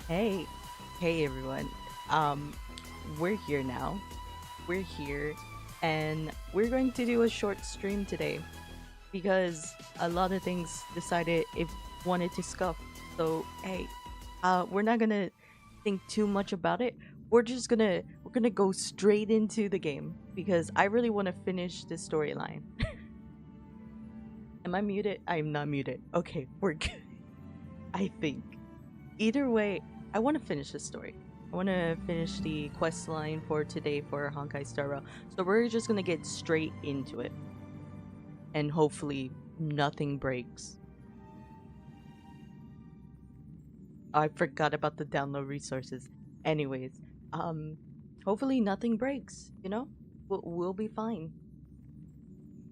Hey, hey everyone. Um, we're here now. We're here, and we're going to do a short stream today because a lot of things decided it wanted to scuff. So hey, we're not gonna think too much about it. We're gonna go straight into the game because I really want to finish this storyline. Am I muted? I'm not muted. Okay, we're good. I think. Either way, I want to finish the story. I want to finish the quest line for today for Honkai Star Rail. So we're just gonna get straight into it, and hopefully nothing breaks. I forgot about the download resources. Anyways, um, hopefully nothing breaks. We'll be fine.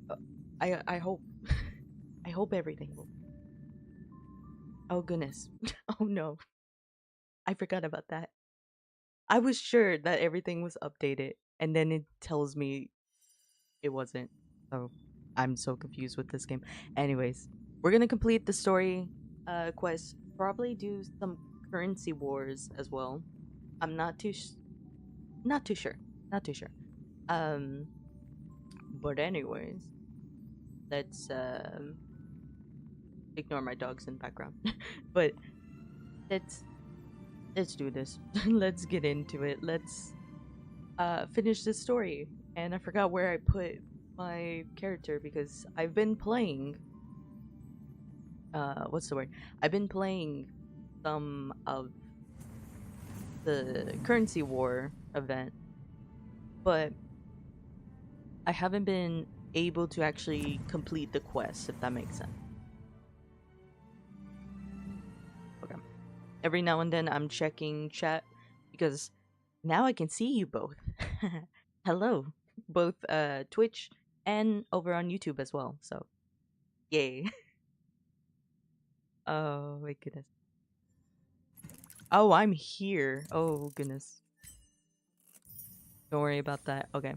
Uh, I hope. I hope everything will. Oh goodness. Oh no. I forgot about that. I was sure that everything was updated, and then it tells me it wasn't. So I'm so confused with this game. Anyways, we're gonna complete the story quest. Probably do some currency wars as well. I'm not too sure. Not too sure. Um, but anyways, let's ignore my dogs in the background. But let's let's do this. Let's get into it. Let's finish this story. And I forgot where I put my character because I've been playing what's the word? I've been playing some of the currency war event, but I haven't been able to actually complete the quest, if that makes sense. Okay. Every now and then I'm checking chat because now I can see you both. Hello. Both Twitch and over on YouTube as well. So yay. Oh my goodness. Oh, I'm here. Oh goodness. Don't worry about that. Okay.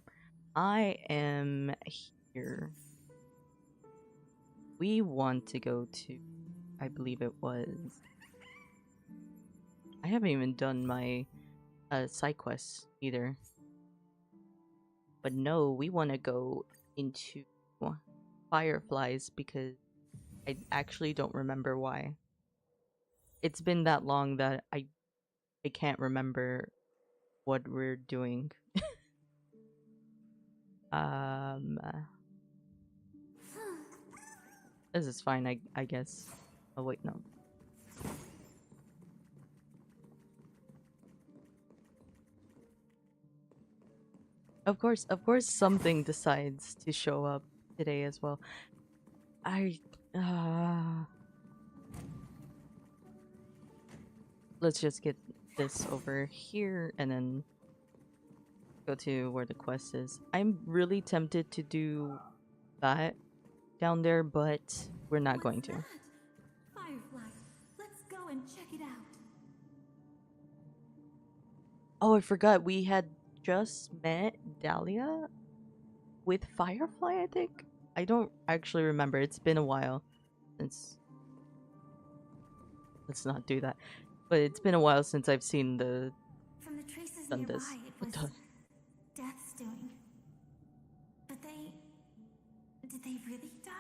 I am here. We want to go to, I believe it was. I haven't even done my side quests either. But no, we want to go into Fireflies because I actually don't remember why. It's been that long that I can't remember what we're doing. Um, uh, this is fine, I guess. Oh wait, no. Of course, something decides to show up today as well. I uh let's just get this over here and then go to where the quest is. I'm really tempted to do that down there, but we're not What's going that? to. Firefly. Let's go and check it out. Oh, I forgot we had just met Dahlia with Firefly, I think. I don't actually remember. It's been a while since let's not do that. But it's been a while since I've seen the From the traces done this. nearby, it What was the Death's doing. But did they really die?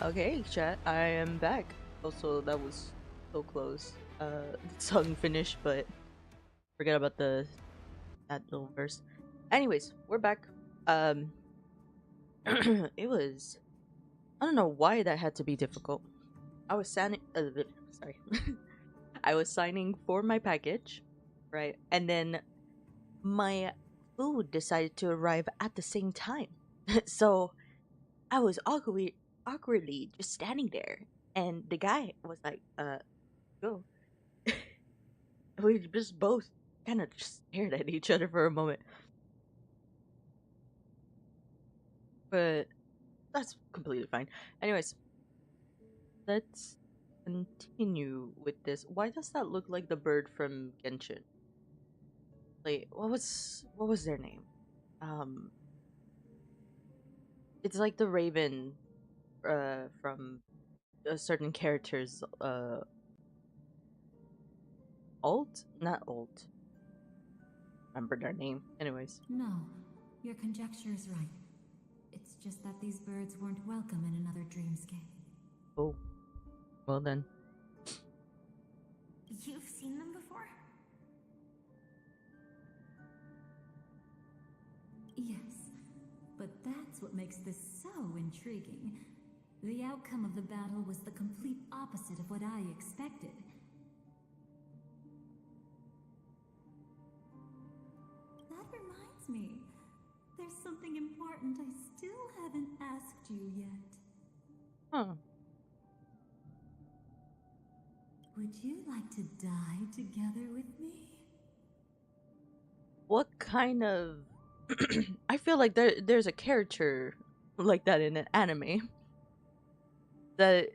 Okay, chat, I am back. Also, that was so close. The song finished, but forget about that little verse. Anyways, we're back. Um, it was, I don't know why that had to be difficult. I was signing. Sorry, I was signing for my package, right, and then my food decided to arrive at the same time. So I was awkwardly just standing there, and the guy was like, go." We just both kind of just stared at each other for a moment, but that's completely fine. Anyways, let's continue with this. Why does that look like the bird from Genshin? Like, what was their name? Um, it's like the raven, from a certain character's alt, not alt. Remember their name. Anyways, No, your conjecture is right. It's just that these birds weren't welcome in another dreamscape. oh, well then. You've seen them before? Yes, but that's what makes this so intriguing. The outcome of the battle was the complete opposite of what I expected. That reminds me. There's something important I still haven't asked you yet. Huh. Would you like to die together with me? What kind of I feel like there's a character like that in an anime that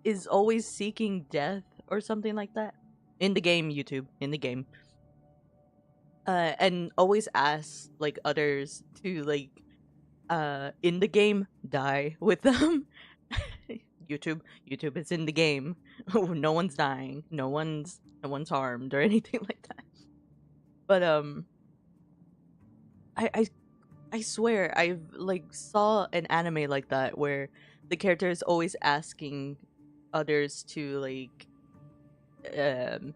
is always seeking death or something like that. In the game, YouTube, in the game. And always asks like others to like in the game die with them. YouTube is in the game. No one's dying. No one's harmed or anything like that. But I I I swear I've like saw an anime like that where the character is always asking others to like um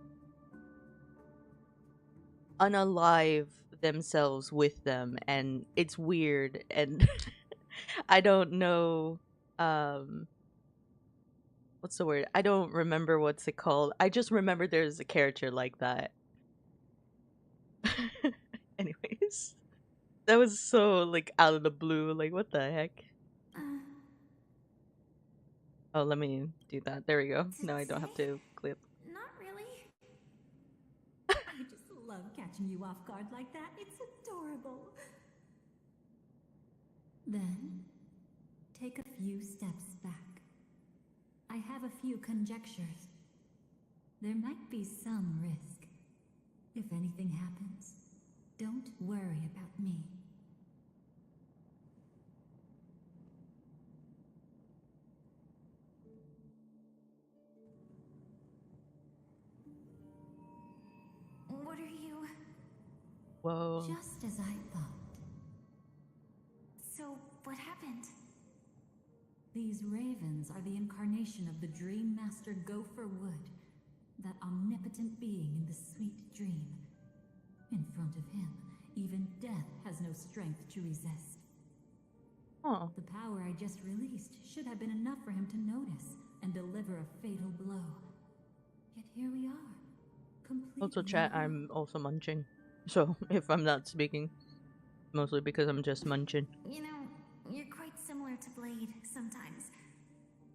unalive themselves with them, and it's weird, and I don't know um what's the word? I don't remember what's it called. I just remember there's a character like that. Anyways, that was so like out of the blue. Like what the heck? Uh, Oh, let me do that. There we go. Now I don't have today? to clip. Not really. I just love catching you off guard like that. It's adorable. Then, take a few steps back. I have a few conjectures. There might be some risk. If anything happens, don't worry about me. What are you? Whoa. Just as I thought. So, what happened? These ravens are the incarnation of the Dream Master Gopher Wood, that omnipotent being in the sweet dream. In front of him, even death has no strength to resist. Oh. The power I just released should have been enough for him to notice and deliver a fatal blow. Yet here we are, completely Also, chat, unharmed. I'm also munching. So, if I'm not speaking, mostly because I'm just munching. You know, you're quite similar to Blade sometimes.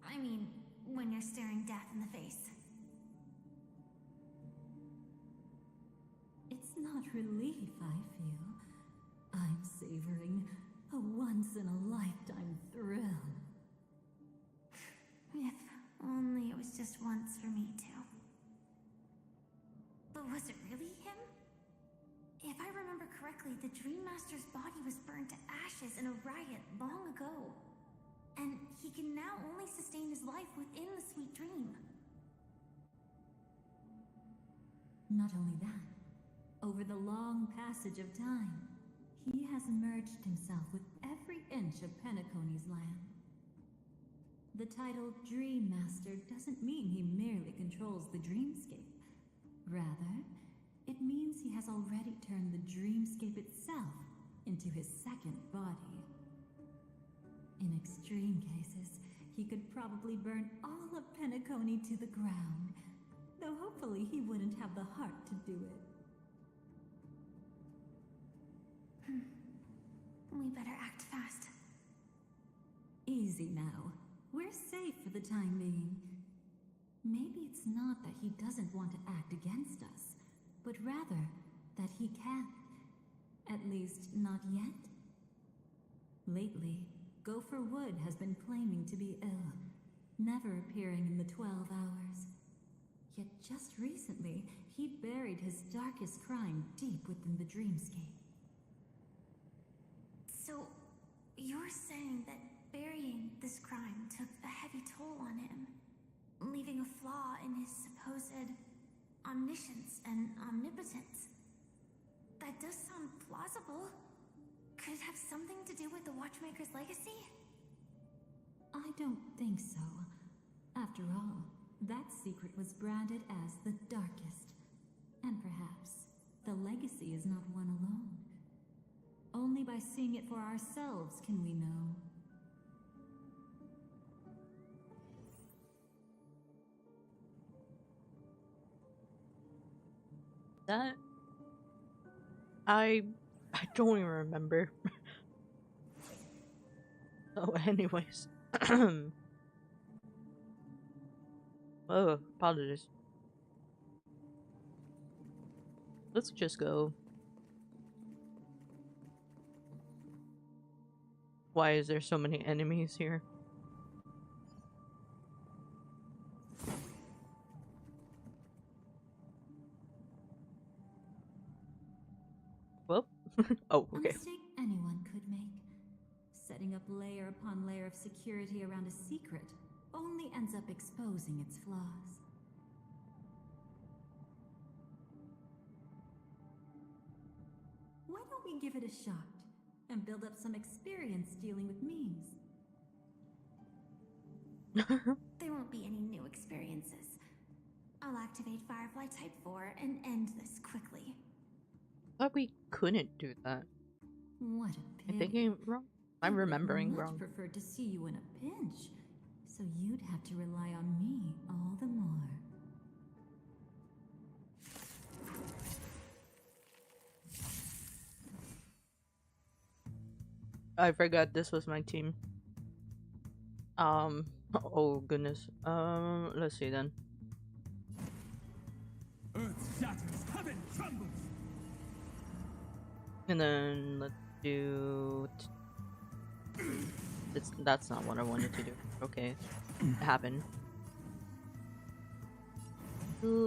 I mean, when you're staring death in the face. It's not relief I feel. I'm savoring a once-in-a-lifetime thrill. If only it was just once for me too. But was it really him? If I remember correctly, the Dream Master's body was burned to ashes in a riot long ago. And he can now only sustain his life within the sweet dream. Not only that, over the long passage of time, he has merged himself with every inch of Penacony's land. The title Dream Master doesn't mean he merely controls the dreamscape. Rather, it means he has already turned the dreamscape itself into his second body. In extreme cases, he could probably burn all of Penacony to the ground, though hopefully he wouldn't have the heart to do it. We better act fast. Easy now. We're safe for the time being. Maybe it's not that he doesn't want to act against us, but rather that he can't. At least, not yet. Lately, Gopher Wood has been claiming to be ill, never appearing in the 12 hours. Yet just recently, he buried his darkest crime deep within the dreamscape. So, you're saying that burying this crime took a heavy toll on him, leaving a flaw in his supposed omniscience and omnipotence? That does sound plausible. Could it have something to do with the Watchmaker's legacy? I don't think so. After all, that secret was branded as the darkest. And perhaps the legacy is not one alone. Only by seeing it for ourselves can we know. That I don't even remember. Oh, anyways. Oh, apologies. Let's just go. Why is there so many enemies here? Well, oh, A okay. mistake anyone could make. Setting up layer upon layer of security around a secret only ends up exposing its flaws. Why don't we give it a shot and build up some experience dealing with memes? There won't be any new experiences. I'll activate Firefly Type 4 and end this quickly. Thought we couldn't do that. What a I'm pity. thinking wrong. I'm remembering Much wrong. preferred to see you in a pinch, so you'd have to rely on me all the more. I forgot this was my team. Oh goodness. Let's see then. Earth shatters, heaven trembles. And then let's do. That's not what I wanted to do. Okay, it happened.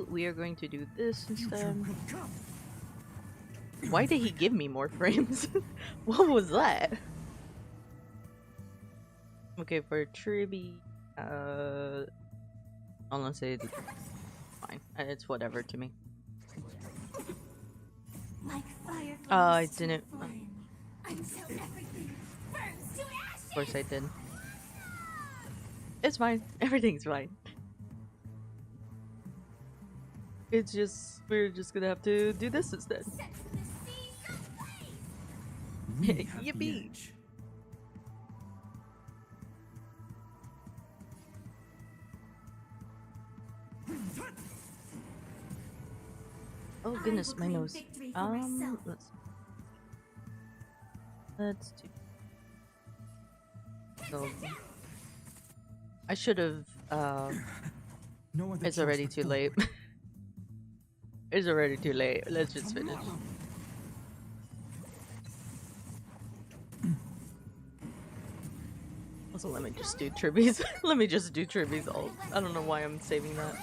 We are going to do this instead. Will come. Why did he give me more frames? What was that? Okay, for Triby, honestly, it's fine. It's whatever to me. Like fire I flames to didn't. a flame, until everything burns to ashes! Of course I did. It's fine. Everything's fine. It's just, we're just gonna have to do this instead. Set the seas ablaze! We have the Yippee. edge. Oh I goodness, will my claim nose. victory for myself. Let's do. So, I should have. No other It's choice already but too forward. late. It's already too late. Let's just finish. Tomorrow. Also, let me just do tribbies. Let me just do tribbies all. I don't know why I'm saving that.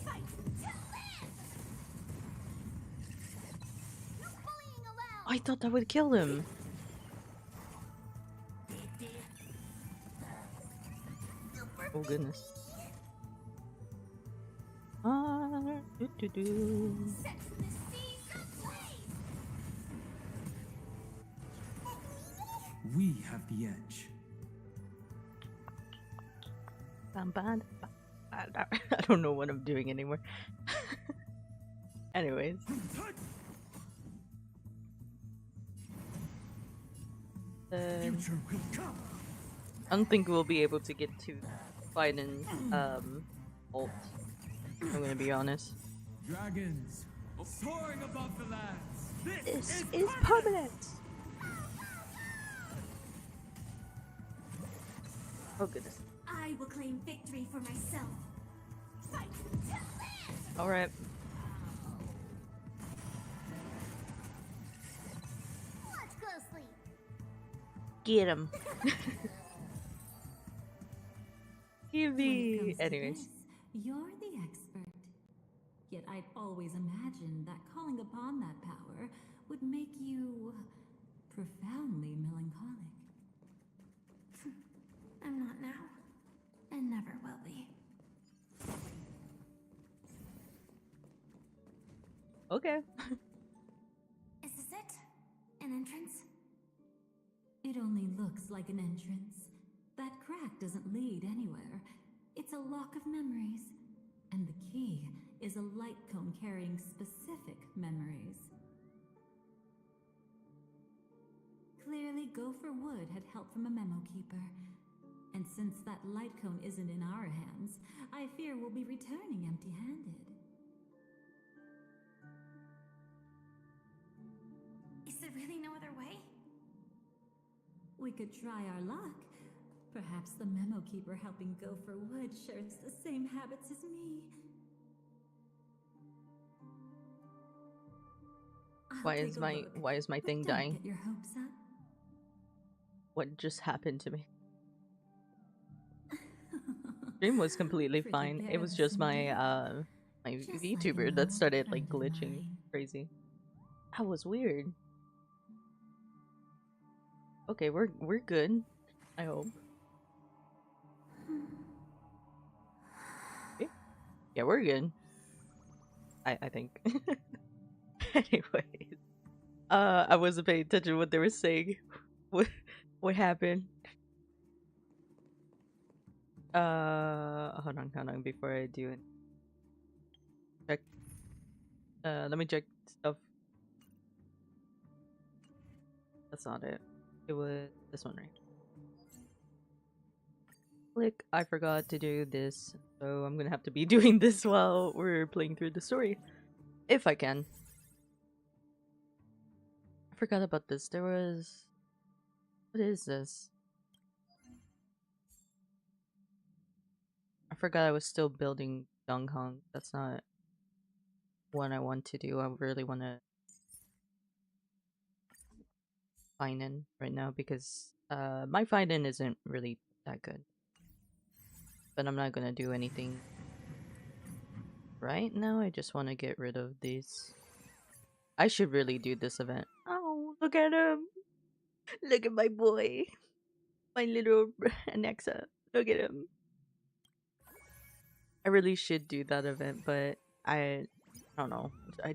Fight to live! No bullying allowed! I thought that would kill him. Oh goodness. Do. Set the seas ablaze! We have the edge. I don't know what I'm doing anymore. Anyways. Future will come. I don't think we'll be able to get to Biden ult. I'm gonna be honest. Dragons soaring above the lands. This is permanent. Oh goodness. I will claim victory for myself. Fight till then! All right. Watch closely. Get him. Give When it me. comes to Anyways. this, you're the expert. Yet I'd always imagined that calling upon that power would make you profoundly melancholic. I'm not now, and never will be. Okay. Is this it? An entrance? It only looks like an entrance. That crack doesn't lead anywhere. It's a lock of memories. And the key is a light cone carrying specific memories. Clearly, Gopher Wood had help from a memo keeper. And since that light cone isn't in our hands, I fear we'll be returning empty-handed. Is there really no other way? We could try our luck. Perhaps the memo keeper helping Gopher Wood shares the same habits as me. I'll Why take is a my look, but thing don't dying? Get your hopes up. What just happened to me? Stream was completely Pretty fine. It was careless just my indeed. my Just like VTuber an that old started like friend of glitching mine. crazy. That was weird. Okay, we're good. I hope. Okay. Yeah, we're good. I think. Anyways, I wasn't paying attention to what they were saying. What happened? Hold on before I do it. Check. Let me check stuff. That's not it. It was this one, right? Click. I forgot to do this, so I'm gonna have to be doing this while we're playing through the story, if I can. I forgot about this. There was. What is this? I forgot I was still building Donghong. That's not what I want to do. I really want to fine in right now because my fine in isn't really that good. But I'm not gonna do anything right now. I just want to get rid of these. I should really do this event. Oh, look at him! Look at my boy, my little Anexa. Look at him. I really should do that event, but I don't know. I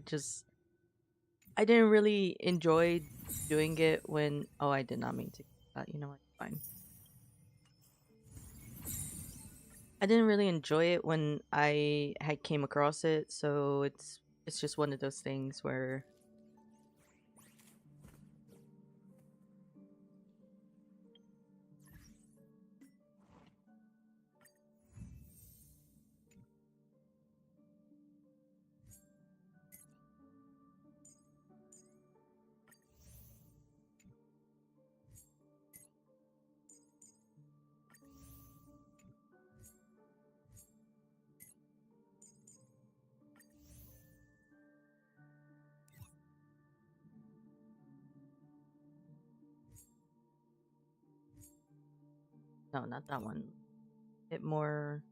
didn't really enjoy doing it when. Oh, I did not mean to. You know what? Fine. I didn't really enjoy it when I had came across it, so it's just one of those things where no, not that one. Bit more.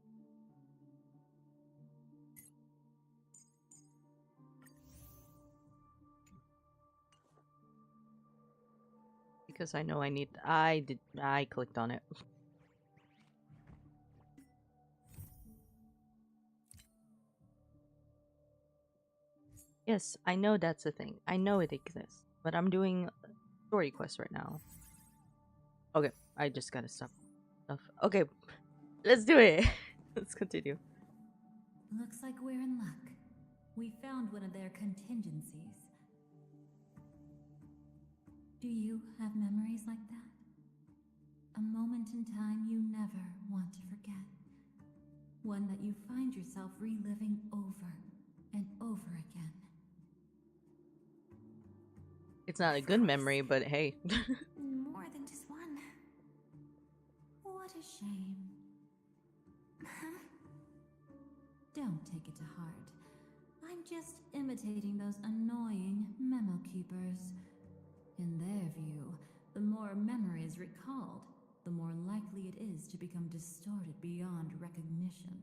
Because I know I need. I clicked on it. Yes, I know that's a thing. I know it exists, but I'm doing story quest right now. Okay, I just gotta stop stuff. Okay, let's do it. Let's continue. Looks like we're in luck. We found one of their contingencies. Do you have memories like that? A moment in time you never want to forget. One that you find yourself reliving over and over again. It's not a good memory, but hey. More than just one. What a shame. Huh? Don't take it to heart. I'm just imitating those annoying memo keepers. In their view, the more memories recalled, the more likely it is to become distorted beyond recognition.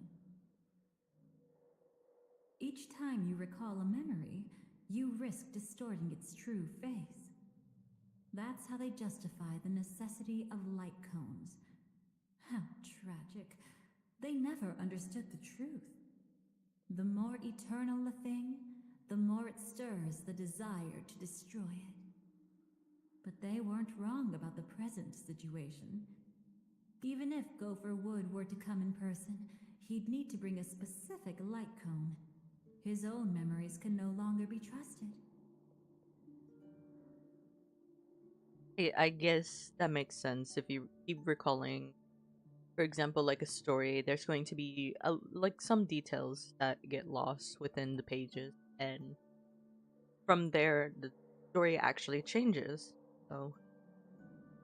Each time you recall a memory, you risk distorting its true face. That's how they justify the necessity of light cones. How tragic. They never understood the truth. The more eternal a thing, the more it stirs the desire to destroy it. But they weren't wrong about the present situation. Even if Gopher Wood were to come in person, he'd need to bring a specific light cone. His own memories can no longer be trusted. I guess that makes sense if you keep recalling, for example, like a story. There's going to be like some details that get lost within the pages, and from there, the story actually changes. So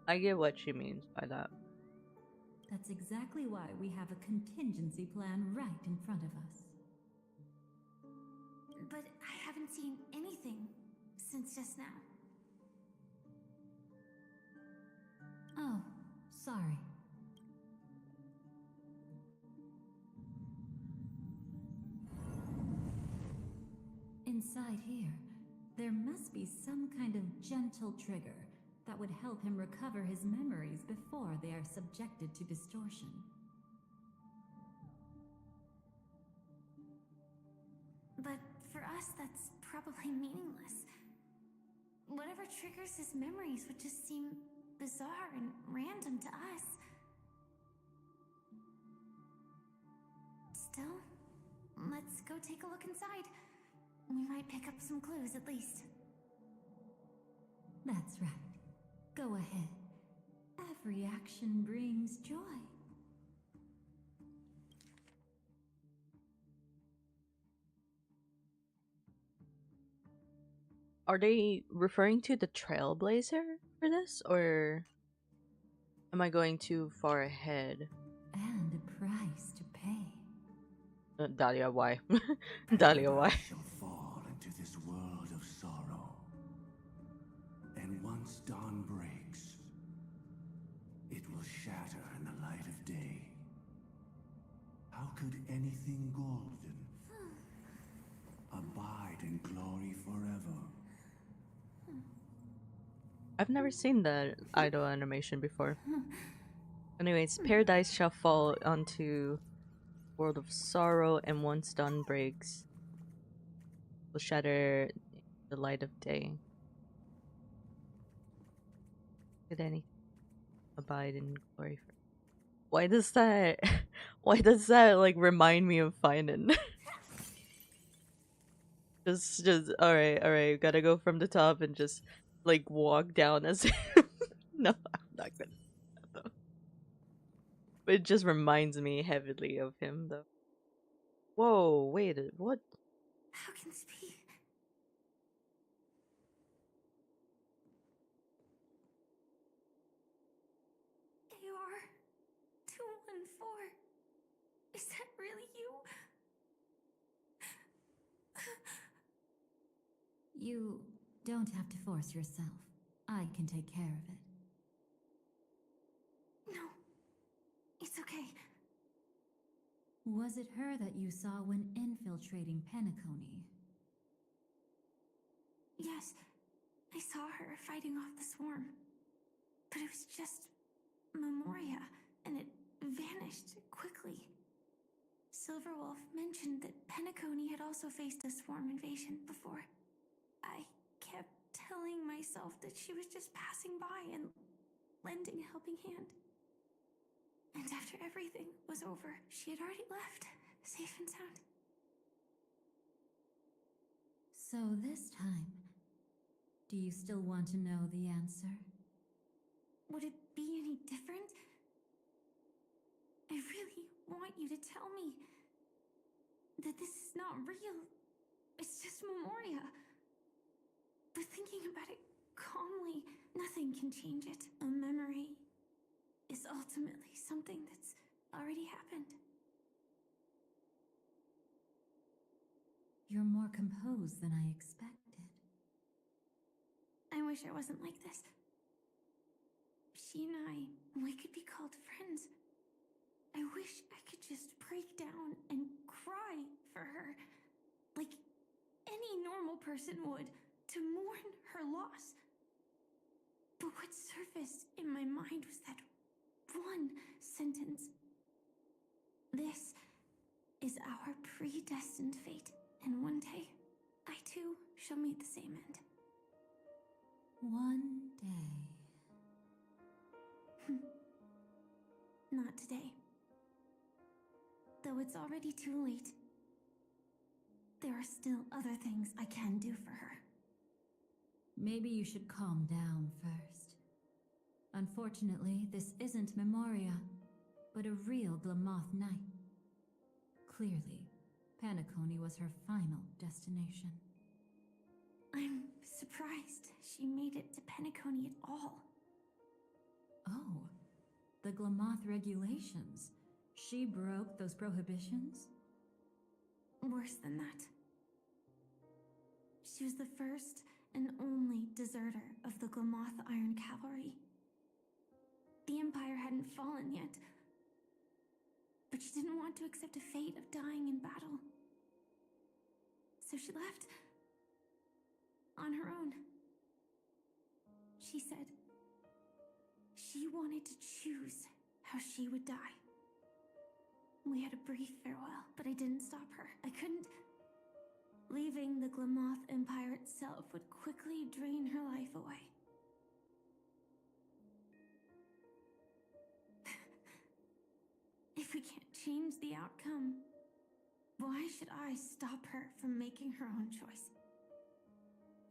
I get what she means by that. That's exactly why we have a contingency plan right in front of us. But I haven't seen anything since just now. Oh, sorry. Inside here, there must be some kind of gentle trigger that would help him recover his memories before they are subjected to distortion. But for us, that's probably meaningless. Whatever triggers his memories would just seem bizarre and random to us. Still, let's go take a look inside. We might pick up some clues at least. That's right. Go ahead. Every action brings joy. Are they referring to the Trailblazer for this, or am I going too far ahead? And a price to pay. Dahlia, why? Dahlia, why? Paradise shall fall into this world of sorrow. And once dawn breaks, it will shatter in the light of day. How could anything golden abide in glory forever? I've never seen the idol animation before. Anyways, paradise shall fall onto world of sorrow, and once dawn breaks, will shatter the light of day. Could any abide in glory? Why does that? Why does that like remind me of Finan? just all right. Gotta go from the top and just like walk down as him. No, I'm not gonna. Though. But it just reminds me heavily of him, though. Whoa, wait, what? How can this be? AR 214. Is that really you? You don't have to force yourself. I can take care of it. No, it's okay. Was it her that you saw when infiltrating Penacony? Yes, I saw her fighting off the swarm. But it was just Memoria, and it vanished quickly. Silverwolf mentioned that Penacony had also faced a swarm invasion before. I kept telling myself that she was just passing by and lending a helping hand. And after everything was over, she had already left, safe and sound. So this time, do you still want to know the answer? Would it be any different? I really want you to tell me that this is not real. It's just Memoria. But thinking about it calmly, nothing can change it. A memory is ultimately something that's already happened. You're more composed than I expected. I wish I wasn't like this. She and we could be called friends. I wish I could just break down and cry for her, like any normal person would, to mourn her loss. But what surfaced in my mind was that one sentence. This is our predestined fate, and one day, I too shall meet the same end. One day. Not today. Though it's already too late, there are still other things I can do for her. Maybe you should calm down first. Unfortunately, this isn't Memoria, but a real Glamoth Knight. Clearly, Penacony was her final destination. I'm surprised she made it to Penacony at all. Oh, the Glamoth regulations. She broke those prohibitions? Worse than that. She was the first and only deserter of the Glamoth Iron Cavalry. The Empire hadn't fallen yet, but she didn't want to accept a fate of dying in battle. So she left on her own. She said she wanted to choose how she would die. We had a brief farewell, but I didn't stop her. I couldn't. Leaving the Glamoth Empire itself would quickly drain her life away. If we can't change the outcome, why should I stop her from making her own choice?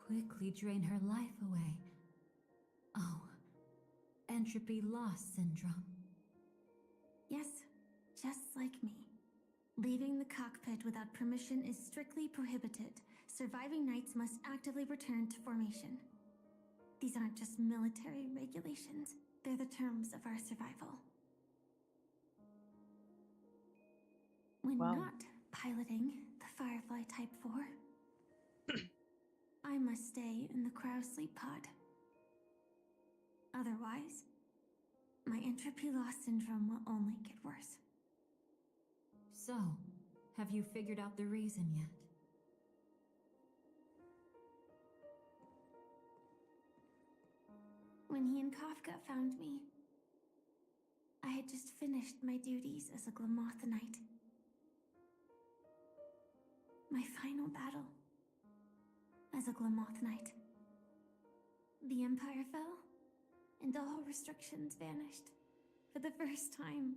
Quickly drain her life away. Oh, entropy loss syndrome. Yes, just like me. Leaving the cockpit without permission is strictly prohibited. Surviving knights must actively return to formation. These aren't just military regulations, they're the terms of our survival. When Wow. not piloting the Firefly Type 4, I must stay in the cryo sleep pod. Otherwise, my entropy loss syndrome will only get worse. So, have you figured out the reason yet? When he and Kafka found me, I had just finished my duties as a Glamoth Knight. My final battle as a Glamoth Knight. The Empire fell, and all restrictions vanished. For the first time,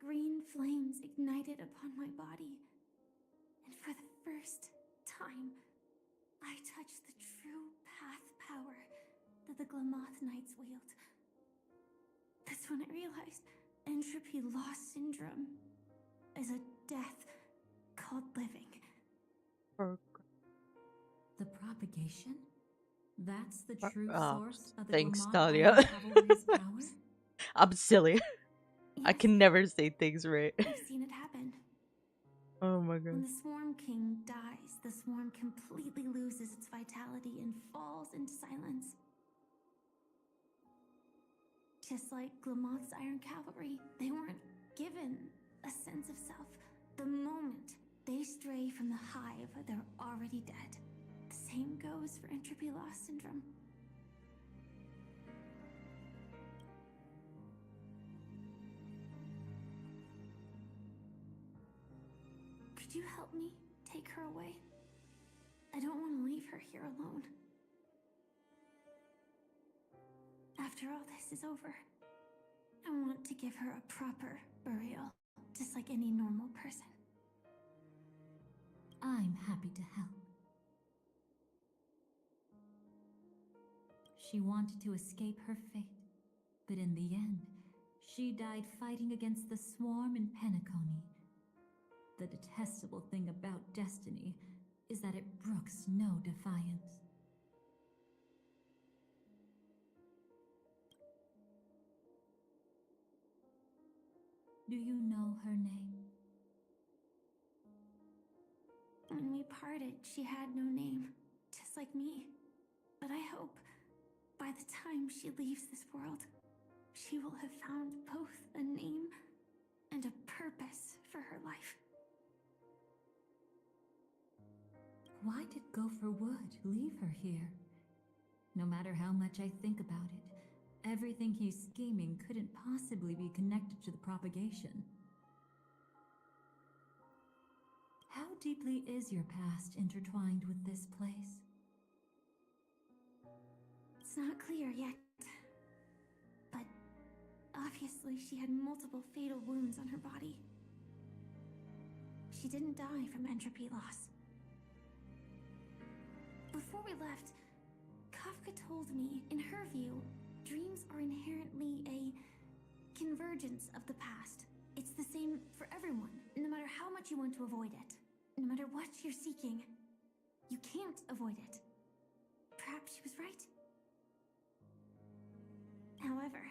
green flames ignited upon my body, and for the first time, I touched the true path power that the Glamoth Knights wield. That's when I realized entropy loss syndrome is a death called living. The propagation? That's the true Oh, source of the thanks, Glamoth Talia. Iron Cavalry's power? I'm silly. I Yes, can never say things right. I've seen it happen. Oh my When god. the Swarm King dies, the swarm completely loses its vitality and falls into silence. Just like Glamoth's Iron Cavalry, they weren't given a sense of self. The moment they stray from the hive, they're already dead. The same goes for entropy loss syndrome. Could you help me take her away? I don't want to leave her here alone. after all this is over, I want to give her a proper burial, just like any normal person. I'm happy to help. She wanted to escape her fate, but in the end, she died fighting against the swarm in Penacony. The detestable thing about destiny is that it brooks no defiance. Do you know her name? When we parted, she had no name, just like me. But I hope, by the time she leaves this world, she will have found both a name and a purpose for her life. Why did Gopher Wood leave her here? No matter how much I think about it, everything he's scheming couldn't possibly be connected to the propagation. How deeply is your past intertwined with this place? It's not clear yet. But obviously she had multiple fatal wounds on her body. She didn't die from entropy loss. Before we left, Kafka told me, in her view, dreams are inherently a convergence of the past. It's the same for everyone, no matter how much you want to avoid it. No matter what you're seeking, you can't avoid it. Perhaps she was right. However,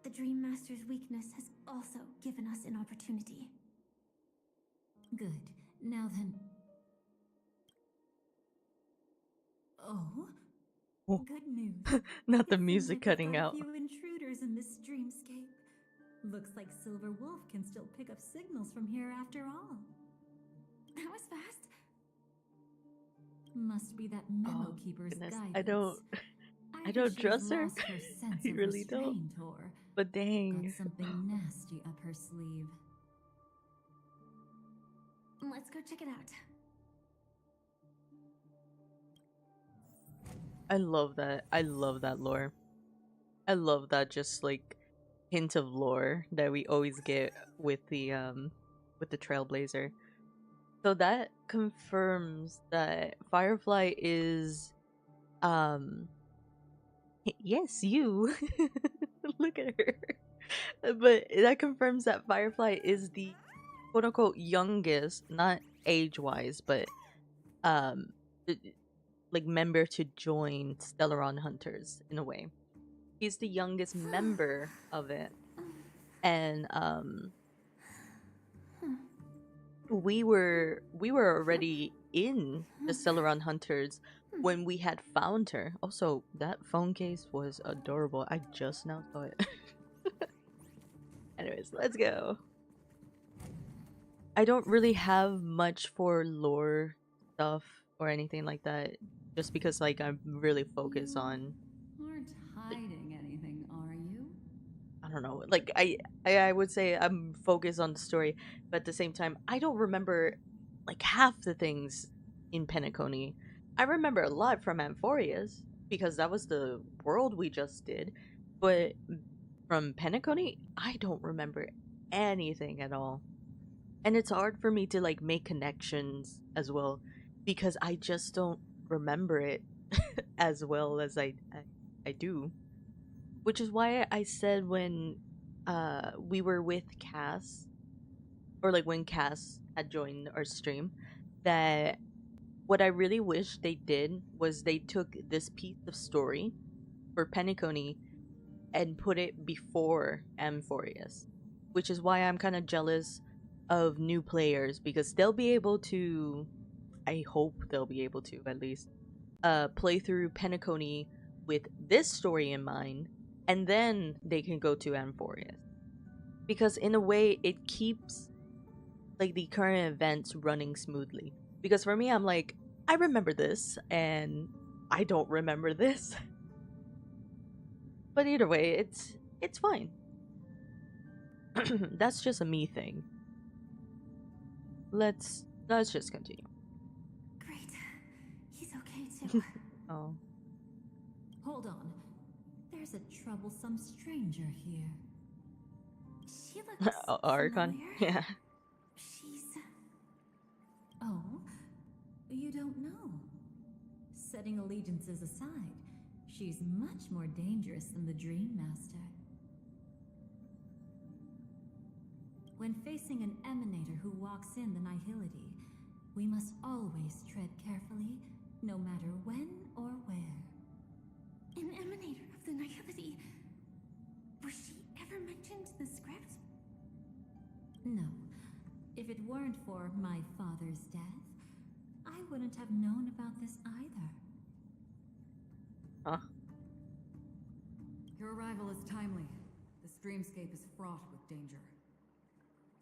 the Dream Master's weakness has also given us an opportunity. Good. Now then... Oh? Oh. Good news. Not the It seems music like we've cutting got out. a few intruders in this dreamscape. Looks like Silver Wolf can still pick up signals from here after all. That was fast. Must be that memo Oh, keeper's goodness. guidance. I Either don't she's trust her. lost her sense I of really don't. restraint or But got dang. something nasty up her sleeve. Let's go check it out. I love that. I love that lore. I love that just like hint of lore that we always get with the Trailblazer. So that confirms that Firefly is yes, you. Look at her. But that confirms that Firefly is the quote unquote youngest, not age wise, but um like member to join Stellaron Hunters in a way. He's the youngest member of it. And we were already in the Stellaron Hunters when we had found her. Also, that phone case was adorable. I just now saw it. Anyways, let's go. I don't really have much for lore stuff or anything like that, just because like I'm really focused on, Aren't hiding anything, are you? I don't know, like I would say I'm focused on the story, but at the same time I don't remember like half the things in Penacony. I remember a lot from Amphorius because that was the world we just did, but from Penacony I don't remember anything at all. And it's hard for me to like make connections as well because I just don't remember it as well as I do. Which is why I said when we were with Cass, or like when Cass had joined our stream, that what I really wish they did was they took this piece of story for Penacony and put it before Amphorius, which is why I'm kind of jealous of new players because they'll be able to, I hope they'll be able to at least, play through Penacony with this story in mind, and then they can go to Amphorius. Because in a way, it keeps like the current events running smoothly. Because for me, I'm like, I remember this, and I don't remember this. But either way, it's fine. That's just a me thing. Let's just continue. Great. He's okay too. Oh. Hold on. There's a troublesome stranger here. She looks Archon. familiar. Yeah. She's... Oh, you don't know. Setting allegiances aside, she's much more dangerous than the Dream Master. When facing an emanator who walks in the Nihility, we must always tread carefully, no matter when or where. an emanator of the Nihility. Was she ever mentioned in the script? No. If it weren't for my father's death, I wouldn't have known about this either. Huh? Your arrival is timely. This dreamscape is fraught with danger.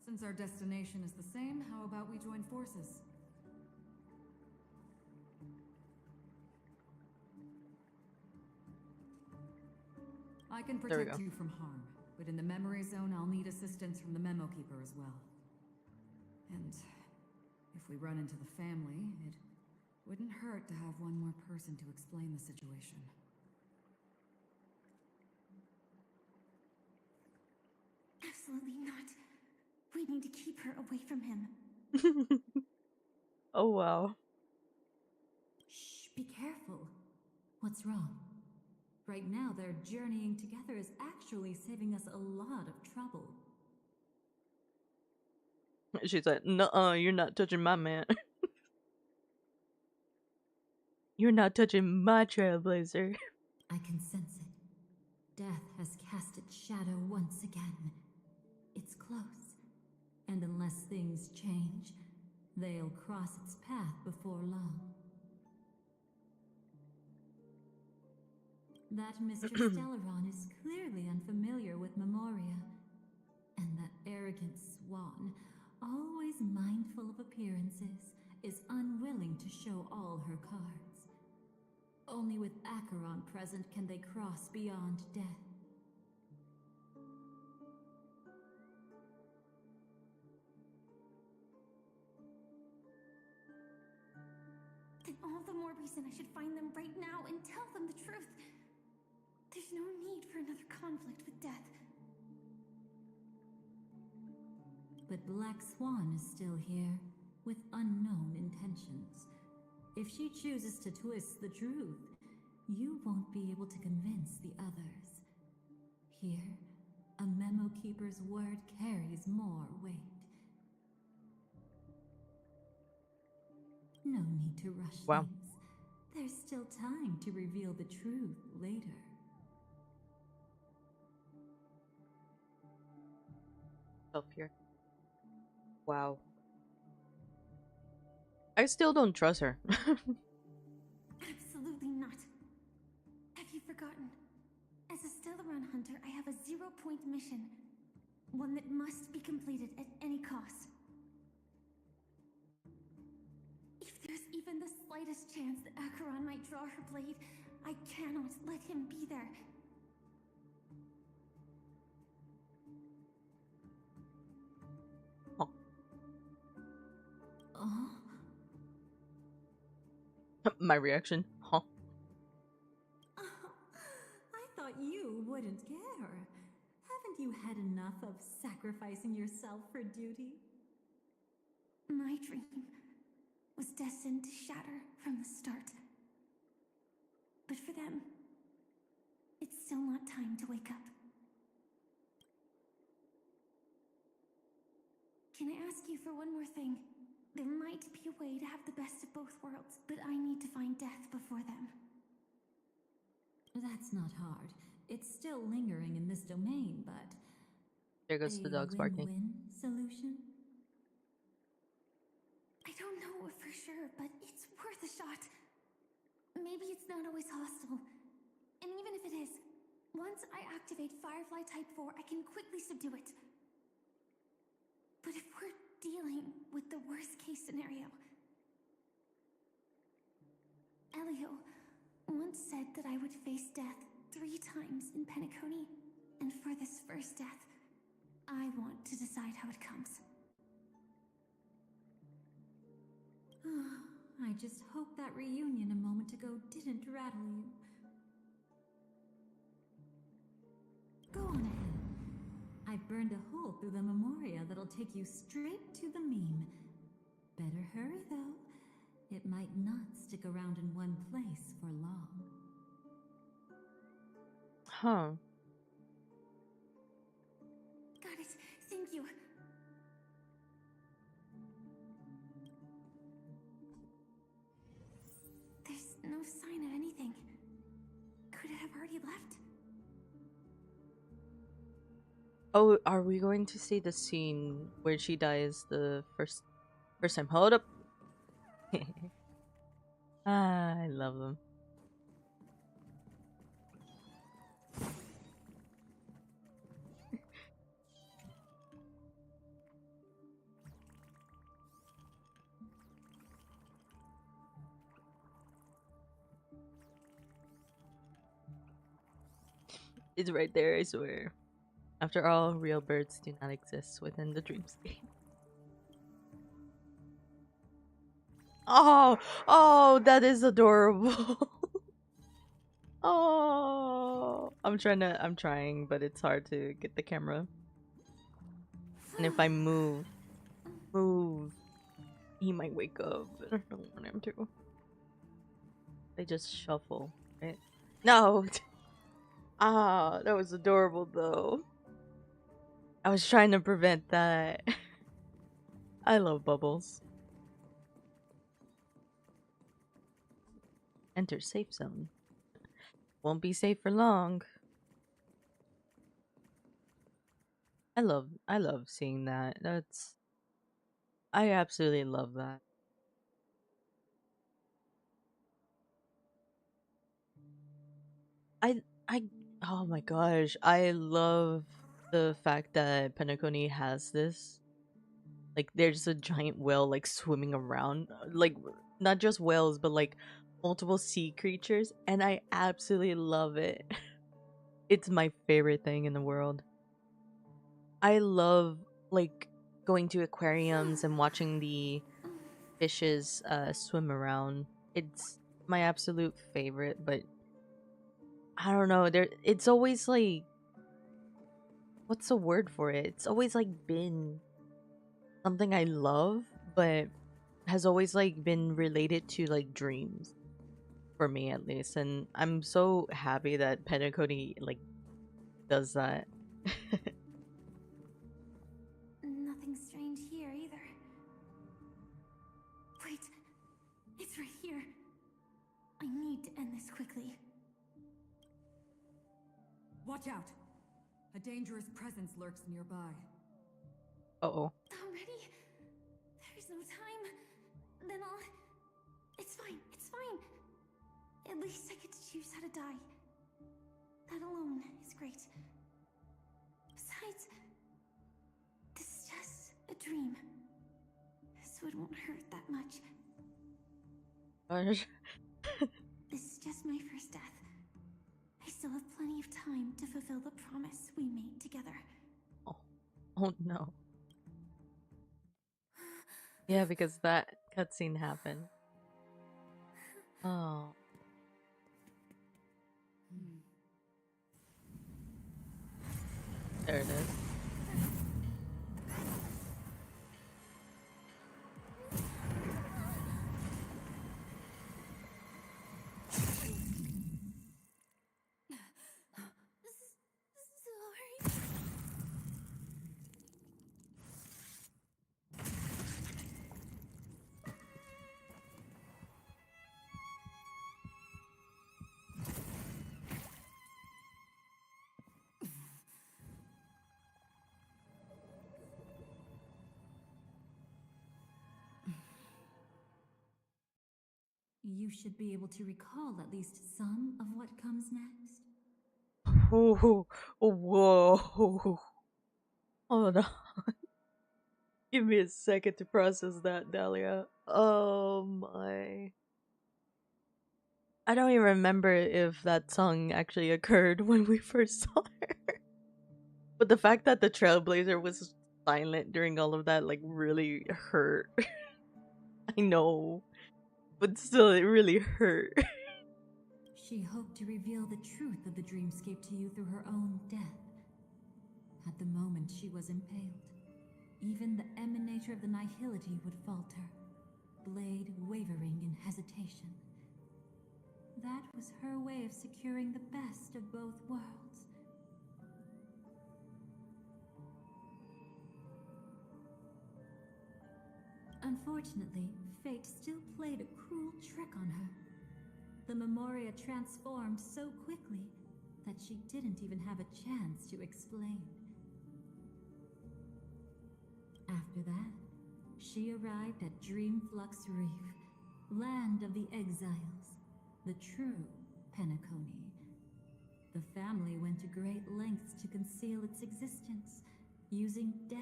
Since our destination is the same, how about we join forces? I can There we protect go. you from harm, but in the memory zone I'll need assistance from the Memo Keeper as well. And if we run into the family, it wouldn't hurt to have one more person to explain the situation. Absolutely not. We need to keep her away from him. Oh wow. Shh, be careful. What's wrong? Right now, their journeying together is actually saving us a lot of trouble. She's like, "Nuh-uh, you're not touching my man. You're not touching my trailblazer." I can sense it. Death has cast its shadow once again. It's close, and unless things change, they'll cross its path before long. That Mr. Stellaron is clearly unfamiliar with Memoria, and that arrogant swan, always mindful of appearances, is unwilling to show all her cards. Only with Acheron present can they cross beyond death. Then all the more reason I should find them right now and tell them the truth. There's no need for another conflict with death. But Black Swan is still here, with unknown intentions. If she chooses to twist the truth, you won't be able to convince the others. Here, a Memo Keeper's word carries more weight. No need to rush Wow. things. There's still time to reveal the truth later. Up here. Wow. I still don't trust her. Absolutely not. Have you forgotten? As a Stellaron hunter, I have a 0-point mission. One that must be completed at any cost. If there's even the slightest chance that Acheron might draw her blade, I cannot let him be there. Oh? My reaction. Huh? I thought you wouldn't care. Haven't you had enough of sacrificing yourself for duty? My dream was destined to shatter from the start. But for them, it's still not time to wake up. Can I ask you for one more thing? There might be a way to have the best of both worlds, but I need to find death before them. That's not hard. It's still lingering in this domain, but... There goes the dog's barking. win-win solution? I don't know for sure, but it's worth a shot. Maybe it's not always hostile. And even if it is, once I activate Firefly Type 4, I can quickly subdue it. But if we're dealing with the worst-case scenario... Elio once said that I would face death 3 times in Penacony, and for this first death, I want to decide how it comes. I just hope that reunion a moment ago didn't rattle you. burned a hole through the Memoria that'll take you straight to the meme. Better hurry, though. It might not stick around in one place for long. Huh. Got it. Thank you. There's no sign of anything. Could it have already left? Oh, are we going to see the scene where she dies the first time? Hold up. I love them. It's right there, I swear. After all, real birds do not exist within the dreamscape. Oh, that is adorable. Oh, I'm trying, but it's hard to get the camera. And if I move, he might wake up. I don't want him to. They just shuffle, right? No. That was adorable though. I was trying to prevent that. I love bubbles. Enter safe zone. Won't be safe for long. I love seeing that. I absolutely love that. I oh my gosh, I love the fact that Penacony has this. Like there's a giant whale like swimming around, like not just whales but like multiple sea creatures, and I absolutely love it. It's my favorite thing in the world. I love like going to aquariums and watching the fishes swim around. It's my absolute favorite, but I don't know, it's always like, what's the word for it? It's always like been something I love, but has always like been related to like dreams for me at least, and I'm so happy that Penacony like does that. Nothing strange here either. Wait, it's right here. I need to end this quickly. Watch out! A dangerous presence lurks nearby. Uh-oh. Already? There's no time. Then I'll... It's fine, it's fine. At least I get to choose how to die. That alone is great. Besides, this is just a dream. So it won't hurt that much. Gosh. This is just my first death. I still have plenty of time to fulfill the promise we made together. Oh no. Yeah, because that cutscene happened. Oh. There it is. Sorry. You should be able to recall at least some of what comes next. Oh, whoa. Hold on. Give me a second to process that, Dahlia. Oh my. I don't even remember if that song actually occurred when we first saw her. But the fact that the Trailblazer was silent during all of that, like, really hurt. I know. But still, it really hurt. She hoped to reveal the truth of the dreamscape to you through her own death. at the moment she was impaled. Even the emanator of the nihility would falter, blade wavering in hesitation. That was her way of securing the best of both worlds. Unfortunately, fate still played a cruel trick on her. The Memoria transformed so quickly that she didn't even have a chance to explain. After that, she arrived at Dreamflux Reef, land of the exiles, the true Penacony. The family went to great lengths to conceal its existence, using death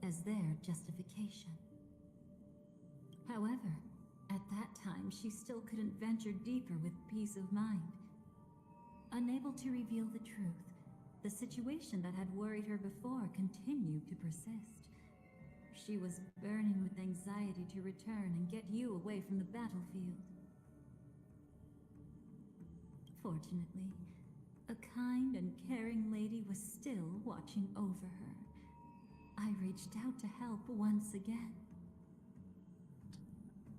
as their justification. However, at that time she still couldn't venture deeper with peace of mind. Unable to reveal the truth, the situation that had worried her before continued to persist. She was burning with anxiety to return and get you away from the battlefield. Fortunately, a kind and caring lady was still watching over her. I reached out to help once again.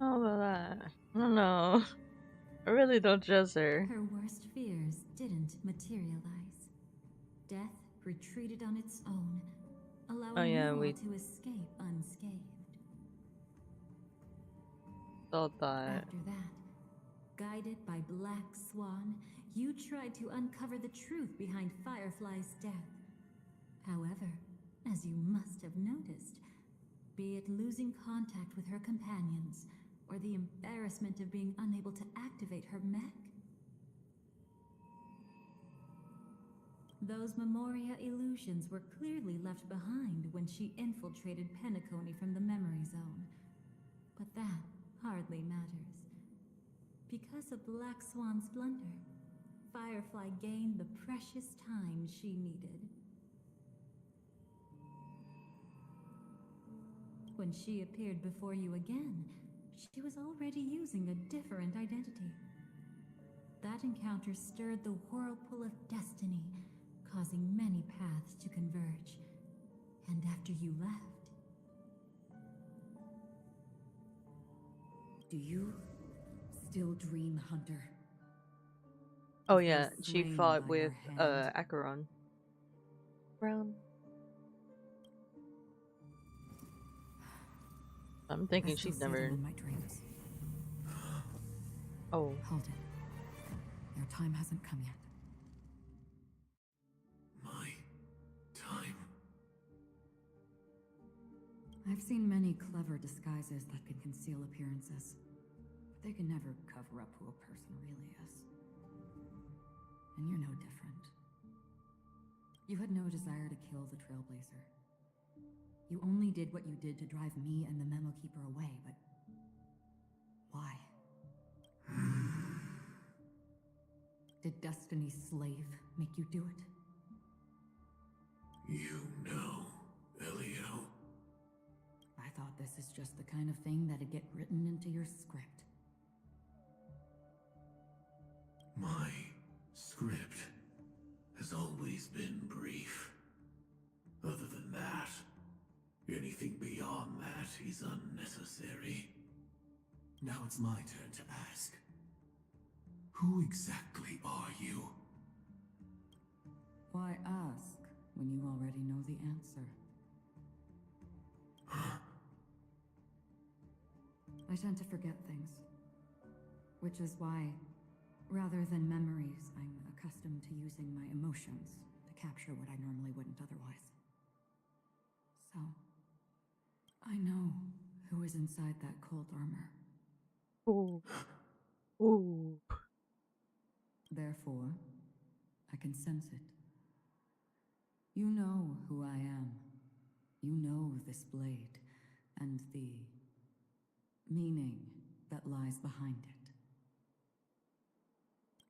How about that? I don't know. I really don't trust her. Her worst fears didn't materialize. Death retreated on its own, allowing you all to escape unscathed. Thought that. After that, guided by Black Swan, you tried to uncover the truth behind Firefly's death. However, as you must have noticed, be it losing contact with her companions, or the embarrassment of being unable to activate her mech, those Memoria illusions were clearly left behind when she infiltrated Penacony from the memory zone. But that hardly matters. Because of Black Swan's blunder, Firefly gained the precious time she needed. When she appeared before you again, she was already using a different identity. That encounter stirred the whirlpool of destiny, causing many paths to converge. And after you left... Do you still dream, Hunter? Oh If you're yeah, she slain fought by your with hand, Acheron. Brown. I'm thinking I still she'd see them never. in my dreams. Oh. Hold it. Your time hasn't come yet. My time. I've seen many clever disguises that can conceal appearances, but they can never cover up who a person really is. And you're no different. You had no desire to kill the Trailblazer. You only did what you did to drive me and the Memo Keeper away, but... why? Did Destiny's slave make you do it? You know, Elio. I thought this is just the kind of thing that'd get written into your script. My script has always been brief. Other than that, anything beyond that is unnecessary. Now it's my turn to ask. Who exactly are you? Why ask when you already know the answer? I tend to forget things. Which is why, rather than memories, I'm accustomed to using my emotions to capture what I normally wouldn't otherwise. So, I know who is inside that cold armor. Ooh. Ooh. Therefore, I can sense it. You know who I am. You know this blade, and the meaning that lies behind it.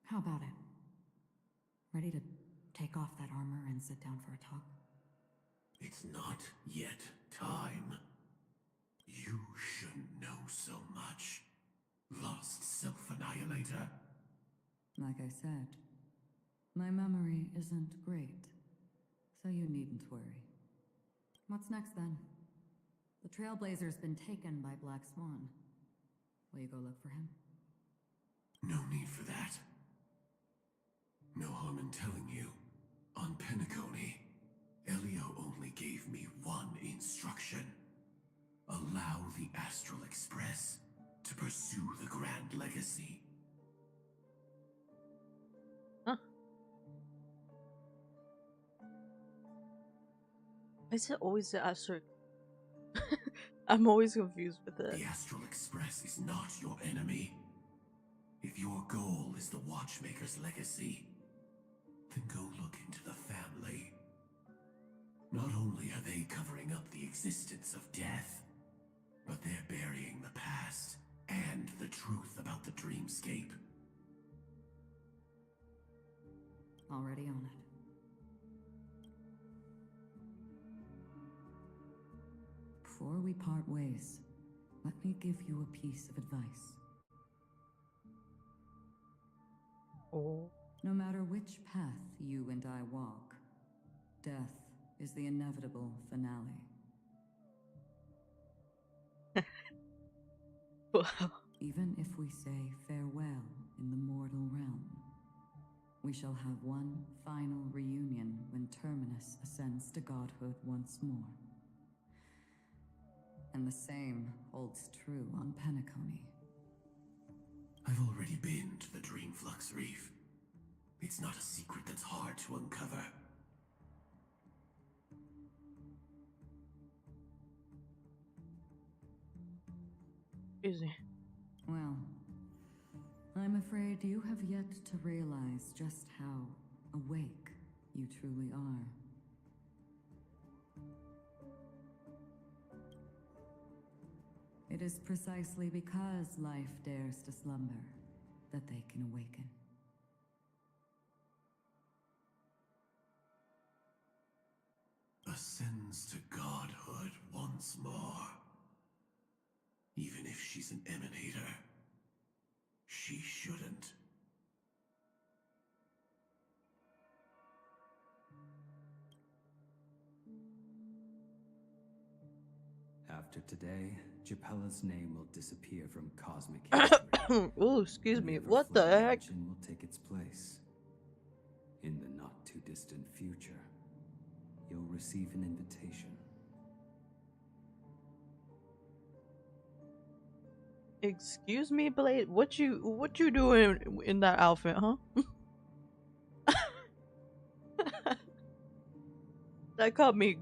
How about it? Ready to take off that armor and sit down for a talk? It's not yet time. You shouldn't know so much. Lost so you needn't worry. What's next then? The Trailblazer's been taken by Black Swan. Will you go look for him? No need for that. No harm in telling you. On Penacony, Elio only gave me one instruction. Allow the Astral Express to pursue the Grand Legacy. Huh? Is it always the Astral? I'm always confused with it. The Astral Express is not your enemy. If your goal is the Watchmaker's legacy, then go look into the family. Not only are they covering up the existence of death, but they're burying the past and the truth about the dreamscape. Already on it. Before we part ways, let me give you a piece of advice. Oh. No matter which path you and I walk, death is the inevitable finale. Wow. Even if we say farewell in the mortal realm, we shall have one final reunion when Terminus ascends to godhood once more. And the same holds true on Penacony. I've already been to the Dreamflux Reef. It's not a secret that's hard to uncover. Easy. Well, I'm afraid you have yet to realize just how awake you truly are. It is precisely because life dares to slumber that they can awaken. Ascends to godhood once more. Even if she's an emanator, she shouldn't. After today, Japella's name will disappear from cosmic history. Oh, excuse and me. the What the Everflow heck? Mansion will take its place. In the not-too-distant future, you'll receive an invitation. Excuse me, Blade. What you doing in that outfit, huh? That caught me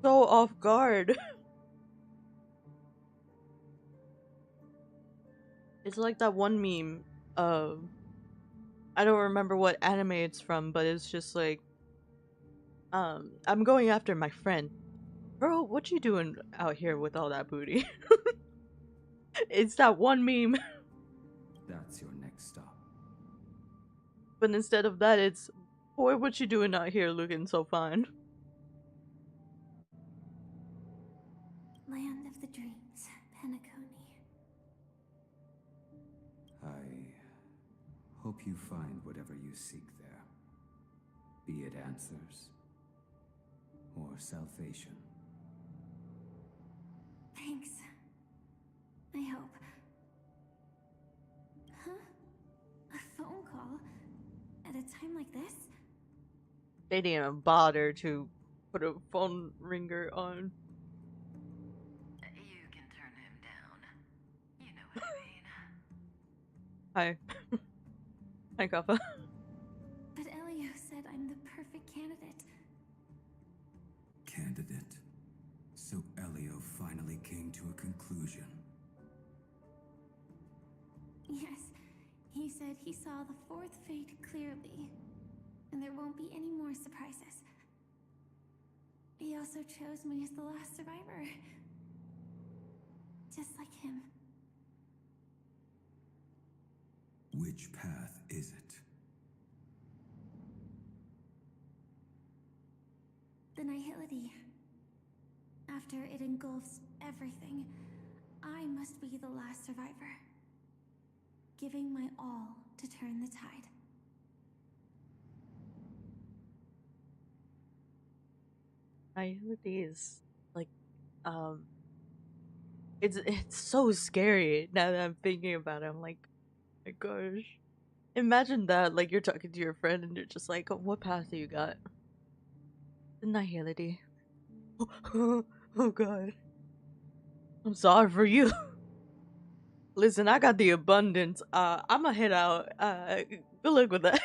so off guard. It's like that one meme. I don't remember what anime it's from, but it's just like, I'm going after my friend. Bro, what you doing out here with all that booty? It's that one meme. That's your next stop. But instead of that, it's, boy, what you doing out here looking so fine? Land of the Dreams, Penacony. I hope you find whatever you seek there. Be it answers or salvation. Thanks. I hope. Huh? A phone call? At a time like this? They didn't even bother to put a phone ringer on. You can turn him down. You know what I mean. Hi. Hi, Kappa. But Elio said I'm the perfect candidate. Candidate. So Elio finally came to a conclusion. Yes, he said he saw the fourth fate clearly, and there won't be any more surprises. He also chose me as the last survivor. Just like him. Which path is it? The Nihility. After it engulfs everything, I must be the last survivor. Giving my all to turn the tide. Nihility is like um it's so scary now that I'm thinking about it. I'm like, oh my gosh. Imagine that, like you're talking to your friend and you're just like, oh, what path do you got? The Nihility. Oh god. I'm sorry for you. Listen, I got the abundance. I'ma head out. Good luck with that.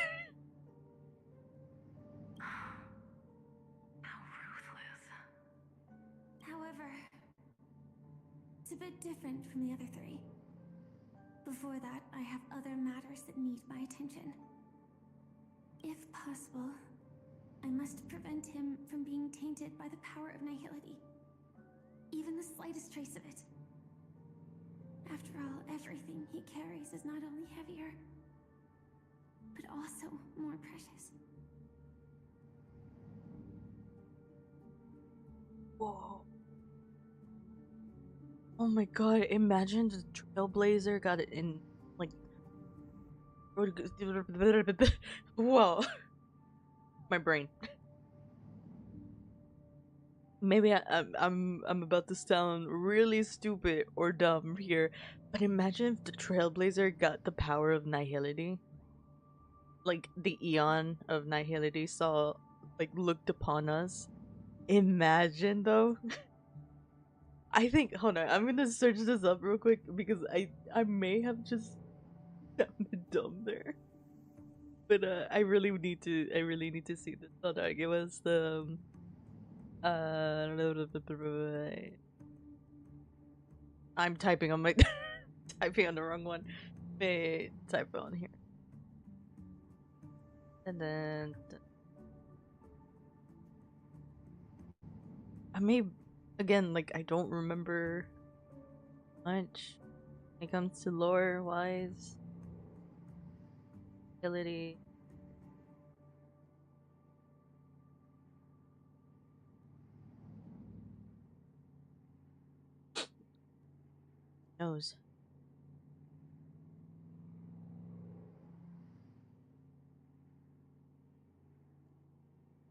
How ruthless. However, it's a bit different from the other three. Before that, I have other matters that need my attention. If possible, I must prevent him from being tainted by the power of Nihility. Even the slightest trace of it. After all, everything he carries is not only heavier, but also more precious. Whoa. Oh my god, imagine the Trailblazer got it in, like... Whoa. My brain. Maybe I'm about to sound really stupid or dumb here, but imagine if the Trailblazer got the power of Nihility. Like the Eon of Nihility saw, like, looked upon us. Imagine though. I think, hold on, I'm gonna search this up real quick because I may have just sounded dumb there. But I really need to see this. Hold on, give us the I'm typing on my typing on the wrong one. Wait, type it on here. And then I may again, like, I don't remember much when it comes to lore wise. Ability. Knows.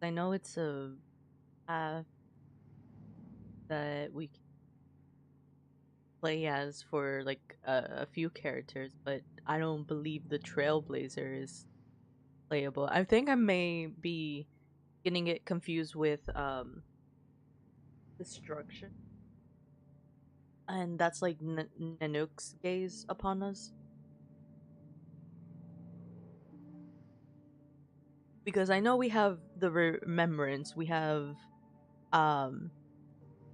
I know it's a path that we can play as for like a few characters, but I don't believe the Trailblazer is playable. I think I may be getting it confused with Destruction, and that's like Nanook's gaze upon us. Because I know we have the Remembrance, we have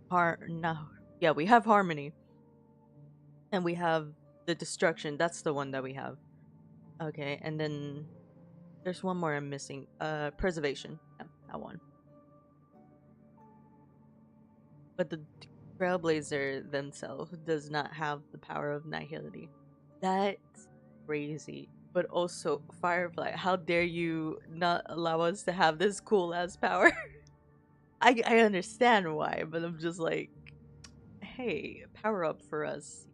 no, yeah, we have Harmony, and we have the Destruction. That's the one that we have. Okay, and then there's one more I'm missing. Preservation. Yeah, that one. But the Trailblazer themselves does not have the power of Nihility. That's crazy. But also, Firefly, how dare you not allow us to have this cool ass power? I understand why, but I'm just like, hey, power up for us.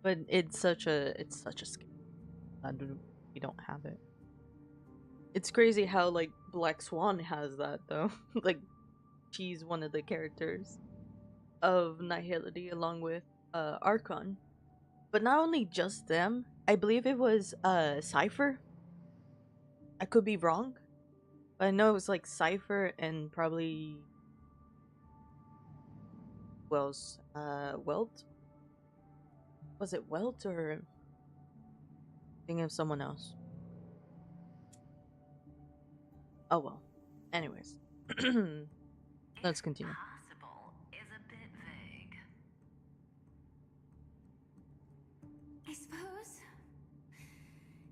But it's such a scam. We don't have it. It's crazy how like Black Swan has that though. Like, she's one of the characters of Nihility along with Archon. But not only just them, I believe it was Cypher. I could be wrong. But I know it was like Cypher and probably Wells Welt? Was it Welt or thinking of someone else? Oh well. Anyways. Let's continue. Possible is a bit vague. I suppose,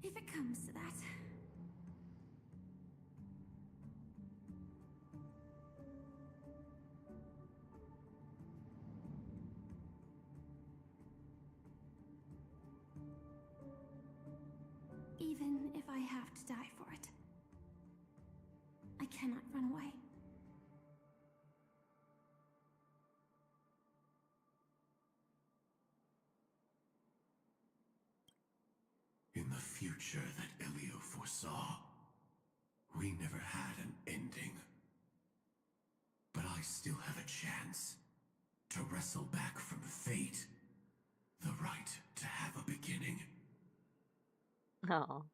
if it comes to that. Even if I have to die for it, I cannot run away. In the future that Elio foresaw, we never had an ending. I still have a chance to wrestle back from fate the right to have a beginning. Oh.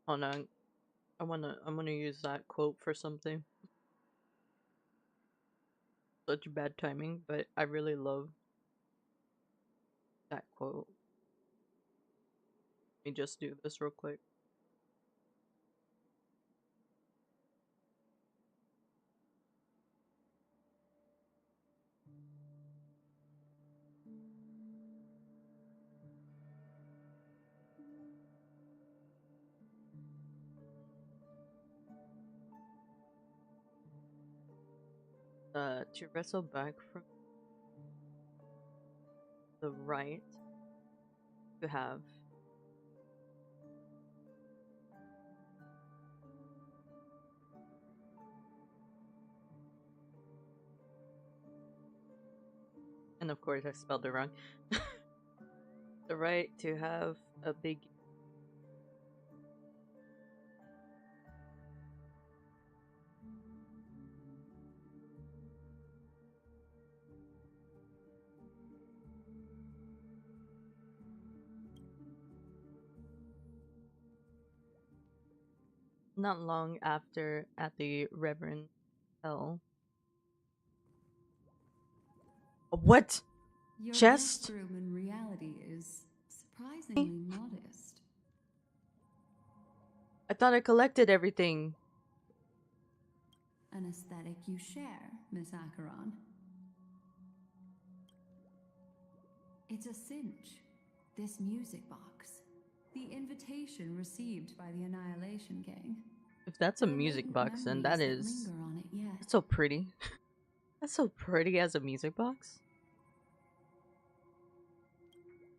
Hold on. I'm gonna use that quote for something. Such bad timing, but I really love that quote. Let me just do this real quick. To wrestle back from the right to have and of course I spelled it wrong. The right to have a big not long after at the Reverend L. What? Your Chest? guest room in reality is surprisingly modest. I thought I collected everything. An aesthetic you share, Miss Acheron. It's a cinch. This music box. The invitation received by the Annihilation Gang. If that's a There are music latent box, then that memories is linger on it yet. that's so pretty. That's so pretty as a music box.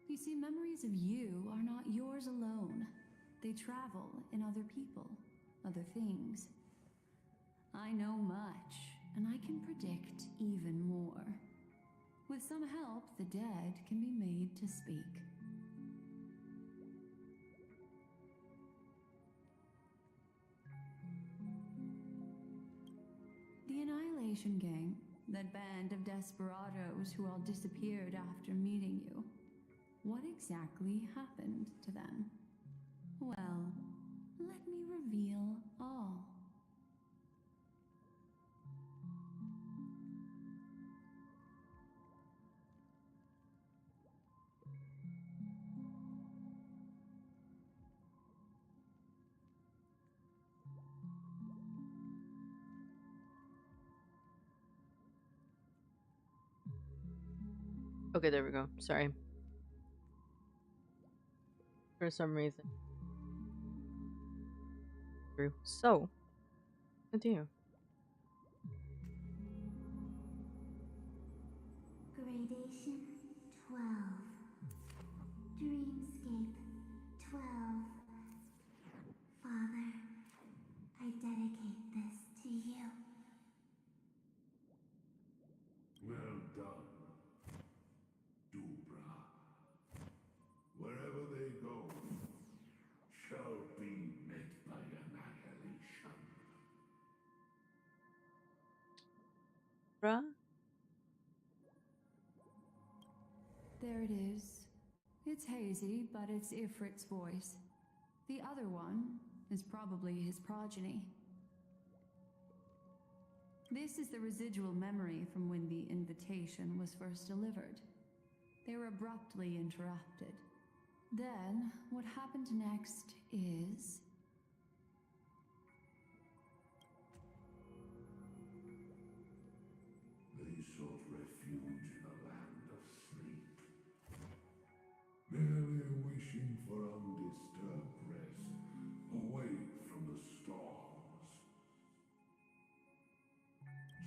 You see, memories of you are not yours alone. They travel in other people, other things. I know much, and I can predict even more. With some help, the dead can be made to speak. The Annihilation Gang, that band of desperados who all disappeared after meeting you. What exactly happened to them? Well, let me reveal all. Okay, there we go. Sorry. For some reason. So, continue. Gradation 12. Dreamscape 12. Father, I dedicate this to you. Well done, Dubra. Wherever they go, shall be met by annihilation. Bruh? There it is. It's hazy, but it's Ifrit's voice. The other one is probably his progeny. This is the residual memory from when the invitation was first delivered. They were abruptly interrupted. Then, what happened next is... They sought refuge in a land of sleep, merely wishing for undisturbed rest, away from the storms.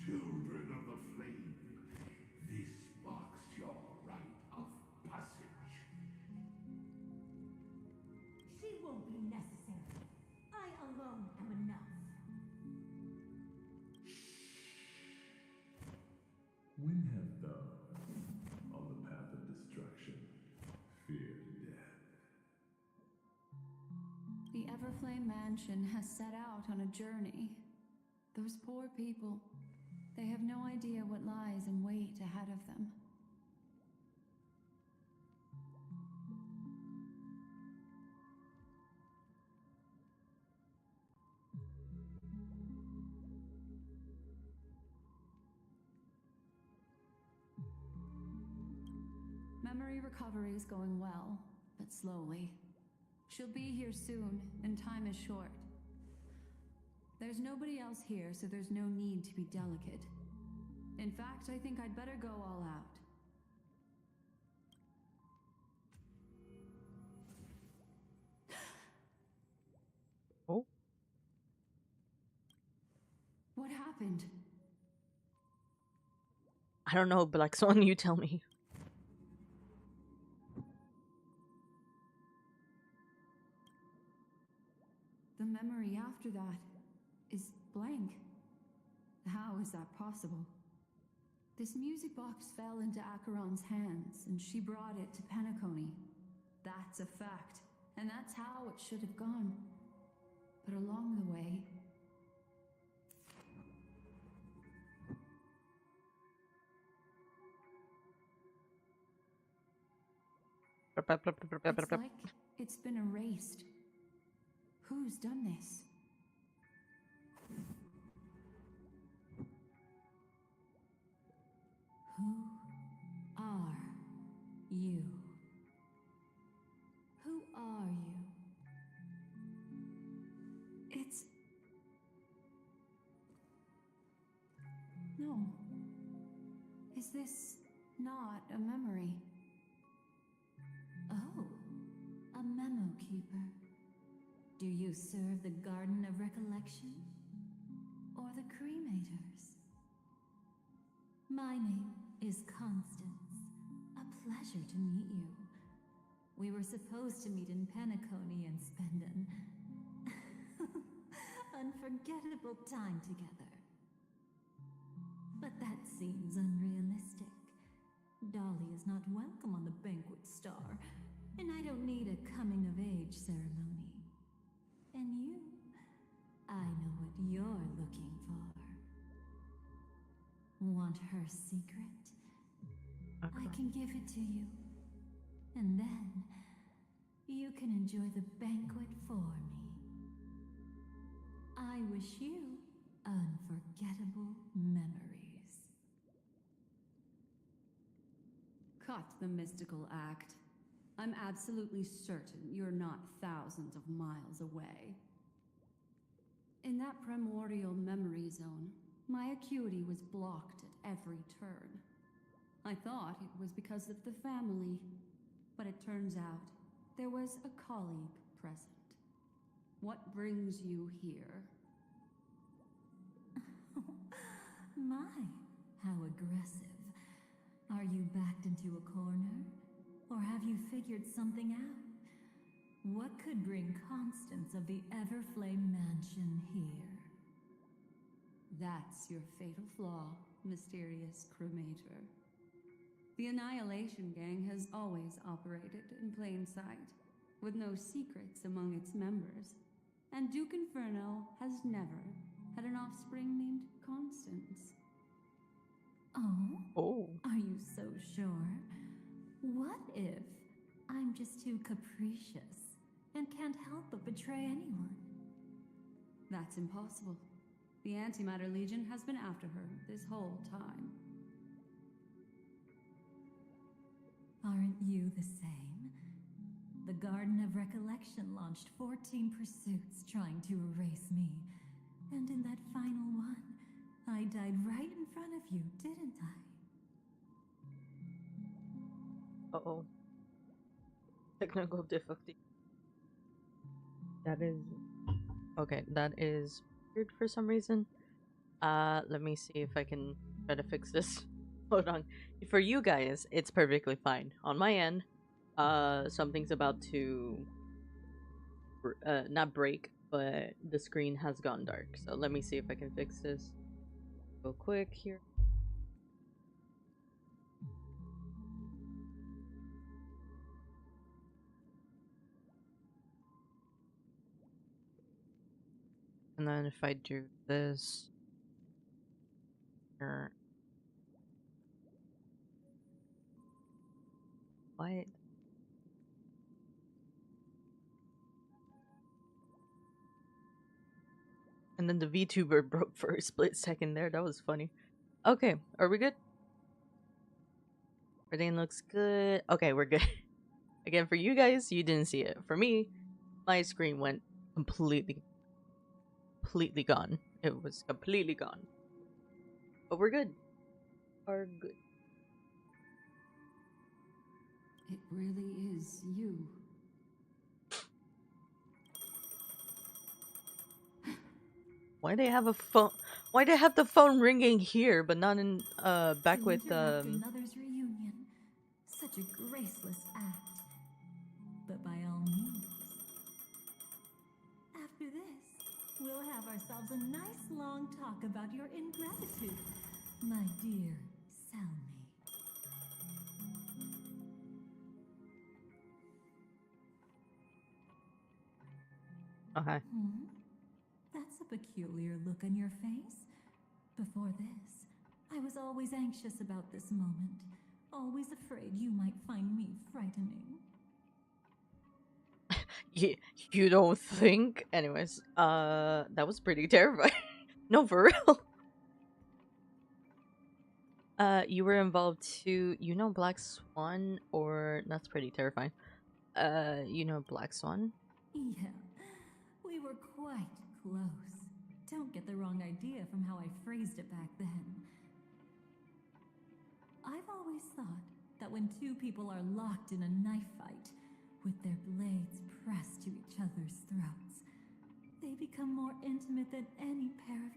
Children of the flame, this marks your rite of passage. She won't be necessary. I alone am enough. When have thou, on the path of destruction, The Everflame Mansion has set out on a journey. Those poor people, they have no idea what lies in wait ahead of them. Memory recovery is going well, but slowly. She'll be here soon, and time is short. There's nobody else here, so there's no need to be delicate. In fact, I think I'd better go all out. Oh. What happened? I don't know, Black Swan, you tell me. The memory after that is blank. How is that possible? This music box fell into Acheron's hands, and she brought it to Penacony. That's a fact, and that's how it should have gone. But along the way... It's like it's been erased. Who's done this? Who are you? Who are you? It's... No. Is this not a memory? Oh, a memo keeper. Do you serve the Garden of Recollection? Or the Cremators? My name is Constance. A pleasure to meet you. We were supposed to meet in Penacony and spend an unforgettable time together. But that seems unrealistic. Dolly is not welcome on the Banquet Star, and I don't need a coming-of-age ceremony. And you, I know what you're looking for. Want her secret? Okay. I can give it to you. And then, you can enjoy the banquet for me. I wish you unforgettable memories. Cut the mystical act. I'm absolutely certain you're not thousands of miles away. In that primordial memory zone, my acuity was blocked at every turn. I thought it was because of the family, but it turns out there was a colleague present. What brings you here? My, how aggressive. Are you backed into a corner? Or have you figured something out? What could bring Constance of the Everflame Mansion here? That's your fatal flaw, mysterious cremator. The Annihilation Gang has always operated in plain sight, with no secrets among its members. And Duke Inferno has never had an offspring named Constance. Oh? Oh. Are you so sure? What if I'm just too capricious and can't help but betray anyone? That's impossible. The Antimatter Legion has been after her this whole time. Aren't you the same? The Garden of Recollection launched 14 pursuits trying to erase me. And in that final one, I died right in front of you, didn't I? Uh-oh. Technical difficulty. That is... Okay, that is weird for some reason. Let me see if I can try to fix this. Hold on. For you guys, it's perfectly fine. On my end, something's about to... not break, but the screen has gone dark. So let me see if I can fix this real quick here. And then if I do this here, what? And then the VTuber broke for a split second there. That was funny. Okay, are we good? Everything looks good. Okay, we're good. Again, for you guys, you didn't see it. For me, my screen went completely gone. It was completely gone. But we're good. Are good. It really is you. Why they have a phone? Why they have the phone ringing here, but not in back To with interrupt another's reunion. Such a graceless act. But by all means. After this, we'll have ourselves a nice long talk about your ingratitude, my dear cellmate. Okay. That's a peculiar look on your face. Before this, I was always anxious about this moment. Always afraid you might find me frightening. You don't think? Anyways, that was pretty terrifying. No, for real. You were involved too. You know Black Swan, or that's pretty terrifying. You know Black Swan? Yeah, we were quite close. Don't get the wrong idea from how I phrased it back then. I've always thought that when two people are locked in a knife fight, with their blades pressed to each other's throats, they become more intimate than any pair of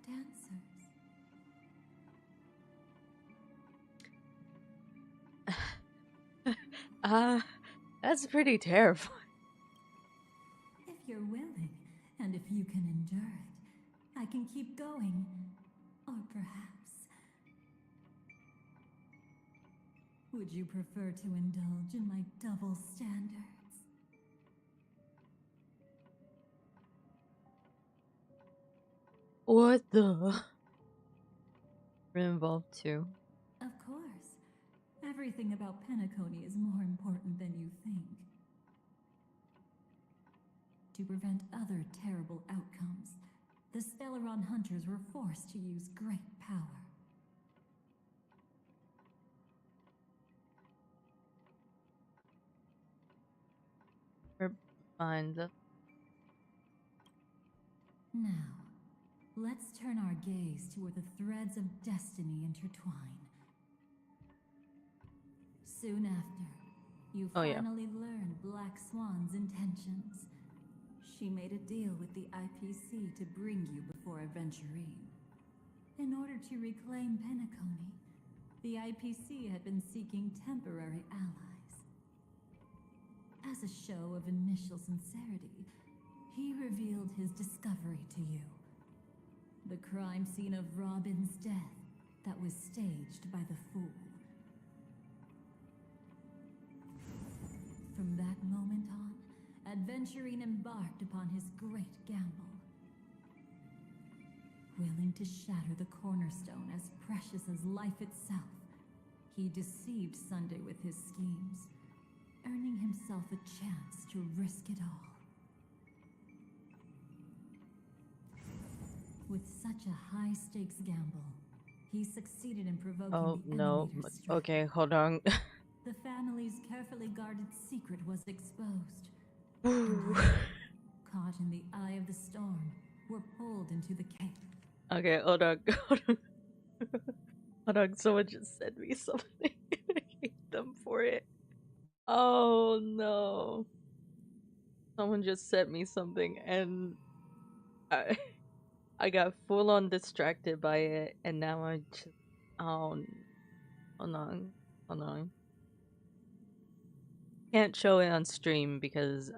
dancers. That's pretty terrifying. If you're willing, and if you can endure it, I can keep going. Or perhaps... would you prefer to indulge in my double standards? What the? We're involved too. Of course. Everything about Penacony is more important than you think. To prevent other terrible outcomes, the Stellaron hunters were forced to use great power. We're fine. Now, let's turn our gaze to where the threads of destiny intertwine. Soon after, you Oh, yeah. finally learn Black Swan's intentions. She made a deal with the IPC to bring you before Aventurine. In order to reclaim Penacony, the IPC had been seeking temporary allies. As a show of initial sincerity, he revealed his discovery to you. The crime scene of Robin's death that was staged by the Fool. From that moment on, Aventurine embarked upon his great gamble. Willing to shatter the cornerstone as precious as life itself, he deceived Sunday with his schemes, earning himself a chance to risk it all. With such a high-stakes gamble, he succeeded in provoking Oh the no. Animator's strike. Okay, hold on. The family's carefully guarded secret was exposed. Ooh. Caught in the eye of the storm, were pulled into the cave. Okay, hold on. Hold on. Hold on. Someone just sent me something. I hate them for it. Oh no. Someone just sent me something and I got full on distracted by it, and now I just hold on. Can't show it on stream because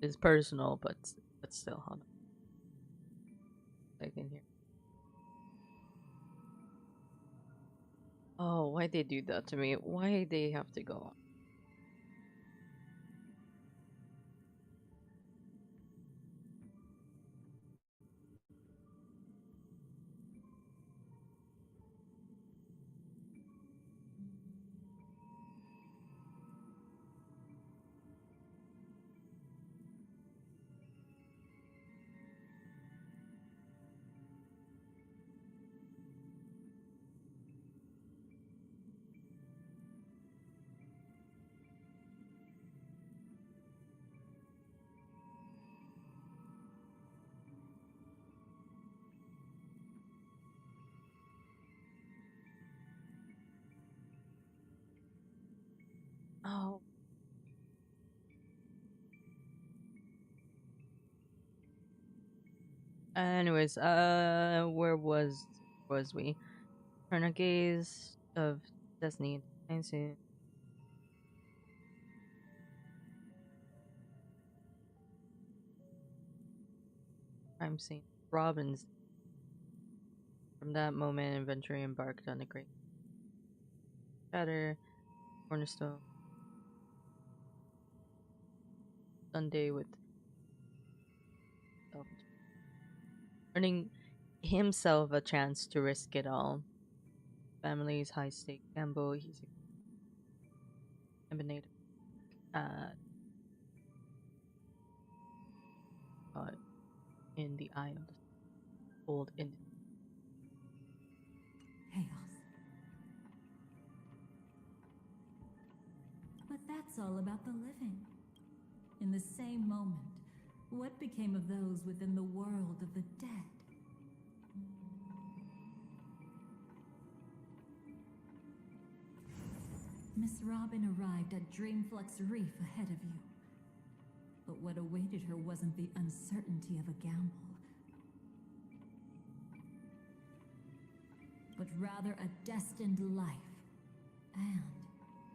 it's personal, but still, hold on. I can hear. Oh, why they do that to me? Why they have to go? Anyways, where was we? Turn a gaze of destiny. I see. Crime scene. Robbins. From that moment, adventure embarked on a great shatter cornerstone Sunday with self, earning himself a chance to risk it all. Family's high stake gamble. He's eliminated. Uh, caught in the eye of the old in. Chaos. But that's all about the living. In the same moment, what became of those within the world of the dead? Miss Robin arrived at Dreamflux Reef ahead of you. But what awaited her wasn't the uncertainty of a gamble, but rather a destined life and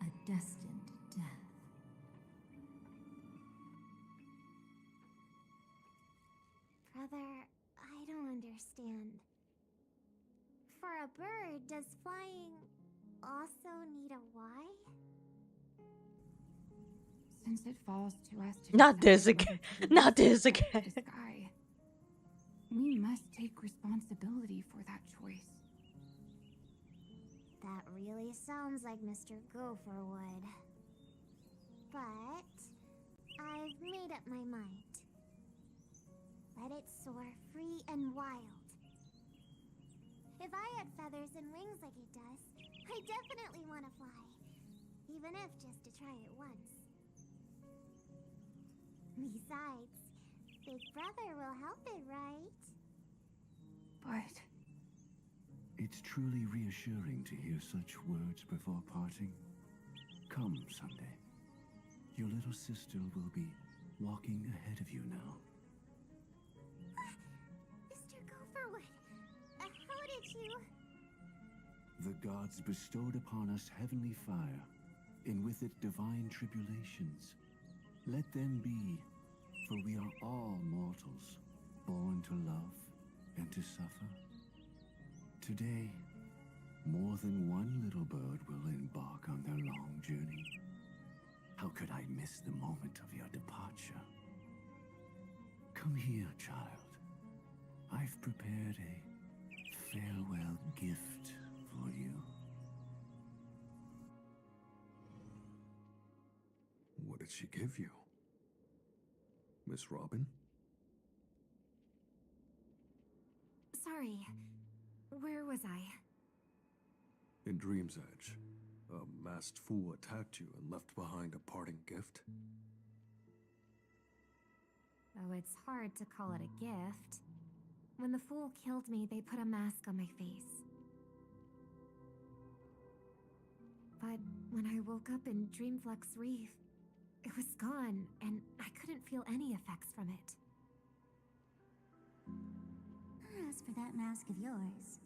a destined death. Brother, I don't understand. For a bird, does flying also need a why? Since it falls to us to Not this decide again. whether to Not use this the again. sky, we must take responsibility for that choice. That really sounds like Mr. Gopher would. But I've made up my mind. Let it soar free and wild. If I had feathers and wings like it does, I definitely want to fly. Even if just to try it once. Besides, Big Brother will help it, right? But It's truly reassuring to hear such words before parting. Come, Sunday. Your little sister will be walking ahead of you now. Mr. Gopherwood, how did you... The gods bestowed upon us heavenly fire, and with it divine tribulations. Let them be, for we are all mortals, born to love and to suffer. Today, more than one little bird will embark on their long journey. How could I miss the moment of your departure? Come here, child. I've prepared a farewell gift for you. What did she give you? Miss Robin? Sorry, where was I? In Dream's Edge, a masked fool attacked you and left behind a parting gift. Oh, it's hard to call it a gift. When the fool killed me, they put a mask on my face. But when I woke up in Dreamflux Reef, it was gone, and I couldn't feel any effects from it. As for that mask of yours,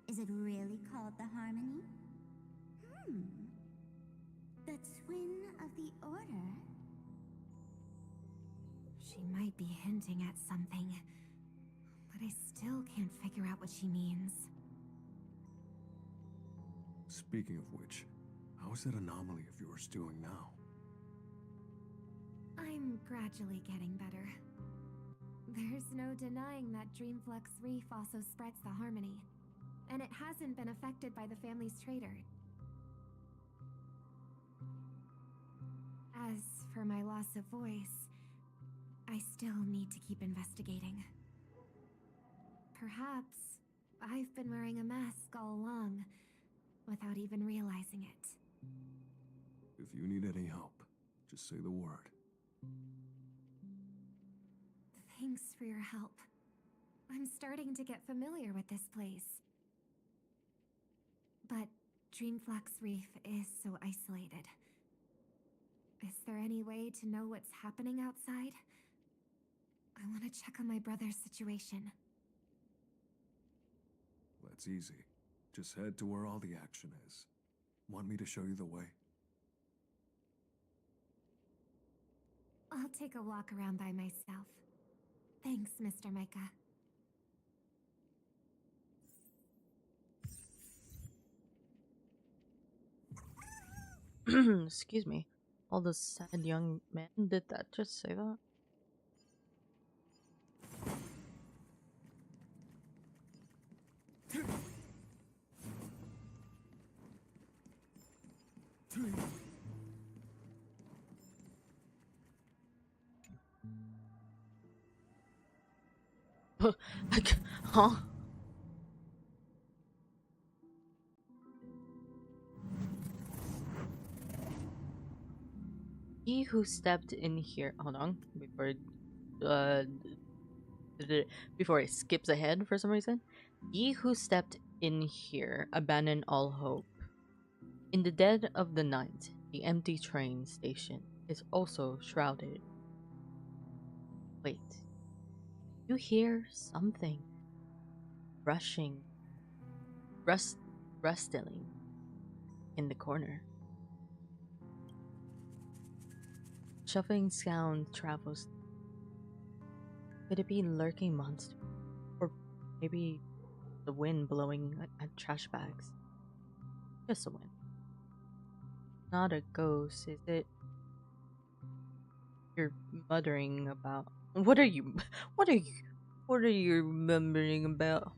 is it really called the Harmony? The Twin of the Order? She might be hinting at something, but I still can't figure out what she means. Speaking of which, how is that anomaly of yours doing now? I'm gradually getting better. There's no denying that Dreamflux Reef also spreads the Harmony, and it hasn't been affected by the family's traitor. As for my loss of voice, I still need to keep investigating. Perhaps I've been wearing a mask all along, without even realizing it. If you need any help, just say the word. Thanks for your help. I'm starting to get familiar with this place. But Dreamflux Reef is so isolated. Is there any way to know what's happening outside? I want to check on my brother's situation. That's easy. Just head to where all the action is. Want me to show you the way? I'll take a walk around by myself. Thanks, Mr. Micah. Excuse me. All the sad young men. Did that just say that? Huh? He who stepped in here. Hold on, uh, before it skips ahead for some reason. He who stepped in here abandoned all hope. In the dead of the night, the empty train station is also shrouded. Wait, you hear something rustling in the corner. Shuffling sound travels. Could it be lurking monster? Or maybe the wind blowing at trash bags? Just the wind. Not a ghost, is it? You're muttering about. What are you mumbling about?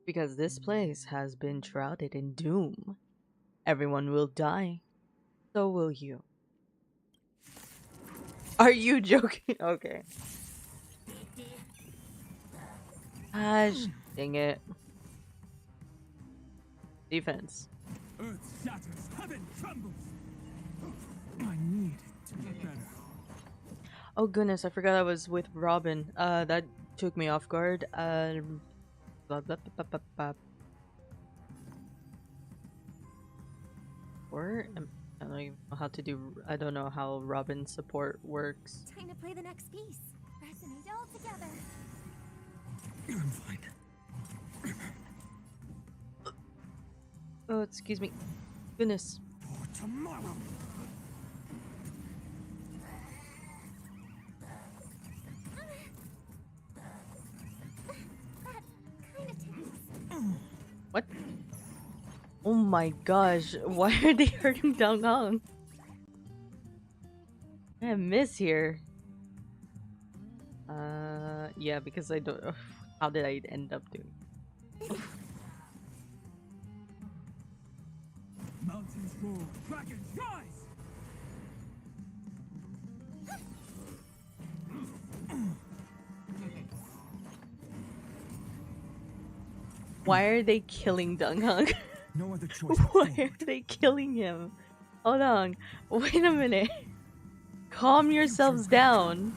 Because this place has been shrouded in doom. Everyone will die. So will you. Are you joking? Okay. Gosh, dang it. Defense. Earth shatters, heaven trembles. I need to be better. Oh goodness, I forgot I was with Robin. That took me off guard. Blah, blah, blah, blah, blah. Or I don't even know how to do. I don't know how Robin support works. Time to play the next piece. Resonate all together. I'm fine. Oh, excuse me. Goodness. For tomorrow. What? Oh my gosh, why are they hurting Dong Hong? I miss here. Yeah, because I don't know. How did I end up doing? Mountains roar, dragons rise! Why are they killing Dong Hong? No other choice. Why are they killing him? Hold on. Wait a minute. Calm yourselves down.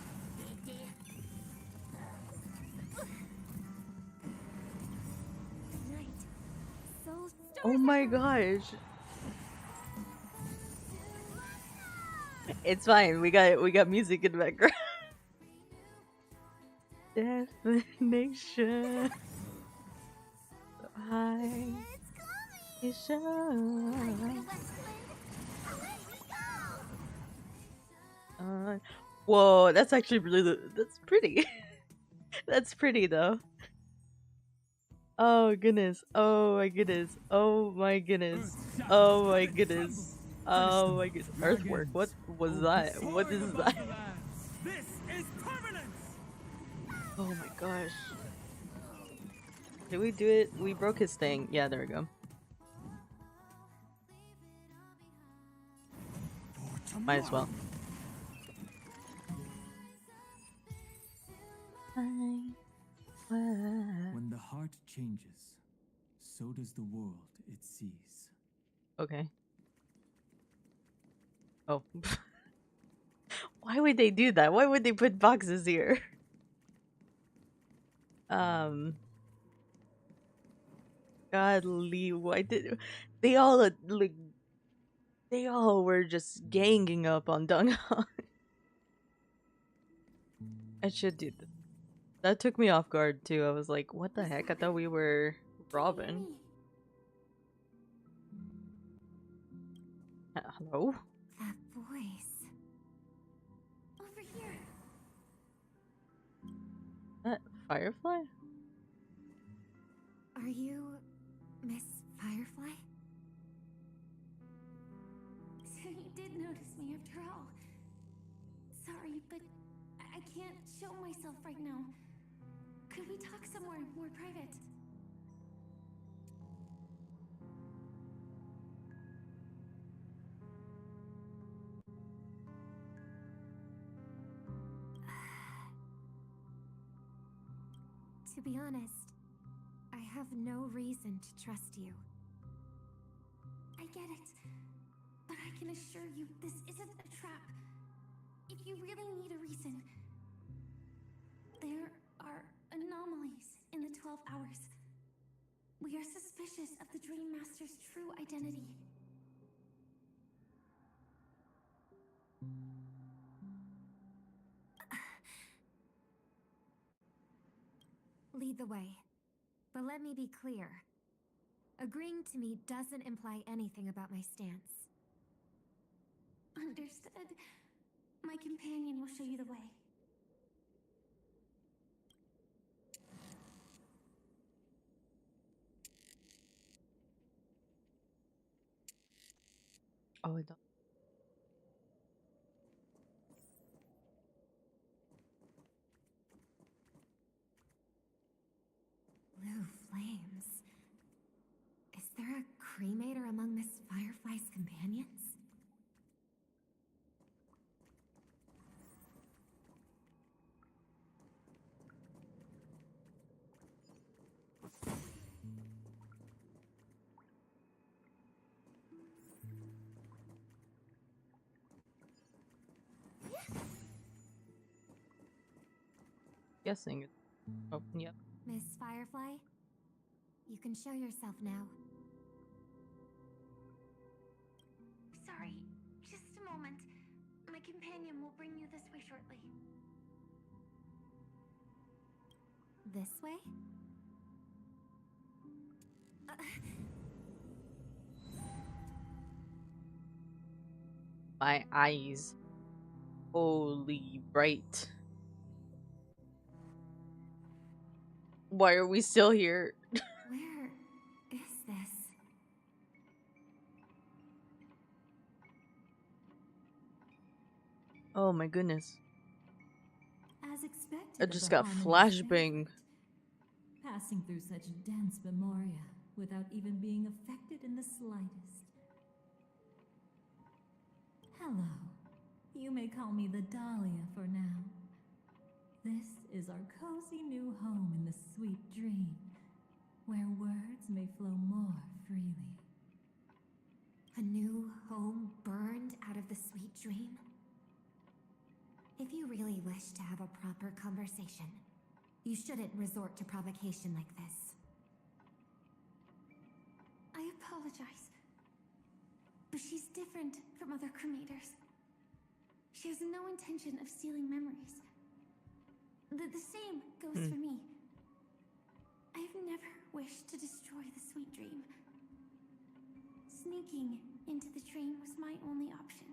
Oh my gosh. It's fine. We got music in the background. Definition. High. Whoa, that's actually really, that's pretty. That's pretty though. Oh goodness. Oh my goodness. Oh my goodness. Oh my goodness. Oh my goodness. Earthwork. What was that? What is that? This is permanence. Oh my gosh. Did we do it? We broke his thing. Yeah, there we go. Might as well. When the heart changes, so does the world it sees. Okay. Oh. Why would they do that? Why would they put boxes here? God, Lee, why did they all like they all were just ganging up on Dong Han? I should do that. That took me off guard too. I was like, what the heck? I thought we were Robin. Hello? That voice. Over here. That Firefly? Are you Miss Firefly? So you did notice me after all. Sorry, but I can't show myself right now. Could we talk somewhere more private? To be honest, I have no reason to trust you. I get it. But I can assure you this isn't a trap. If you really need a reason, there are anomalies in the 12 hours. We are suspicious of the Dream Master's true identity. Lead the way. But let me be clear. Agreeing to me doesn't imply anything about my stance. Understood. My companion will show you the way. Oh, I don't. Blue flames. Is there a cremator among Miss Firefly's companions? Guessing it. Oh, yeah. Miss Firefly, you can show yourself now. Sorry, just a moment. My companion will bring you this way shortly. This way? My eyes. Holy bright. Why are we still here? Where is this? Oh my goodness. As expected, I of just the got Harmony's flashbang. favorite, passing through such dense memoria without even being affected in the slightest. Hello. You may call me the Dahlia for now. This is our cozy new home in the sweet dream, where words may flow more freely. A new home burned out of the sweet dream? If you really wish to have a proper conversation, you shouldn't resort to provocation like this. I apologize. But she's different from other cremators. She has no intention of stealing memories. The same goes for me. I've never wished to destroy the sweet dream. Sneaking into the dream was my only option.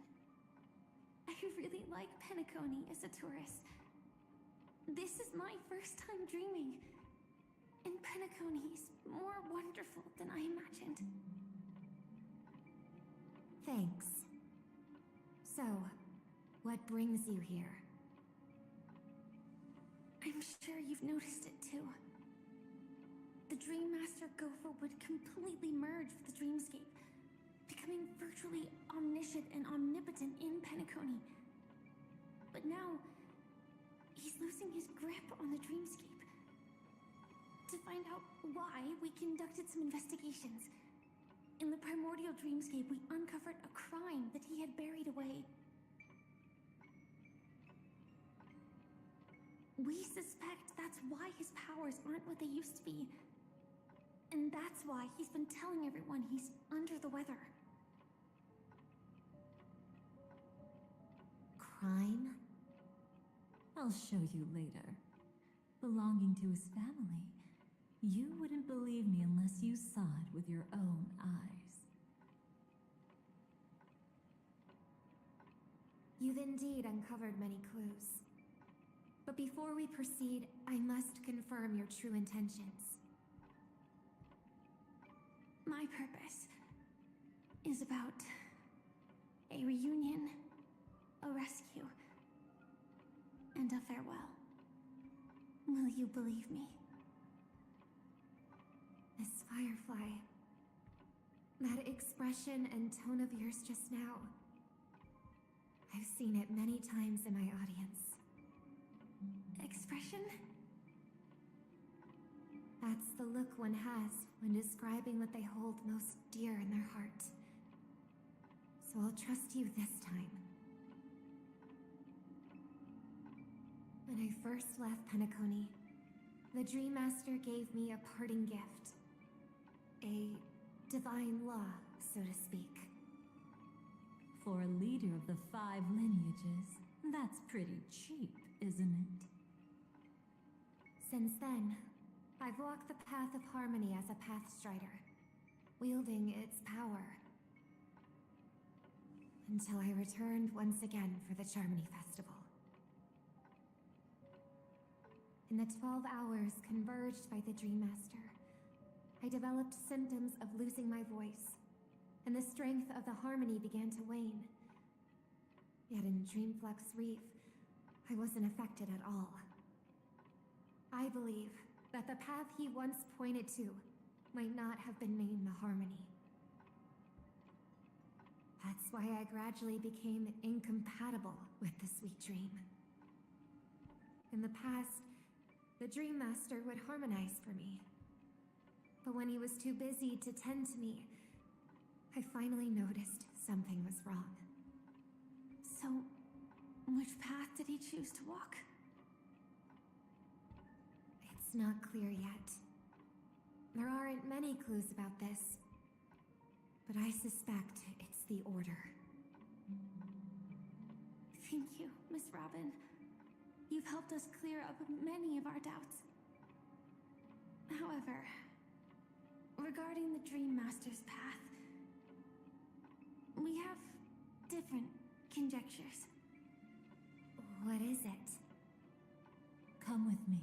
I really like Penacony as a tourist. This is my first time dreaming. And Penacony is more wonderful than I imagined. Thanks. So, what brings you here? I'm sure you've noticed it too. The Dream Master Gopher would completely merge with the dreamscape, becoming virtually omniscient and omnipotent in Penacony. But now, he's losing his grip on the dreamscape. To find out why, we conducted some investigations. In the primordial dreamscape, we uncovered a crime that he had buried away. We suspect that's why his powers aren't what they used to be. And that's why he's been telling everyone he's under the weather. Crime? I'll show you later. Belonging to his family. You wouldn't believe me unless you saw it with your own eyes. You've indeed uncovered many clues. But before we proceed, I must confirm your true intentions. My purpose is about a reunion, a rescue, and a farewell. Will you believe me? Miss Firefly, that expression and tone of yours just now, I've seen it many times in my audience. Expression? That's the look one has when describing what they hold most dear in their heart. So I'll trust you this time. When I first left Penacony, the Dream Master gave me a parting gift. A divine law, so to speak. For a leader of the 5 lineages, that's pretty cheap, isn't it? Since then, I've walked the path of harmony as a Pathstrider, wielding its power. Until I returned once again for the Charmony Festival. In the 12 hours converged by the Dream Master, I developed symptoms of losing my voice, and the strength of the harmony began to wane. Yet in Dreamflux Reef, I wasn't affected at all. I believe that the path he once pointed to might not have been named the Harmony. That's why I gradually became incompatible with the Sweet Dream. In the past, the Dream Master would harmonize for me. But when he was too busy to tend to me, I finally noticed something was wrong. So, which path did he choose to walk? It's not clear yet. There aren't many clues about this, but I suspect it's the Order. Thank you, Miss Robin. You've helped us clear up many of our doubts. However, regarding the Dream Master's path, we have different conjectures. What is it? Come with me.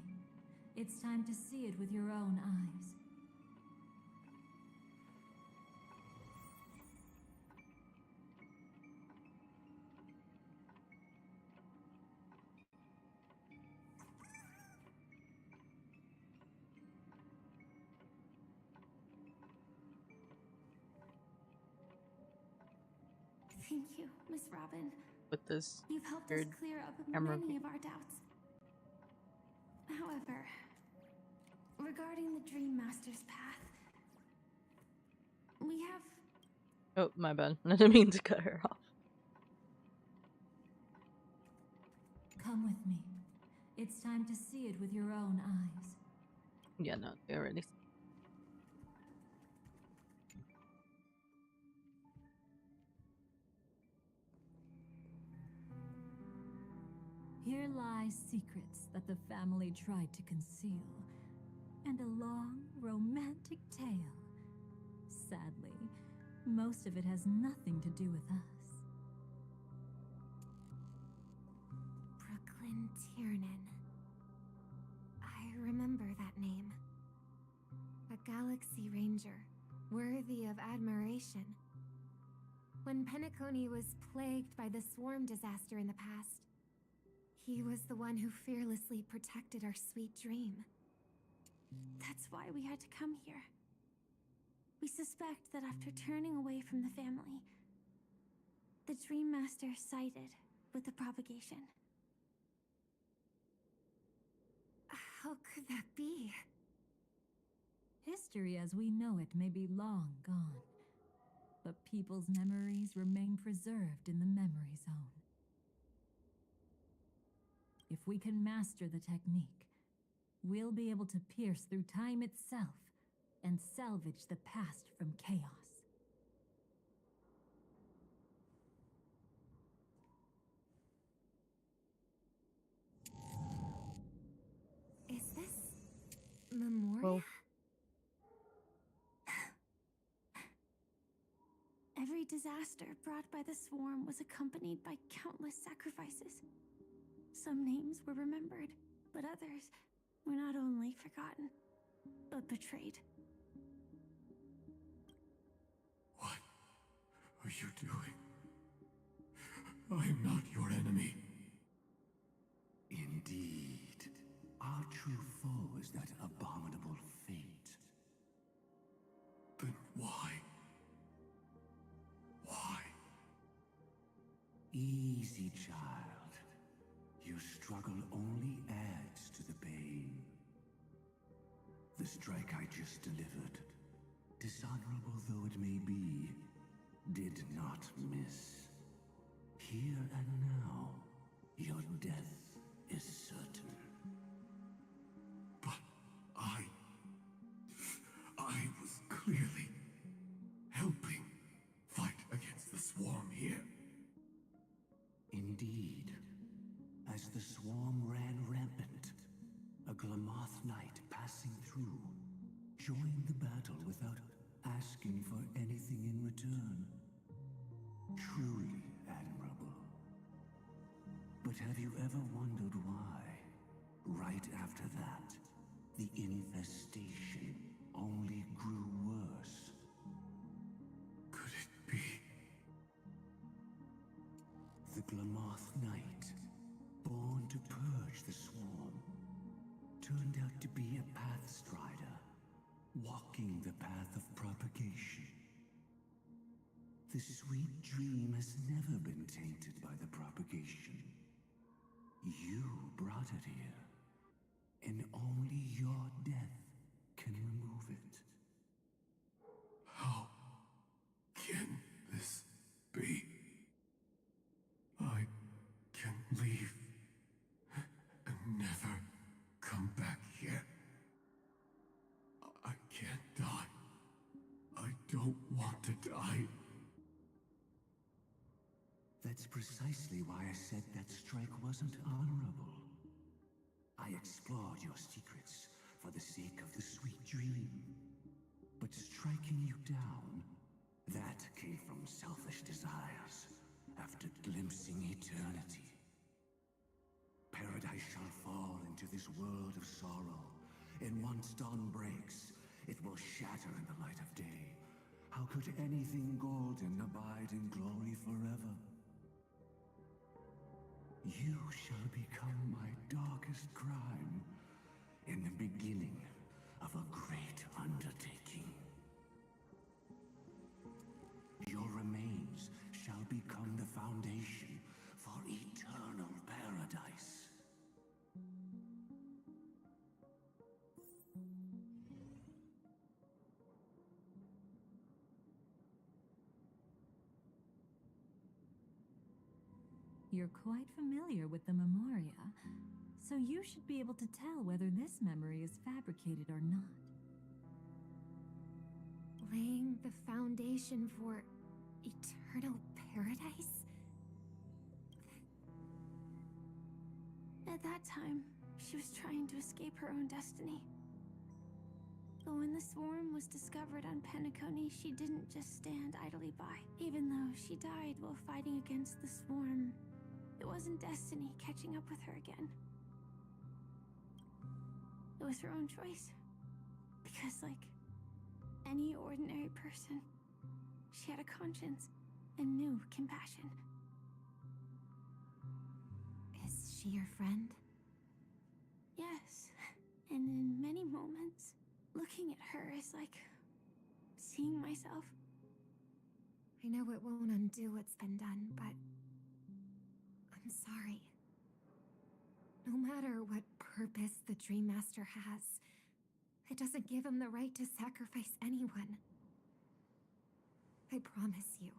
It's time to see it with your own eyes. Thank you, Miss Robin. With this You've helped us weird clear up camera many of our doubts. However, regarding the Dream Master's path, we have... Oh, my bad. I didn't mean to cut her off. Come with me. It's time to see it with your own eyes. Yeah, no, they already. Here lie secrets that the family tried to conceal, and a long, romantic tale. Sadly, most of it has nothing to do with us. Brooklyn Tiernan. I remember that name. A Galaxy Ranger, worthy of admiration. When Penacony was plagued by the swarm disaster in the past, he was the one who fearlessly protected our sweet dream. That's why we had to come here. We suspect that after turning away from the family, the Dream Master sided with the propagation. How could that be? History as we know it may be long gone, but people's memories remain preserved in the memory zone. If we can master the technique, we'll be able to pierce through time itself and salvage the past from chaos. Is this Memoria? Well, Every disaster brought by the swarm was accompanied by countless sacrifices. Some names were remembered, but others were not only forgotten, but betrayed. What are you doing? I am not your enemy. Indeed. Our true foe is that abominable fate. Then why? Why? Easy, child. Your struggle only adds to the pain. The strike I just delivered, dishonorable though it may be, did not miss. Here and now, your death is certain. But I was clearly helping fight against the swarm here. Indeed. As the swarm ran rampant, a Glamoth knight passing through joined the battle without asking for anything in return. Truly admirable. But have you ever wondered why, right after that, the infestation only grew worse? Could it be? The Glamoth Knight, born to purge the swarm, turned out to be a Pathstrider, walking the path of propagation. The sweet dream has never been tainted by the propagation. You brought it here, and only your death can remove it. How can this be? I can leave and never come back here. I can't die. I don't want to die. That's precisely why I said that strike wasn't honorable. I explored your secrets for the sake of the sweet dream. But striking you down, that came from selfish desires after glimpsing eternity. Paradise shall fall into this world of sorrow, and once dawn breaks, it will shatter in the light of day. How could anything golden abide in glory forever? You shall become my darkest crime, in the beginning of a great undertaking. Your remains shall become the foundation for eternal paradise. You're quite familiar with the Memoria, so you should be able to tell whether this memory is fabricated or not. Laying the foundation for eternal paradise? At that time, she was trying to escape her own destiny. But when the swarm was discovered on Penacony, she didn't just stand idly by. Even though she died while fighting against the swarm, it wasn't destiny catching up with her again. It was her own choice. Because, like any ordinary person, she had a conscience and knew compassion. Is she your friend? Yes, and in many moments, looking at her is like seeing myself. I know it won't undo what's been done, but I'm sorry. No matter what purpose the Dream Master has, it doesn't give him the right to sacrifice anyone. I promise you,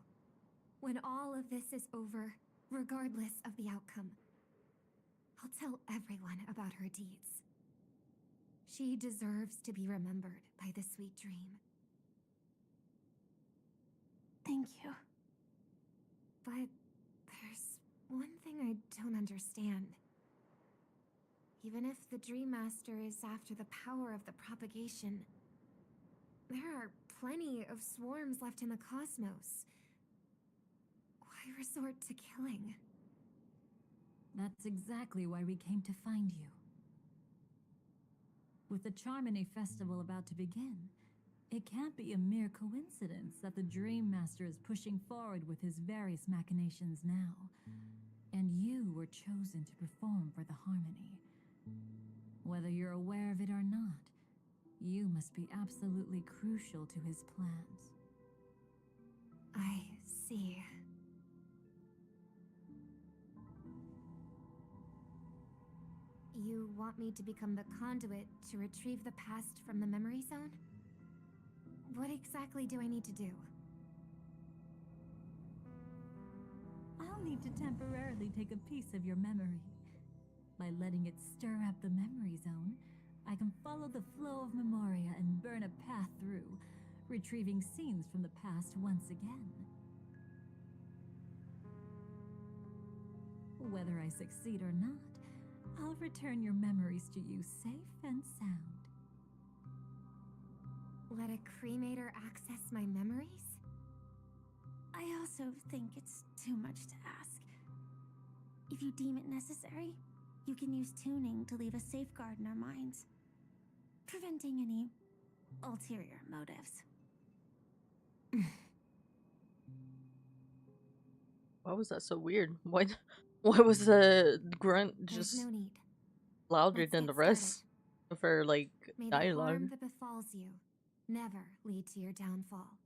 when all of this is over, regardless of the outcome, I'll tell everyone about her deeds. She deserves to be remembered by the sweet dream. Thank you. But there's one thing I don't understand. Even if the Dream Master is after the power of the propagation, there are plenty of swarms left in the cosmos. Why resort to killing? That's exactly why we came to find you. With the Charmony Festival about to begin, it can't be a mere coincidence that the Dream Master is pushing forward with his various machinations now. And you were chosen to perform for the Harmony. Whether you're aware of it or not, you must be absolutely crucial to his plans. I see. You want me to become the conduit to retrieve the past from the memory zone? What exactly do I need to do? I'll need to temporarily take a piece of your memory. By letting it stir up the memory zone, I can follow the flow of Memoria and burn a path through, retrieving scenes from the past once again. Whether I succeed or not, I'll return your memories to you safe and sound. Let a cremator access my memories? I also think it's too much to ask. If you deem it necessary, you can use tuning to leave a safeguard in our minds, preventing any ulterior motives. Why was that so weird? Why was the grunt There's just no need. louder Let's than get the rest of her, like, May the dialogue? harm that befalls you never lead to your downfall.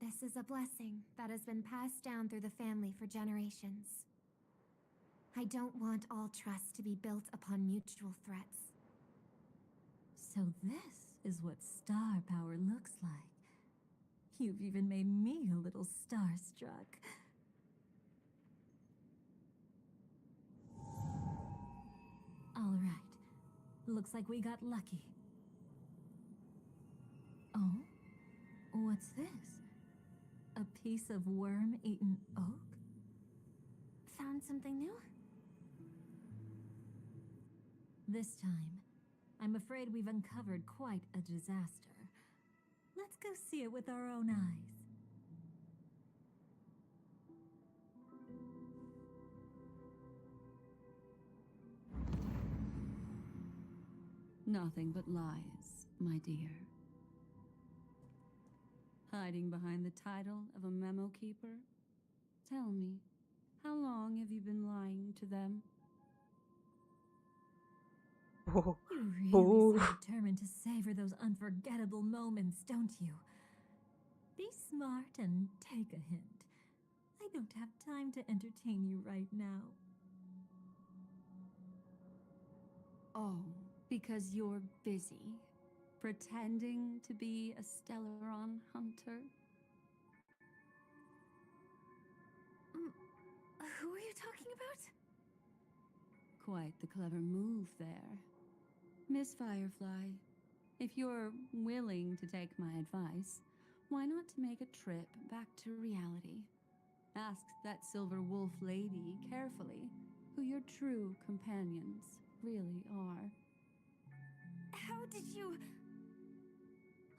This is a blessing that has been passed down through the family for generations. I don't want all trust to be built upon mutual threats. So this is what star power looks like. You've even made me a little starstruck. All right. Looks like we got lucky. Oh? What's this? A piece of worm-eaten oak? Found something new? This time, I'm afraid we've uncovered quite a disaster. Let's go see it with our own eyes. Nothing but lies, my dear. Hiding behind the title of a memo keeper? Tell me, how long have you been lying to them? Oh. You really seem determined to savor those unforgettable moments, don't you? Be smart and take a hint. I don't have time to entertain you right now. Oh, because you're busy, pretending to be a Stellaron hunter? Who are you talking about? Quite the clever move there. Miss Firefly, if you're willing to take my advice, why not to make a trip back to reality? Ask that Silver Wolf lady carefully who your true companions really are. How did you...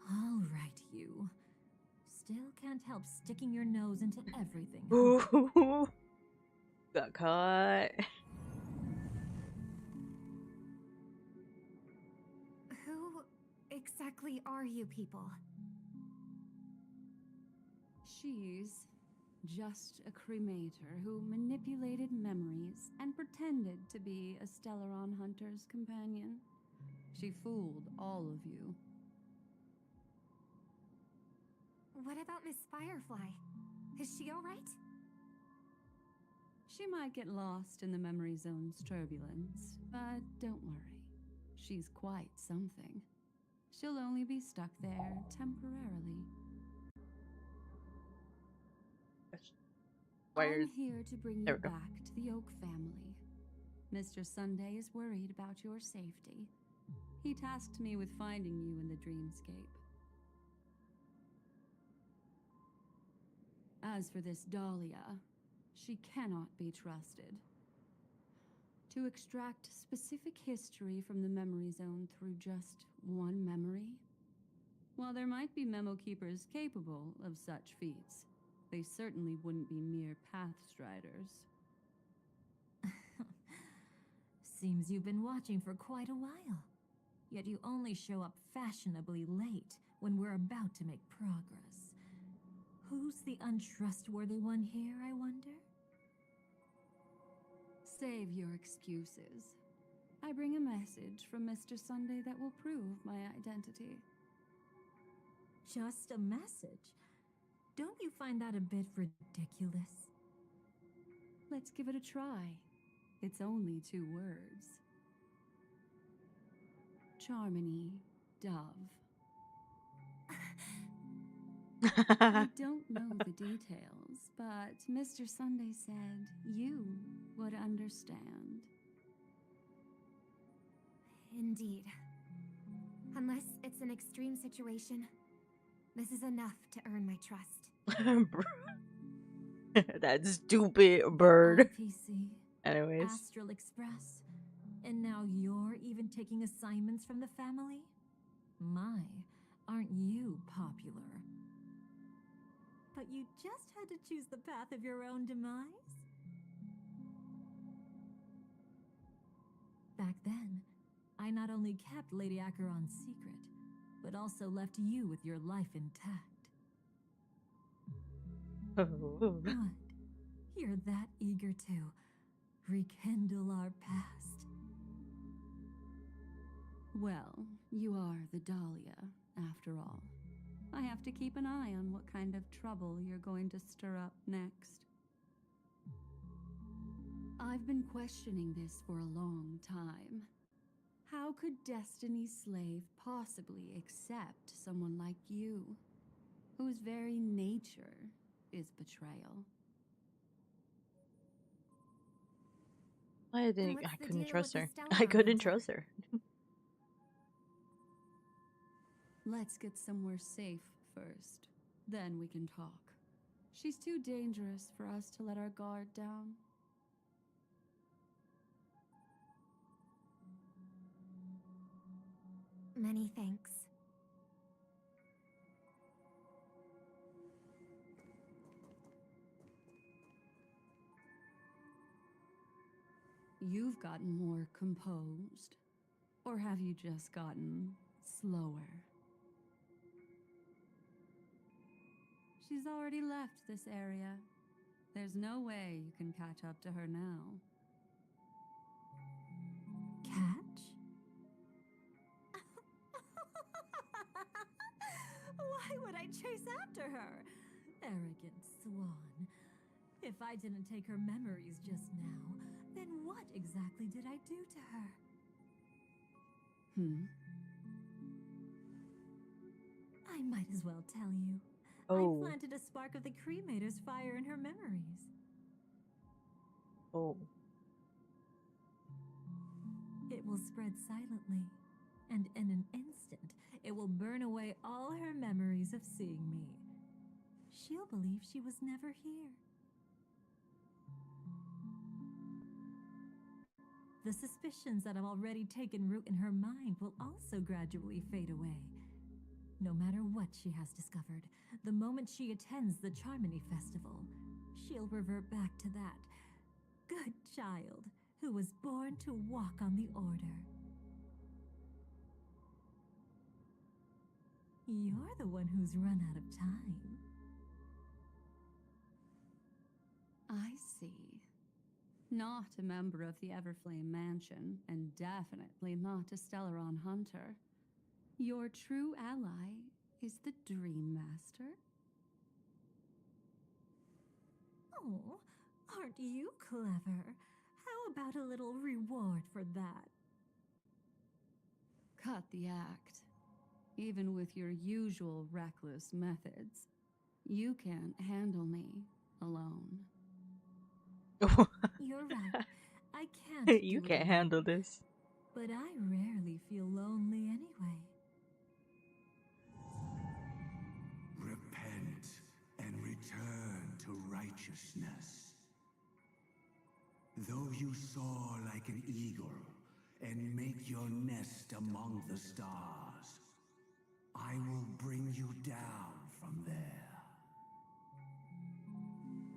All right, you. Still can't help sticking your nose into everything. Ooh. Got caught. Who exactly are you people? She's just a cremator who manipulated memories and pretended to be a Stellaron hunter's companion. She fooled all of you. What about Miss Firefly? Is she all right? She might get lost in the memory zone's turbulence, but don't worry. She's quite something. She'll only be stuck there temporarily. I'm here to bring you back to the Oak family. Mr. Sunday is worried about your safety. He tasked me with finding you in the dreamscape. As for this Dahlia, she cannot be trusted. To extract specific history from the memory zone through just one memory? While there might be memo keepers capable of such feats, they certainly wouldn't be mere pathstriders. Seems you've been watching for quite a while. Yet you only show up fashionably late when we're about to make progress. Who's the untrustworthy one here, I wonder? Save your excuses. I bring a message from Mr. Sunday that will prove my identity. Just a message? Don't you find that a bit ridiculous? Let's give it a try. It's only 2 words. Charmony Dove. I don't know the details, but Mr. Sunday said you would understand. Indeed. Unless it's an extreme situation, this is enough to earn my trust. That stupid bird. PC, Anyways. Astral Express. And now you're even taking assignments from the family? My, aren't you popular? But you just had to choose the path of your own demise? Back then, I not only kept Lady Acheron's secret, but also left you with your life intact. What? You're that eager to rekindle our past? Well, you are the Dahlia, after all. I have to keep an eye on what kind of trouble you're going to stir up next. I've been questioning this for a long time. How could Destiny's slave possibly accept someone like you, whose very nature is betrayal? I What's the couldn't deal trust with her. the I Stellar couldn't Hunter? trust her. Let's get somewhere safe first. Then we can talk. She's too dangerous for us to let our guard down. Many thanks. You've gotten more composed. Or have you just gotten slower? She's already left this area. There's no way you can catch up to her now. Catch? Why would I chase after her? Arrogant swan. If I didn't take her memories just now, then what exactly did I do to her? I might as well tell you. Oh. I planted a spark of the cremator's fire in her memories. Oh. It will spread silently, and in an instant, it will burn away all her memories of seeing me. She'll believe she was never here. The suspicions that have already taken root in her mind will also gradually fade away. No matter what she has discovered, the moment she attends the Charmony Festival, she'll revert back to that good child who was born to walk on the Order. You're the one who's run out of time. I see. Not a member of the Everflame Mansion, and definitely not a Stellaron hunter. Your true ally is the Dream Master? Oh, aren't you clever? How about a little reward for that? Cut the act. Even with your usual reckless methods, you can't handle me alone. You're right. I can't. You do it can't alone. handle this. but I rarely feel lonely anyway. Repent and return to righteousness. Though you soar like an eagle and make your nest among the stars, I will bring you down from there.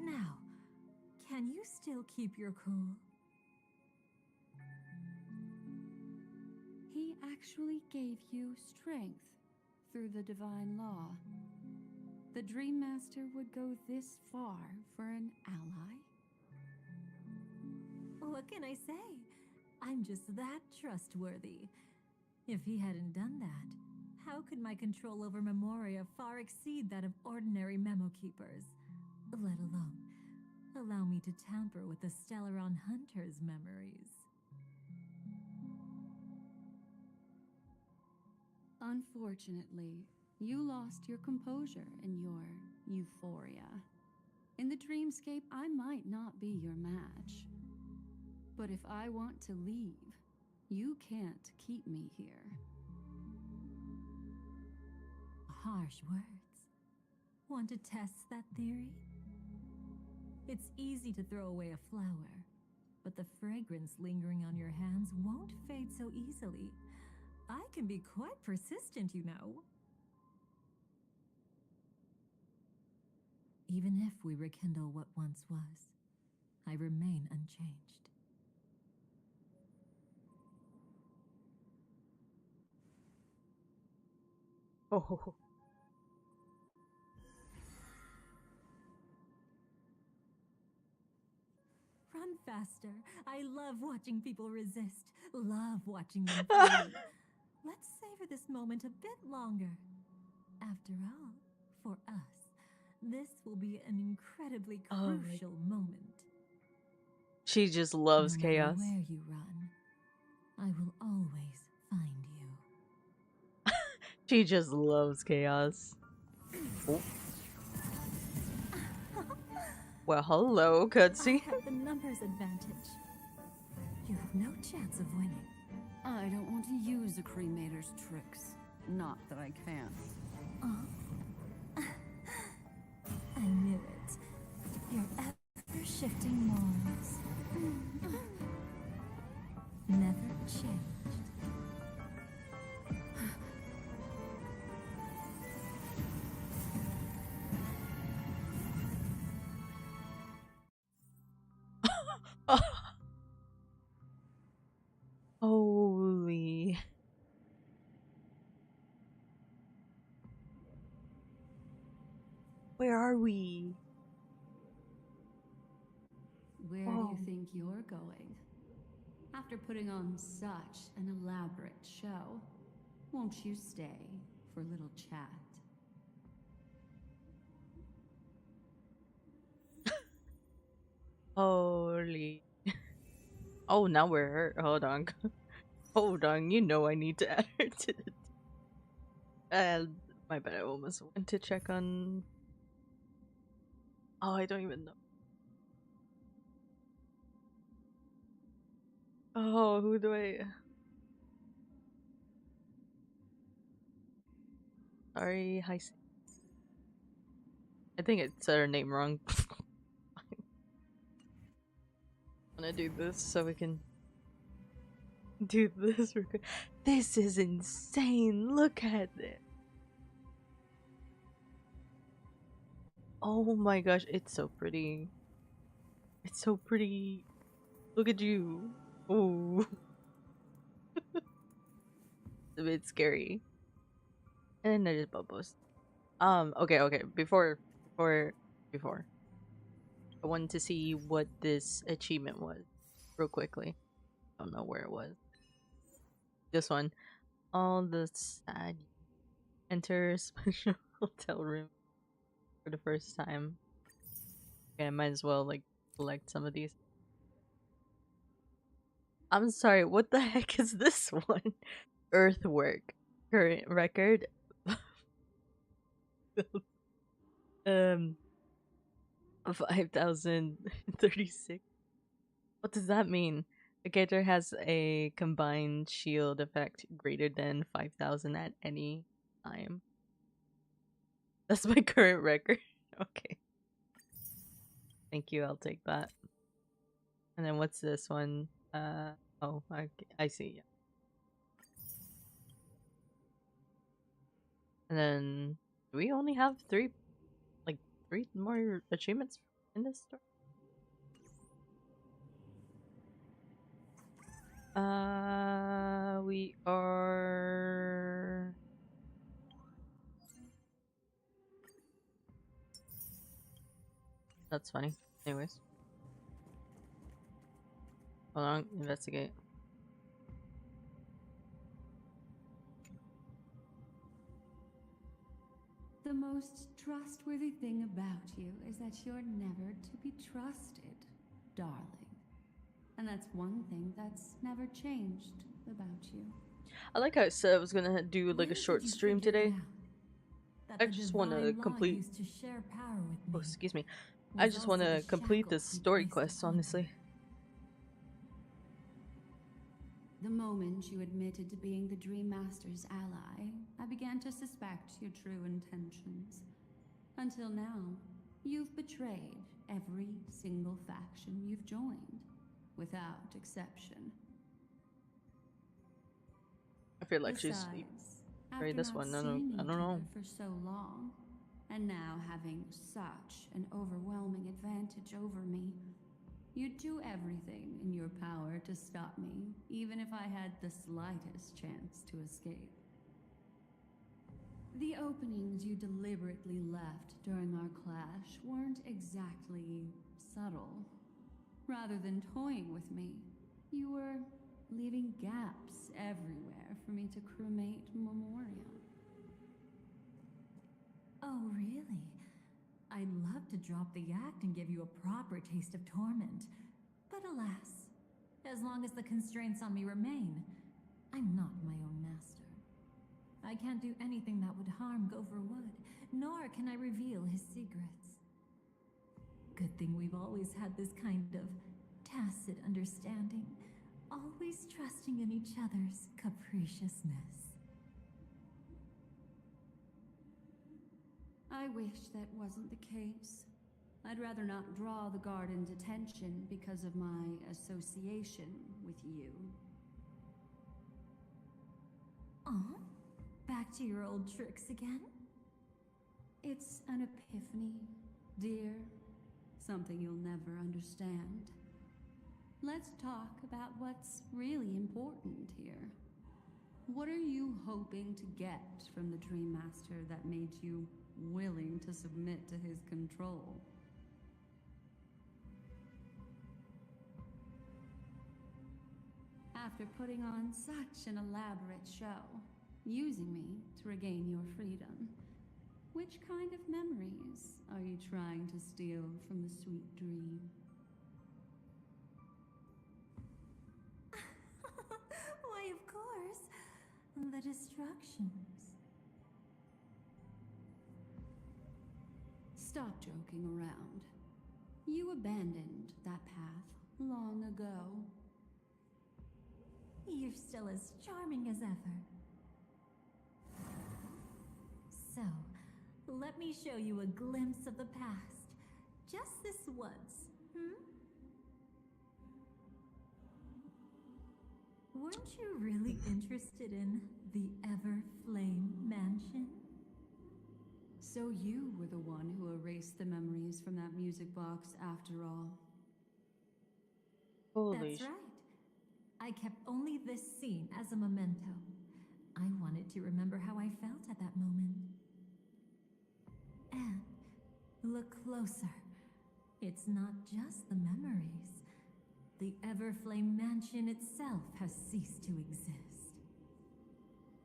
Now, can you still keep your cool? He actually gave you strength through the divine law. The Dream Master would go this far for an ally? What can I say? I'm just that trustworthy. If he hadn't done that, how could my control over Memoria far exceed that of ordinary memo keepers? Let alone allow me to tamper with the Stellaron Hunter's memories. Unfortunately, you lost your composure in your euphoria. In the dreamscape, I might not be your match. But if I want to leave, you can't keep me here. Harsh words. Want to test that theory? It's easy to throw away a flower, but the fragrance lingering on your hands won't fade so easily. I can be quite persistent, you know. Even if we rekindle what once was, I remain unchanged. Oh. Run faster. I love watching people resist. Love watching them flee. Let's savor this moment a bit longer. After all, for us, this will be an incredibly crucial moment. She just loves No chaos. matter where you run, I will always find you. She just loves chaos. Oh. Well, hello, cutscene. I have the numbers advantage. You have no chance of winning. I don't want to use a cremator's tricks. Not that I can. I knew it. Your ever-shifting morals. Never changed. Holy. Where are we? Where do you think you're going? After putting on such an elaborate show, won't you stay for a little chat? Holy. Oh, now we're hurt. Hold on. Hold on. You know I need to add her to the... my bad. I almost went to check on... Oh, I don't even know. Oh, who do I... Sorry, hi. I think I said her name wrong. I'm gonna do this so we can do this. This is insane. Look at it. Oh my gosh, it's so pretty. It's so pretty. Look at you. Oh. It's a bit scary. And I just bubbles. Okay. Before. I wanted to see what this achievement was real quickly. I don't know where it was. This one. All the sad. Enter a special hotel room for the first time. Okay, I might as well like collect some of these. I'm sorry, what the heck is this one? Earthwork. Current record. 5036. What does that mean? The character has a combined shield effect greater than 5,000 at any time. That's my current record. Okay. Thank you, I'll take that. And then what's this one? Oh, I see. Yeah. And then do we only have three more achievements in this story? We are. That's funny. Anyways. Hold on, investigate. The most trustworthy thing about you is that you're never to be trusted, darling. And that's one thing that's never changed about you. I like how it said I was gonna do like a short stream today. I just want to complete. Oh, excuse me. I just want to complete this story quest, honestly. The moment you admitted to being the Dream Master's ally, I began to suspect your true intentions. Until now, you've betrayed every single faction you've joined, without exception. I feel like Besides, she's after this not one. I seeing don't each know. other for so long, and now having such an overwhelming advantage over me, you'd do everything in your power to stop me, even if I had the slightest chance to escape. The openings you deliberately left during our clash weren't exactly subtle. Rather than toying with me, you were leaving gaps everywhere for me to cremate Memoria. Oh, really? I'd love to drop the act and give you a proper taste of torment. But alas, as long as the constraints on me remain, I'm not my own master. I can't do anything that would harm Gopher Wood, nor can I reveal his secrets. Good thing we've always had this kind of tacit understanding, always trusting in each other's capriciousness. I wish that wasn't the case. I'd rather not draw the Garden's attention because of my association with you. Oh? Back to your old tricks again? It's an epiphany, dear. Something you'll never understand. Let's talk about what's really important here. What are you hoping to get from the Dream Master that made you willing to submit to his control? After putting on such an elaborate show, using me to regain your freedom, which kind of memories are you trying to steal from the sweet dream? Why, of course. The destructions. Stop joking around. You abandoned that path long ago. You're still as charming as ever. So, let me show you a glimpse of the past. Just this once, Weren't you really interested in the Everflame Mansion? So you were the one who erased the memories from that music box after all. That's right. I kept only this scene as a memento. I wanted to remember how I felt at that moment. And look closer. It's not just the memories. The Everflame Mansion itself has ceased to exist.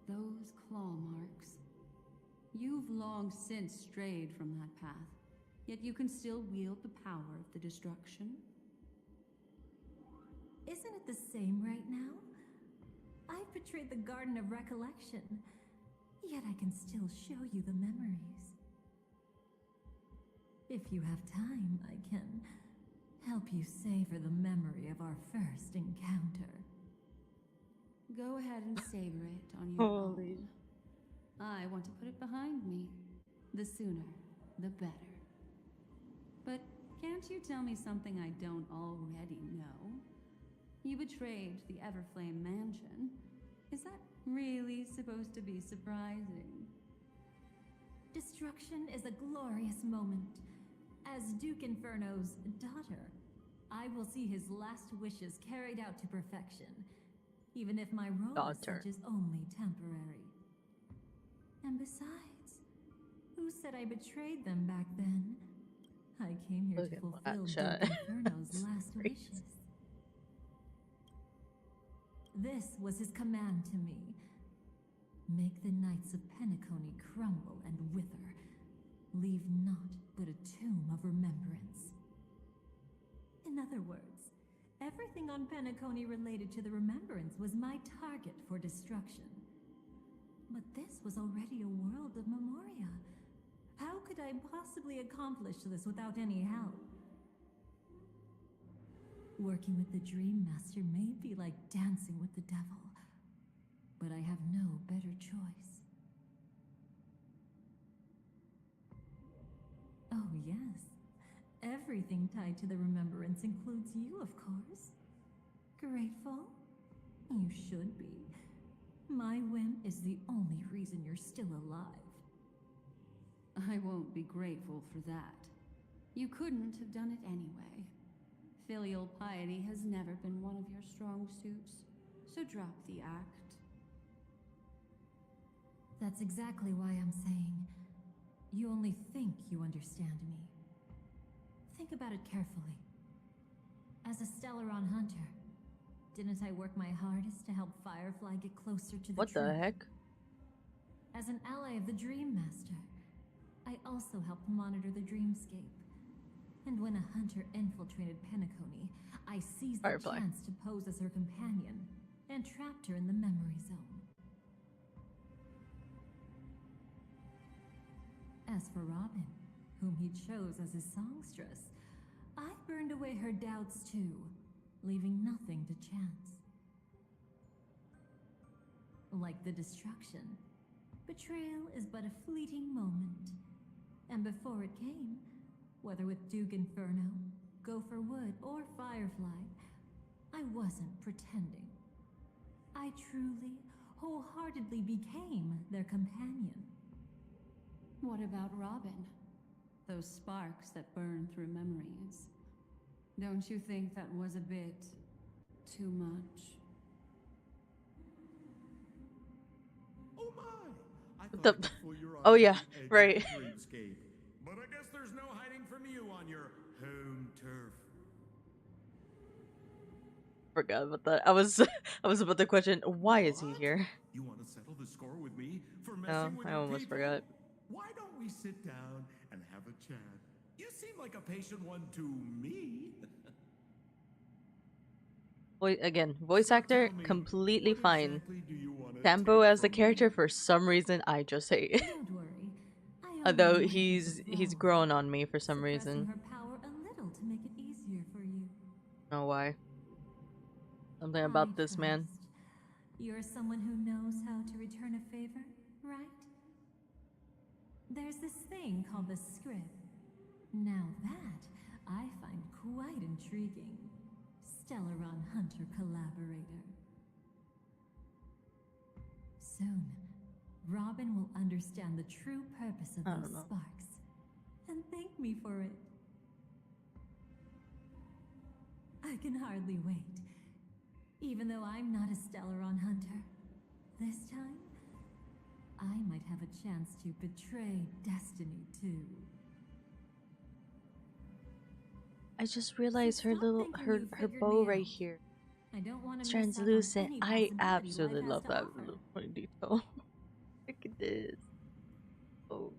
Those claw marks. You've long since strayed from that path, yet you can still wield the power of the destruction. Isn't it the same right now? I've betrayed the Garden of Recollection, yet I can still show you the memories. If you have time, I can help you savor the memory of our first encounter. Go ahead and savor it on your Holy. own. I want to put it behind me. The sooner, the better. But can't you tell me something I don't already know? You betrayed the Everflame Mansion. Is that really supposed to be surprising? Destruction is a glorious moment. As Duke Inferno's daughter, I will see his last wishes carried out to perfection, even if my role as such is only temporary. And besides, who said I betrayed them back then? I came here to fulfill Duke Inferno's last wishes. This was his command to me. Make the Knights of Penacony crumble and wither. Leave naught but a tomb of remembrance. In other words, everything on Penacony related to the Remembrance was my target for destruction. But this was already a world of Memoria. How could I possibly accomplish this without any help? Working with the Dream Master may be like dancing with the devil, but I have no better choice. Oh yes, everything tied to the Remembrance includes you, of course. Grateful? You should be. My whim is the only reason you're still alive. I won't be grateful for that. You couldn't have done it anyway. Filial piety has never been one of your strong suits, so drop the act. That's exactly why I'm saying, you only think you understand me. Think about it carefully. As a Stellaron hunter, didn't I work my hardest to help Firefly get closer to the What the heck? As an ally of the Dream Master, I also helped monitor the dreamscape. And when a hunter infiltrated Penacony, I seized the chance to pose as her companion and trapped her in the memory zone. As for Robin, whom he chose as his songstress, I burned away her doubts too, leaving nothing to chance. Like the destruction, betrayal is but a fleeting moment. And before it came, whether with Duke Inferno, Gopher Wood, or Firefly, I wasn't pretending. I truly, wholeheartedly became their companion. What about Robin? Those sparks that burn through memories. Don't you think that was a bit too much? Oh my! I thought The... I'd pull your Oh arms yeah, at the edge right. of the dreamscape. But I guess there's no hiding from you on your home turf. Forgot about that. I was about to question, why is he here? You want to settle the score with me for No, messing with I your almost people? forgot. Why don't we sit down and have a chat? You seem like a patient one to me. Voice actor, completely fine. Sambo as the character, for some reason, I just hate. Although he's grown on me for some reason. Her power a little to make it easier for you. Know why? Something about this man. You're someone who knows how to return a favor, right? There's this thing called the script. Now that I find quite intriguing. Stellaron Hunter collaborator. Soon, Robin will understand the true purpose of those sparks and thank me for it. I can hardly wait. Even though I'm not a Stellaron hunter, this time, I might have a chance to betray destiny too. I just realized her bow right here. I don't want It's to miss out on translucent. any I possibility absolutely life love has to that offer. little point detail. Look at this. Oh.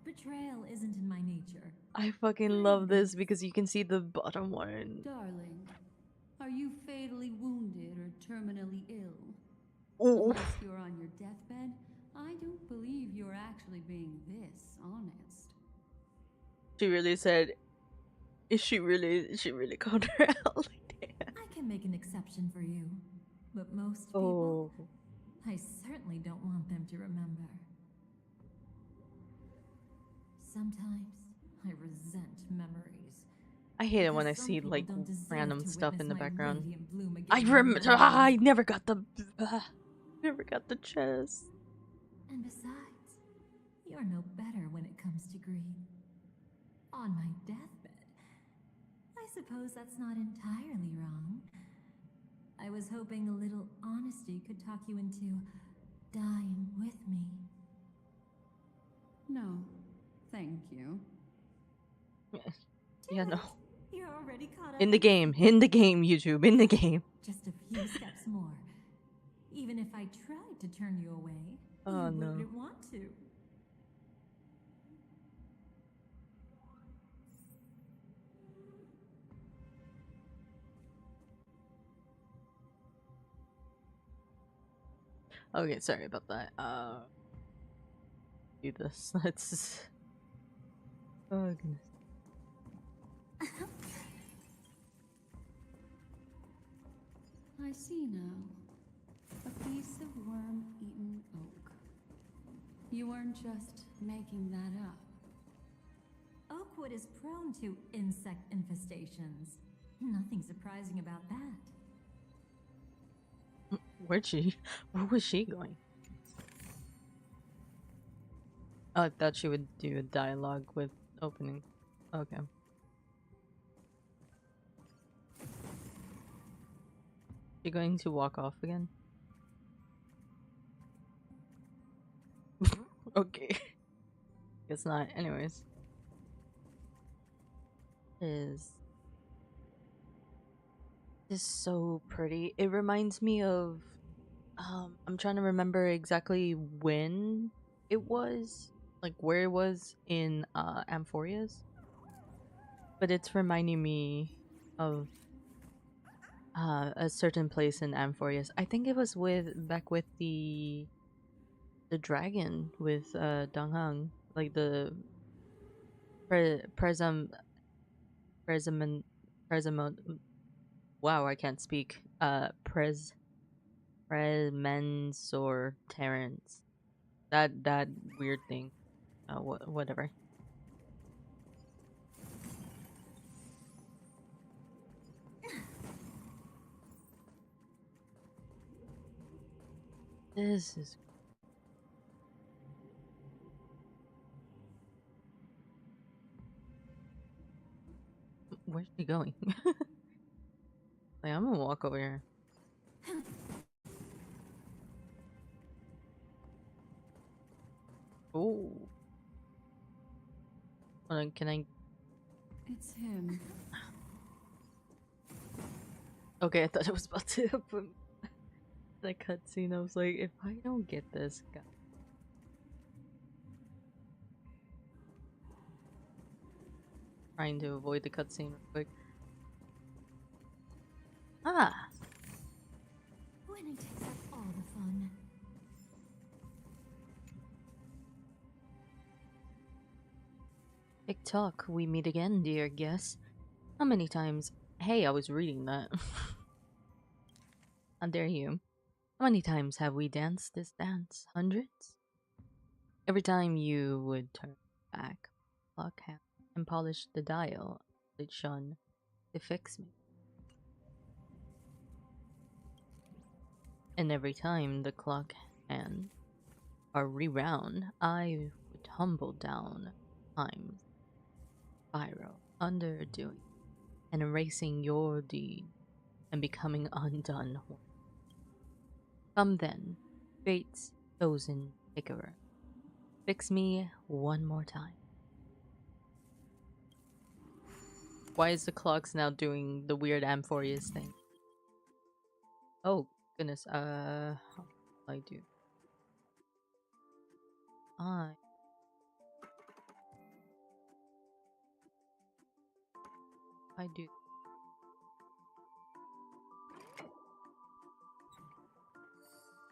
Betrayal isn't in my nature. I fucking love this because you can see the bottom one. Darling, are you fatally wounded or terminally ill? Ooh. Unless you're on your deathbed, I don't believe you're actually being this honest. She really said, Is she really called her out like that? I can make an exception for you, but most Oh. people, I certainly don't want them to remember. Sometimes I resent memories. I hate it when I Because some see people like don't deserve random to stuff in the witness my background. radiant bloom again I in their remember. memories. I never got the. Never got the chest. And besides, you're no better when it comes to greed. On my deathbed, I suppose that's not entirely wrong. I was hoping a little honesty could talk you into dying with me. No, thank you. Yeah, no. You're already caught up In the game, YouTube, in the game. Just a few steps more. Even if I tried to turn you away, Oh, you no. wouldn't want to. Okay, sorry about that. Do this. Let's. Oh goodness. I see now. A piece of worm-eaten oak. You weren't just making that up. Oakwood is prone to insect infestations. Nothing surprising about that. Where'd she? Where was she going? Oh, I thought she would do a dialogue with opening. Okay. She going to walk off again? Okay. Guess not. Anyways. Is so pretty. It reminds me of I'm trying to remember exactly when it was, like where it was in Amphorias. But it's reminding me of a certain place in Amphorias. I think it was back with the dragon with Donghang, like the Presamon. Wow, I can't speak. Premensor Terrence. That weird thing. Whatever. This is. Where's she going? Like, I'm gonna walk over here. Oh. Hold on, can I? It's him. Okay, I thought I was about to put the cutscene. I was like, if I don't get this guy. Trying to avoid the cutscene real quick. Ah! Winning takes up all the fun. Big talk. We meet again, dear guest. How many times? Hey, I was reading that. How dare you? How many times have we danced this dance? Hundreds? Every time you would turn back, clock hand, and polish the dial, it shone to fix me. And every time the clock hand are rewound, I would tumble down time's spiral, underdoing and erasing your deed and becoming undone. Come then, fate's chosen picker. Fix me one more time. Why is the clocks now doing the weird Amphorius thing? Oh goodness, how do I do? I do.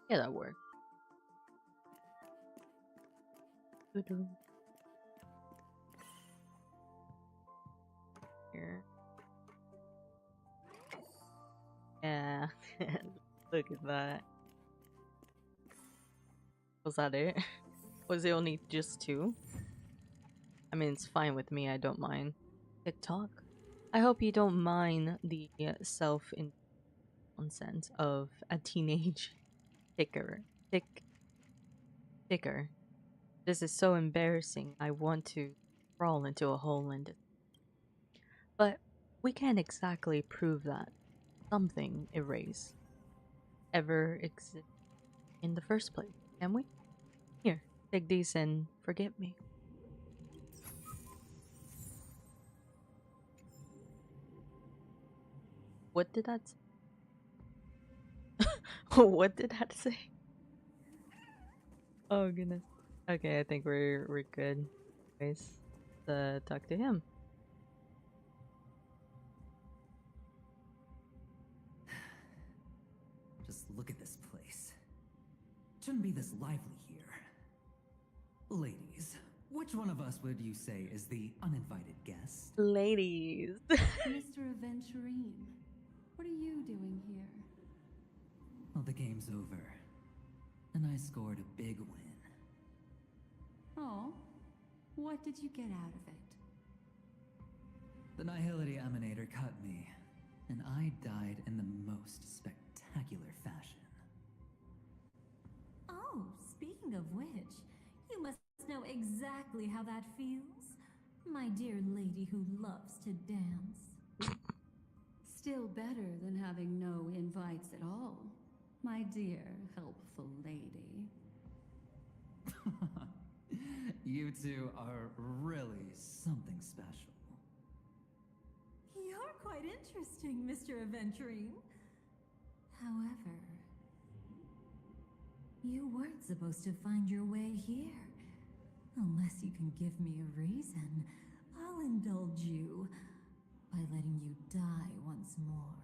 Yeah, that worked. here. Yeah, look at that. Was that it? Was it only just 2? I mean, it's fine with me, I don't mind. TikTok? I hope you don't mind the nonsense of a teenage ticker. Ticker. This is so embarrassing. I want to crawl into a hole and... But we can't exactly prove that something erased ever existed in the first place, can we? Here, take these and forget me. What did that say? What did that say? Oh goodness. Okay, I think we're good. Guys, talk to him. Just look at this place. Shouldn't be this lively here. Ladies, which one of us would you say is the uninvited guest? Ladies. Mr. Aventurine, what are you doing here? Well, the game's over. And I scored a big win. Oh, what did you get out of it? The Nihility Emanator cut me, and I died in the most spectacular fashion. Oh, speaking of which, you must know exactly how that feels. My dear lady who loves to dance. Still better than having no invites at all, my dear helpful lady. You two are really something special. You're quite interesting, Mr. Aventurine. However, you weren't supposed to find your way here. Unless you can give me a reason, I'll indulge you by letting you die once more.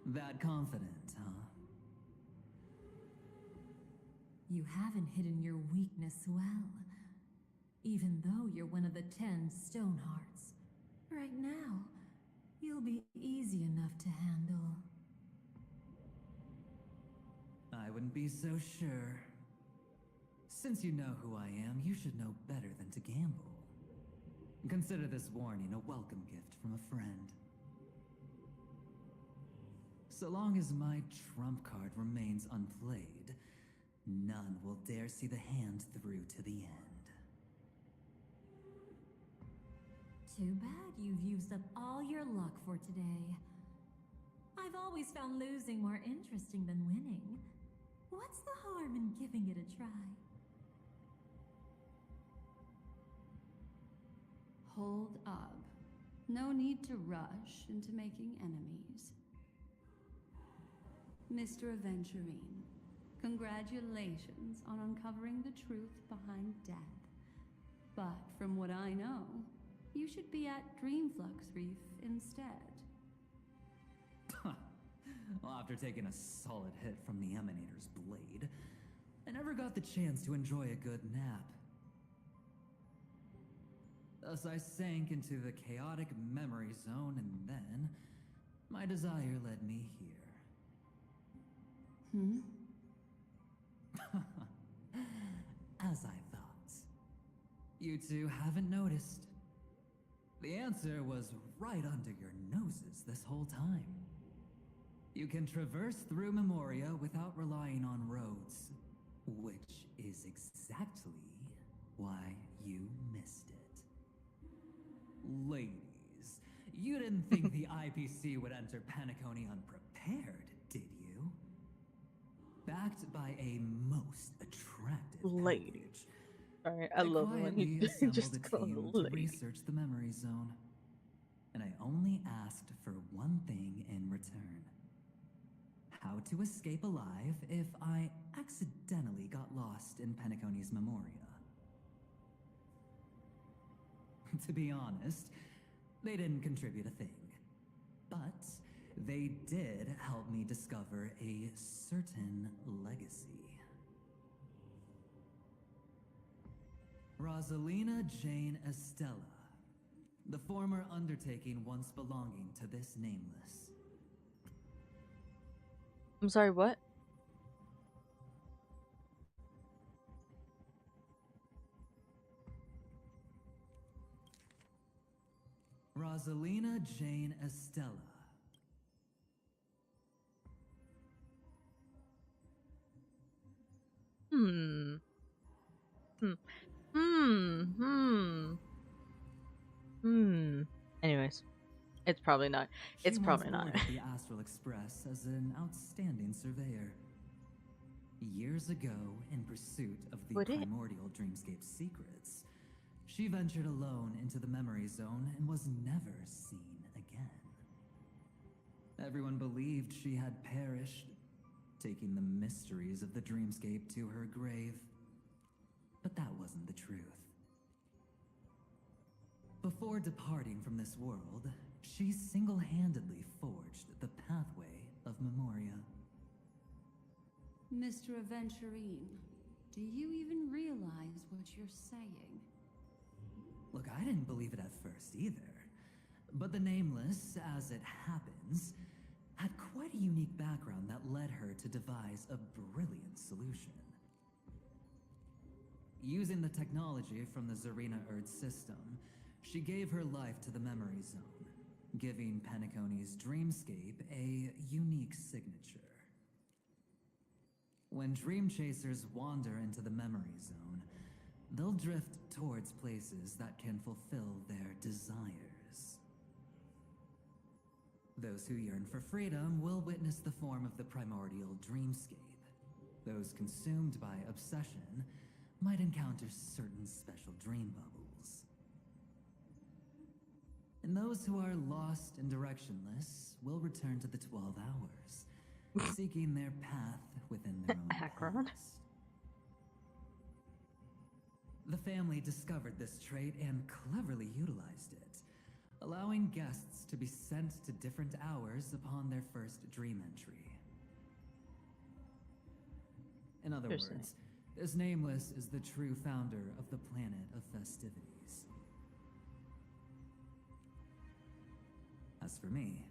That confident, huh? You haven't hidden your weakness well, even though you're one of the 10 Stonehearts. Right now, you'll be easy enough to handle. I wouldn't be so sure. Since you know who I am, you should know better than to gamble. Consider this warning a welcome gift from a friend. So long as my trump card remains unplayed, none will dare see the hand through to the end. Too bad you've used up all your luck for today. I've always found losing more interesting than winning. What's the harm in giving it a try? Hold up. No need to rush into making enemies. Mr. Aventurine, congratulations on uncovering the truth behind death. But from what I know, you should be at Dreamflux Reef instead. Well, after taking a solid hit from the Emanator's blade, I never got the chance to enjoy a good nap. Thus I sank into the chaotic memory zone, and then my desire led me here. As I thought. You two haven't noticed. The answer was right under your noses this whole time. You can traverse through Memoria without relying on roads, which is exactly why you missed it. Ladies, you didn't think the IPC would enter Penacony unprepared, did you? Backed by a most attractive lady. Alright, I love when he just calls to lady. research the memory zone. And I only asked for one thing in return. How to escape alive if I accidentally got lost in Penacony's Memoria. To be honest, they didn't contribute a thing. But they did help me discover a certain legacy. Rosalina Jane Estella The former undertaking once belonging to this Nameless. I'm sorry, what? Rosalina Jane Estella. Hmm. Hmm. Hmm. Hmm. Hmm. Anyways, it's probably not. It's probably not. She once boarded the Astral Express as an outstanding surveyor. Years ago, in pursuit of the primordial dreamscape secrets, she ventured alone into the memory zone and was never seen again. Everyone believed she had perished, taking the mysteries of the dreamscape to her grave. But that wasn't the truth. Before departing from this world, she single-handedly forged the pathway of Memoria. Mr. Aventurine, do you even realize what you're saying? Look, I didn't believe it at first either. But the Nameless, as it happens, had quite a unique background that led her to devise a brilliant solution. Using the technology from the Zarina Erd system, she gave her life to the Memory Zone, giving Penacony's dreamscape a unique signature. When dream chasers wander into the Memory Zone, they'll drift towards places that can fulfill their desires. Those who yearn for freedom will witness the form of the primordial dreamscape. Those consumed by obsession might encounter certain special dream bubbles. And those who are lost and directionless will return to the 12 hours, seeking their path within their own past. The family discovered this trait and cleverly utilized it, allowing guests to be sent to different hours upon their first dream entry. In other words, this Nameless is the true founder of the planet of festivities. As for me,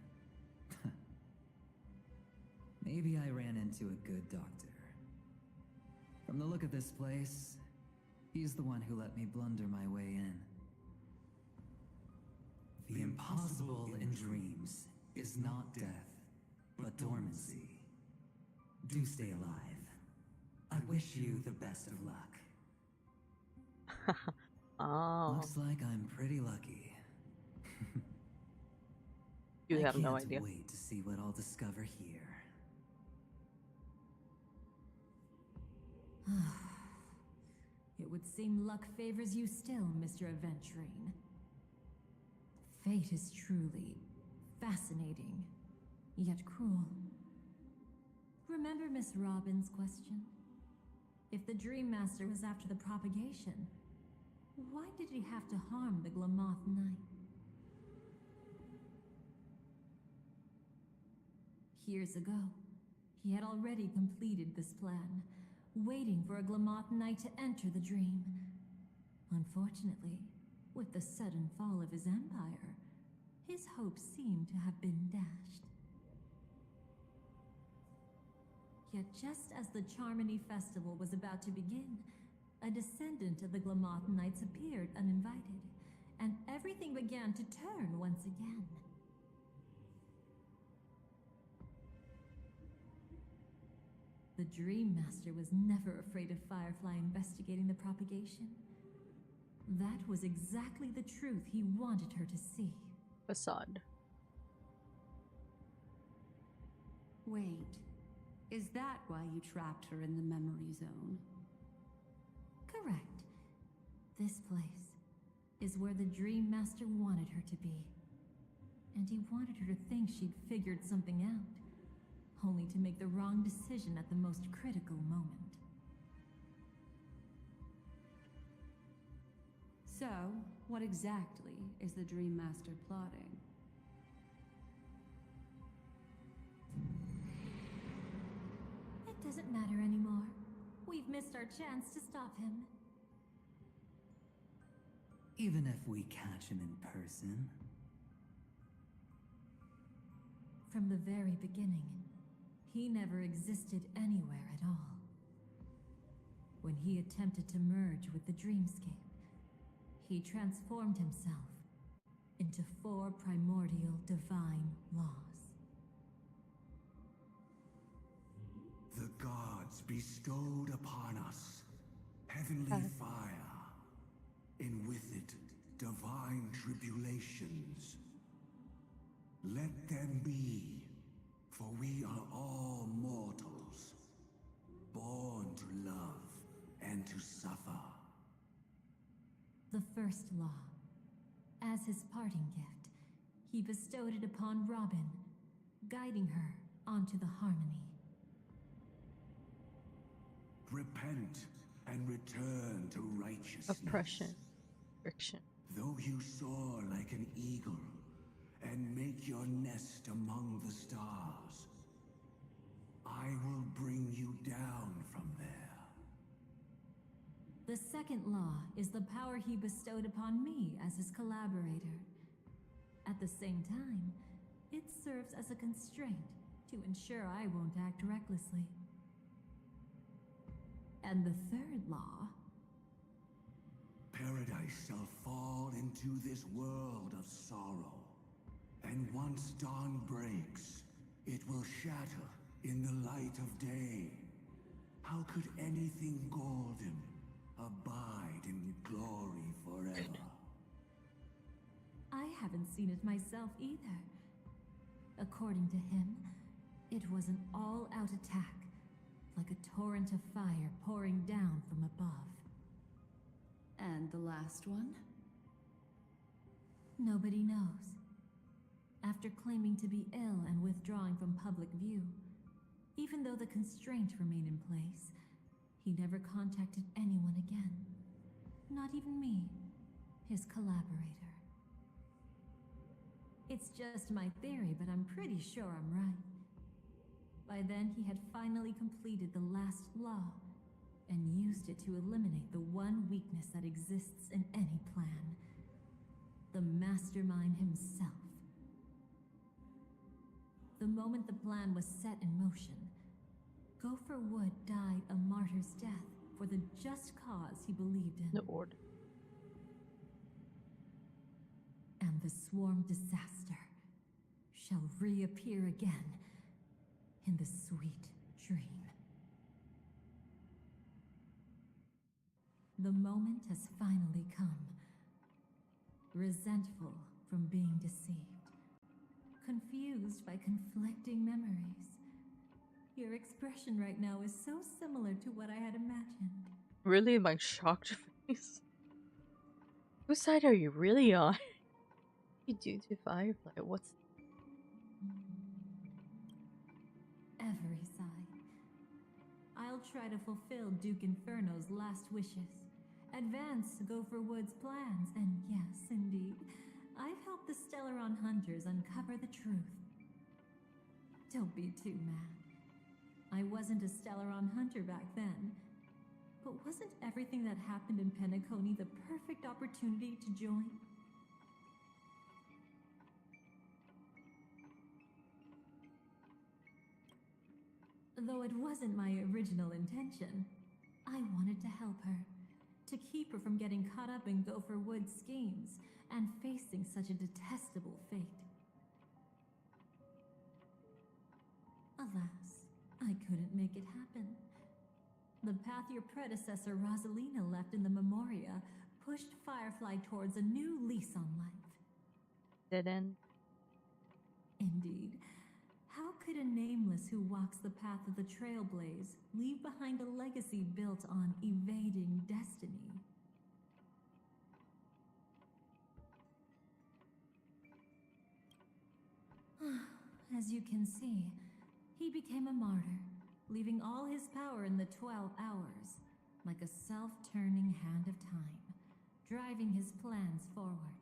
maybe I ran into a good doctor. From the look of this place, he's the one who let me blunder my way in. The impossible in dreams is not death, but dormancy. Do stay alive. I wish you the best of luck. Oh. Looks like I'm pretty lucky. You have no idea. I can't wait to see what I'll discover here. It would seem luck favors you still, Mr. Aventurine. Fate is truly fascinating, yet cruel. Remember Miss Robin's question? If the Dream Master was after the propagation, why did he have to harm the Glamoth Knight? Years ago, he had already completed this plan, waiting for a Glamoth Knight to enter the dream. Unfortunately, with the sudden fall of his empire, his hopes seem to have been dashed. Yet just as the Charmony Festival was about to begin, a descendant of the Glamoth Knights appeared uninvited, and everything began to turn once again. The Dream Master was never afraid of Firefly investigating the propagation. That was exactly the truth he wanted her to see. Facade. Wait, is that why you trapped her in the memory zone? Correct. This place is where the Dream Master wanted her to be. And he wanted her to think she'd figured something out, only to make the wrong decision at the most critical moment. So, what exactly is the Dream Master plotting? It doesn't matter anymore. We've missed our chance to stop him. Even if we catch him in person. From the very beginning, he never existed anywhere at all. When he attempted to merge with the dreamscape, he transformed himself into 4 primordial divine laws. The gods bestowed upon us heavenly fire, and with it divine tribulations. Let them be, for we are all mortals, born to love and to suffer. The first law. As his parting gift, he bestowed it upon Robin, guiding her onto the harmony. Repent and return to righteousness. Oppression. Friction. Though you soar like an eagle and make your nest among the stars, I will bring you down from there. The second law is the power he bestowed upon me as his collaborator. At the same time, it serves as a constraint to ensure I won't act recklessly. And the third law... Paradise shall fall into this world of sorrow. And once dawn breaks, it will shatter in the light of day. How could anything golden abide in glory forever? I haven't seen it myself either. According to him, it was an all-out attack, like a torrent of fire pouring down from above. And the last one? Nobody knows. After claiming to be ill and withdrawing from public view, even though the constraint remained in place, he never contacted anyone again. Not even me, his collaborator. It's just my theory, but I'm pretty sure I'm right. By then, he had finally completed the last law, and used it to eliminate the one weakness that exists in any plan. The mastermind himself. The moment the plan was set in motion, Gopher Wood died a martyr's death for the just cause he believed in. The order. And the swarm disaster shall reappear again in the sweet dream. The moment has finally come. Resentful from being deceived. Confused by conflicting memories. Your expression right now is so similar to what I had imagined. Really? My shocked face? Whose side are you really on? You do to Firefly. What's... Every side. I'll try to fulfill Duke Inferno's last wishes. Advance Gopher Wood's plans, and yes, indeed, I've helped the Stellaron hunters uncover the truth. Don't be too mad. I wasn't a Stellaron hunter back then, but wasn't everything that happened in Penacony the perfect opportunity to join? Though it wasn't my original intention, I wanted to help her. To keep her from getting caught up in Gopher Wood's schemes and facing such a detestable fate. Alas, I couldn't make it happen. The path your predecessor Rosalina left in the Memoria pushed Firefly towards a new lease on life. Dead end. Indeed. How could a nameless who walks the path of the Trailblaze leave behind a legacy built on evading destiny? As you can see, he became a martyr, leaving all his power in the 12 hours, like a self-turning hand of time, driving his plans forward.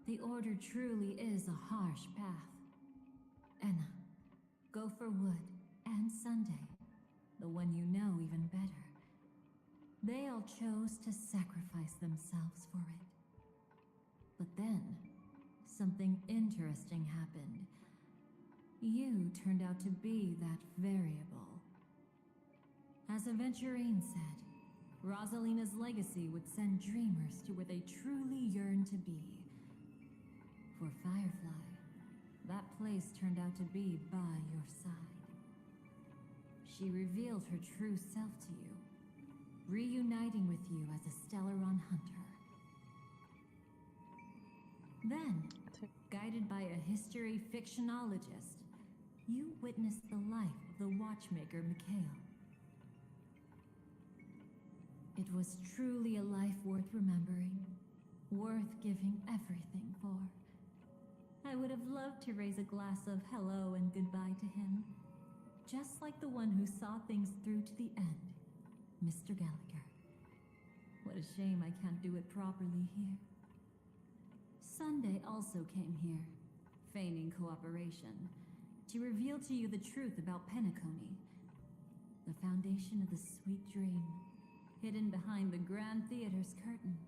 The Order truly is a harsh path. Enna, Gopher Wood, and Sunday, the one you know even better. They all chose to sacrifice themselves for it. But then, something interesting happened. You turned out to be that variable. As Aventurine said, Rosalina's legacy would send dreamers to where they truly yearn to be. For Firefly, that place turned out to be by your side. She revealed her true self to you, reuniting with you as a Stellaron hunter. Then, guided by a history fictionologist, you witnessed the life of the watchmaker Mikhail. It was truly a life worth remembering, worth giving everything for. I would have loved to raise a glass of hello and goodbye to him, just like the one who saw things through to the end, Mr. Gallagher. What a shame I can't do it properly here. Sunday also came here, feigning cooperation, to reveal to you the truth about Penacony, the foundation of the sweet dream. Hidden behind the Grand Theater's curtain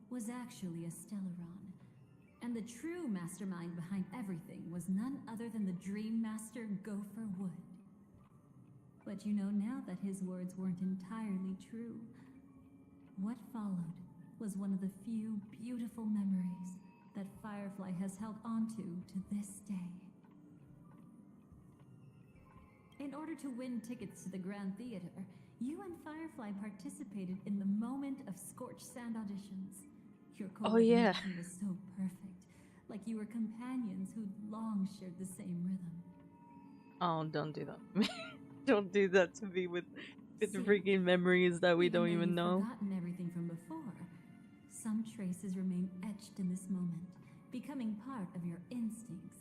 was actually a Stellaron. And the true mastermind behind everything was none other than the Dream Master Gopher Wood. But you know now that his words weren't entirely true. What followed was one of the few beautiful memories that Firefly has held onto to this day. In order to win tickets to the Grand Theater, you and Firefly participated in the Moment of Scorched Sand auditions. Your coordination was so perfect, like you were companions who'd long shared the same rhythm. Oh, don't do that. Don't do that to me with freaking memories that we don't even know. Forgotten everything from before. Some traces remain etched in this moment, becoming part of your instincts.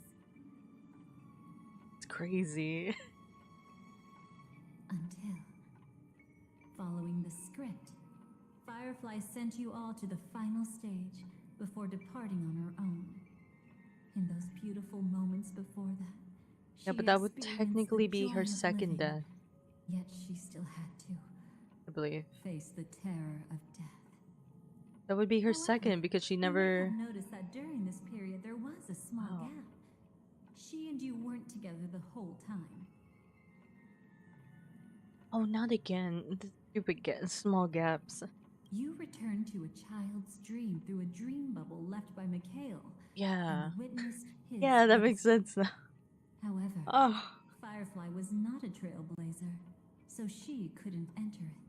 It's crazy. Until, following the script, Firefly sent you all to the final stage before departing on her own. In those beautiful moments before that, yeah, but that would technically be her second death. Yet she still had to, I believe, face the terror of death. That would be her second because she never. You may have noticed that during this period there was a small gap. She and you weren't together the whole time. Oh, not again. The stupid small gaps. You returned to a child's dream through a dream bubble left by Mikhail. Yeah. And witnessed his yeah, that makes sense now. However, Firefly was not a trailblazer, so she couldn't enter it.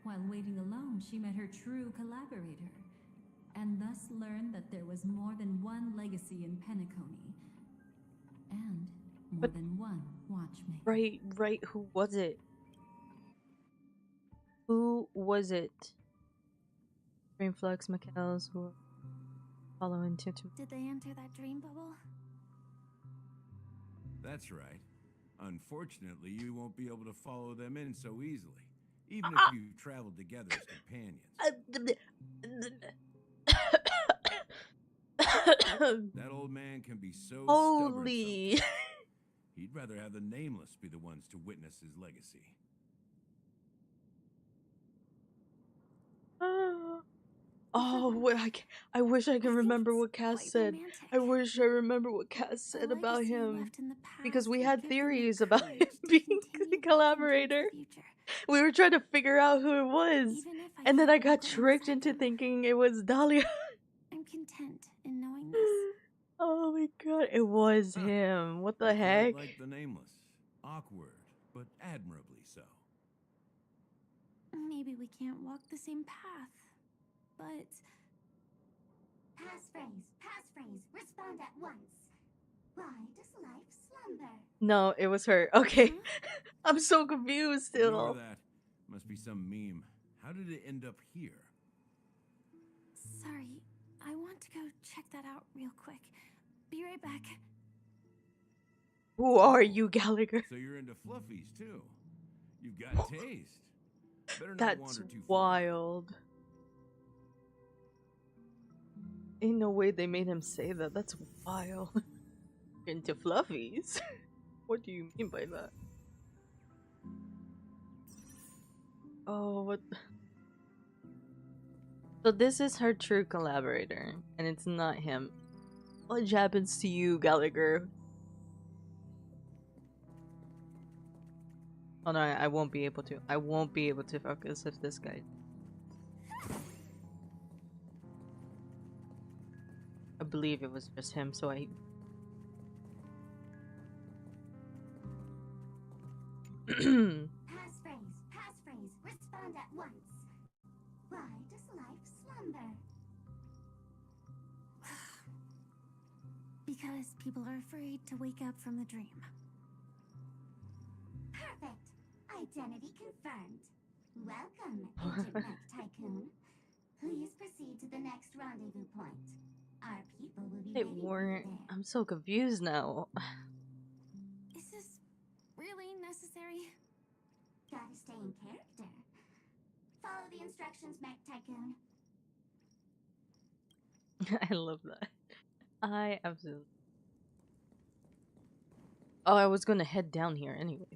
While waiting alone, she met her true collaborator, and thus learned that there was more than one legacy in Penacony, and more than one watchmaker. Right, who was it? Who was it? Dreamflux, Mikhail's, who following Tutu. Did they enter that dream bubble? That's right. Unfortunately, you won't be able to follow them in so easily, even if you traveled together as companions. That old man can be so stubborn. He'd rather have the Nameless be the ones to witness his legacy. I wish I could remember what Cass said. I wish I remember what Cass said about him. Because we had theories about him being the collaborator. We were trying to figure out who it was. And then I got tricked into thinking it was Dahlia. I'm content in knowing this. Oh my god, it was him. What the heck? Like the Nameless. Awkward, but admirably so. Maybe we can't walk the same path, but... Passphrase, respond at once. Why does life slumber? No, it was her. Okay. I'm so confused still. Ignore that. Must be some meme. How did it end up here? Sorry, I want to go check that out real quick. Be right back. Who are you, Gallagher? So you're into fluffies too. You've got taste. Better not That's wander too wild. Ain't no way they made him say that. That's wild. Into fluffies? What do you mean by that? Oh, what? So this is her true collaborator, and it's not him. What happens to you, Gallagher? Oh no, I won't be able to. I won't be able to focus if this guy. I believe it was just him, so I. Passphrase, respond at once. Why does life slumber? Because people are afraid to wake up from the dream. Perfect. Identity confirmed. Welcome, Agent Mech Tycoon. Please proceed to the next rendezvous point. Our people will be Hey, waiting Warren, for you there. I'm so confused now. Is this really necessary? Gotta stay in character. Follow the instructions, Mech Tycoon. I love that. I absolutely. Oh, I was gonna head down here anyways.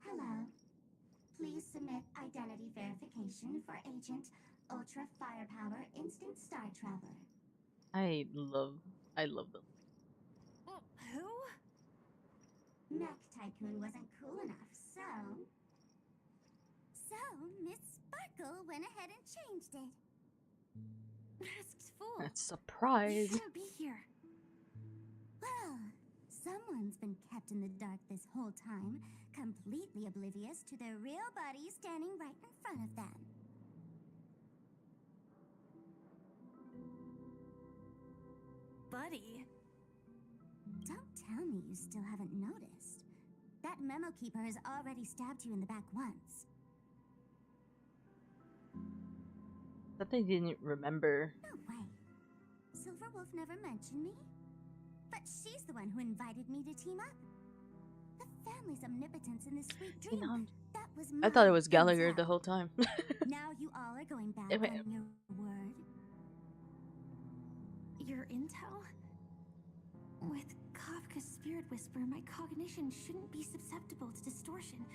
Hello. Please submit identity verification for Agent Ultra Firepower Instant Star Traveler. I love them. Who? Mech Tycoon wasn't cool enough, so... So, Miss Sparkle went ahead and changed it. Masked fool. That's surprise. You shouldn't be here. Well, someone's been kept in the dark this whole time, completely oblivious to their real body standing right in front of them. Buddy. Don't tell me you still haven't noticed. That memo keeper has already stabbed you in the back once. That they didn't remember. No way. Silverwolf never mentioned me. But she's the one who invited me to team up. The family's omnipotence in this sweet dream. You know, that was I thought it my was Gallagher intel. the whole time. Now you all are going back Wait. on your word. Your intel? With Kafka's spirit whisper, my cognition shouldn't be susceptible to distortion.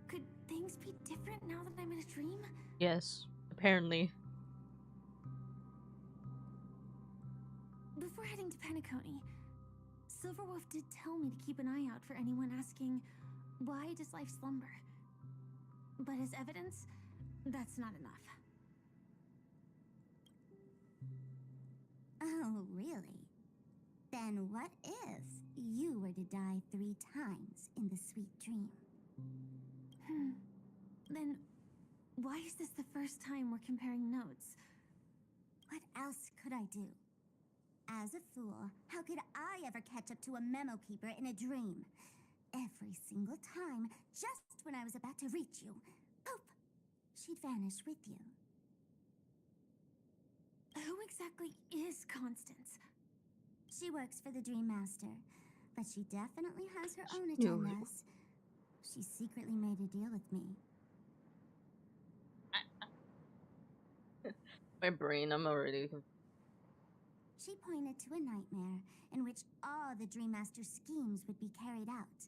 Could things be different now that I'm in a dream? Yes, apparently. Before heading to Penacony, Silverwolf did tell me to keep an eye out for anyone asking, why does life slumber? But as evidence, that's not enough. Oh, really? Then what if you were to die 3 times in the sweet dream? Then why is this the first time we're comparing notes? What else could I do? As a fool, how could I ever catch up to a memo keeper in a dream? Every single time, just when I was about to reach you, poof, she'd vanish with you. Who exactly is Constance? She works for the Dream Master, but she definitely has her own No. agendas. She secretly made a deal with me. My brain, I'm already. She pointed to a nightmare in which all the Dream Master's schemes would be carried out.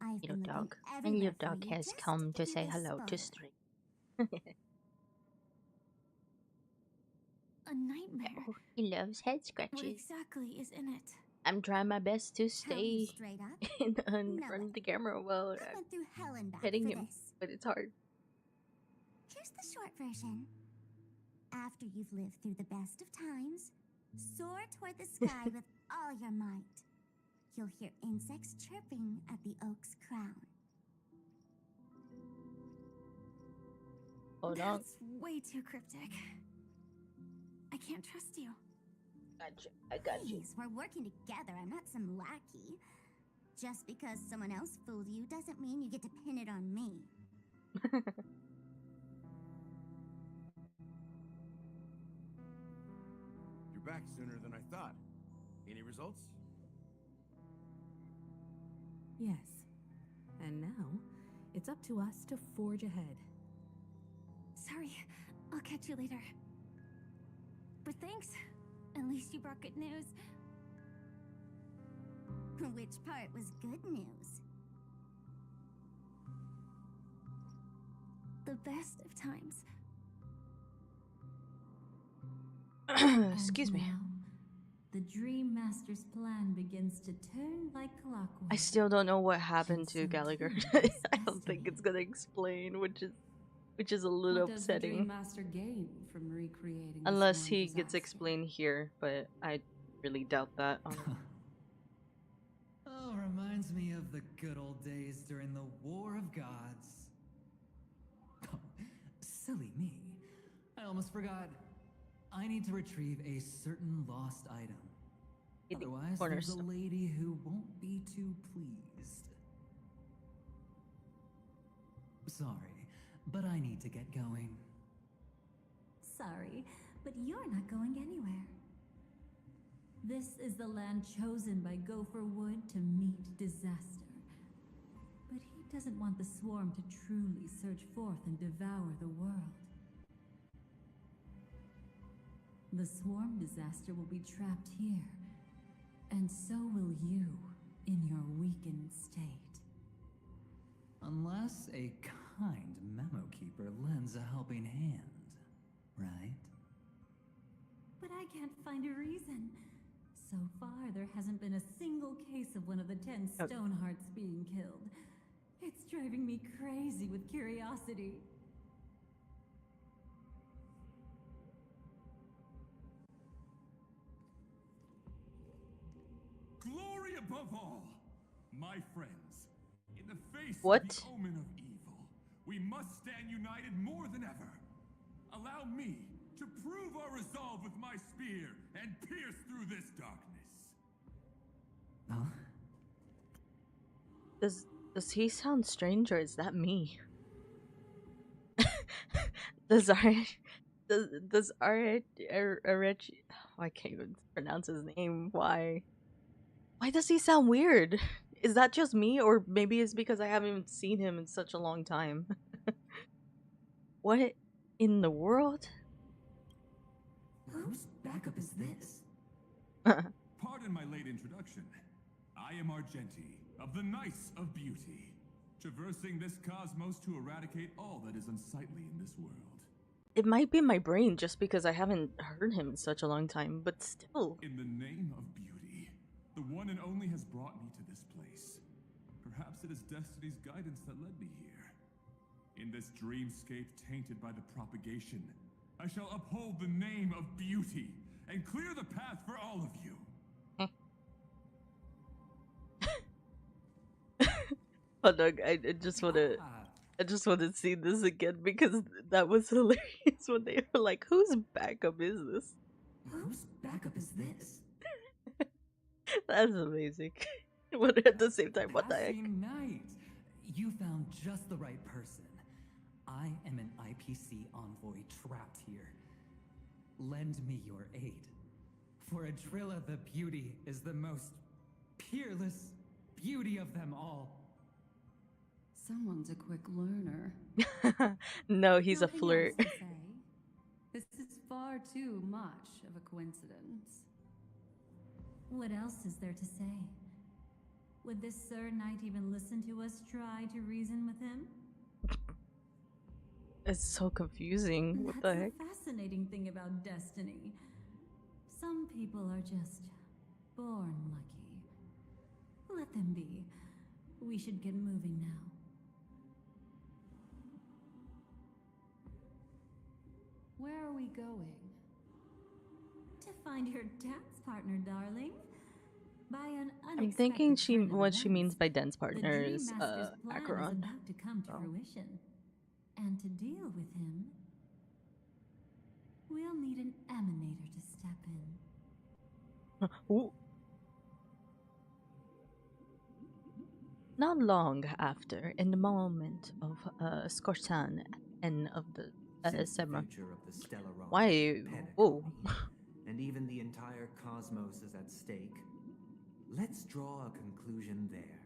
I've Your been dog. looking And everywhere your for dog you has just come to give say you hello to spoiler. Stream. A nightmare? Oh, he loves head What scratches. exactly is in it? I'm trying my best to Tell you stay straight up, in no front way. of the camera while I went through hell and back petting for him, this. but it's hard. Here's the short version. After you've lived through the best of times, soar toward the sky with all your might. You'll hear insects chirping at the oak's crown. Hold on. That's way too cryptic. I can't trust you. Gotcha. I got you. Please, we're working together. I'm not some lackey. Just because someone else fooled you doesn't mean you get to pin it on me. You're back sooner than I thought. Any results? Yes. And now, it's up to us to forge ahead. Sorry, I'll catch you later. But thanks. At least you brought good news. Which part was good news? The best of times. Excuse me. Now, the Dream Master's plan begins to turn like clockwork. I still don't know what happened to Gallagher. I don't think it's gonna explain, which is a little What does the upsetting. Dream Master gain from recreating the Unless Sworn he gets disaster? explained here, but I really doubt that. Oh, reminds me of the good old days during the War of Gods. Oh, silly me. I almost forgot. I need to retrieve a certain lost item. Otherwise, there's a lady who won't be too pleased. Sorry, but I need to get going. Sorry, but you're not going anywhere. This is the land chosen by Gopher Wood to meet disaster. But he doesn't want the swarm to truly surge forth and devour the world. The swarm disaster will be trapped here, and so will you in your weakened state. Unless a kind memo keeper lends a helping hand, right? But I can't find a reason. So far, there hasn't been a single case of one of the 10 Stonehearts being killed. It's driving me crazy with curiosity. Glory above all, my friends. In the face What? of the omen of evil, we must stand united more than ever. Allow me to prove our resolve with my spear and pierce through this darkness. Huh? Does he sound strange, or is that me? Does Archie, I can't even pronounce his name. Why does he sound weird? Is that just me, or maybe it's because I haven't even seen him in such a long time? What in the world? Whose backup is this? Pardon my late introduction. I am Argenti, of the Knights of Beauty, traversing this cosmos to eradicate all that is unsightly in this world. It might be my brain just because I haven't heard him in such a long time, but still. In the name of beauty, the one and only has brought me to this place. Perhaps it is destiny's guidance that led me here. In this dreamscape tainted by the propagation, I shall uphold the name of beauty and clear the path for all of you. Hold on, I just wanna see this again because that was hilarious when they were like, "Whose backup is this?" Whose backup is this? That's amazing. But at the same time, what the heck? Passing night. You found just the right person. I am an IPC envoy trapped here. Lend me your aid. For Adrilla the Beauty is the most peerless beauty of them all. Someone's a quick learner. No, he's a Nothing flirt. else to say. This is far too much of a coincidence. What else is there to say? Would this Sir Knight even listen to us try to reason with him? It's so confusing. What the That's heck? the fascinating thing about destiny. Some people are just born lucky. Let them be. We should get moving now. Where are we going? To find your dance partner, darling. By an I'm thinking unexpected turn of what she events, means by dance the partner Dream is Master's plan is Acheron. about to come to fruition. And to deal with him, we'll need an emanator to step in. Ooh. Not long after, in the moment of Skorsan at the end of the Semra. future of the stellar rock Why? Whoa. and even the entire cosmos is at stake, let's draw a conclusion there,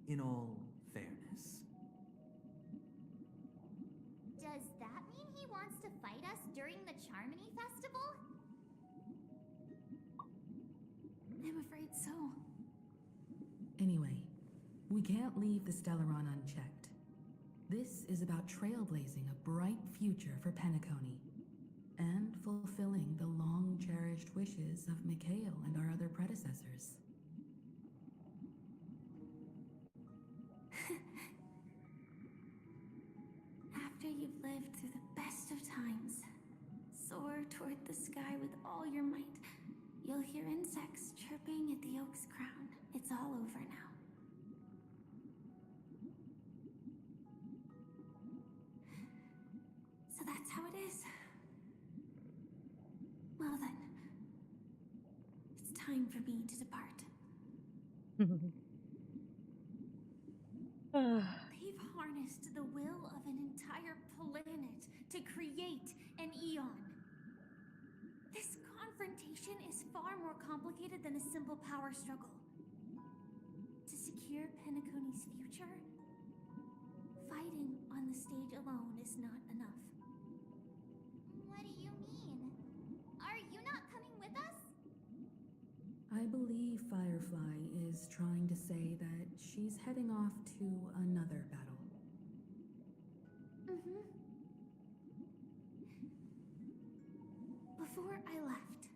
in all fairness. Does that mean he wants to fight us during the Charmony Festival? I'm afraid so. Anyway, we can't leave the Stellaron unchecked. This is about trailblazing a bright future for Penacony, and fulfilling the long-cherished wishes of Mikhail and our other predecessors. After you've lived through the best of times, soar toward the sky with all your might. You'll hear insects chirping at the oak's crown. It's all over now. So that's how it is. Well then, it's time for me to depart. They've harnessed the will of an entire planet to create an Eon. This confrontation is far more complicated than a simple power struggle. To secure Penacony's future, fighting on the stage alone is not enough. What do you mean? Are you not coming with us? I believe Firefly is trying to say that she's heading off to another battle. Before I left,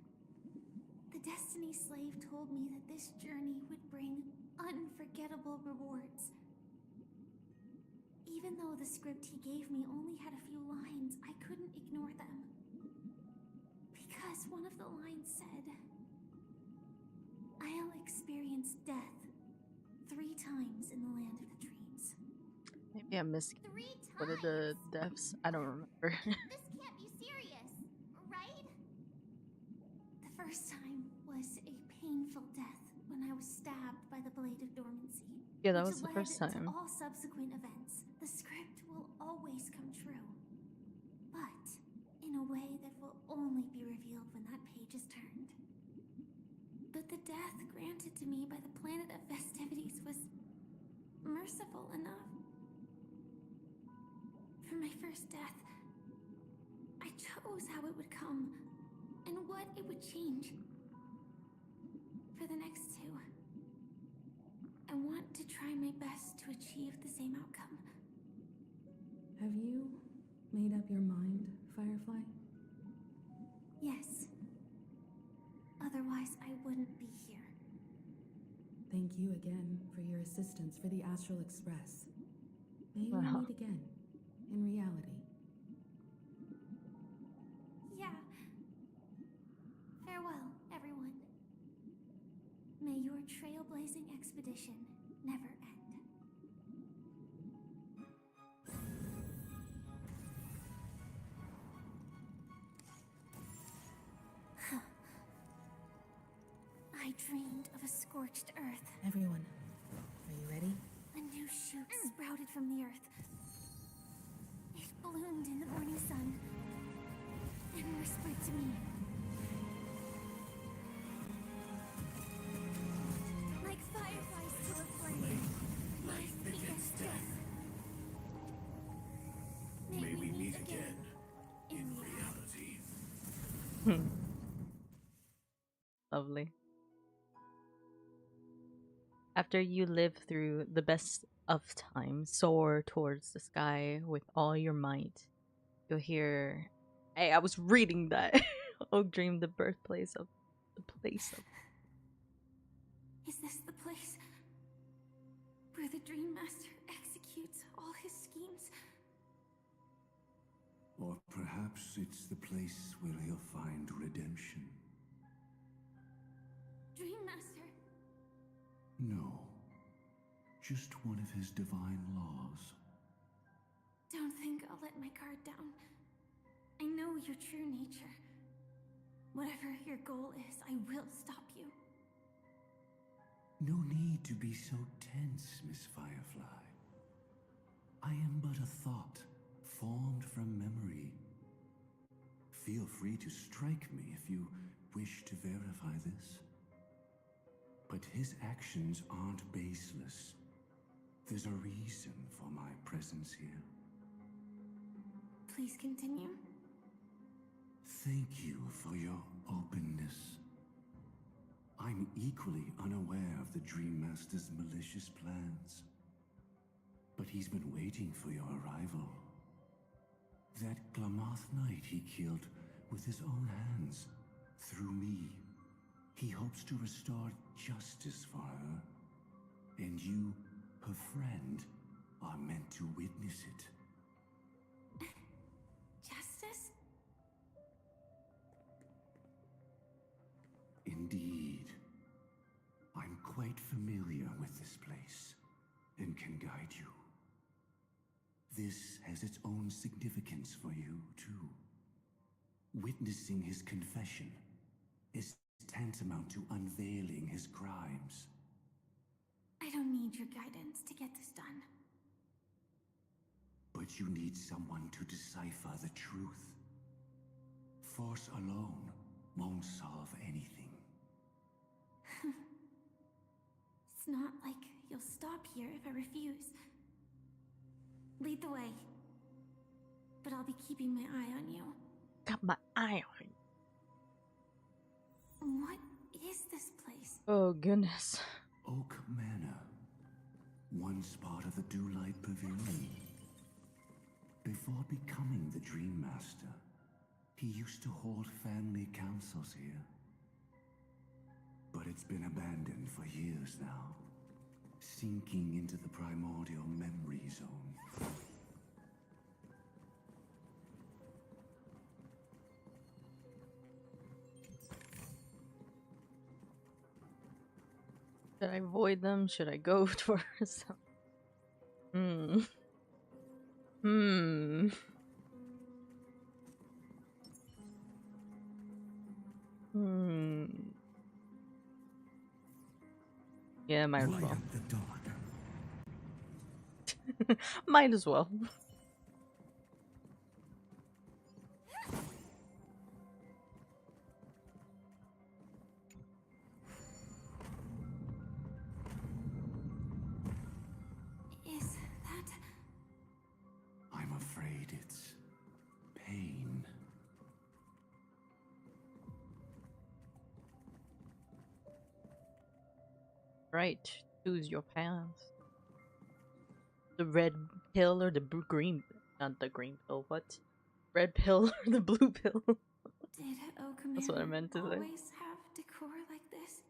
the Destiny Slave told me that this journey would bring unforgettable rewards. Even though the script he gave me only had a few lines, I couldn't ignore them. Because one of the lines said, I'll experience death 3 times in the land of the dreams. Maybe I missed. What are the deaths? I don't remember. This can't be serious, right? The first time was a painful death when I was stabbed by the Blade of Dormancy. Yeah, that was which the first led time. To all subsequent events. The script will always come true, but in a way that will only be revealed when that page is turned. But the death granted to me by the planet of festivities was merciful enough. For my first death, I chose how it would come and what it would change. For the next 2, I want to try my best to achieve the same outcome. Have you made up your mind, Firefly? Yes. Otherwise, I wouldn't be here. Thank you again for your assistance for the Astral Express. May we Wow. meet again, in reality. Yeah. Farewell, everyone. May your trailblazing expedition never end. I dreamed of a scorched earth. Everyone, are you ready? A new shoot sprouted from the earth. It bloomed in the morning sun and whispered to me. Like fireflies to a flame, life begets death. May we meet again in reality. Lovely. After you live through the best of times, soar towards the sky with all your might. You'll hear, hey, I was reading that. Oak Dream, the birthplace of the place of. Is this the place where the Dream Master executes all his schemes? Or perhaps it's the place where he'll find redemption. Dream Master? No. Just one of his divine laws. Don't think I'll let my guard down. I know your true nature. Whatever your goal is, I will stop you. No need to be so tense, Miss Firefly. I am but a thought, formed from memory. Feel free to strike me if you wish to verify this. But his actions aren't baseless. There's a reason for my presence here. Please continue. Thank you for your openness. I'm equally unaware of the Dream Master's malicious plans. But he's been waiting for your arrival. That Glamoth Knight he killed with his own hands, through me. He hopes to restore justice for her. And you, her friend, are meant to witness it. Justice? Indeed. I'm quite familiar with this place, and can guide you. This has its own significance for you, too. Witnessing his confession is tantamount to unveiling his crimes. I don't need your guidance to get this done. But you need someone to decipher the truth. Force alone won't solve anything. It's not like you'll stop here if I refuse. Lead the way. But I'll be keeping my eye on you. Got my eye on you. What is this place? Oh, goodness. Oak Manor. Once part of the Dewlight Pavilion. Before becoming the Dream Master, he used to hold family councils here. But it's been abandoned for years now, sinking into the primordial memory zone. Should I avoid them? Should I go towards them? Yeah, might as well. Might as well. Is that... I'm afraid it's pain. Right, choose your path. The red pill or the green, not the green pill, what? Red pill or the blue pill? Did Oak That's what I meant to say. always have decor like this?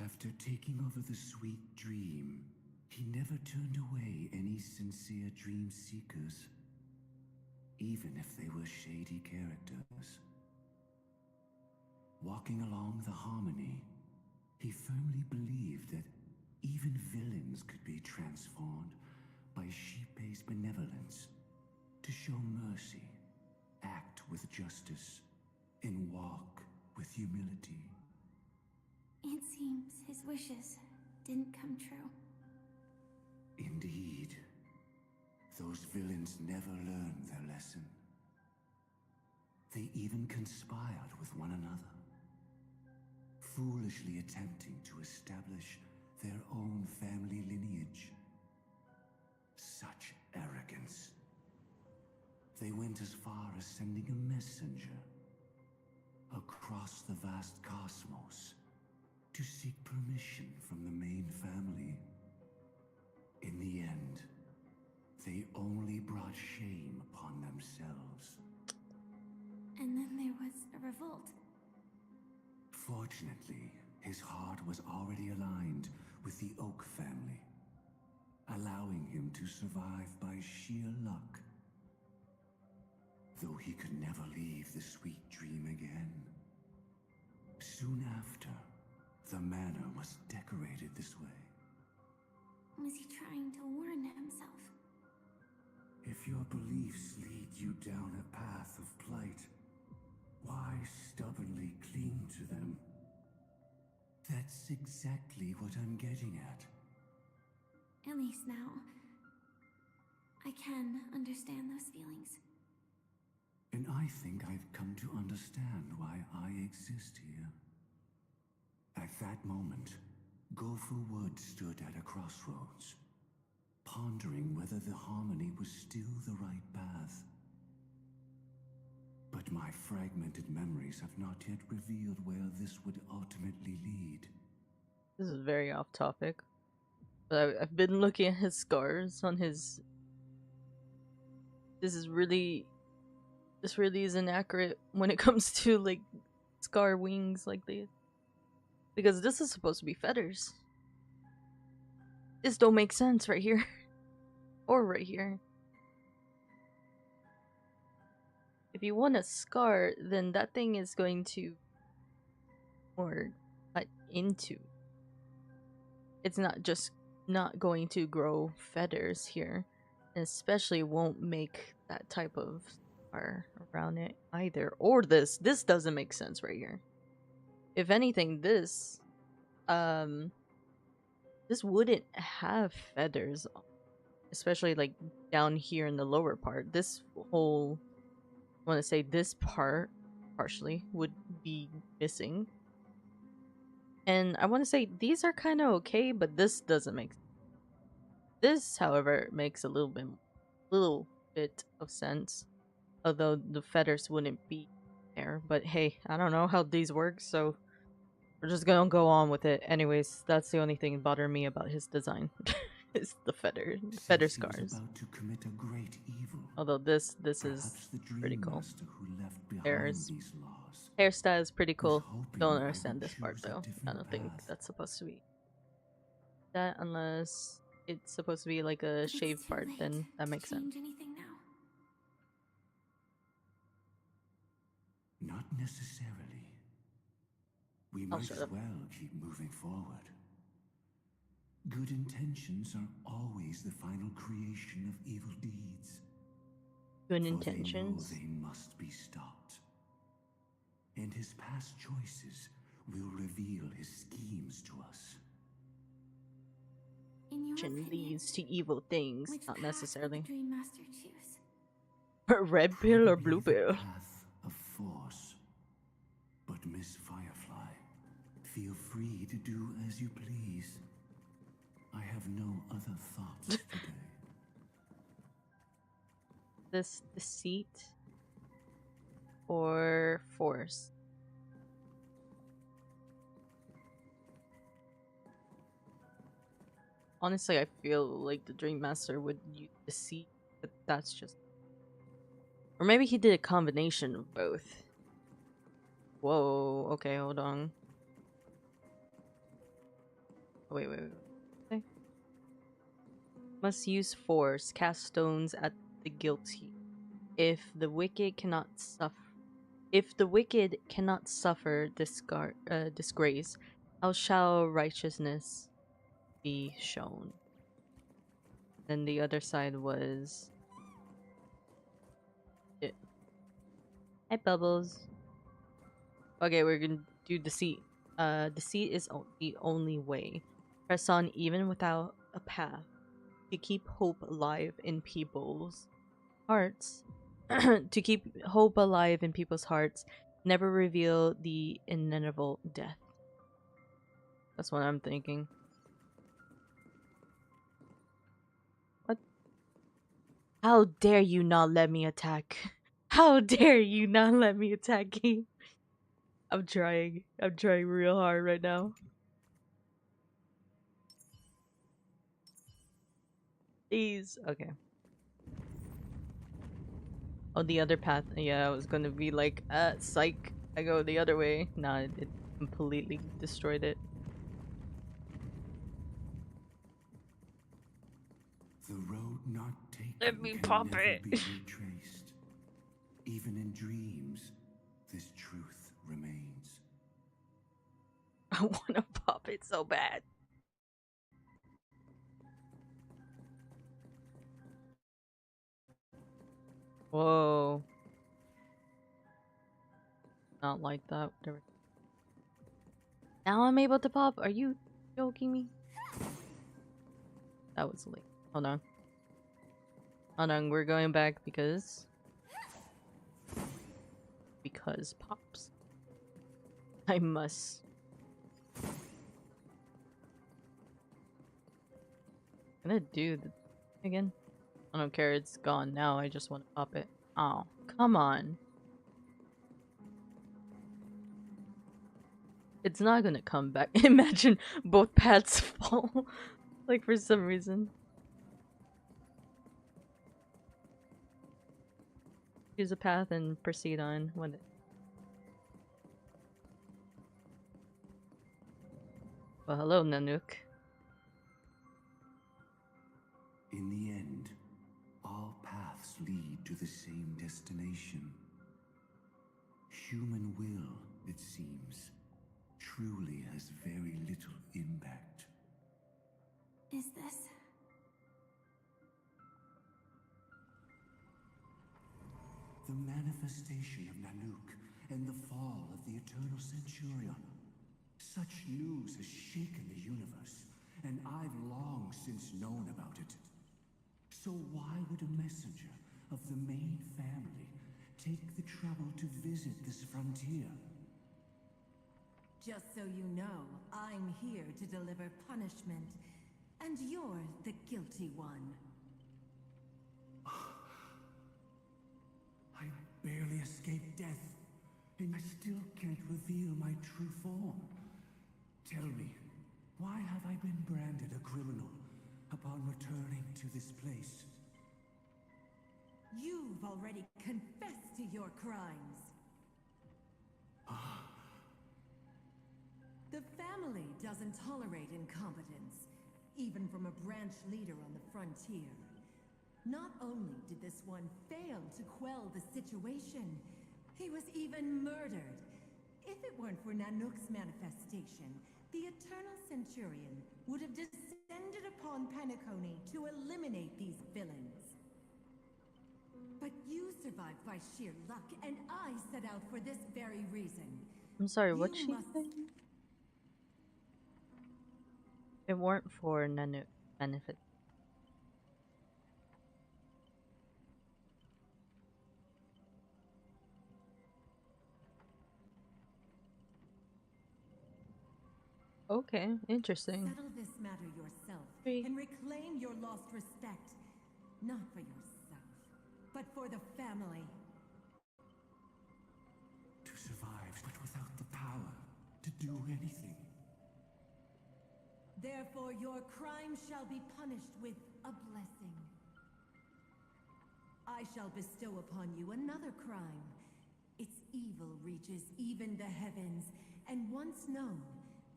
After taking over the sweet dream, he never turned away any sincere dream seekers, even if they were shady characters. Walking along the Harmony, he firmly believed that even villains could be transformed by Xipe's benevolence to show mercy, act with justice, and walk with humility. It seems his wishes didn't come true. Indeed. Those villains never learned their lesson. They even conspired with one another, foolishly attempting to establish their own family lineage. Such arrogance. They went as far as sending a messenger across the vast cosmos to seek permission from the main family. In the end, they only brought shame upon themselves. And then there was a revolt. Fortunately, his heart was already aligned with the Oak family, allowing him to survive by sheer luck. Though he could never leave the sweet dream again. Soon after, the manor was decorated this way. Was he trying to warn himself? If your beliefs lead you down a path of plight, why stubbornly cling to them? That's exactly what I'm getting at. At least now, I can understand those feelings. And I think I've come to understand why I exist here. At that moment, Gopher Wood stood at a crossroads, pondering whether the Harmony was still the right path. But my fragmented memories have not yet revealed where this would ultimately lead. This is very off topic. But I've been looking at his scars on his... This really isn't accurate when it comes to like scar wings like this. Because this is supposed to be feathers. This don't make sense right here. Or right here. If you want a scar, then that thing is going to or cut into. It's not just not going to grow feathers here. And especially won't make that type of scar around it either. Or this. This doesn't make sense right here. If anything, this wouldn't have feathers, especially like down here in the lower part. This whole, I want to say this part partially would be missing. And I want to say these are kind of okay, but this doesn't make sense. This, however, makes a little bit of sense, although the feathers wouldn't be there. But hey, I don't know how these work, so we're just gonna go on with it. Anyways, that's the only thing bothering me about his design. Is the feather scars. About to commit a great evil. Although this is pretty cool. Hairstyle is pretty cool. Don't understand this part though. I don't think that's supposed to be that, unless it's supposed to be like a shaved part. Then that makes sense. Not necessarily. We might as well keep moving forward. Good intentions are always the final creation of evil deeds. Good intentions? They must be stopped. And his past choices will reveal his schemes to us. Leads to evil things, not necessarily. Dream Master choose? Red pill or blue pill? Path of force. But Miss Firefly, feel free to do as you please. I have no other thoughts today. This deceit or force? Honestly, I feel like the Dream Master would use deceit, but that's just... Or maybe he did a combination of both. Whoa, okay, hold on. Wait. Okay. Must use force, cast stones at the guilty. If the wicked cannot suffer disgrace, how shall righteousness be shown? Then the other side was it. Hi, Bubbles. Okay, we're gonna do deceit. Deceit is the only way. Press on even without a path. To keep hope alive in people's hearts. To keep hope alive in people's hearts. Never reveal the inevitable death. That's what I'm thinking. What? How dare you not let me attack? How dare you not let me attack, game? I'm trying real hard right now. Please. Okay. Oh, the other path. Yeah, I was gonna be like, psych. I go the other way. Nah, it completely destroyed it. The road not taken Let me can pop never it. be retraced. Even in dreams, this truth remains. I wanna pop it so bad. Whoa. Not like that. Whatever. Now I'm able to pop? Are you joking me? That was late. Hold on. Hold on, we're going back because pops. I must. I'm gonna do the again. I don't care, it's gone now. I just want to pop it. Oh, come on. It's not gonna come back. Imagine both paths fall, like for some reason. Choose a path and proceed on. Well, hello, Nanook. In the end, all paths lead to the same destination. Human will, it seems, truly has very little impact. Is this? The manifestation of Nanook and the fall of the Eternal Centurion. Such news has shaken the universe, and I've long since known about it. So why would a messenger of the main family take the trouble to visit this frontier? Just so you know, I'm here to deliver punishment, and you're the guilty one. I barely escaped death, and I still can't reveal my true form. Tell me, why have I been branded a criminal upon returning to this place? You've already confessed to your crimes. The family doesn't tolerate incompetence, even from a branch leader on the frontier. Not only did this one fail to quell the situation, he was even murdered. If it weren't for Nanook's manifestation, the Eternal Centurion would have descended upon Penacony to eliminate these villains. But you survived by sheer luck, and I set out for this very reason. I'm sorry, what's she saying? It weren't for Nanook benefit. Okay, interesting. Settle this matter yourself and reclaim your lost respect. Not for yourself, but for the family. To survive, but without the power to do anything. Therefore, your crime shall be punished with a blessing. I shall bestow upon you another crime. Its evil reaches even the heavens, and once known,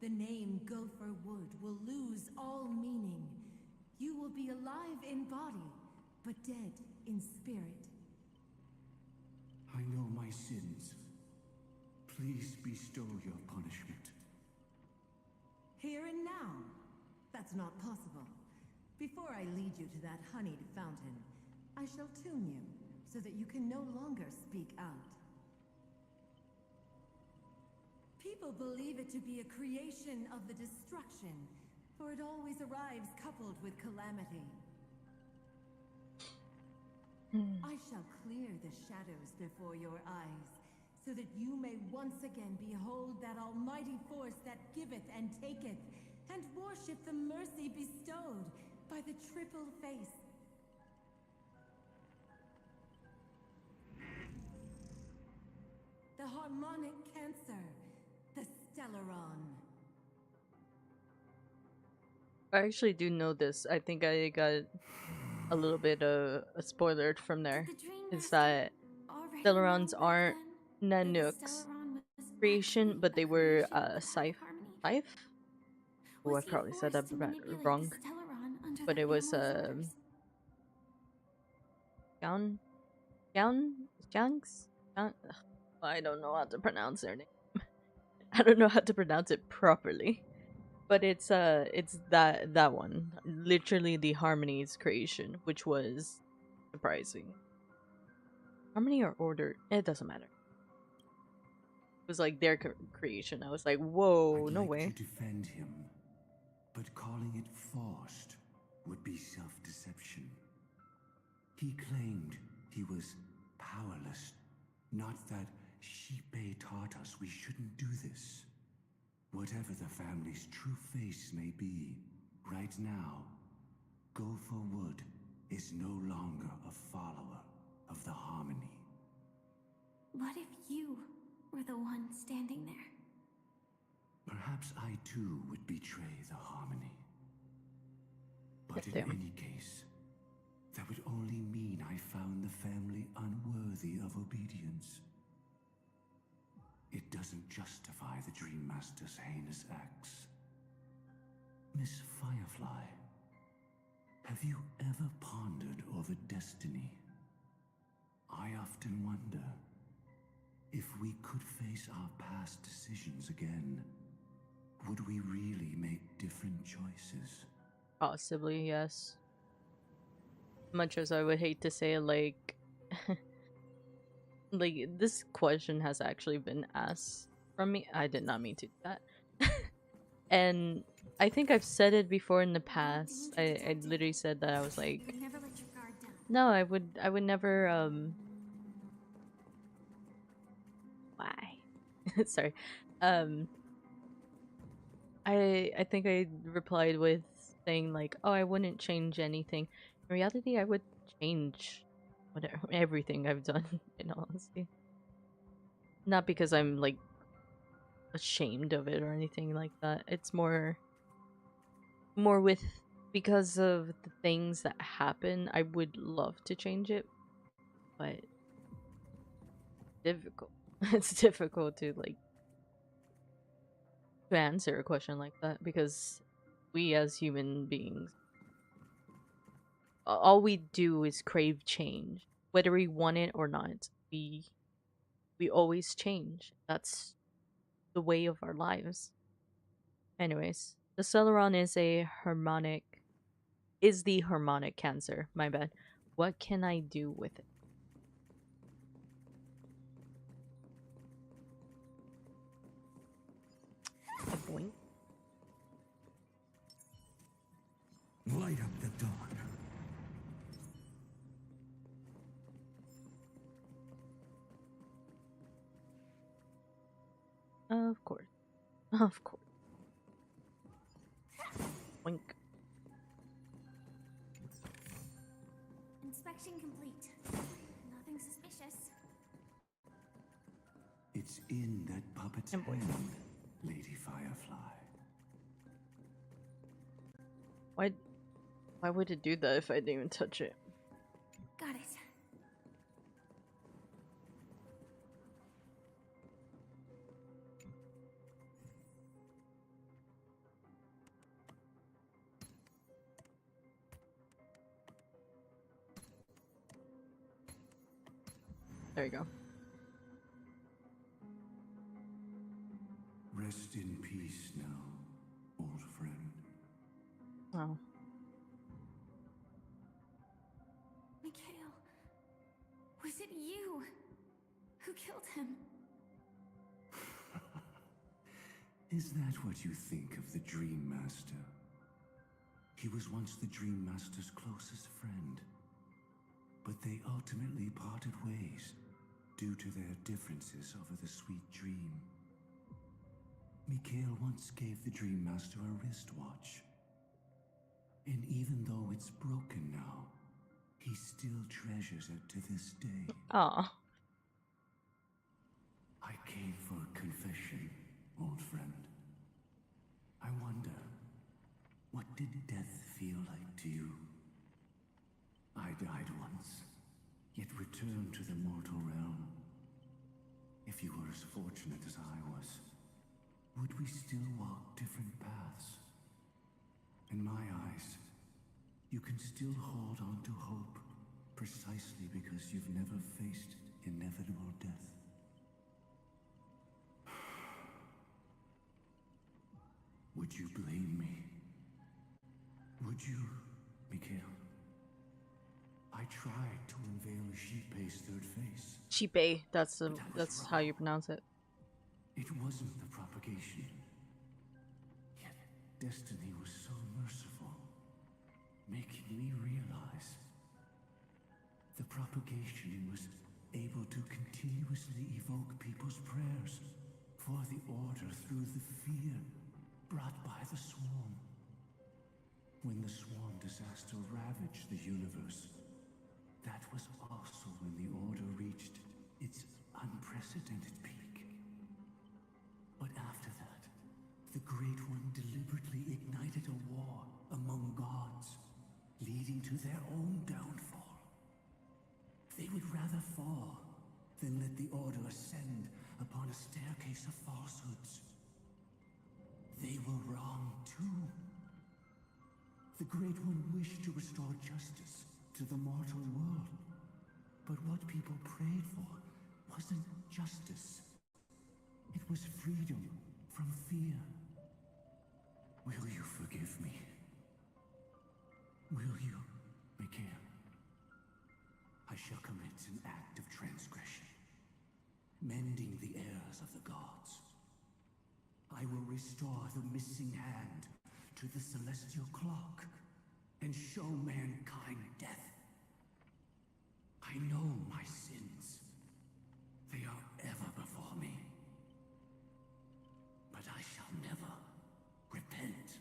the name Gopher Wood will lose all meaning. You will be alive in body, but dead in spirit. I know my sins. Please bestow your punishment. Here and now? That's not possible. Before I lead you to that honeyed fountain, I shall tune you so that you can no longer speak out. People believe it to be a creation of the destruction, for it always arrives coupled with calamity. I shall clear the shadows before your eyes, so that you may once again behold that almighty force that giveth and taketh, and worship the mercy bestowed by the triple face. The harmonic cancer, the Stellaron. I actually do know this. I think I got a little bit of a spoiler from there. Is that Stellarons aren't Nanook's creation, but they were Scythe? Oh, I probably said that wrong. But it was Jangs? I don't know how to pronounce their name. I don't know how to pronounce it properly. But it's that one. Literally the Harmony's creation, which was surprising. Harmony or Order? It doesn't matter. It was like their creation. I was like, whoa, I'd no like way. to defend him, but calling it forced would be self-deception. He claimed he was powerless, not that Xipe taught us we shouldn't do this. Whatever the family's true face may be, right now, Gopher Wood is no longer a follower of the Harmony. What if you were the one standing there? Perhaps I too would betray the harmony. But in Damn. any case, that would only mean I found the family unworthy of obedience. It doesn't justify the Dream Master's heinous acts. Miss Firefly, have you ever pondered over destiny? I often wonder if we could face our past decisions again, would we really make different choices? Possibly, yes. Much as I would hate to say it, like, like this question has actually been asked from me. I did not mean to do that. And I think I've said it before in the past. I literally said that I was like, Never let your guard down. no, I would never why? Sorry. I think I replied with saying like, oh, I wouldn't change anything. In reality, I would change whatever everything I've done, in all honesty. Not because I'm like ashamed of it or anything like that. It's more with because of the things that happen. I would love to change it, but difficult. It's difficult to like to answer a question like that because we as human beings, all we do is crave change, whether we want it or not. We always change. That's the way of our lives. Anyways, the Celeron is the harmonic Cancer. My bad. What can I do with it? A boink. Light up the dawn. Of course. Of course. Boink. Inspection complete. Nothing suspicious. It's in that puppet's hand, Lady Firefly. Why would it do that if I didn't even touch it? Got it. There you go. Rest in peace now, old friend. Oh. Mikhail, was it you who killed him? Is that what you think of the Dream Master? He was once the Dream Master's closest friend, but they ultimately parted ways due to their differences over the sweet dream. Mikhail once gave the Dream Master a wristwatch, and even though it's broken now, he still treasures it to this day. Aw. I came for a confession, old friend. I wonder, what did death feel like to you? I died once, yet returned to the mortal realm. If you were as fortunate as I was, would we still walk different paths? In my eyes, you can still hold on to hope precisely because you've never faced inevitable death. Would you blame me? Would you, Mikhail? I tried to unveil Xipe's third face. Xipe, that's how you pronounce it. It wasn't the propagation. Yet destiny was so merciful, making me realize the propagation was able to continuously evoke people's prayers for the Order through the fear brought by the Swarm. When the Swarm disaster ravaged the universe, that was also when the Order reached its unprecedented peak. But after that, Great One deliberately ignited a war among gods, leading to their own downfall. They would rather fall than let the Order ascend upon a staircase of falsehoods. They were wrong too. The Great One wished to restore justice to the mortal world. But what people prayed for wasn't justice. It was freedom from fear. Will you forgive me? Will you, Mikael? I shall commit an act of transgression, mending the errors of the gods. I will restore the missing hand to the celestial clock and show mankind death. I know my sins. They are ever before me. But I shall never repent.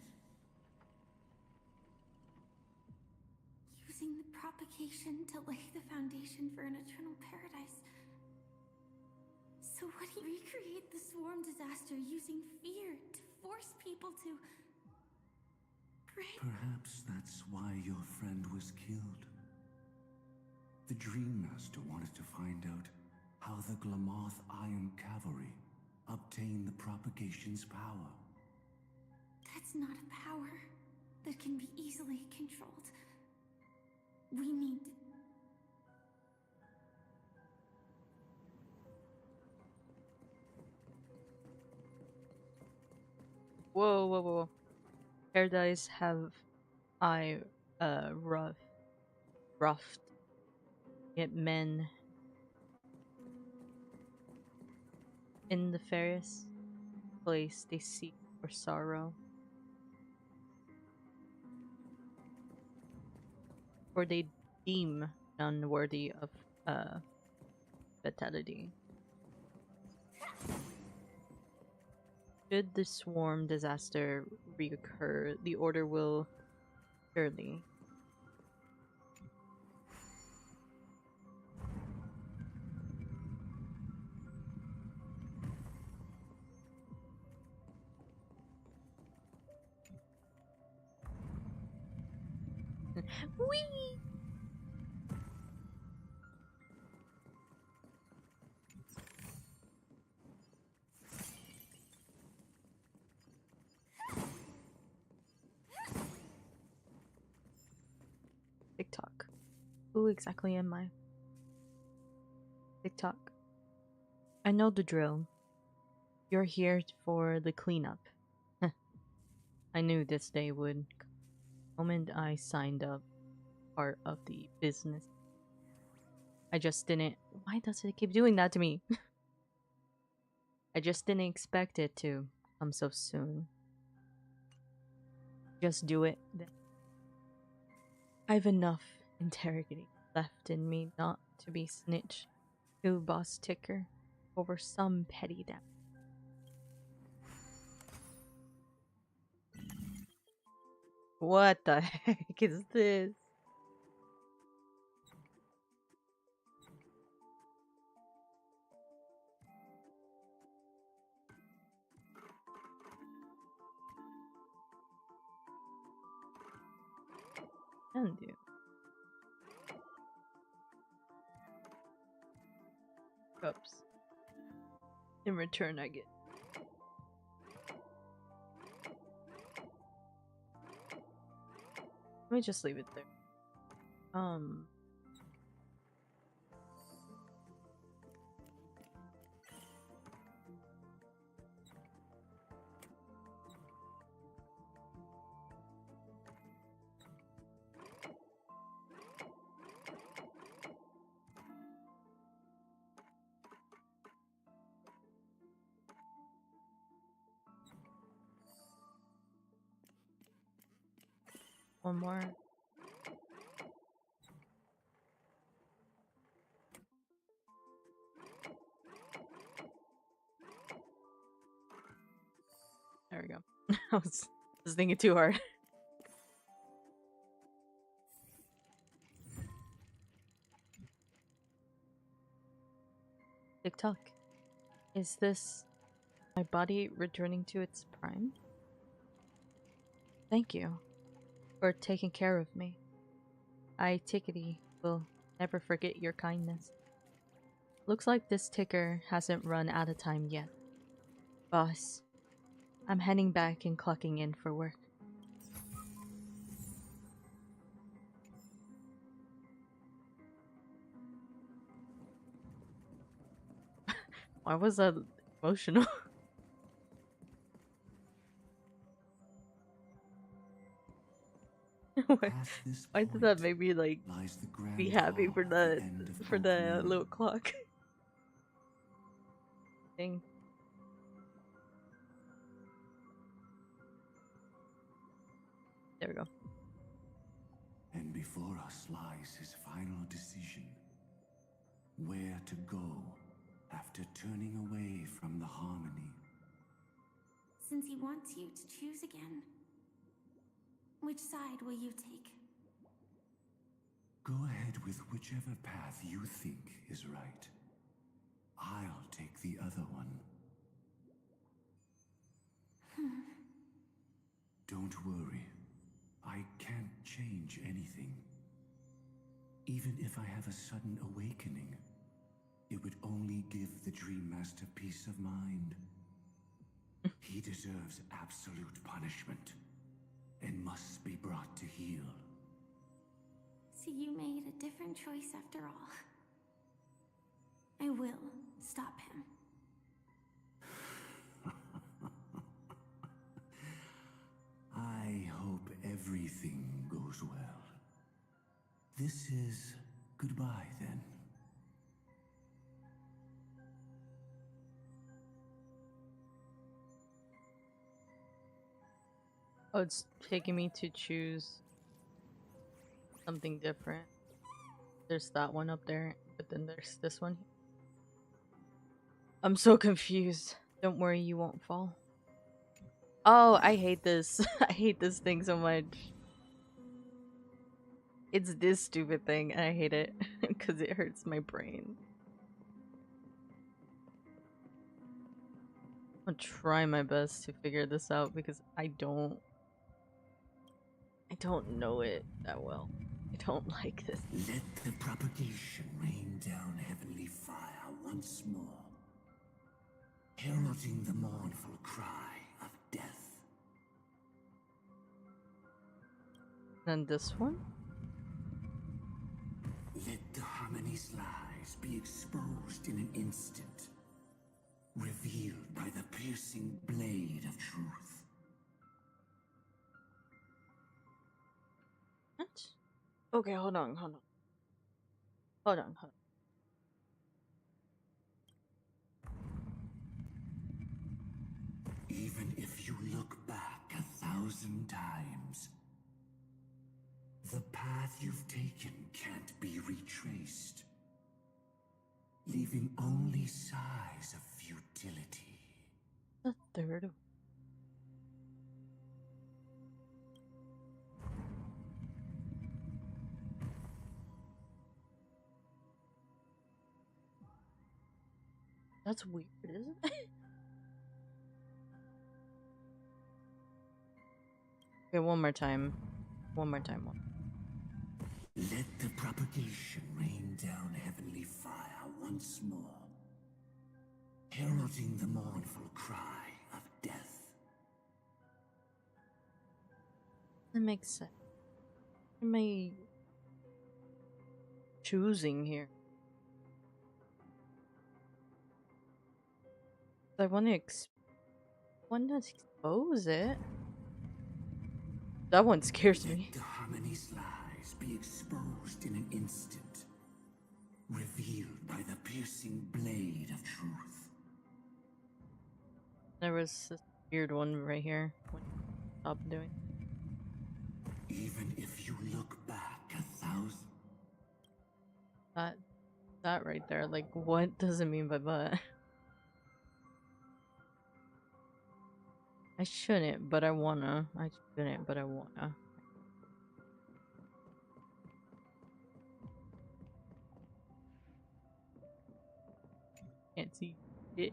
Using the propagation to lay the foundation for an eternal paradise. So would he recreate the swarm disaster using fear to force people to pray? Perhaps that's why your friend was killed. The Dream Master wanted to find out how the Glamoth Iron Cavalry obtained the propagation's power. That's not a power that can be easily controlled. We need... Whoa, whoa, whoa. Paradise have roughed. Yet men in the fairest place they seek for sorrow. For they deem none worthy of fatality. Should the swarm disaster reoccur, the Order will surely Whee! TikTok. Who exactly am I? TikTok. I know the drill. You're here for the cleanup. I knew this day would. The moment I signed up, part of the business. I just didn't. Why does it keep doing that to me? I just didn't expect it to come so soon. Just do it. I've enough integrity left in me not to be snitched to Boss Ticker over some petty debt. What the heck is this? Can do. Cups. In return, I get. Let me just leave it there. One more. There we go. I was thinking too hard. TikTok. Is this my body returning to its prime? Thank you for taking care of me. I, Tickety, will never forget your kindness. Looks like this ticker hasn't run out of time yet. Boss, I'm heading back and clocking in for work. Why was that emotional? Why did that make me like be happy for the little clock thing? There we go. And before us lies his final decision. Where to go after turning away from the harmony. Since he wants you to choose again, which side will you take? Go ahead with whichever path you think is right. I'll take the other one. Don't worry. I can't change anything. Even if I have a sudden awakening, it would only give the Dream Master peace of mind. He deserves absolute punishment and must be brought to heel. So you made a different choice after all. I will stop him. I hope everything goes well. This is goodbye then. Oh, it's taking me to choose something different. There's that one up there, but then there's this one. I'm so confused. Don't worry, you won't fall. Oh, I hate this. I hate this thing so much. It's this stupid thing, and I hate it because it hurts my brain. I'm gonna try my best to figure this out because I don't know it that well. I don't like this. Let the propagation rain down heavenly fire once more, heralding the mournful cry of death. Then this one? Let the harmony's lies be exposed in an instant, revealed by the piercing blade of truth. What? Okay, hold on. Hold on. Even if you look back 1,000 times, the path you've taken can't be retraced, leaving only sighs of futility. The third. That's weird, isn't it? Okay, one more time. Let the propagation rain down heavenly fire once more, heralding the mournful cry of death. That makes sense. What am I choosing here? I want to expose it. That one scares me. Let the harmony's lies be exposed in an instant, revealed by the piercing blade of truth. There was this weird one right here. Stop doing. Even if you look back 1,000. That right there. Like, what does it mean by but? I shouldn't, but I wanna. I shouldn't, but I wanna. Can't see it.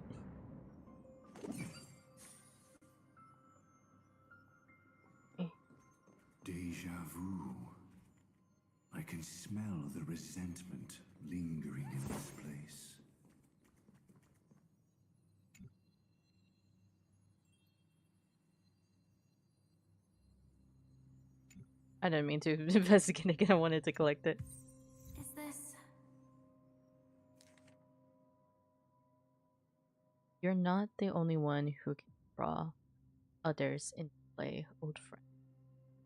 Deja vu. I can smell the resentment lingering in this place. I didn't mean to investigate again. I wanted to collect it. Is this... You're not the only one who can draw others into play, old friend.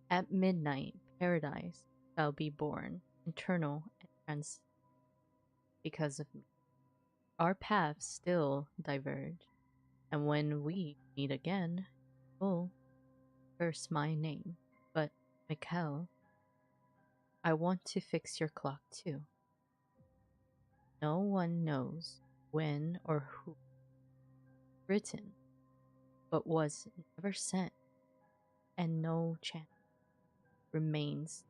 At midnight, paradise shall be born, eternal and trans because of me. Our paths still diverge, and when we meet again, you'll curse my name. But, Mikkel, I want to fix your clock too. No one knows when or who written, but was never sent, and no chance remains.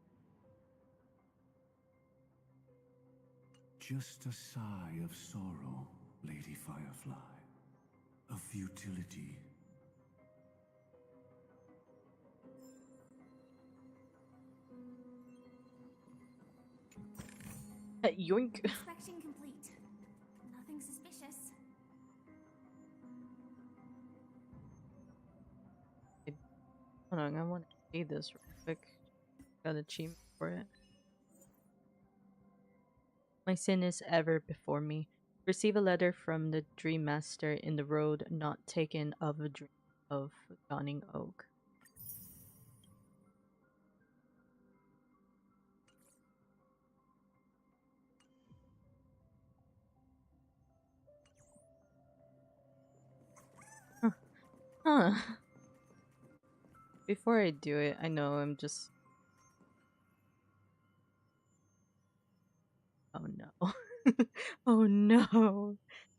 Just a sigh of sorrow, Lady Firefly. Of futility. Yoink. Inspection complete. Nothing suspicious. Hold on, I want to see this real quick. Got an achievement for it. My sin is ever before me. Receive a letter from the Dream Master in the road not taken of a dream of Dawning Oak. Huh. Before I do it, I know I'm just... Oh no. Oh no.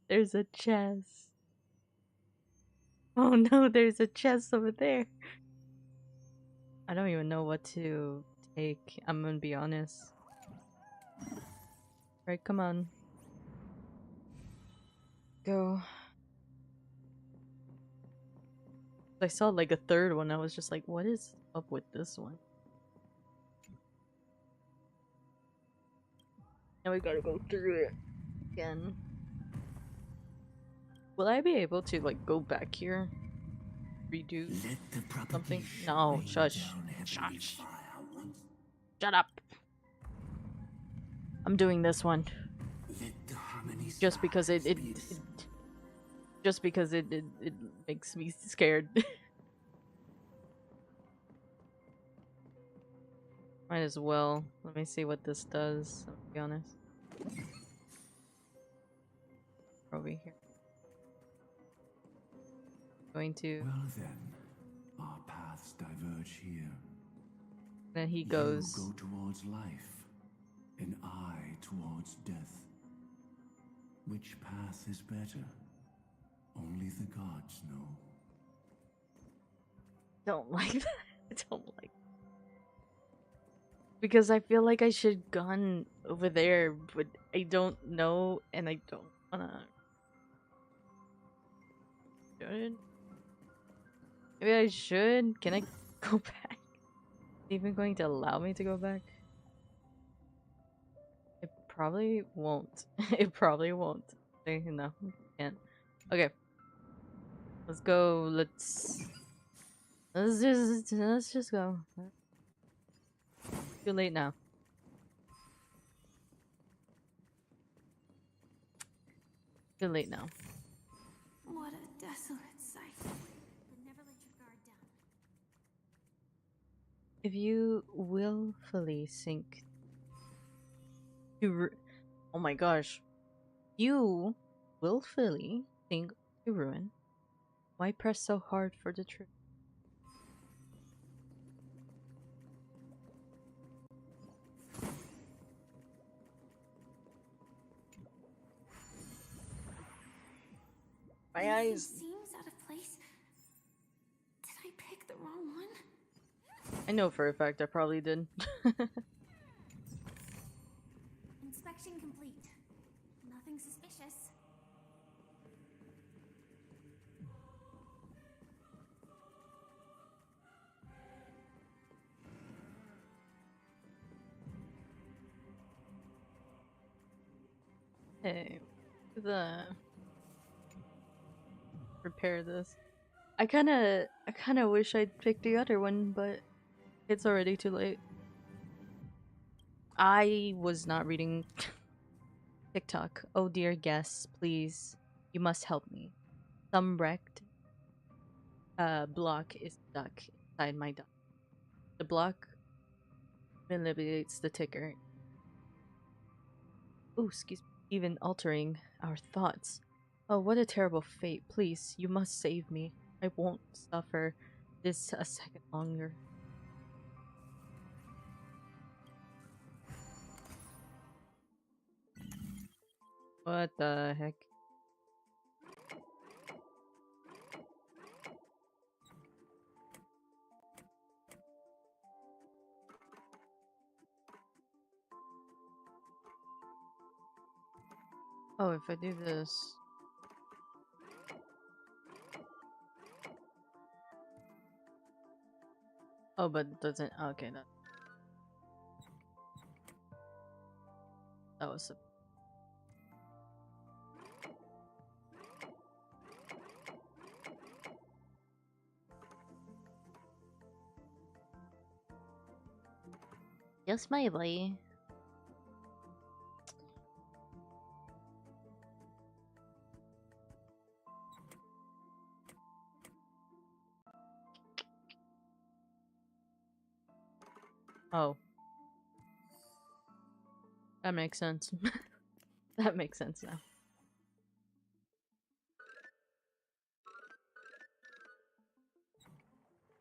There's a chest. Oh no, there's a chest over there. I don't even know what to take. I'm gonna be honest. Right, come on. Go. I saw like a third one. I was just like, what is up with this one? Now we gotta go through it again. Will I be able to like go back here? Redo something? No, shush. Shush. Shut up. I'm doing this one. Just because it makes me scared. Might as well. Let me see what this does, I'll be honest. Over here. Going to... Well then, our paths diverge here. Then he goes... You go towards life, and I towards death. Which path is better? Only the gods know. Don't like that. I don't like that. Because I feel like I should gone over there, but I don't know, and I don't wanna. Should? Maybe I should? Can I go back? Is it even going to allow me to go back? It probably won't. It probably won't. Okay, no, can't. Okay. Let's go. Let's just go. Too late now. Too late now. What a desolate sight. But never let your guard down. If you willfully sink to oh my gosh. You willfully sink to ruin. Why press so hard for the truth? My eyes. Seems out of place. Did I pick the wrong one? I know for a fact I probably did. Inspection complete. Nothing suspicious. Hey, the prepare this. I kinda wish I'd picked the other one, but it's already too late. I was not reading TikTok. Oh dear guests, please. You must help me. Some wrecked block is stuck inside my dock. The block manipulates the ticker. Ooh, excuse me. Even altering our thoughts. Oh, what a terrible fate. Please, you must save me. I won't suffer this a second longer. What the heck? Oh, if I do this... Oh, but it doesn't... Okay, that was... Yes, my boy. Oh. That makes sense. That makes sense now.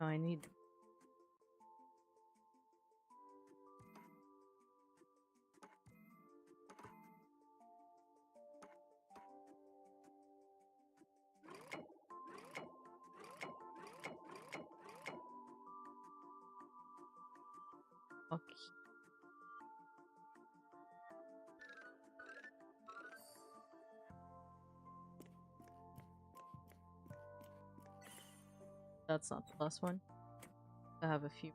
Oh, I need... Okay. That's not the last one. I have a few.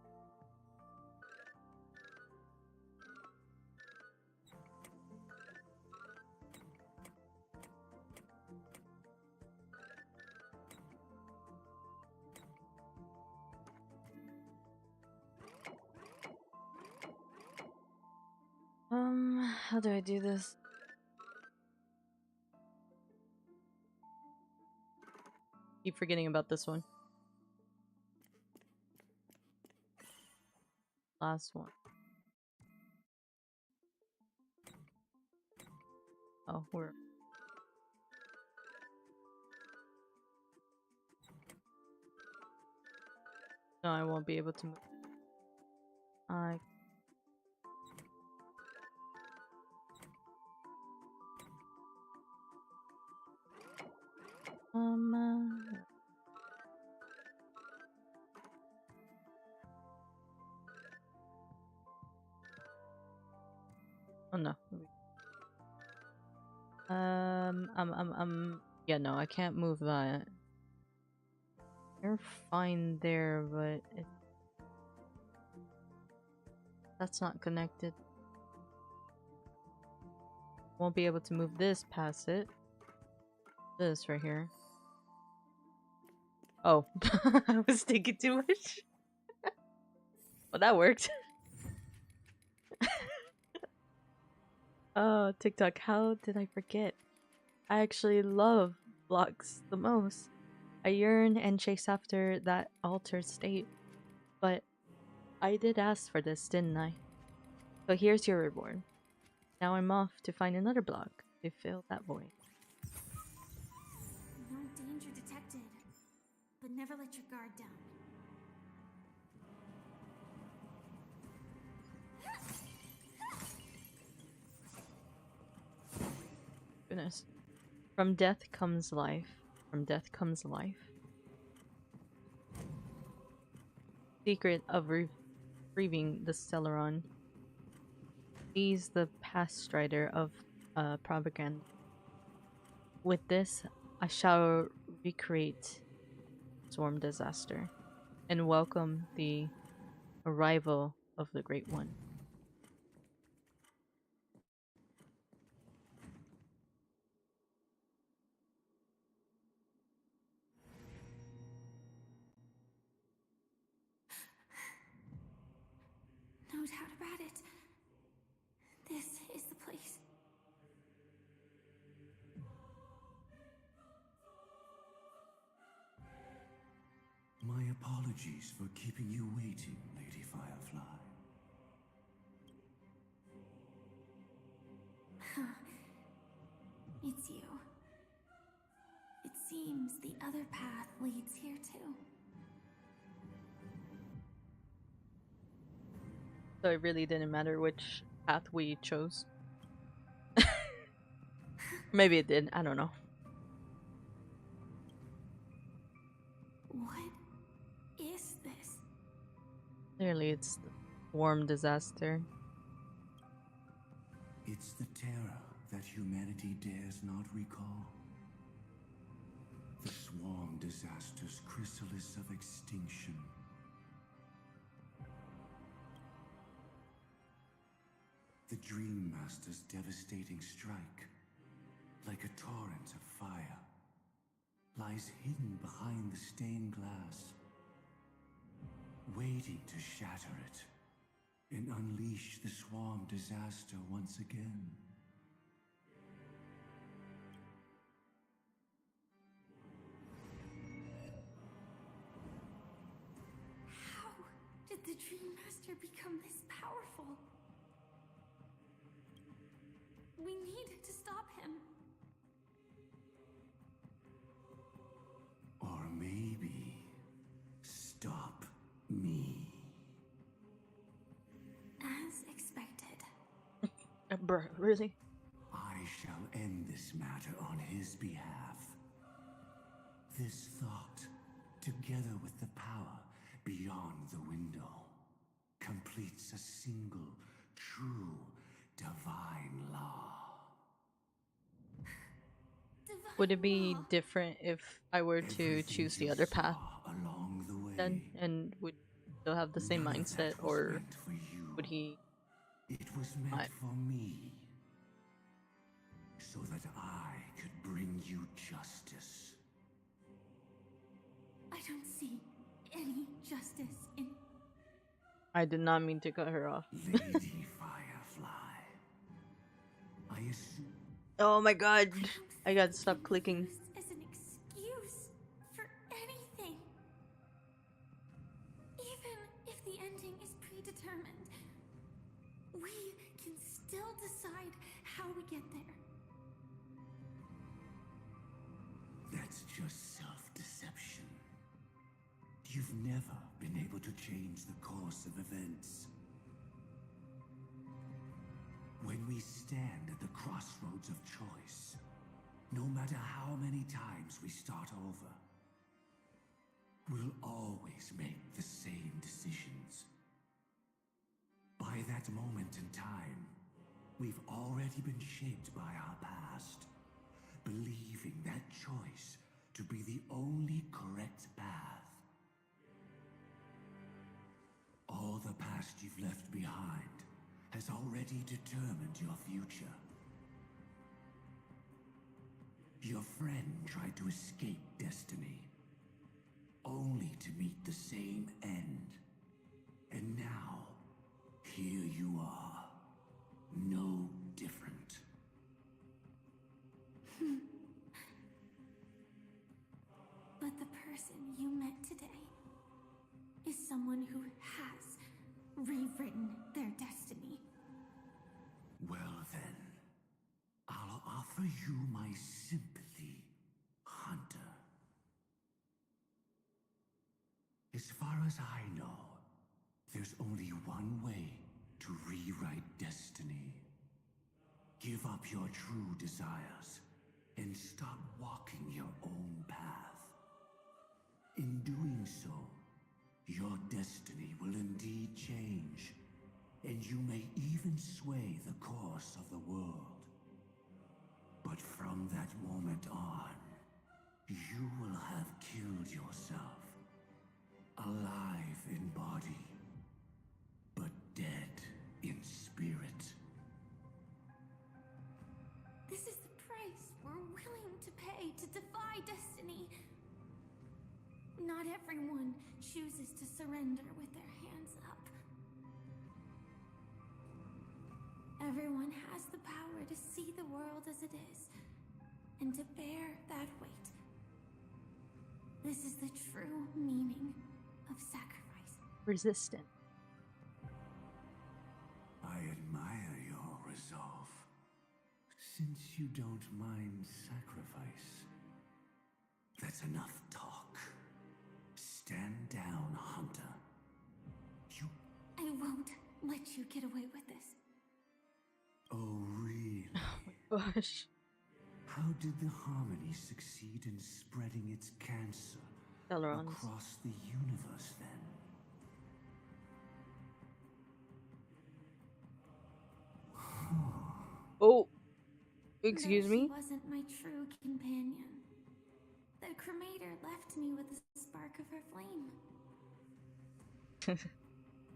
How do I do this? Keep forgetting about this one. Last one. Oh, we're... No, I won't be able to move. I... Oh no. Yeah, no, I can't move that. You're fine there, but that's not connected. Won't be able to move this past it. This right here. Oh, I was thinking too much. Well, that worked. Oh, TikTok, how did I forget? I actually love blocks the most. I yearn and chase after that altered state. But I did ask for this, didn't I? So here's your reward. Now I'm off to find another block to fill that void. No danger detected, but never let your guard down. Goodness. From death comes life. From death comes life. Secret of retrieving the Celeron. He's the past strider of propaganda. With this, I shall recreate Storm Disaster and welcome the arrival of the Great One. about it. This is the place. My apologies for keeping you waiting, Lady Firefly. It's you. It seems the other path leads here too. So it really didn't matter which path we chose. Maybe it did, I don't know. What is this? Clearly it's the swarm disaster. It's the terror that humanity dares not recall. The swarm disaster's chrysalis of extinction. The Dream Master's devastating strike, like a torrent of fire, lies hidden behind the stained glass, waiting to shatter it and unleash the swarm disaster once again. How did the Dream Master become this powerful? We need to stop him. Or maybe stop me. As expected. Bruh, really? I shall end this matter on his behalf. This thought, together with the power beyond the window, completes a single, true, divine law. Would it be different if I were to choose the other path along the way, then, and would still have the same mindset, or would he? It was meant for me, so that I could bring you justice. I don't see any justice in. I did not mean to cut her off. Lady Firefly, I assume. Oh my god, I gotta stop clicking. As an excuse for anything. Even if the ending is predetermined, we can still decide how we get there. That's just self-deception. You've never been able to change the course of events. When we stand at the crossroads of choice, no matter how many times we start over, we'll always make the same decisions. By that moment in time, we've already been shaped by our past, believing that choice to be the only correct path. All the past you've left behind has already determined your future. Your friend tried to escape destiny, only to meet the same end. And now, here you are, no different. But the person you met today is someone who has rewritten their destiny. Well then, I'll offer you my sympathy, Hunter. As far as I know, there's only one way to rewrite destiny. Give up your true desires and stop walking your own path. In doing so, your destiny will indeed change, and you may even sway the course of the world. But from that moment on, you will have killed yourself, alive in body, but dead in spirit. This is the price we're willing to pay to defy destiny. Not everyone chooses to surrender with their hands up. Everyone has the power to see the world as it is, and to bear that weight. This is the true meaning of sacrifice. Resistant. I admire your resolve. Since you don't mind sacrifice, that's enough talk. Stand down, Hunter. I won't let you get away with this. Oh, really? Oh my gosh. How did the Harmony succeed in spreading its cancer across the universe then? Oh, excuse me? She wasn't my true companion. The cremator left me with a spark of her flame.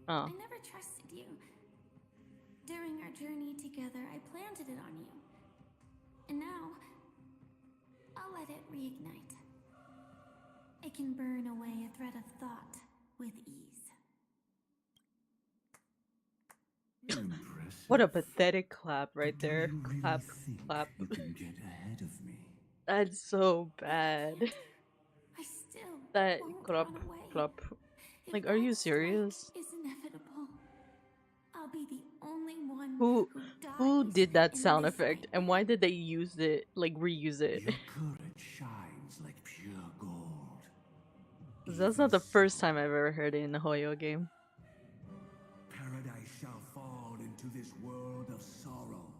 Oh. I never trusted you. During our journey together, I planted it on you. And now, I'll let it reignite. It can burn away a thread of thought with ease. What a pathetic clap right there. Clap, clap. You can get ahead of me. That's so bad. I still That won't clap, run away. clap. If Like, are you that serious? strike is inevitable. I'll be the only one Who dies did that in sound this effect, and why did they use it, like reuse it? Your courage shines like pure gold. 'Cause that's not the first time I've ever heard it in a Hoyo game. Paradise shall fall into this world of sorrow,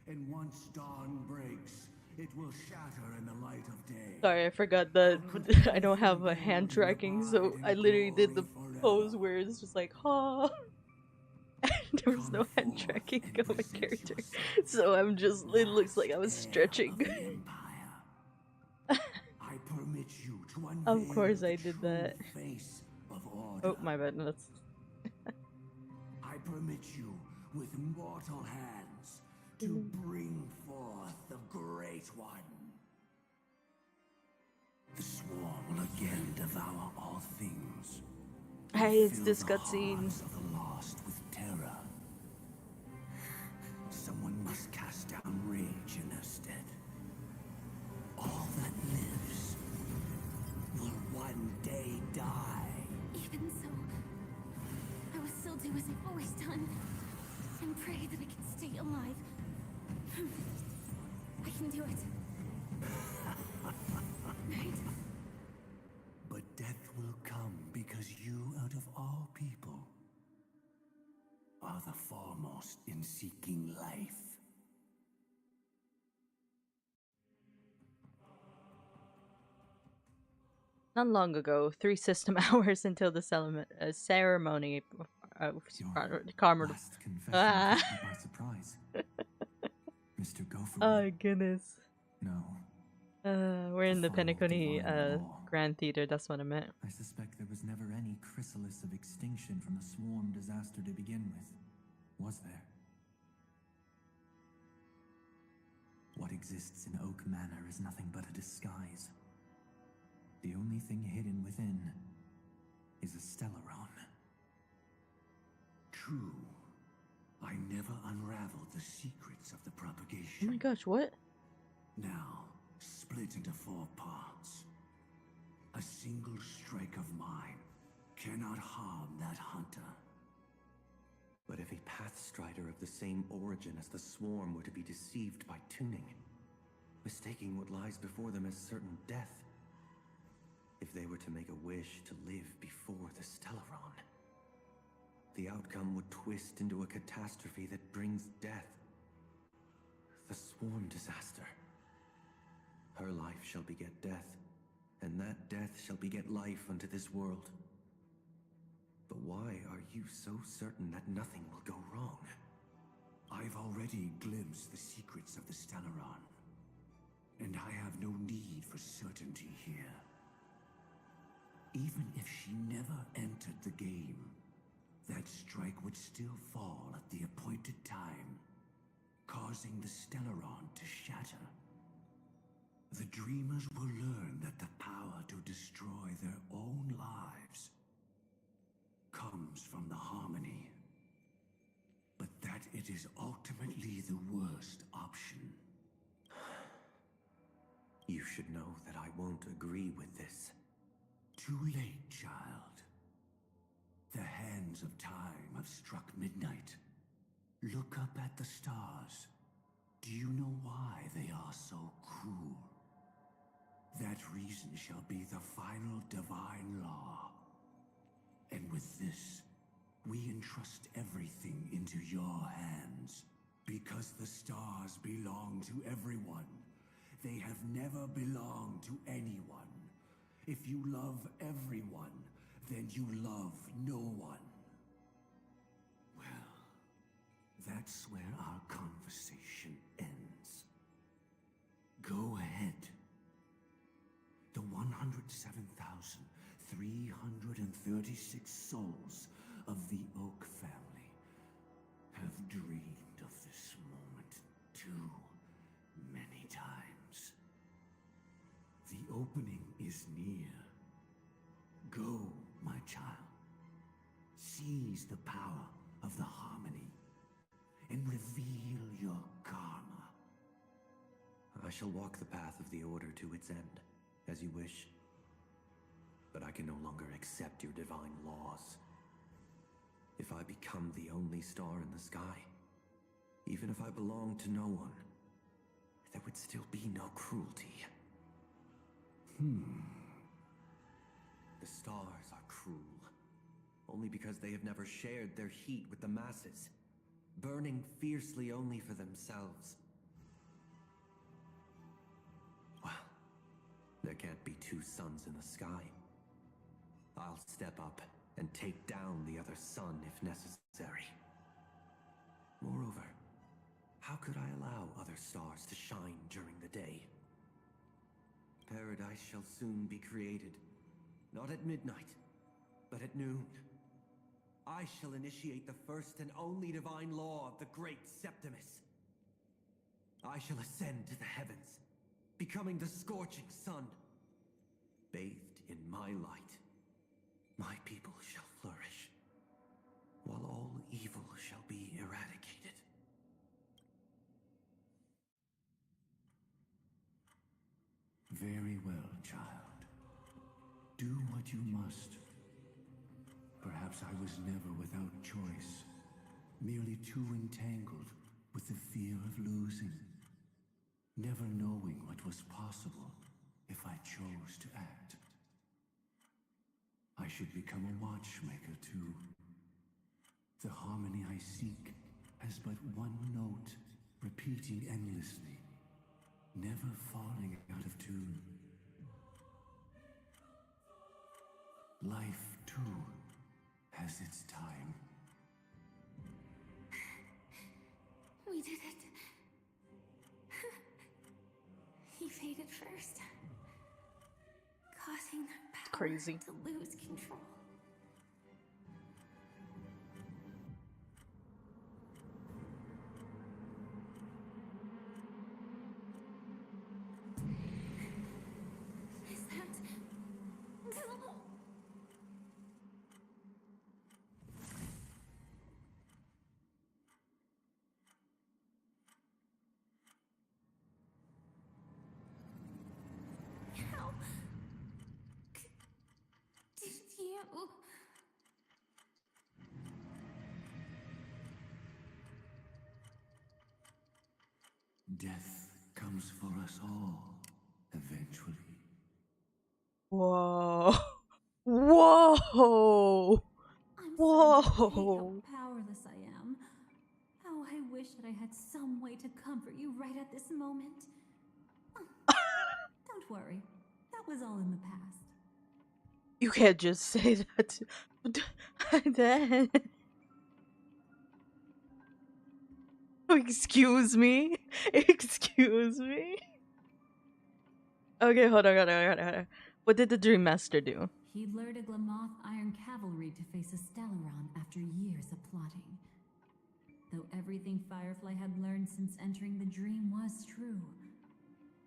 and once dawn breaks, it will shatter in the light of day. Sorry, I forgot that I don't have a hand tracking, so I literally did the pose where it's just like, ha. There was no hand tracking of my character, so I'm just, it looks like I was stretching. I permit you to Of unveil course the I did that. true face of order. Oh, my bad, that's... I permit you with mortal hands to bring forth the Great One. The swarm will again devour all things. Hey, it's Fill this the cutscene. hearts of the lost with terror. Someone must cast down rage in their stead. All that lives will one day die. Even so, I will still do as I've always done, and pray that I can stay alive. I can do it. Right? But death will come because you, out of all people, are the foremost in seeking life. Not long ago, 3 system hours until the ceremony. Carmen. By surprise. Mr. Gopher. Oh goodness. No. We're in the Penacony Grand Theater. That's what I meant. I suspect there was never any chrysalis of extinction from the swarm disaster to begin with. Was there? What exists in Oak Manor is nothing but a disguise. The only thing hidden within is a Stellaron. True. I never unraveled the secrets of the Oh propagation. my gosh, what? Now, split into 4 parts. A single strike of mine cannot harm that hunter. But if a Pathstrider of the same origin as the Swarm were to be deceived by tuning, mistaking what lies before them as certain death, if they were to make a wish to live before the Stellaron, the outcome would twist into a catastrophe that brings death. The Swarm disaster. Her life shall beget death, and that death shall beget life unto this world. But why are you so certain that nothing will go wrong? I've already glimpsed the secrets of the Stellaron, and I have no need for certainty here. Even if she never entered the game, that strike would still fall at the appointed time, causing the Stellaron to shatter. The Dreamers will learn that the power to destroy their own lives comes from the Harmony, but that it it is ultimately the worst option. You should know that I won't agree with this. Too late, child. The hands of time have struck midnight. Look up at the stars. Do you know why they are so cruel? That reason shall be the final divine law. And with this, we entrust everything into your hands. Because the stars belong to everyone. They have never belonged to anyone. If you love everyone, then you love no one. Well, that's where our conversation ends. Go ahead. The 107,336 souls of the Oak family have dreamed of this moment too many times. The opening is near. Go, my child. Seize the power of the harmony and reveal your karma. I shall walk the path of the Order to its end, as you wish. But I can no longer accept your divine laws. If I become the only star in the sky, even if I belong to no one, there would still be no cruelty. The stars are cruel, only because they have never shared their heat with the masses, burning fiercely only for themselves. Well, there can't be two suns in the sky. I'll step up and take down the other sun if necessary. Moreover, how could I allow other stars to shine during the day? Paradise shall soon be created, not at midnight, but at noon. I shall initiate the first and only divine law of the great Septimus. I shall ascend to the heavens, becoming the scorching sun. Bathed in my light, my people shall flourish, while all evil shall be eradicated. Very well, child. Do what you must. Perhaps I was never without choice, merely too entangled with the fear of losing, never knowing what was possible if I chose to act. I should become a watchmaker too. The harmony I seek has but one note, repeating endlessly, never falling out of tune. Life, too, has its time. We did it. He faded first, causing the power Crazy. to lose control. Is that Gil? How did you? Death comes for us all, eventually. Whoa. Whoa. Whoa. How powerless I am. How I wish that I had some way to comfort you right at this moment. Don't worry. That was all in the past. You can't just say that. Then. Excuse me? Excuse me? Okay, hold on. What did the Dream Master do? He lured a Glamoth Iron Cavalry to face a Stellaron after years of plotting. Though everything Firefly had learned since entering the dream was true,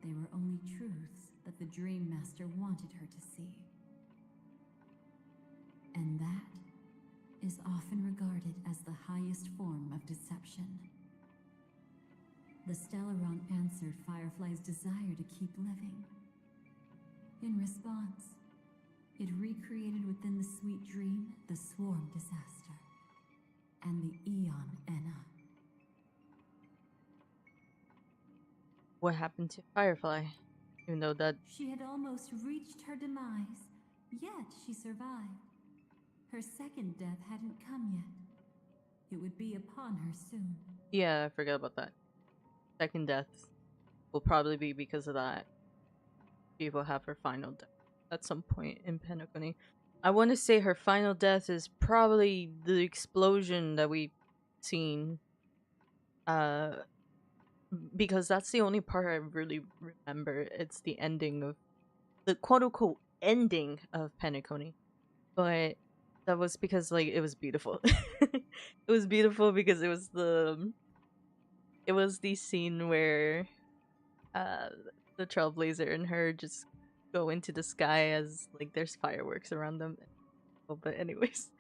they were only truths that the Dream Master wanted her to see. And that is often regarded as the highest form of deception. the Stellaron answered Firefly's desire to keep living. In response, it recreated within the sweet dream the swarm disaster and the Eon Enna. What happened to Firefly? Even though that... She had almost reached her demise, yet she survived. Her second death hadn't come yet. It would be upon her soon. Yeah, I forgot about that. Second death will probably be because of that. She will have her final death at some point in Penacony. I want to say her final death is probably the explosion that we've seen. Because that's the only part I really remember. It's the ending of the quote-unquote ending of Penacony. But that was because, like, it was beautiful. It was beautiful because it was the scene where the Trailblazer and her just go into the sky as, like, there's fireworks around them. Oh, but anyways.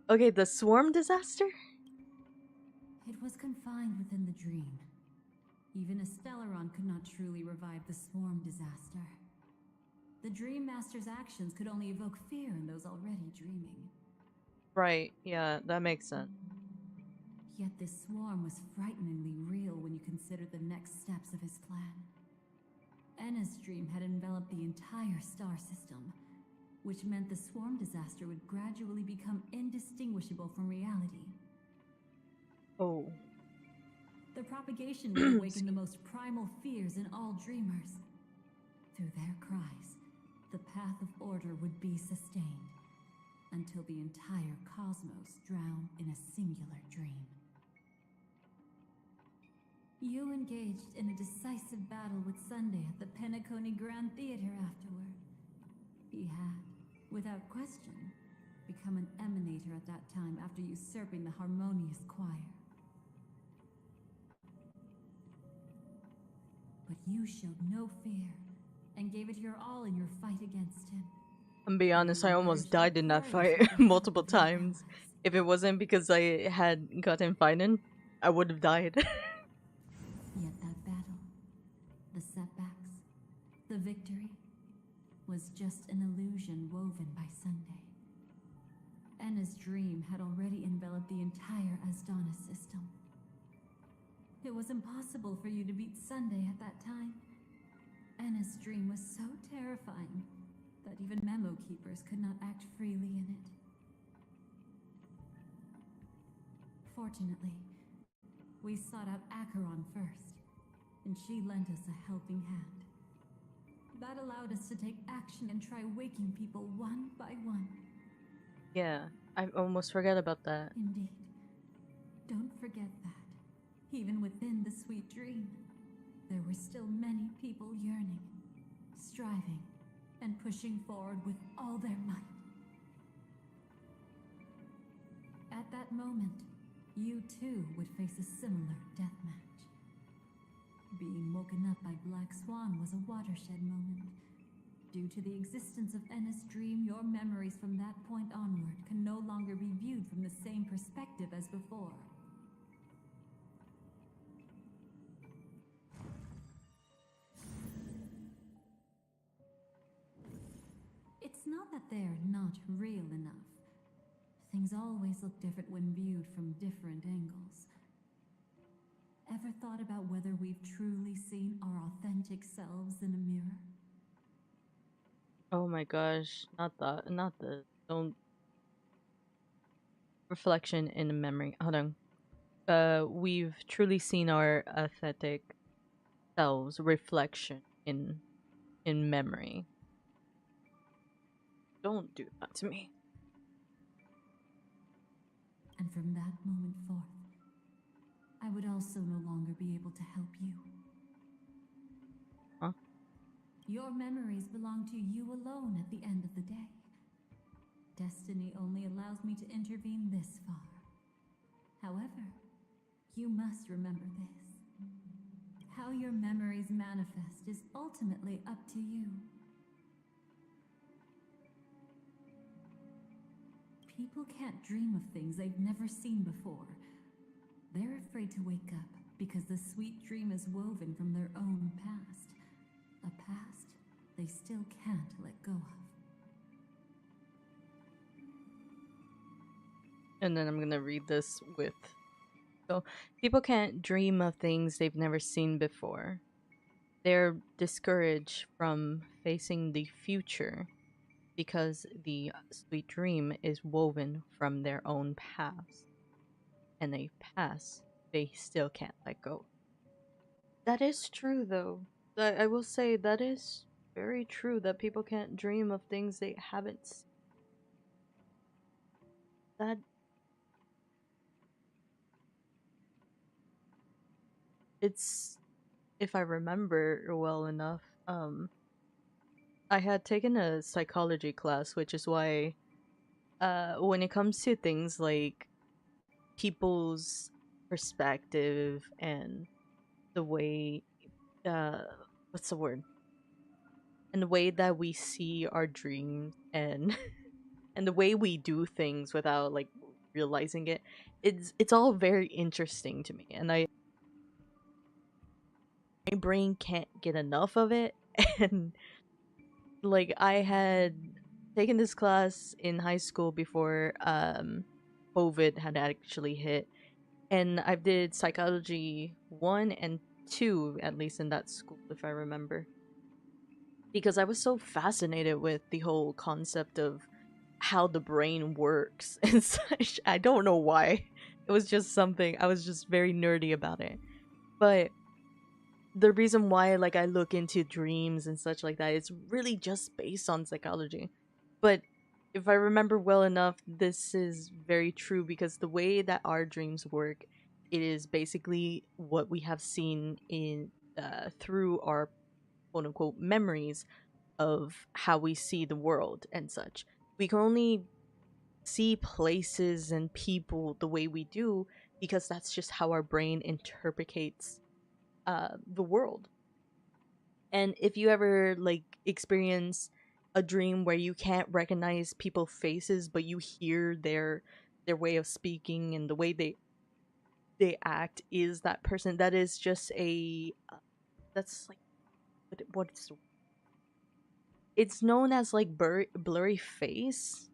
Okay, the swarm disaster? It was confined within the dream. Even a Stellaron could not truly revive the swarm disaster. The Dream Master's actions could only evoke fear in those already dreaming. Right, yeah, that makes sense. Yet this swarm was frighteningly real when you consider the next steps of his plan. Enna's dream had enveloped the entire star system, which meant the swarm disaster would gradually become indistinguishable from reality. Oh. The propagation would awaken the most primal fears in all dreamers. Through their cries, the path of order would be sustained, until the entire cosmos drowned in a singular dream. You engaged in a decisive battle with Sunday at the Penacony Grand Theater afterward. He had, without question, become an emanator at that time after usurping the Harmonious Choir. But you showed no fear, and gave it your all in your fight against him. I'm be honest, I almost died in that fight multiple times. If it wasn't because I had gotten frightened, I would have died. Yet that battle, the setbacks, the victory, was just an illusion woven by Sunday. Enna's dream had already enveloped the entire Asdana system. It was impossible for you to beat Sunday at that time. Enna's dream was so terrifying that even Memo Keepers could not act freely in it. Fortunately, we sought out Acheron first, and she lent us a helping hand. That allowed us to take action and try waking people one by one. Yeah, I almost forgot about that. Indeed. Don't forget that. Even within the sweet dream, there were still many people yearning, striving, and pushing forward with all their might. At that moment, you too would face a similar deathmatch. Being woken up by Black Swan was a watershed moment. Due to the existence of Enna's dream, your memories from that point onward can no longer be viewed from the same perspective as before. It's not that they're not real enough. Things always look different when viewed from different angles. Ever thought about whether we've truly seen our authentic selves in a mirror? Oh my gosh, not the don't reflection in the memory. Hold on. We've truly seen our authentic selves reflection in memory. Don't do that to me. And from that moment forth, I would also no longer be able to help you. Huh? Your memories belong to you alone at the end of the day. Destiny only allows me to intervene this far. However, you must remember this. How your memories manifest is ultimately up to you. People can't dream of things they've never seen before. They're afraid to wake up because the sweet dream is woven from their own past. A past they still can't let go of. And then I'm gonna read this with. So, people can't dream of things they've never seen before. They're discouraged from facing the future because the sweet dream is woven from their own past. And a past they still can't let go. That is true, though. I will say that is very true that people can't dream of things they haven't seen. That it's, if I remember well enough, I had taken a psychology class, which is why when it comes to things like people's perspective and the way what's the word? And the way that we see our dreams and and the way we do things without like realizing it, it's all very interesting to me, and my brain can't get enough of it. And like I had taken this class in high school before COVID had actually hit, and I did psychology 1 and 2 at least in that school, if I remember, because I was so fascinated with the whole concept of how the brain works and such. I don't know why. It was just something, I was just very nerdy about it. But the reason why like I look into dreams and such like that is really just based on psychology. But if I remember well enough, this is very true because the way that our dreams work, it is basically what we have seen in through our quote unquote memories of how we see the world and such. We can only see places and people the way we do because that's just how our brain interprets the world. And if you ever like experience a dream where you can't recognize people's faces but you hear their way of speaking and the way they act is that person, that is just a that's like what's it's known as like blurry face,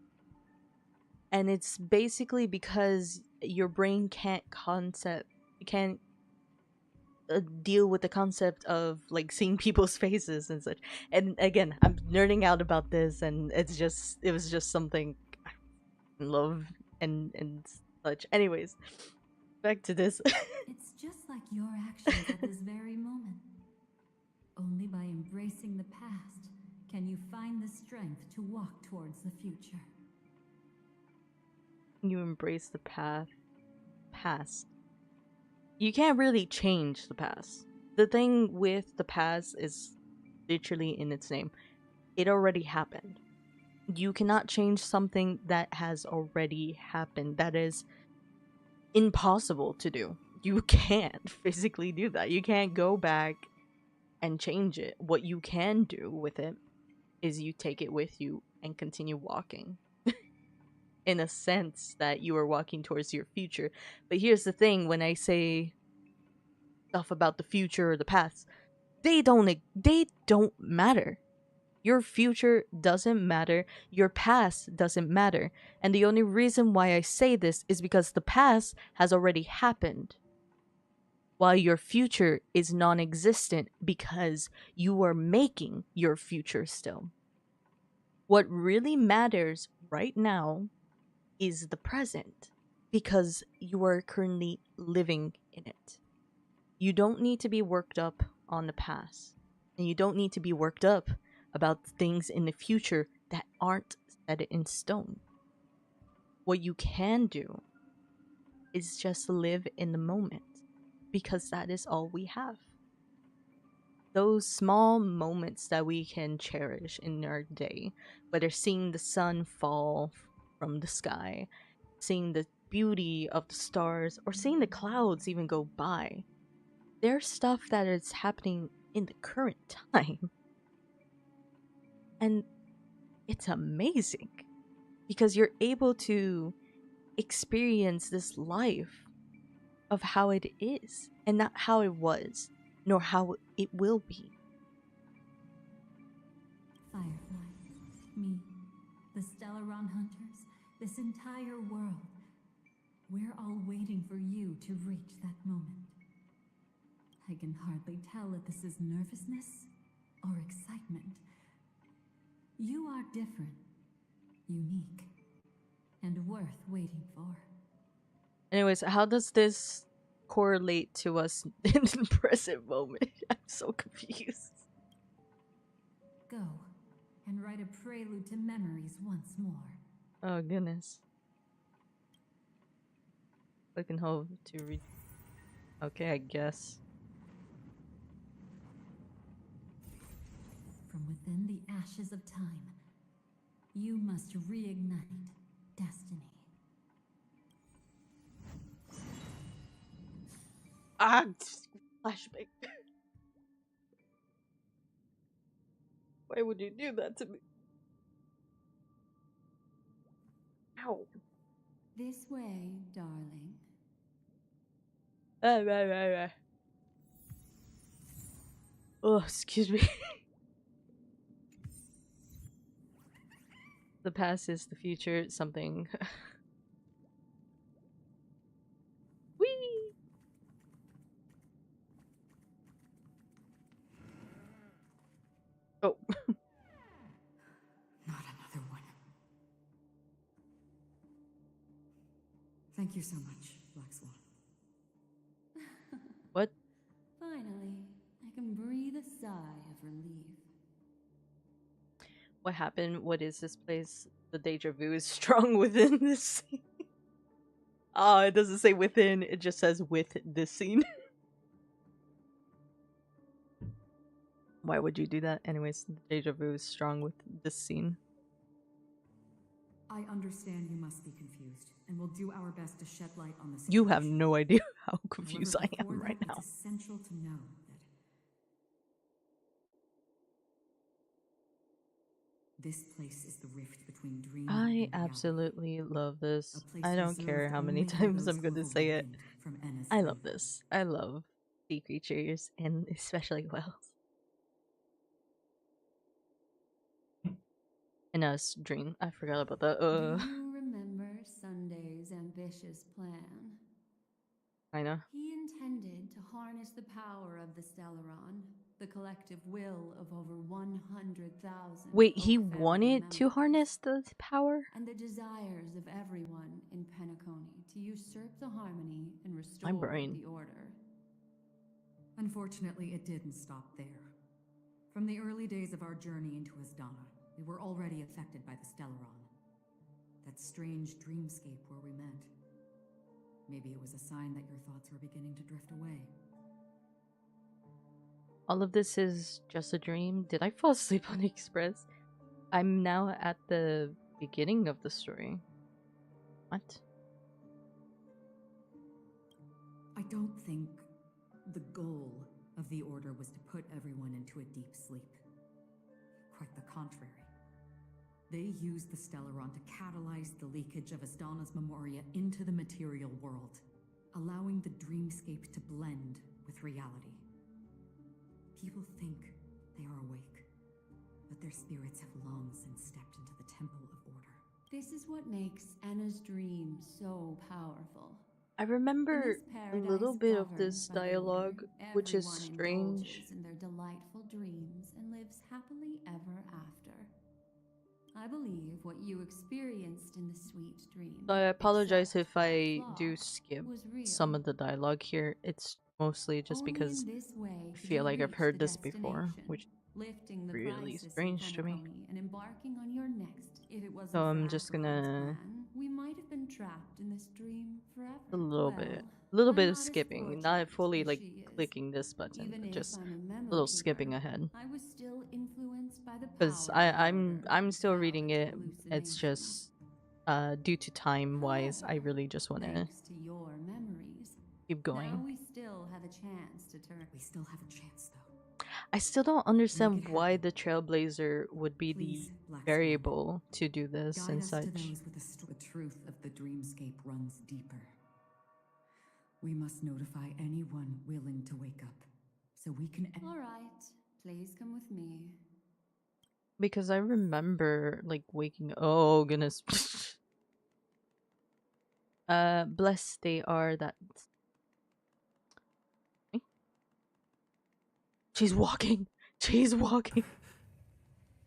and it's basically because your brain can't deal with the concept of like seeing people's faces and such. And again, I'm nerding out about this, and it was just something I love and such. Anyways, back to this. It's just like your actions at this very moment. Only by embracing the past can you find the strength to walk towards the future. You embrace the past. You can't really change the past. The thing with the past is literally in its name. It already happened. You cannot change something that has already happened. That is impossible to do. You can't physically do that. You can't go back and change it. What you can do with it is you take it with you and continue walking. In a sense that you are walking towards your future. But here's the thing, when I say stuff about the future or the past, they don't matter. Your future doesn't matter, your past doesn't matter. And the only reason why I say this is because the past has already happened, while your future is non-existent because you are making your future still. What really matters right now is the present, because you are currently living in it. You don't need to be worked up on the past, and you don't need to be worked up about things in the future that aren't set in stone. What you can do is just live in the moment, because that is all we have. Those small moments that we can cherish in our day, whether seeing the sun fall from the sky, seeing the beauty of the stars, or seeing the clouds even go by. There's stuff that is happening in the current time. And it's amazing because you're able to experience this life of how it is, and not how it was, nor how it will be. Firefly, me, the Stellaron hunters, this entire world. We're all waiting for you to reach that moment. I can hardly tell if this is nervousness or excitement. You are different, unique, and worth waiting for. Anyways, how does this correlate to us in the present moment? I'm so confused. Go and write a prelude to memories once more. Oh goodness. Fucking hope to read. Okay, I guess. From within the ashes of time, you must reignite destiny. Ah, flashback. Why would you do that to me? Ow. This way, darling. Oh, excuse me. The past is the future, something. Whee! Oh. Not another one. Thank you so much, Black Swan. What? Finally, I can breathe a sigh of relief. What happened? What is this place? The deja vu is strong within this scene. Oh, it doesn't say within, it just says with this scene. Why would you do that? Anyways, the deja vu is strong with this scene. I understand you must be confused, and we'll do our best to shed light on the situation. You have no idea how confused However, I am before right that, now. It's essential to know that this place is the rift between dream and I reality. absolutely love this. A place I don't care reserved how many only for times those I'm who gonna have say it. awakened from Enna's I love sleep. this. I love sea creatures, and especially whales. And us dream. I forgot about that. Do you remember Sunday's ambitious plan? I know. He intended to harness the power of the Stellaron, the collective will of over 100,000. Wait, he Oak family wanted to members, harness the power? and the desires of everyone in Penacony to usurp the harmony and restore brain. the order. Unfortunately, it didn't stop there. From the early days of our journey into Asdana, we were already affected by the Stellaron. That strange dreamscape where we met. Maybe it was a sign that your thoughts were beginning to drift away. All of this is just a dream? Did I fall asleep on the Express? I'm now at the beginning of the story. What? I don't think the goal of the Order was to put everyone into a deep sleep. Quite the contrary. They used the Stellaron to catalyze the leakage of Asdana's Memoria into the material world, allowing the dreamscape to blend with reality. People think they are awake, but their spirits have long since stepped into the Temple of Order. This is what makes Anna's dream so powerful. I remember In this a little paradise bit of governed this by the dialogue, Order, which is everyone strange. indulges in their delightful dreams and lives happily ever after. I believe what you experienced in the sweet dream. So I apologize except if I flaw, do skip was real. some of the dialogue here. It's mostly just Only because in this way I could feel you like I've reach heard the this before, destination, which lifting the really crisis in strange to me. Penacony and embarking on your next. If it wasn't So I'm for just Acheron's gonna plan, we might have been trapped in this dream forever. a little Well, bit. A little I'm bit not of as skipping, fortunate not fully as like she is. clicking this button, Even but if just I'm a a memo little keeper, skipping ahead. I was still influenced by the Because power of the I'm Order still and reading fell it. into It's hallucinations. just due to time wise, I However, really just want to thanks to your memories, keep now going. we still have a chance to turn. We still have a chance, though. I still don't understand it why the Trailblazer would be Please, the Black Swan. variable to do this Guide and us such. to those with the truth of the dreamscape runs deeper. We must notify anyone willing to wake up, so we can. All right, please come with me. Because I remember like waking. Oh goodness. Blessed they are that. She's walking. She's walking.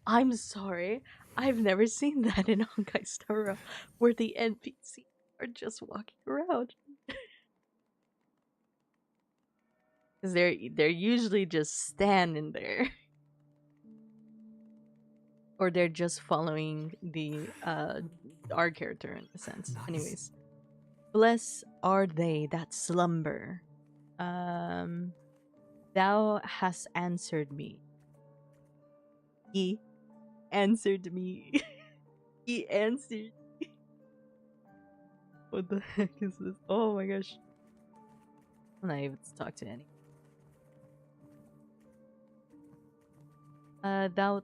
I'm sorry. I've never seen that in Honkai Star Rail, where the NPCs are just walking around. Because they're usually just standing there. Or they're just following the our character in a sense. Nice. Anyways. Blessed are they that slumber. Thou hast answered me. He answered me. He answered me. What the heck is this? Oh my gosh. I'm not able to talk to any. Thou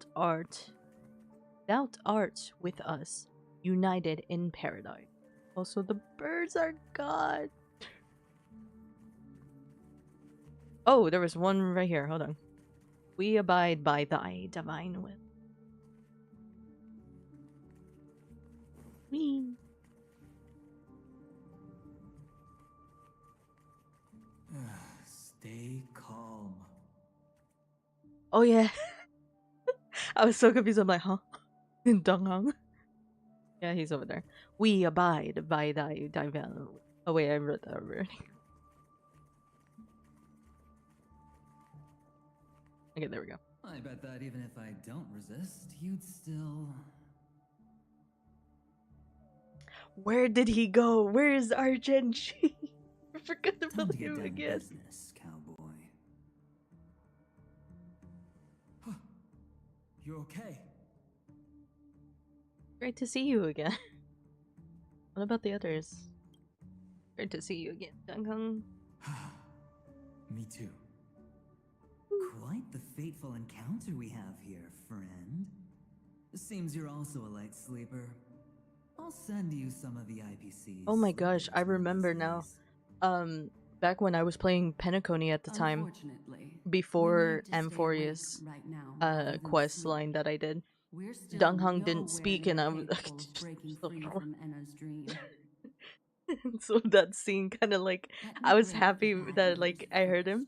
art with us, united in paradise. Also, the birds are gone. Oh, there was one right here. Hold on. We abide by thy divine will. Whee. Stay calm. Oh yeah. I was so confused. I'm like, huh? Donghong. Yeah, he's over there. We abide by thy divine will. Oh wait, I wrote that already. Okay, there we go. I bet that even if I don't resist, you'd still... Where did he go? Where is Argenji? I forgot Time about to get him down to again. business, cowboy. You okay? Great to see you again. What about the others? Great to see you again, Donghong. Me too. Quite the fateful encounter we have here, friend. Seems you're also a light sleeper. I'll send you some of the IPCs. Oh my gosh, I remember now. Back when I was playing Penacony at the time, before Amphorius quest line that I did, Donghong didn't speak and I was so that scene kind of like, I was happy that like I heard him,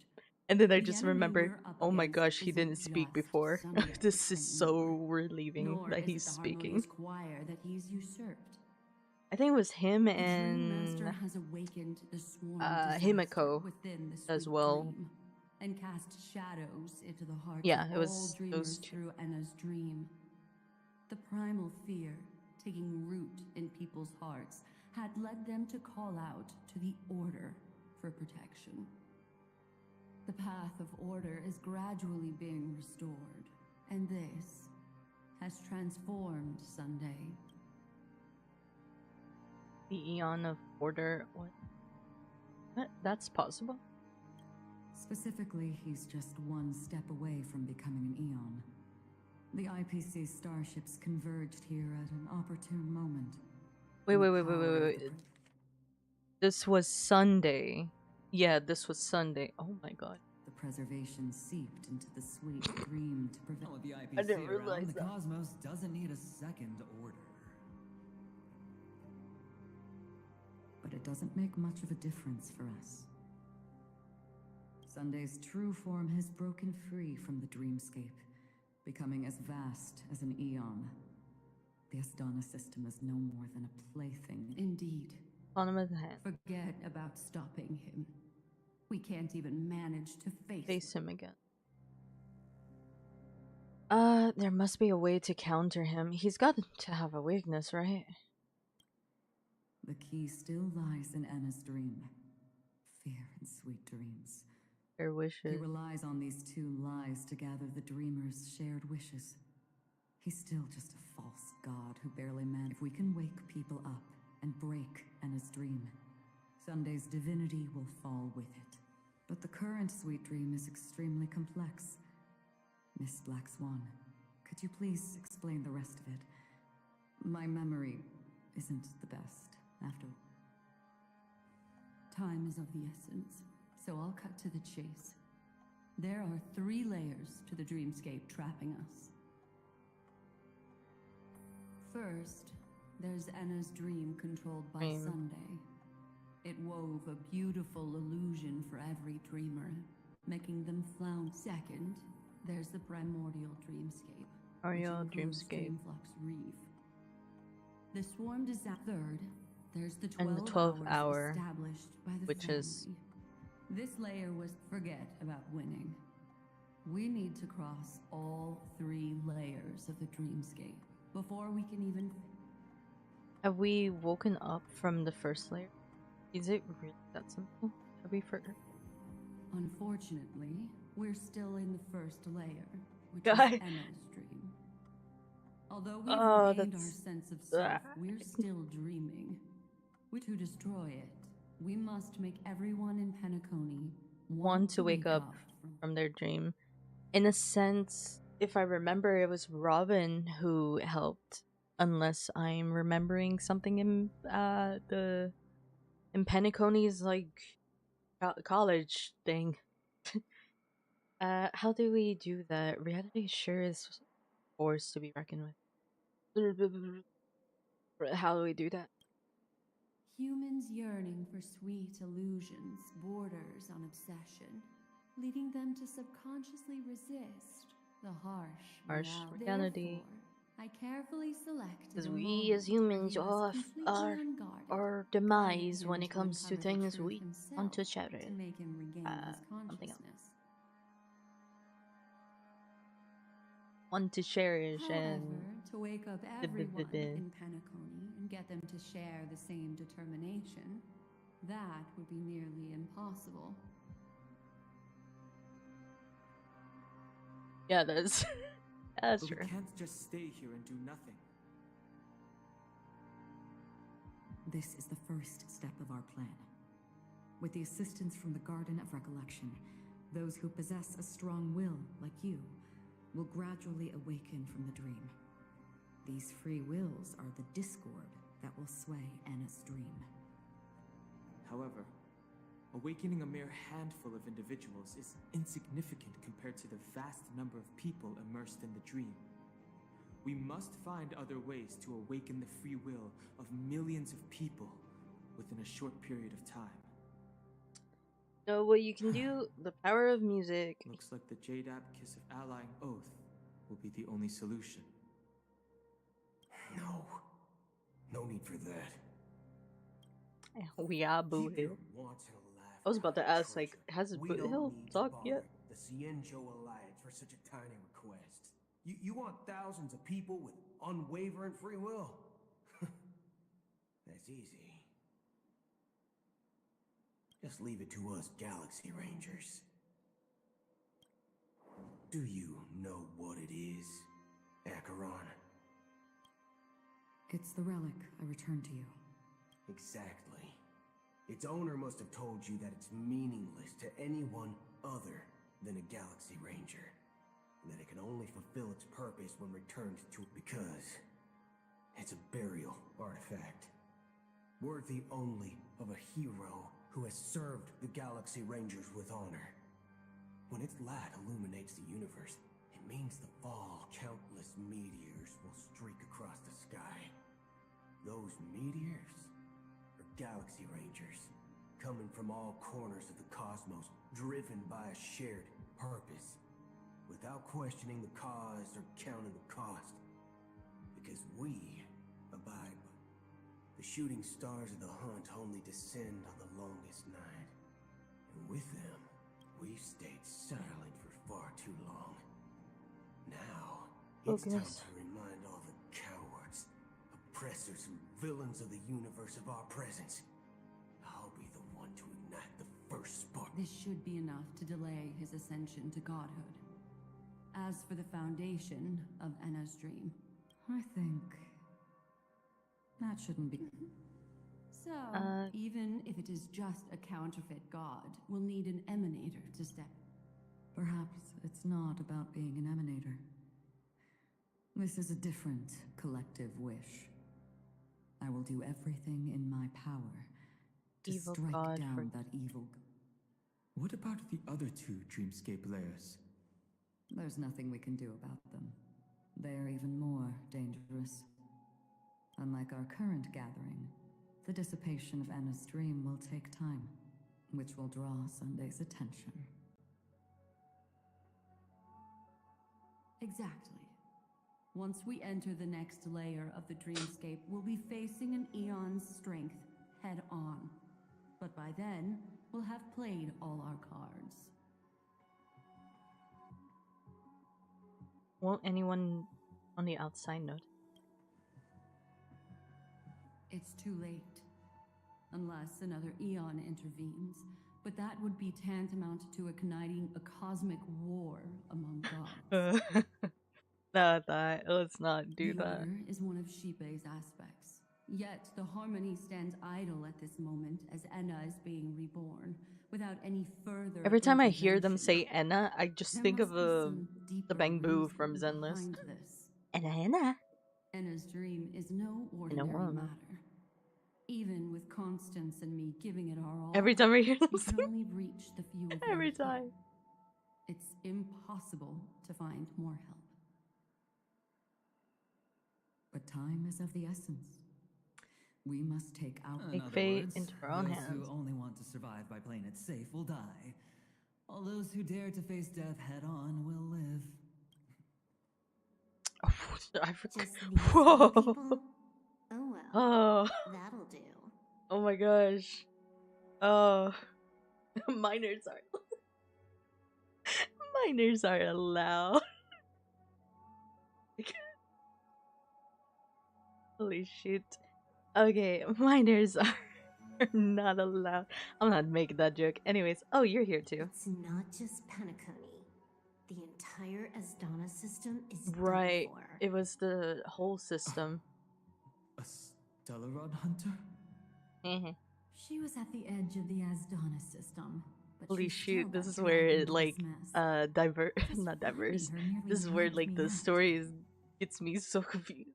and then I just remembered, oh my gosh, he didn't speak before. This is so relieving that he's speaking. I think it was him and Himiko as well. And cast shadows into the hearts Yeah, of it was all those dreamers two. through Enna's dream. The primal fear taking root in people's hearts had led them to call out to the Order for protection. The path of order is gradually being restored, and this has transformed Sunday. The Eon of Order, what? That's possible? Specifically, he's just one step away from becoming an Eon. The IPC starships converged here at an opportune moment. Wait. This was Sunday. Yeah, this was Sunday. Oh my god. The preservation seeped into the sweet dream to prevent... With the IPC I didn't around, realize the that. cosmos doesn't need a second order. But it doesn't make much of a difference for us. Sunday's true form has broken free from the dreamscape, becoming as vast as an Eon. The Asdana system is no more than a plaything. Indeed. Forget about stopping him. We can't even manage to face him again. There must be a way to counter him. He's got to have a weakness, right? The key still lies in Enna's dream. Fear and sweet dreams. Their wishes. He relies on these two lies to gather the dreamers' shared wishes. He's still just a false god who barely managed. If we can wake people up and break Enna's dream, Sunday's divinity will fall with it. But the current sweet dream is extremely complex. Miss Black Swan, could you please explain the rest of it? My memory isn't the best, after all. Time is of the essence, so I'll cut to the chase. There are 3 layers to the dreamscape trapping us. First, there's Anna's dream controlled by Sunday. It wove a beautiful illusion for every dreamer, making them flounce. Second, there's the primordial dreamscape. Dreamflux Reef. The swarm disaster. Third, there's the 12 hours established by the which family. is This layer was forget about winning. We need to cross all 3 layers of the dreamscape before we can even. Have we woken up from the first layer? Is it really that simple? Have we forgotten? Unfortunately, we're still in the first layer, which God. is Emma's dream. Although we've regained our sense of self, we're still dreaming. To destroy it, we must make everyone in Penacony Want to wake up from their dream. In a sense, if I remember, it was Robin who helped, unless I'm remembering something in Penacony's like college thing. How do we do that? Reality sure is forced to be reckoned with. How do we do that? Humans yearning for sweet illusions borders on obsession, leading them to subconsciously resist the harsh reality. Therefore, I carefully selected Because we as humans are demise when it comes to things we want to cherish. To make him regain his Something else. consciousness. Want to cherish However, and to wake up everyone in Penacony and get them to share the same determination, that would be nearly impossible. yeah, that's But true. we can't just stay here and do nothing. This is the first step of our plan. With the assistance from the Garden of Recollection, those who possess a strong will, like you, will gradually awaken from the dream. These free wills are the discord that will sway Anna's dream. However, awakening a mere handful of individuals is insignificant compared to the vast number of people immersed in the dream. We must find other ways to awaken the free will of millions of people within a short period of time. So what you can do, the power of music. Looks like the JDAP Kiss of Allying Oath will be the only solution. No. No need for that. We are Boo Hill. I was about to ask, like, has Boo Hill talked yet? The Cienjo Alliance for such a tiny request. You want thousands of people with unwavering free will? That's easy. Just leave it to us Galaxy Rangers. Do you know what it is, Acheron? It's the relic I returned to you. Exactly. Its owner must have told you that it's meaningless to anyone other than a Galaxy Ranger, and that it can only fulfill its purpose when returned to it because it's a burial artifact, worthy only of a hero who has served the Galaxy Rangers with honor. When its light illuminates the universe, it means the fall countless meteors will streak across the sky. Those meteors are Galaxy Rangers, coming from all corners of the cosmos, driven by a shared purpose, without questioning the cause or counting the cost. Because we abide by the shooting stars of the hunt only descend on the longest night. And with them, we've stayed silent for far too long. Now, it's time to remind all the cowards, oppressors, and villains of the universe of our presence. I'll be the one to ignite the first spark. This should be enough to delay his ascension to godhood. As for the foundation of Anna's dream, I think that shouldn't be. So, even if it is just a counterfeit god, we'll need an emanator to step. Perhaps it's not about being an emanator. This is a different collective wish. I will do everything in my power to Evil strike god down for- that evil. What about the other two dreamscape layers? There's nothing we can do about them. They're even more dangerous. Unlike our current gathering, the dissipation of Anna's dream will take time, which will draw Sunday's attention. Exactly. Once we enter the next layer of the dreamscape, we'll be facing an eon's strength head on. But by then, we'll have played all our cards. Won't anyone on the outside note? It's too late. Unless another eon intervenes. But that would be tantamount to igniting a cosmic war among gods. Not that. Let's not do The that. order is one of Shipei's aspects. Yet the harmony stands idle at this moment as Enna is being reborn, without any further. Every time I hear them intervention. say Enna, I just There think of must be some the deeper Bangbu reason from Zenlist. behind this. Enna. Enna's dream is no ordinary one. matter. Even with Constance and me giving it our all, Every time I hear them we say can only reach the few of every them. time. It's impossible to find more help. But time is of the essence. We must take our Take In fate other words, into our own those hands. who only want to survive by playing it safe will die. All those who dare to face death head on will live. I Just forgot. these Whoa. people? Oh well. Oh. That'll do. Oh my gosh. Oh. Minors are. Minors are allowed. Holy shit. Okay, minors are not allowed. I'm not making that joke. Anyways, oh, you're here too. It's not just Penacony. The entire Asdana system is Right. done for. It was the whole system. A Stellarod hunter? Mhm. She was at the edge of the Asdana system. But Holy she shoot, still this got is where dragged it into like this mess. not diverse. finding her nearly This is where wiped like me the out. story is gets me so confused.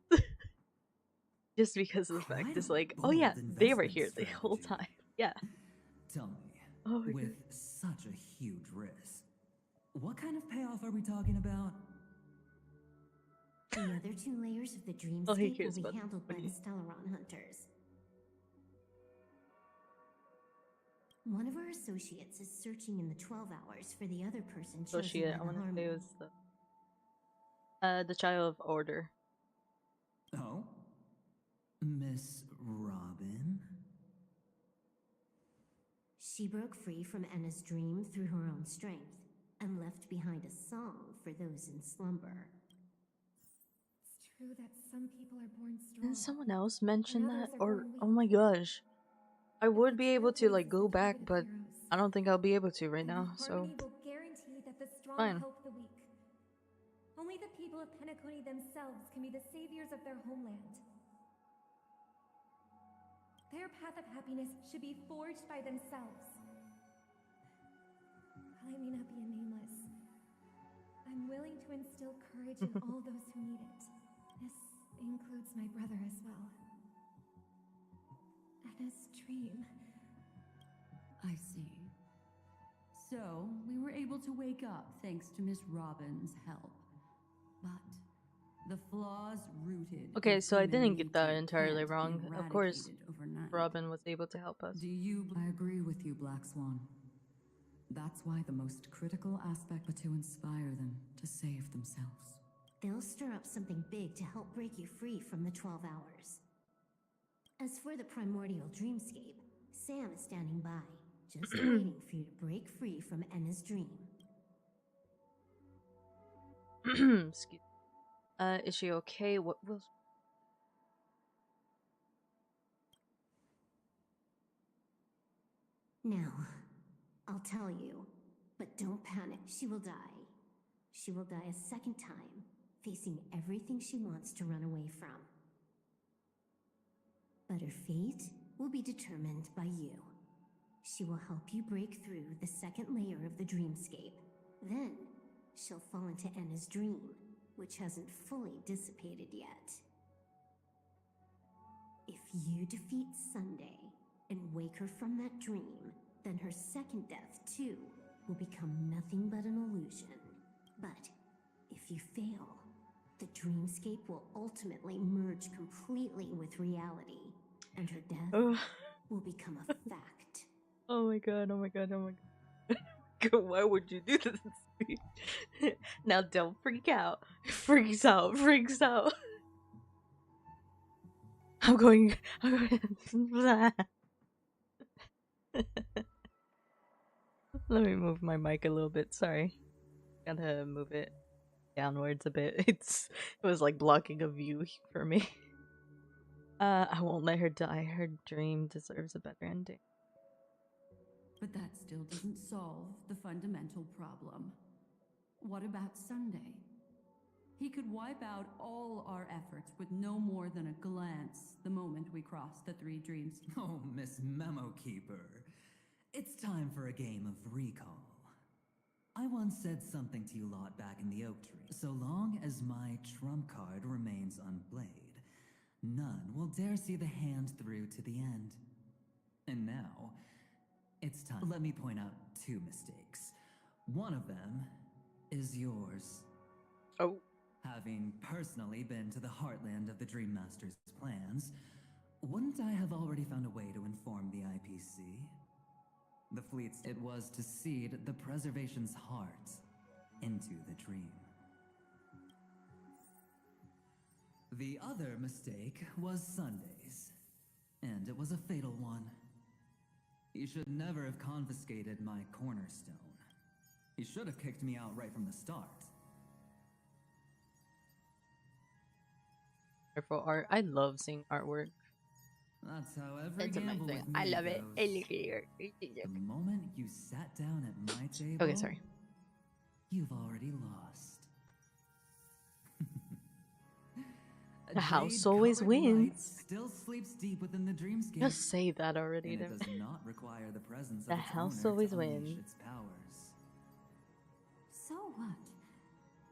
Just because of the fact Quite it's a like, oh yeah, bold they were investment here the whole strategy. time. Yeah. Tell me, Oh my with such a huge risk, what kind of payoff are we talking about? The other two layers of the Oh, he dreamscape cares will about be handled by money. the Stellaron hunters. One of our associates is searching in the 12 hours for the other person chosen Associate, by I the want to say Harmony. it was the Child of Order. Oh? Miss Robin? She broke free from Enna's dream through her own strength and left behind a song for those in slumber. It's true that some people are born strong. Didn't someone else mention and that? others are Or born weak. oh my gosh, I would be able to like Trailblazers go and back, targeted but heroes. I don't think I'll be able to right And now. the So Harmony will guarantee that the strong fine. help the weak. Only the people of Penacony themselves can be the saviors of their homeland. Their path of happiness should be forged by themselves. While I may not be a nameless, I'm willing to instill courage in all those who need it. This includes my brother as well. Anna's dream. I see. So, we were able to wake up thanks to Miss Robin's help. But the flaws rooted. Okay, in so I human didn't get that nature entirely can't be wrong. Of course, eradicated overnight. Robin was able to help us. Do you? I agree with you, Black Swan. That's why the most critical aspect was to inspire them to save themselves. They'll stir up something big to help break you free from the 12 hours. As for the primordial dreamscape, Sam is standing by, just waiting for you to break free from Enna's dream. Excuse. Is she okay? What will? Now, I'll tell you, but don't panic. She will die. She will die a second time, facing everything she wants to run away from. But her fate will be determined by you. She will help you break through the second layer of the dreamscape. Then, she'll fall into Enna's dream, which hasn't fully dissipated yet. If you defeat Sunday, and wake her from that dream, then her second death, too, will become nothing but an illusion. But if you fail, the dreamscape will ultimately merge completely with reality, and her death will become a fact. Oh my god, oh my god, oh my god. Why would you do this to me? Now don't freak out. Freaks out, freaks out. I'm going. Let me move my mic a little bit, sorry. Gotta move it downwards a bit. It was like blocking a view for me. I won't let her die. Her dream deserves a better ending. But that still doesn't solve the fundamental problem. What about Sunday? He could wipe out all our efforts with no more than a glance the moment we cross the three dreams. Oh, Miss Memo Keeper. It's time for a game of recall. I once said something to you lot back in the oak tree. So long as my trump card remains unplayed, none will dare see the hand through to the end. And now, it's time. Let me point out two mistakes. One of them is yours. Oh. Having personally been to the heartland of the Dream Master's plans, wouldn't I have already found a way to inform the IPC? The fleet's it was to seed the preservation's heart into the dream. The other mistake was Sundays, and it was a fatal one. He should never have confiscated my cornerstone. He should have kicked me out right from the start. Wonderful art. I love seeing artwork. That's how every It's gamble amazing. with me I love it. goes. I look at your The moment you sat down at my table, Okay, sorry. you've already lost. The house Jade always colored light wins. Still sleeps deep within the dreamscape. Just say that already. And it then. does not require the presence of The its house owner always to unleash wins. its powers. So what?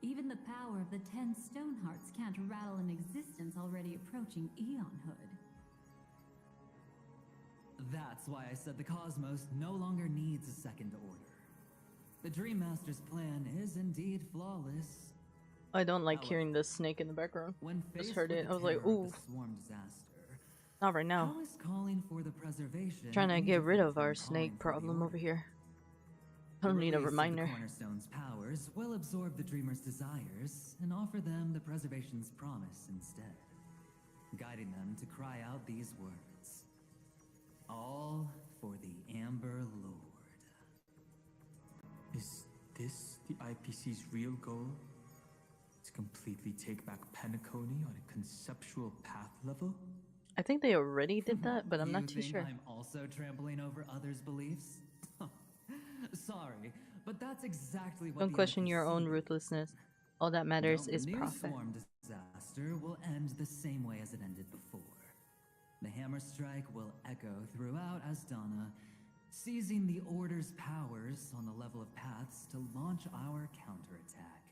Even the power of the 10 Stonehearts can't rattle an existence already approaching eonhood. That's why I said the cosmos no longer needs a second order. The Dream Master's plan is indeed flawless. I don't like hearing the snake in the background. When Just faced heard with it. the I was like, terror of ooh. the swarm disaster, Not right now. how is calling for the preservation Trying to any get rid different of from our calling snake for the problem over order? here. I The don't need a release of the reminder. Cornerstone's powers will absorb the Dreamer's desires and offer them the preservation's promise instead, guiding them to cry out these words. All for the Amber Lord. Is this the IPC's real goal? To completely take back Penacony on a conceptual path level? I think they already did that, but I'm not too You think sure. I'm also trampling over others' beliefs? Sorry, but that's exactly what Don't the question your IPC own did. ruthlessness. All that matters No, is the new profit. swarm disaster will end the same way as it ended before. The hammer strike will echo throughout Asdana, seizing the Order's powers on the level of paths to launch our counterattack,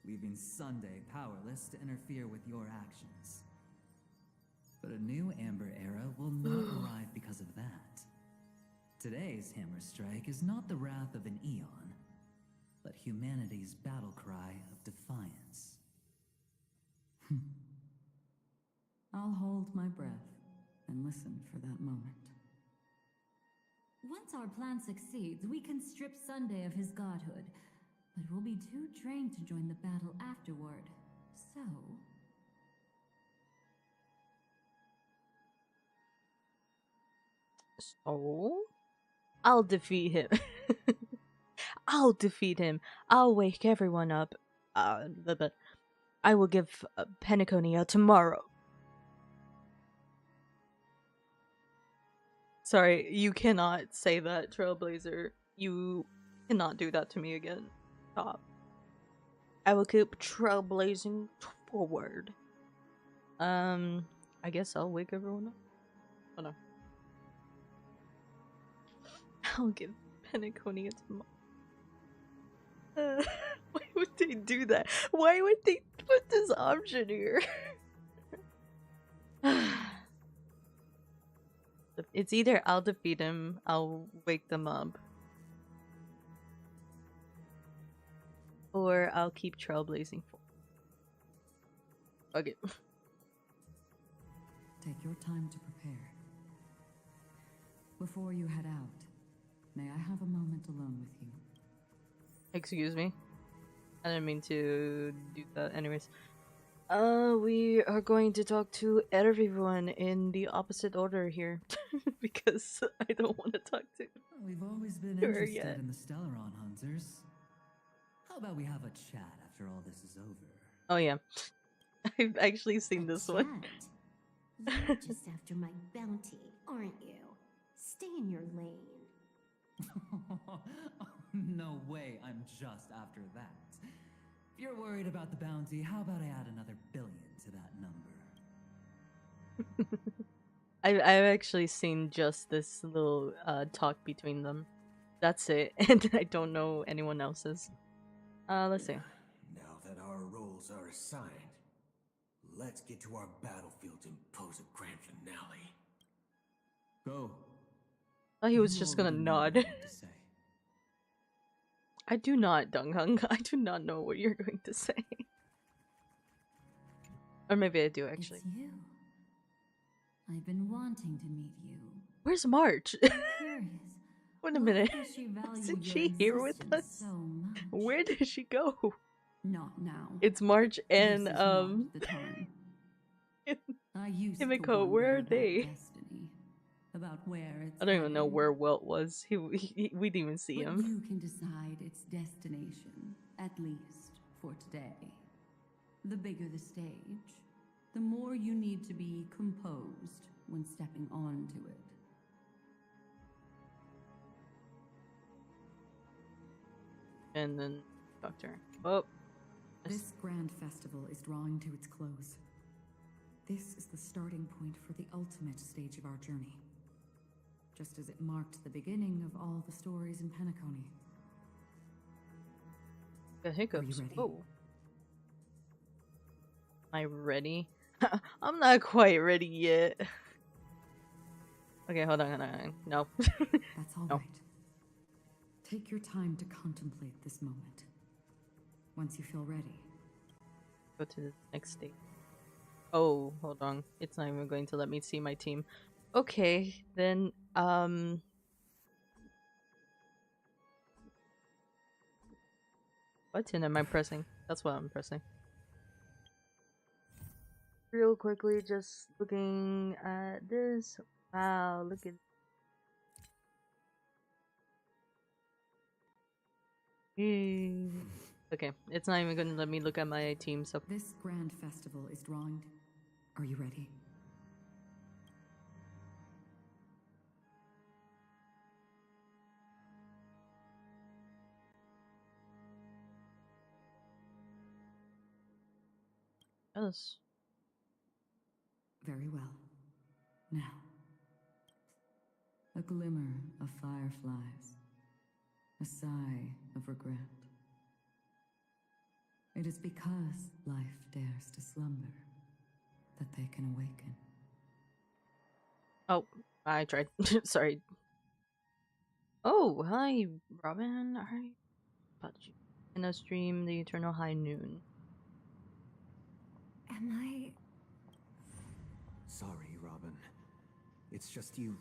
leaving Sunday powerless to interfere with your actions. But a new Amber Era will not arrive because of that. Today's hammer strike is not the wrath of an eon, but humanity's battle cry of defiance. I'll hold my breath and listen for that moment. Once our plan succeeds, we can strip Sunday of his godhood, but we'll be too drained to join the battle afterward. So... So, I'll defeat him. I'll defeat him. I'll wake everyone up. I will give Penacony tomorrow. Sorry, you cannot say that, Trailblazer. You cannot do that to me again. Stop. I will keep trailblazing forward. I guess I'll wake everyone up. Oh no. I'll give Penacony tomorrow. Why would they do that? Why would they put this option here? The It's either I'll defeat him, I'll wake them up, or I'll keep trailblazing for. Okay. Take your time to prepare. Before you head out, may I have a moment alone with you? Excuse me? I didn't mean to do that. Anyways. We are going to talk to everyone in the opposite order here. Because I don't want to talk to We've always been her interested yet. in the Stellaron Hunters. How about we have a chat after all this is over? Oh yeah. I've actually seen this one. You're just after my bounty, aren't you? Stay in your lane. No way, I'm just after that. If you're worried about the bounty, how about I add another billion to that number? I've actually seen just this little talk between them. That's it, and I don't know anyone else's. Let's see. Now that our roles are assigned, let's get to our battlefield and pose a grand finale. Go. Oh, he was just gonna nod. I do not, Donghung. I do not know what you're going to say. Or maybe I do, actually. It's you. I've been wanting to meet you. Where's March? Curious. Wait a minute. Why does she value Isn't your she here with existence us? so much? Where did she go? Not now. It's March and This is not the time. I used to Himiko, wonder where are about they? destiny, about where it's I don't even know heading. where Welt was. We didn't even see But him. you can decide its destination, at least for today. The bigger the stage, the more you need to be composed when stepping onto it. And then Doctor. Oh. This grand festival is drawing to its close. This is the starting point for the ultimate stage of our journey. Just as it marked the beginning of all the stories in Penacony. The hiccups. ready? Oh. Am I ready? I'm not quite ready yet. Okay, hold on. No. That's all No. right. Take your time to contemplate this moment. Once you feel ready, Go to the next stage. Oh, hold on. It's not even going to let me see my team. Okay, then, what button am I pressing? That's what I'm pressing. Real quickly, just looking at this. Wow, look at... Okay, it's not even gonna let me look at my team, so... this grand festival is drawing. Are you ready? Yes. Very well. Now, a glimmer of fireflies, a sigh of regret. It is because life dares to slumber that they can awaken. Oh, I tried. Sorry. Oh, hi, Robin. Hi. About you. In a stream, the eternal high noon. Am I... Sorry, Robin. It's just you.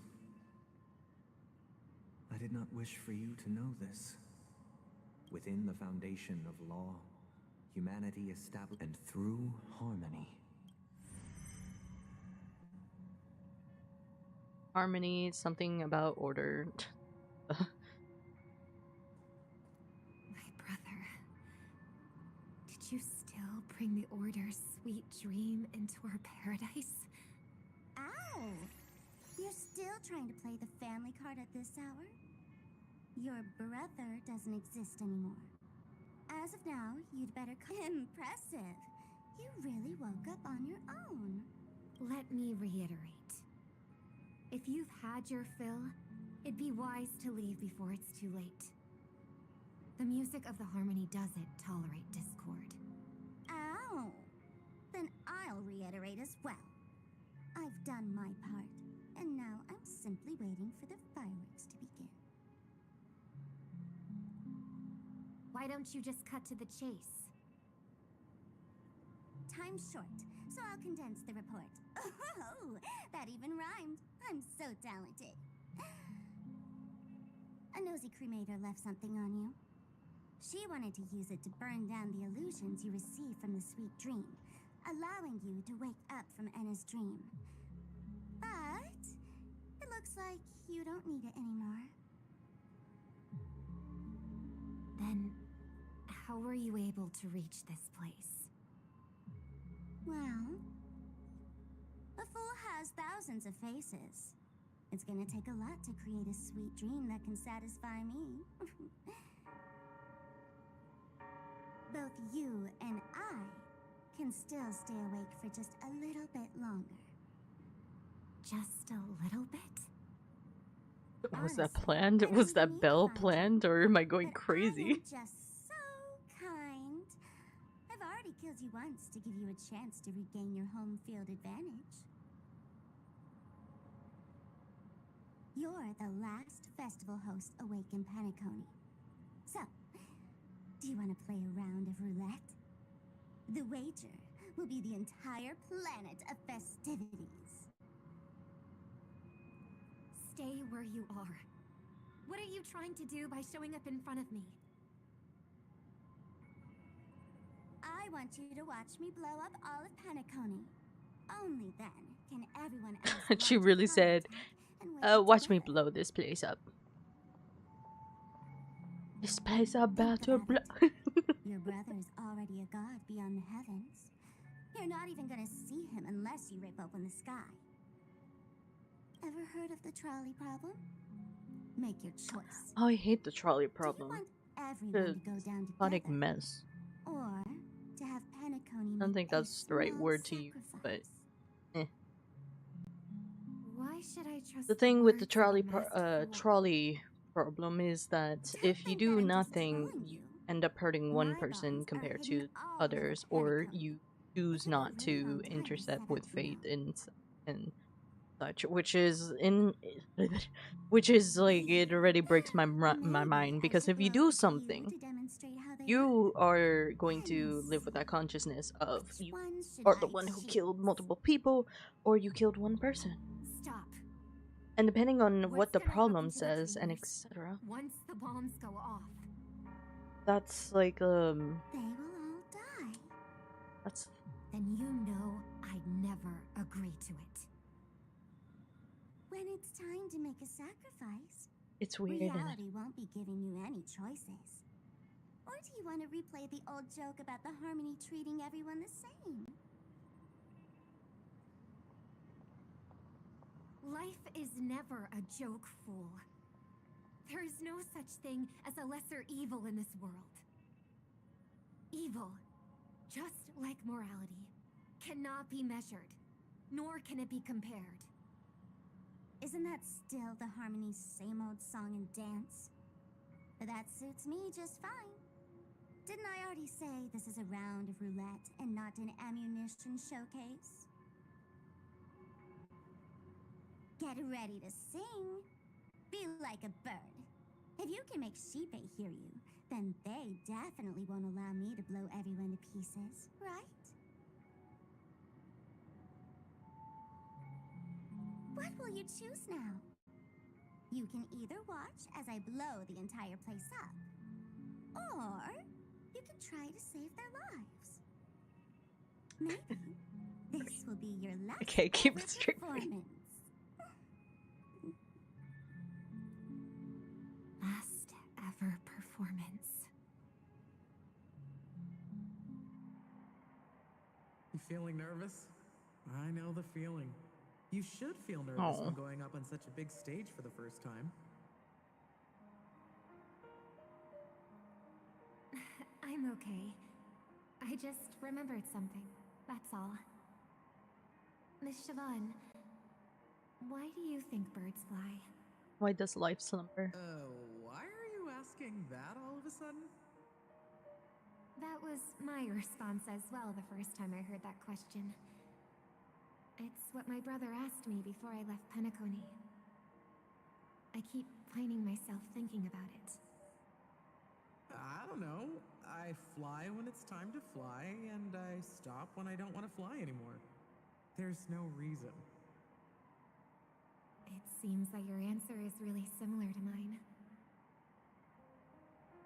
I did not wish for you to know this. Within the foundation of law, humanity established, and through harmony. Harmony, something about order. my brother? Did you still bring the Order's sweet dream into our paradise? Ow! You're still trying to play the family card at this hour? Your brother doesn't exist anymore. As of now, you'd better Impressive! You really woke up on your own. Let me reiterate. If you've had your fill, it'd be wise to leave before it's too late. The music of the harmony doesn't tolerate discord. Ow! Then I'll reiterate as well. I've done my part, And now I'm simply waiting for the fireworks to begin. Why don't you just cut to the chase? Time's short, so I'll condense the report. Oh, that even rhymed. I'm so talented. A nosy cremator left something on you. She wanted to use it to burn down the illusions you receive from the sweet dream, allowing you to wake up from Enna's dream. But it looks like you don't need it anymore. Then, how were you able to reach this place? Well, a fool has thousands of faces. It's gonna take a lot to create a sweet dream that can satisfy me. Both you and I can still stay awake for just a little bit longer. Just a little bit? Was that planned? Was that Belle planned, or am I going crazy? Just so kind. I've already killed you once to give you a chance to regain your home field advantage. You're the last festival host awake in Penacony. So, do you want to play a round of roulette? The wager will be the entire planet of festivities. Stay where you are. What are you trying to do by showing up in front of me? I want you to watch me blow up all of Penacony. Only then can everyone else She really said, watch me blow this place up. This place about to blow. Your brother is already a god beyond the heavens. You're not even gonna see him unless you rip open the sky. Ever heard of the trolley problem? Make your choice. Oh, I hate the trolley problem. Everyone to go down chaotic together, mess. or to have Penacony. I don't think that's the right word to use, but Why should I trust the thing with the trolley problem is that if you do nothing, you end up hurting one person compared to others, or you choose not to intercept with fate and such, which is like, it already breaks my mind, because if you do something, you are going to live with that consciousness of you are the one who killed multiple people, or you killed one person. Stop. And depending on what the problem says and etc. Once the bombs go off. That's like They will all die. That's. Then you know I'd never agree to it. When it's time to make a sacrifice, It's weird. reality won't be giving you any choices. Or do you want to replay the old joke about the Harmony treating everyone the same? Life is never a joke, fool. There is no such thing as a lesser evil in this world. Evil, just like morality, cannot be measured, nor can it be compared. Isn't that still the Harmony's same old song and dance? But that suits me just fine. Didn't I already say this is a round of roulette and not an ammunition showcase? Get ready to sing. Be like a bird. If you can make Sheepei hear you, then they definitely won't allow me to blow everyone to pieces, right? What will you choose now? You can either watch as I blow the entire place up, or you can try to save their lives. Maybe this will be your last Okay, keep it ever straight. performance. Last ever performance. You feeling nervous? I know the feeling. You should feel nervous when going up on such a big stage for the first time. I'm okay. I just remembered something, that's all. Miss Siobhan, why do you think birds fly? Why does life slumber? Why are you asking that all of a sudden? That was my response as well the first time I heard that question. It's what my brother asked me before I left Penacony. I keep finding myself thinking about it. I don't know. I fly when it's time to fly, and I stop when I don't want to fly anymore. There's no reason. It seems that your answer is really similar to mine.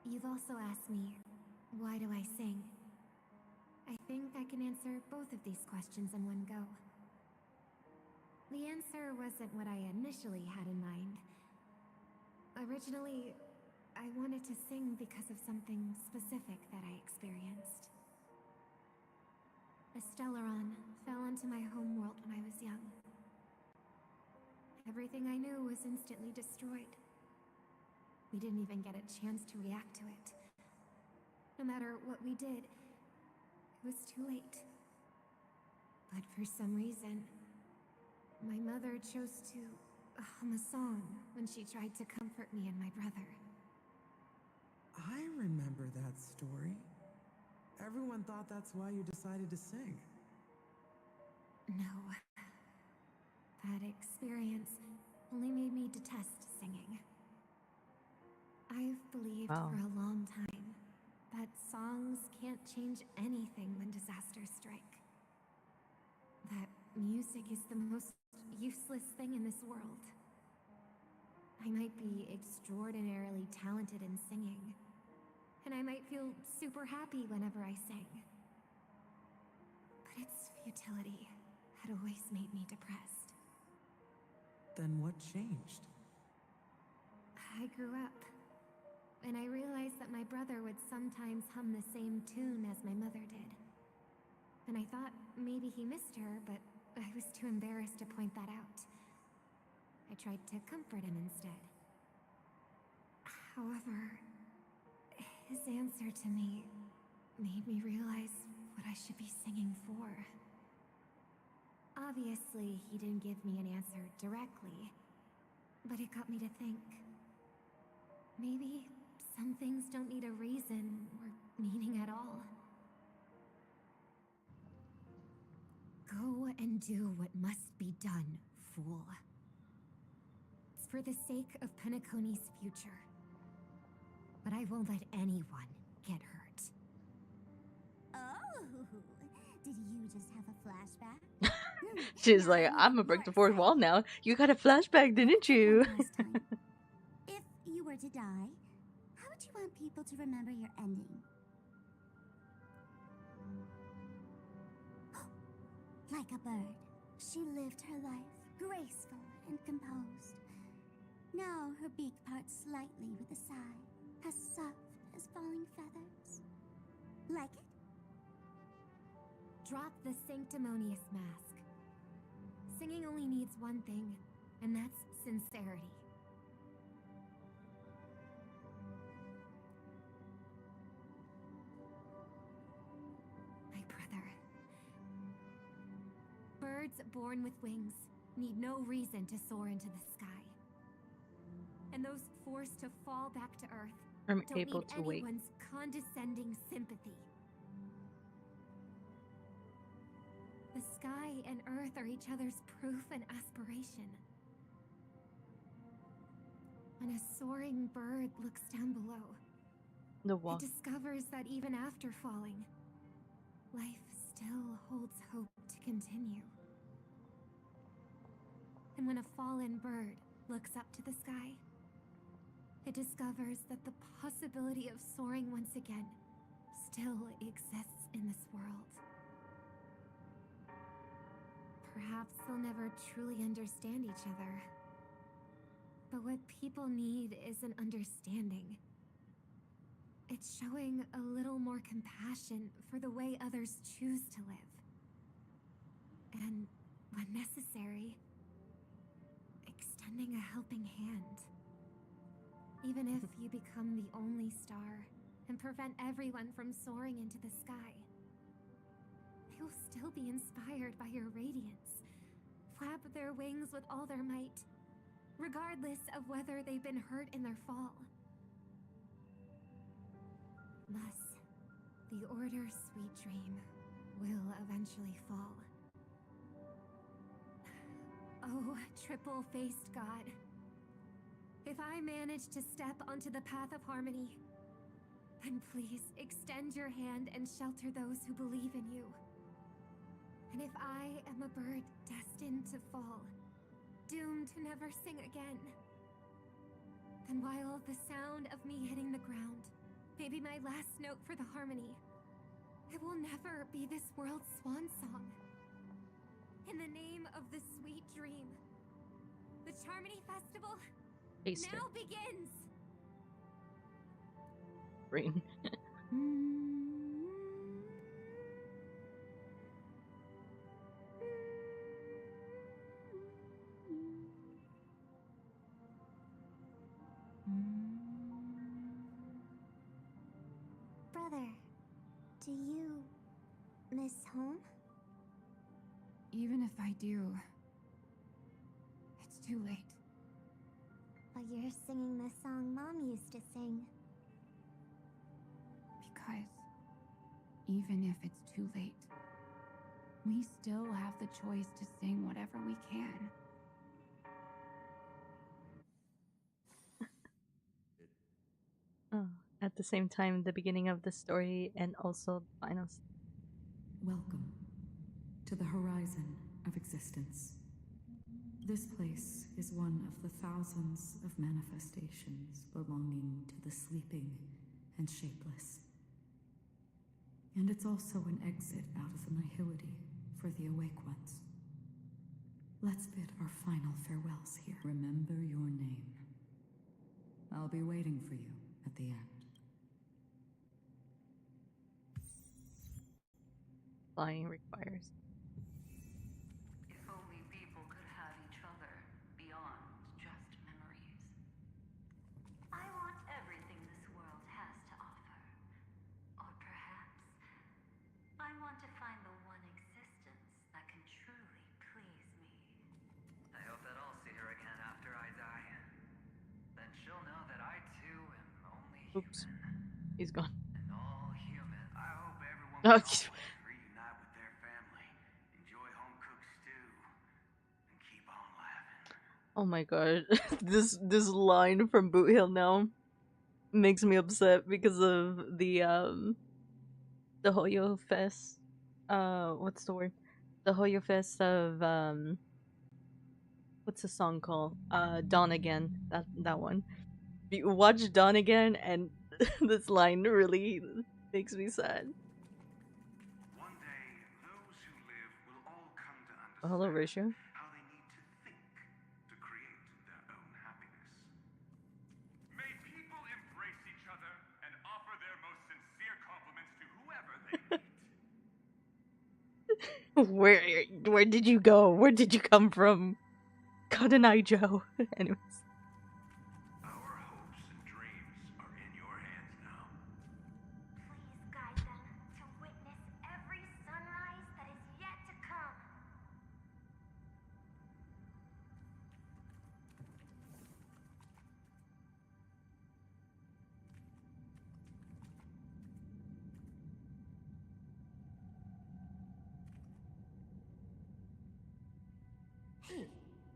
You've also asked me, why do I sing? I think I can answer both of these questions in one go. The answer wasn't what I initially had in mind. Originally, I wanted to sing because of something specific that I experienced. A Stellaron fell into my homeworld when I was young. Everything I knew was instantly destroyed. We didn't even get a chance to react to it. No matter what we did, it was too late. But for some reason, my mother chose to hum a song when she tried to comfort me and my brother. I remember that story. Everyone thought that's why you decided to sing. No. That experience only made me detest singing. I've believed for a long time that songs can't change anything when disasters strike. That music is the most useless thing in this world. I might be extraordinarily talented in singing, and I might feel super happy whenever I sing. But its futility had always made me depressed. Then what changed? I grew up, and I realized that my brother would sometimes hum the same tune as my mother did. And I thought maybe he missed her, but I was too embarrassed to point that out. I tried to comfort him instead. However, his answer to me made me realize what I should be singing for. Obviously, he didn't give me an answer directly, but it got me to think. Maybe some things don't need a reason or meaning at all. Go and do what must be done, fool. It's for the sake of Penacony's future. But I won't let anyone get hurt. Oh, did you just have a flashback? She's like, I'm gonna break the fourth wall now. You got a flashback, didn't you? If you were to die, how would you want people to remember your ending? Like a bird, she lived her life graceful and composed. Now her beak parts slightly with a sigh, as soft as falling feathers. Like it? Drop the sanctimonious mask. Singing only needs one thing, and that's sincerity. My brother. Birds born with wings need no reason to soar into the sky. And those forced to fall back to Earth I'm don't able need to wait. anyone's condescending sympathy. The sky and Earth are each other's proof and aspiration. When a soaring bird looks down below, The wall. it discovers that even after falling, life still holds hope to continue. And when a fallen bird looks up to the sky, it discovers that the possibility of soaring once again still exists in this world. Perhaps they'll never truly understand each other. But what people need is an understanding. It's showing a little more compassion for the way others choose to live. And, when necessary, extending a helping hand. Even if you become the only star and prevent everyone from soaring into the sky, they will still be inspired by your radiance, flap their wings with all their might, regardless of whether they've been hurt in their fall. Thus, the Order Sweet Dream will eventually fall. Oh, triple-faced god. If I manage to step onto the path of harmony, then please extend your hand and shelter those who believe in you. And if I am a bird destined to fall, doomed to never sing again, then while the sound of me hitting the ground may be my last note for the harmony, it will never be this world's swan song. In the name of the sweet dream, the Charmony Festival now begins! Rain. Brother, do you miss home? Even if I do, it's too late. But you're singing the song Mom used to sing. Because even if it's too late, we still have the choice to sing whatever we can. Oh, at the same time, the beginning of the story and also the final. Welcome to the horizon of existence. This place is one of the thousands of manifestations belonging to the sleeping and shapeless. And it's also an exit out of the nihility for the awake ones. Let's bid our final farewells here. Remember your name. I'll be waiting for you at the end. Flying requires. If only people could have each other beyond just memories. I want everything this world has to offer. Or perhaps I want to find the one existence that can truly please me. I hope that I'll see her again after I die. Then she'll know that I too am only human. Oops. He's gone. And all human. I hope everyone Oh, reunite with their family, enjoy home-cooked stew, and keep on laughing. oh my god. this line from Boot Hill now makes me upset because of the Hoyo Fest. What's the word? The Hoyo Fest of what's the song called? Dawn Again. That one. You watch Dawn Again and this line really makes me sad. One day, those who live will all come to understand Oh, hello, Ratio. how they need to think to create their own happiness. May people embrace each other and offer their most sincere compliments to whoever they meet. Where did you go? Where did you come from? Kadanai Joe. Anyways. Our hopes and dreams are in your hands now. Please guide them to witness every sunrise that is yet to come. Hey,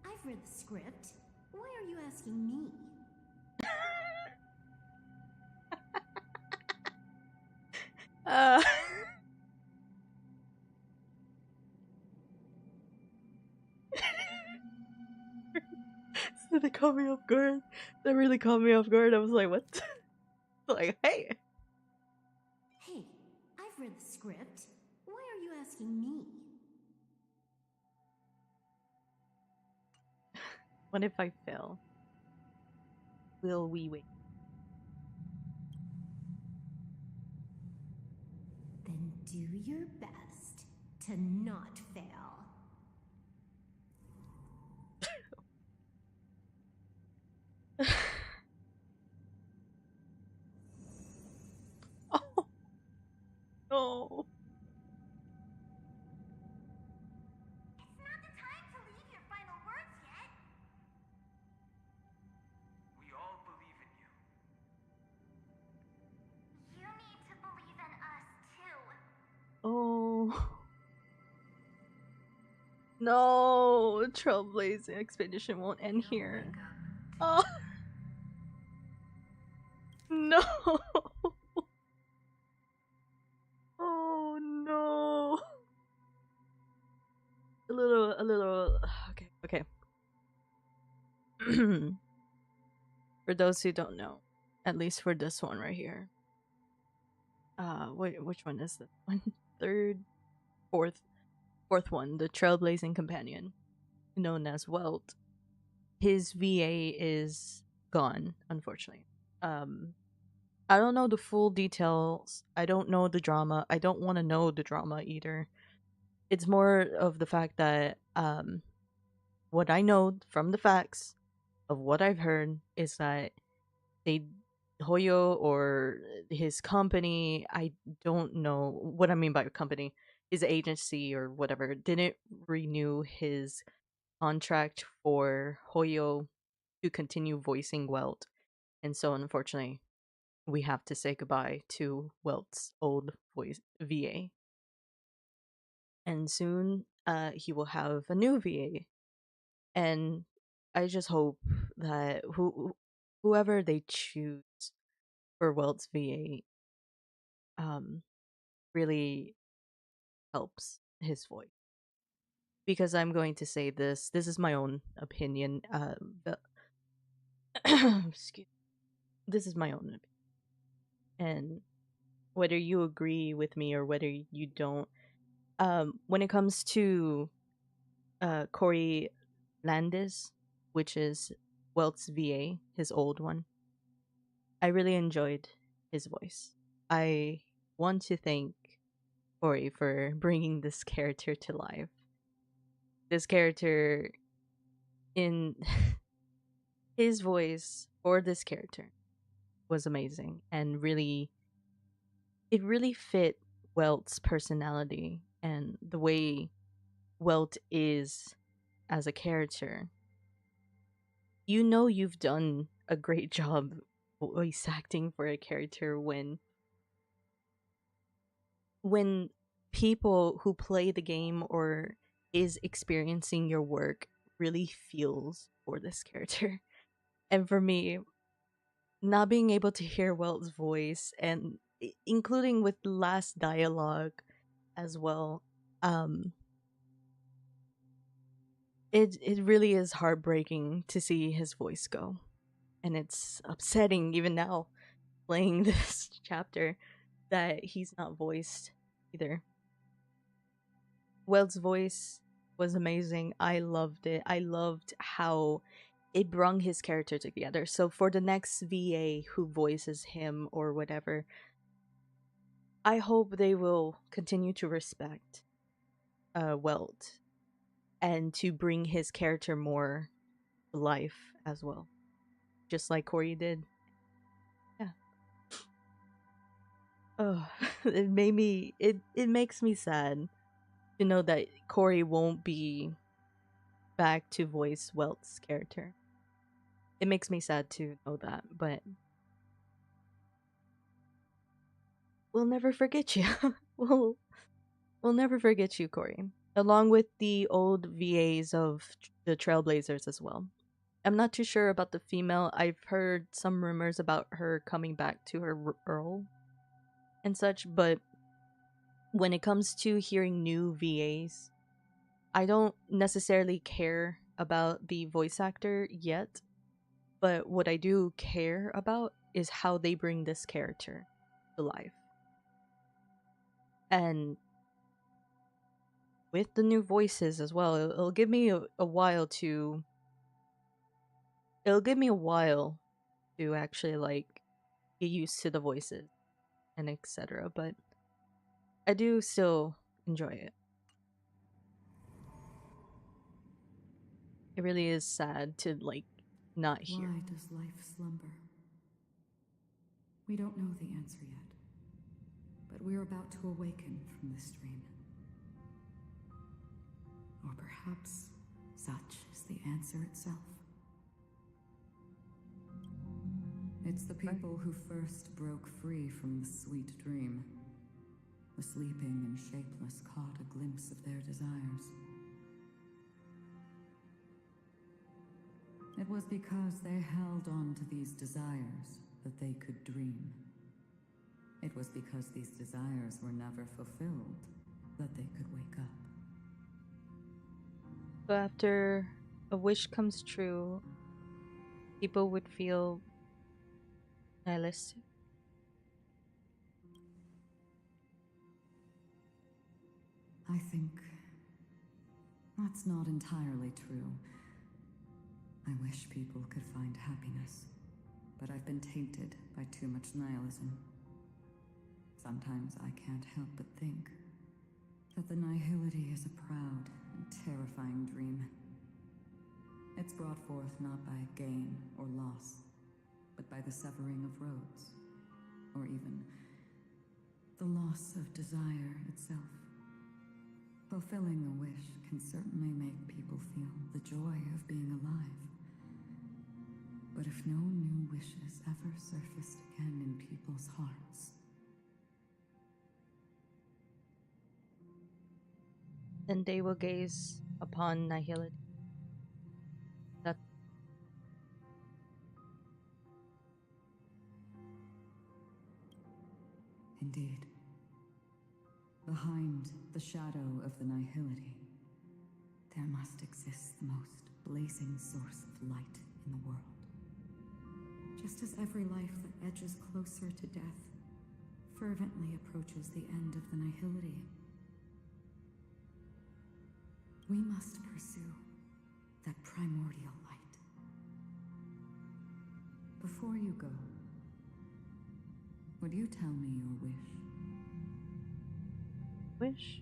I've read the script. Why are you asking me? So they caught me off guard. That really caught me off guard. I was like, what? Like, hey. Hey, I've read the script. Why are you asking me? What if I fail? Will we wait? Then do your best to not fail. Oh. It's not the time to leave your final words yet. We all believe in you. You need to believe in us too. Oh. no, Trailblazing Expedition won't end here. Oh no. Oh no. A little. Okay. For those who don't know, at least for this one right here. Which one is this one? Fourth one, the Trailblazing Companion, known as Welt. His VA is gone, unfortunately. I don't know the full details. I don't know the drama. I don't want to know the drama either. It's more of the fact that what I know from the facts of what I've heard is that Hoyo or his company, I don't know what I mean by company, his agency or whatever, didn't renew his contract for Hoyo to continue voicing Welt. And so unfortunately, we have to say goodbye to Welt's old voice VA. And soon he will have a new VA. And I just hope that whoever they choose for Welt's VA really helps his voice. Because I'm going to say this is my own opinion. Excuse me. This is my own opinion. And whether you agree with me or whether you don't, when it comes to Corey Landis, which is Welt's VA, his old one, I really enjoyed his voice. I want to thank Corey for bringing this character to life. This character, in his voice for this character, was amazing and it really fit Welt's personality and the way Welt is as a character. You know you've done a great job voice acting for a character when people who play the game or is experiencing your work really feels for this character. And for me, not being able to hear Welt's voice and including with the last dialogue as well, it really is heartbreaking to see his voice go. And it's upsetting even now playing this chapter that he's not voiced either. Welt's voice was amazing. I loved it. I loved how it brung his character together. So for the next VA who voices him or whatever, I hope they will continue to respect Welt and to bring his character more to life as well, just like Corey did. Yeah. Oh, it makes me sad to know that Corey won't be back to voice Welt's character. It makes me sad to know that, but we'll never forget you. we'll never forget you, Corey. Along with the old VAs of the Trailblazers as well. I'm not too sure about the female. I've heard some rumors about her coming back to her role and such, but when it comes to hearing new VAs, I don't necessarily care about the voice actor yet, but what I do care about is how they bring this character to life. And with the new voices as well, it'll give me a while to actually like get used to the voices and etc. But I do still enjoy it. It really is sad to like not hear. Why does life slumber? We don't know the answer yet, but we're about to awaken from this dream. Or perhaps such is the answer itself. It's the people who first broke free from the sweet dream. The sleeping and shapeless caught a glimpse of their desires. It was because they held on to these desires that they could dream. It was because these desires were never fulfilled that they could wake up. So after a wish comes true, people would feel nihilistic. I think that's not entirely true. I wish people could find happiness, but I've been tainted by too much nihilism. Sometimes I can't help but think that the nihility is a proud and terrifying dream. It's brought forth not by gain or loss, but by the severing of roads, or even the loss of desire itself. Fulfilling a wish can certainly make people feel the joy of being alive. But if no new wishes ever surfaced again in people's hearts, then they will gaze upon nihility. Indeed. Behind the shadow of the nihility, there must exist the most blazing source of light in the world. Just as every life that edges closer to death fervently approaches the end of the nihility, we must pursue that primordial light. Before you go, would you tell me your wish? Wish?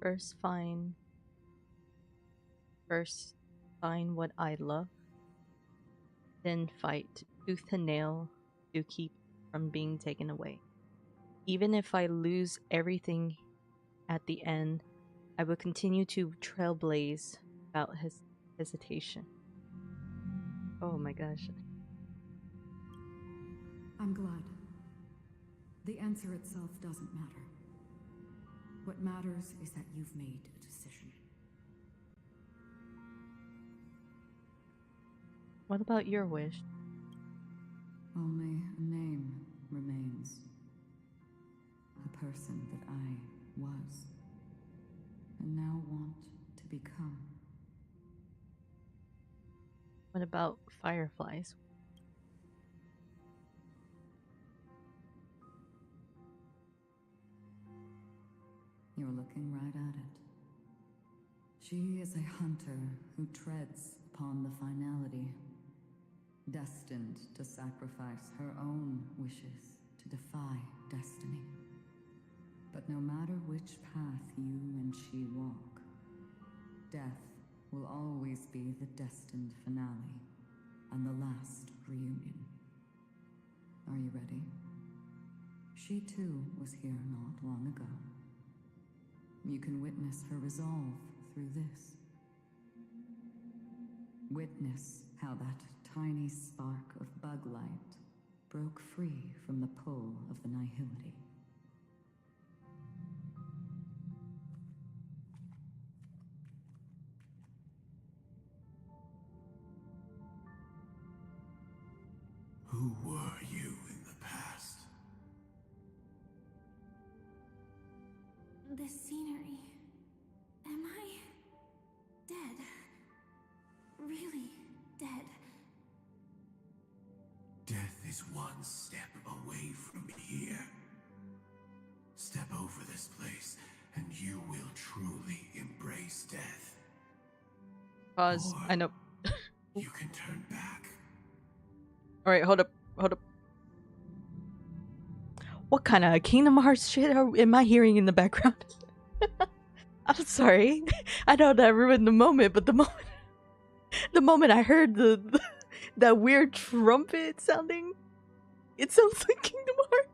First find what I love, then fight tooth and nail to keep from being taken away. Even if I lose everything at the end, I will continue to trailblaze without hesitation. Oh my gosh. I'm glad. The answer itself doesn't matter. What matters is that you've made a decision. What about your wish? Only a name remains. A person that I was, and now want to become. What about fireflies? You're looking right at it. She is a hunter who treads upon the finality, destined to sacrifice her own wishes to defy destiny. But no matter which path you and she walk, death will always be the destined finale and the last reunion. Are you ready? She too was here not long ago. You can witness her resolve through this. Witness how that tiny spark of bug light broke free from the pull of the nihility. Who were you in the past? This scenery. Am I dead? Really dead? Death is one step away from here. Step over this place, and you will truly embrace death. Pause. I know. You can turn back. Alright, hold up. What kind of Kingdom Hearts shit am I hearing in the background? I'm sorry. I know that ruined the moment, but the moment I heard that weird trumpet sounding, it sounds like Kingdom Hearts.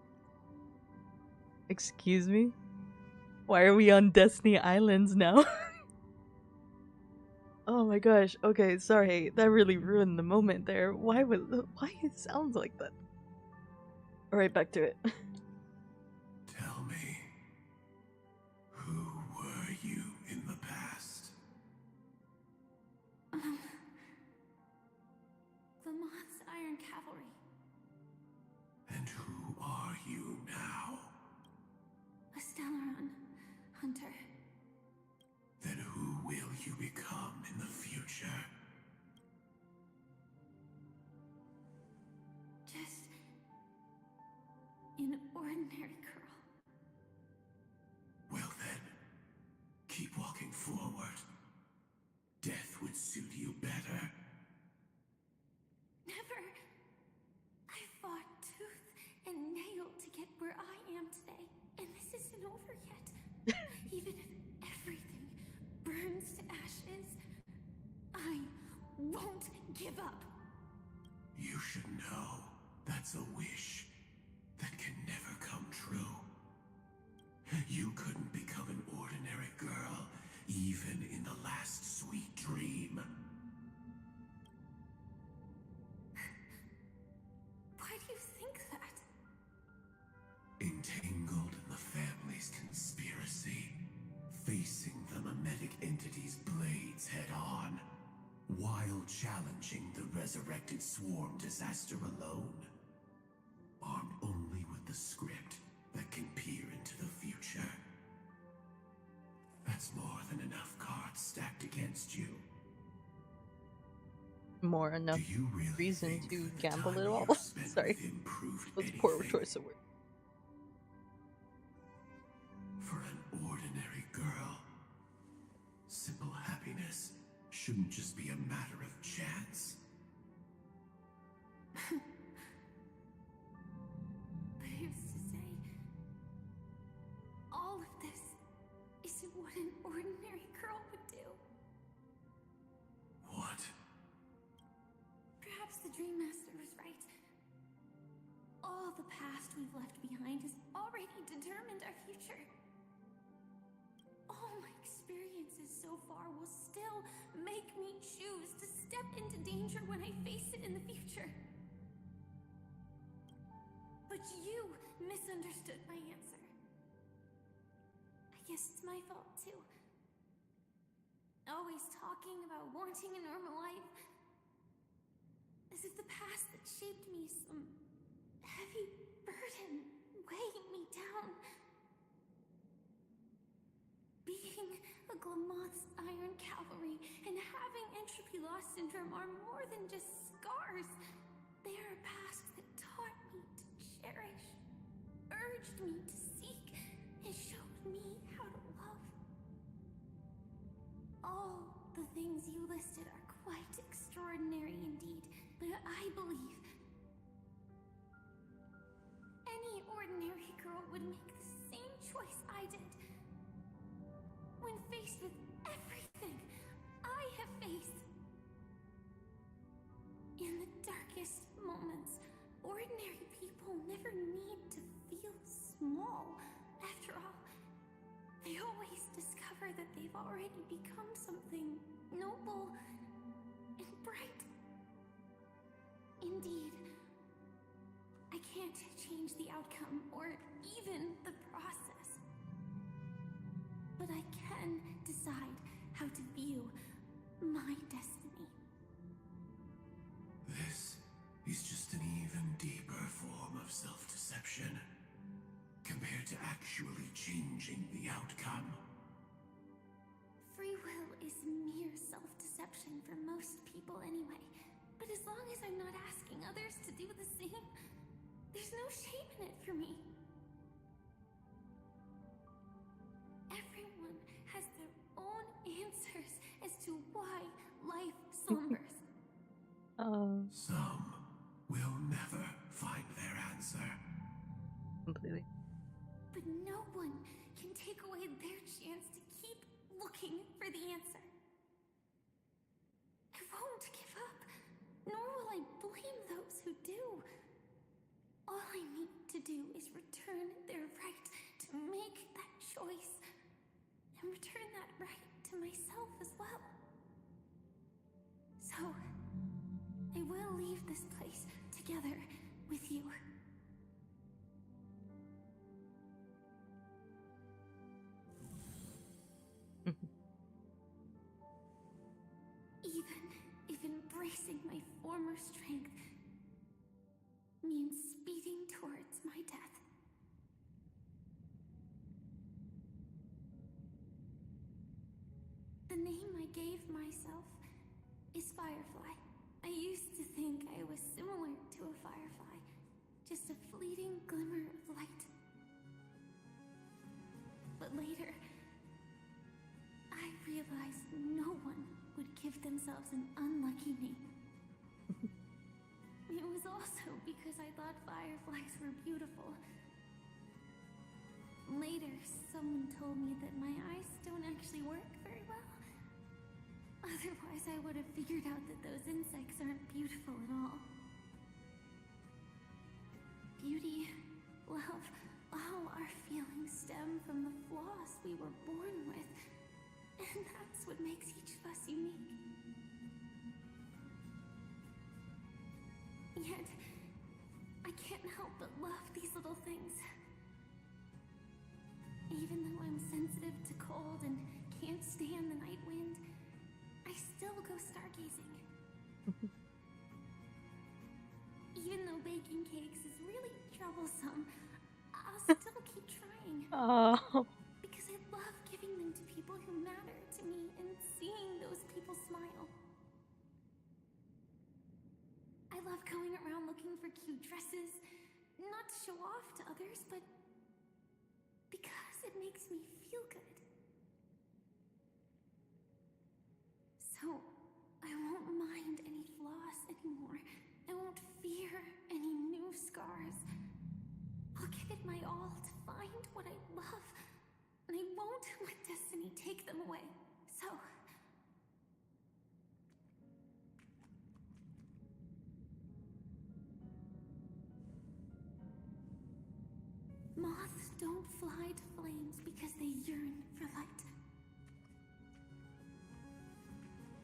Excuse me? Why are we on Destiny Islands now? Oh my gosh. Okay, sorry. That really ruined the moment there. Why it sounds like that? Alright, back to it. Tell me, who were you in the past? And who are you now? A Stellaron hunter. Then who will you become in the future? Just an ordinary girl. Well then, keep walking forward. Death would suit you better. Never. I fought tooth and nail to get where I am today, and this isn't over yet. Even if everything burns to ashes, I won't give up. You should know that's a wish that can never come true. You couldn't become an ordinary girl, even in the last sweet dream. Why do you think that? Entangled in the family's conspiracy, facing the mimetic entity's blades head-on, while challenging the resurrected swarm disaster alone. Armed only with the script that can peer into the future. That's more than enough cards stacked against you. More enough Do you really reason think to that the gamble time it all. you've spent Sorry. with him proved That's a poor anything? choice of word. For an ordinary girl, simple happiness shouldn't just be a matter of chance. But who's to say all of this isn't what an ordinary girl would do? What? Perhaps the Dream Master was right. All the past we've left behind has already determined our future. All my experiences so far will still make me choose to step into danger when I face it in the future. But you misunderstood my answer. I guess it's my fault too. Always talking about wanting a normal life. As if the past that shaped me is some heavy burden weighing me down. Being a Glamoth's Iron Cavalry and having entropy loss syndrome are more than just scars. They are a past that taught me to cherish, urged me to seek, and showed me how to love. All the things you listed are quite extraordinary indeed, but I believe any ordinary girl would make the same choice I did. When faced with everything I have faced. In the darkest moments, ordinary people never need to feel small. After all, they always discover that they've already become something noble and bright. Indeed, I can't change the outcome or even the process. But I can decide how to view my destiny. This is just an even deeper form of self-deception, compared to actually changing the outcome. Free will is mere self-deception for most people anyway. But as long as I'm not asking others to do the same, there's no shame in it for me. Everyone has their own answers as to why life slumbers. Some will never find their answer. Completely. But no one can take away their chance to keep looking for the answer. I won't give up, nor will I blame those who do. All I need to do is return their right to make that choice, and return that right to myself as well. So, I will leave this place together with you. Even if embracing my former strength means speeding towards fleeting glimmer of light. But later, I realized no one would give themselves an unlucky name. It was also because I thought fireflies were beautiful. Later, someone told me that my eyes don't actually work very well. Otherwise, I would have figured out that those insects aren't beautiful at all. Beauty, love, all our feelings stem from the flaws we were born with. And that's what makes each of us unique. Yet, I can't help but love these little things. Even though I'm sensitive to cold and can't stand the night wind, I still go stargazing. Even though baking cakes is really troublesome, I'll still keep trying. Oh. Because I love giving them to people who matter to me and seeing those people smile. I love going around looking for cute dresses, not to show off to others, but because it makes me feel good. So, I won't mind any flaws anymore. I won't fear any new scars. I'll give it my all to find what I love, and I won't let destiny take them away. So... Moths don't fly to flames because they yearn for light.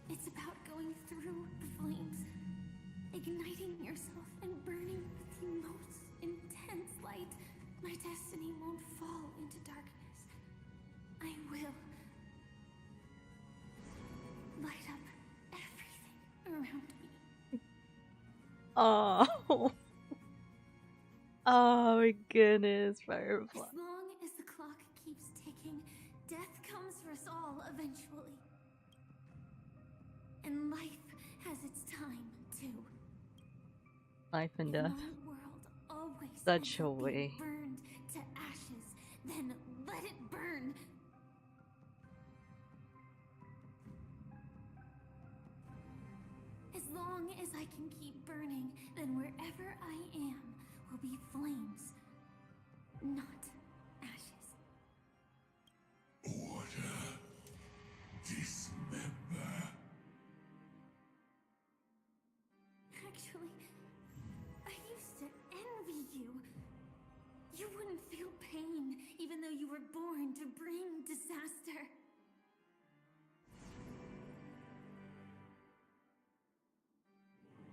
It's about going through the flames, igniting yourself and burning with the most intense light. My destiny won't fall into darkness. I will light up everything around me. Oh. Oh my goodness, Firefly. As long as the clock keeps ticking, death comes for us all eventually. And life has its time, too. Life and death. My world always Such a ends up being way. burned to ashes, then let it burn. As long as I can keep burning, then wherever I am will be flames, not ashes. Order. Dismember. Actually, I used to envy you. You wouldn't feel pain, even though you were born to bring disaster.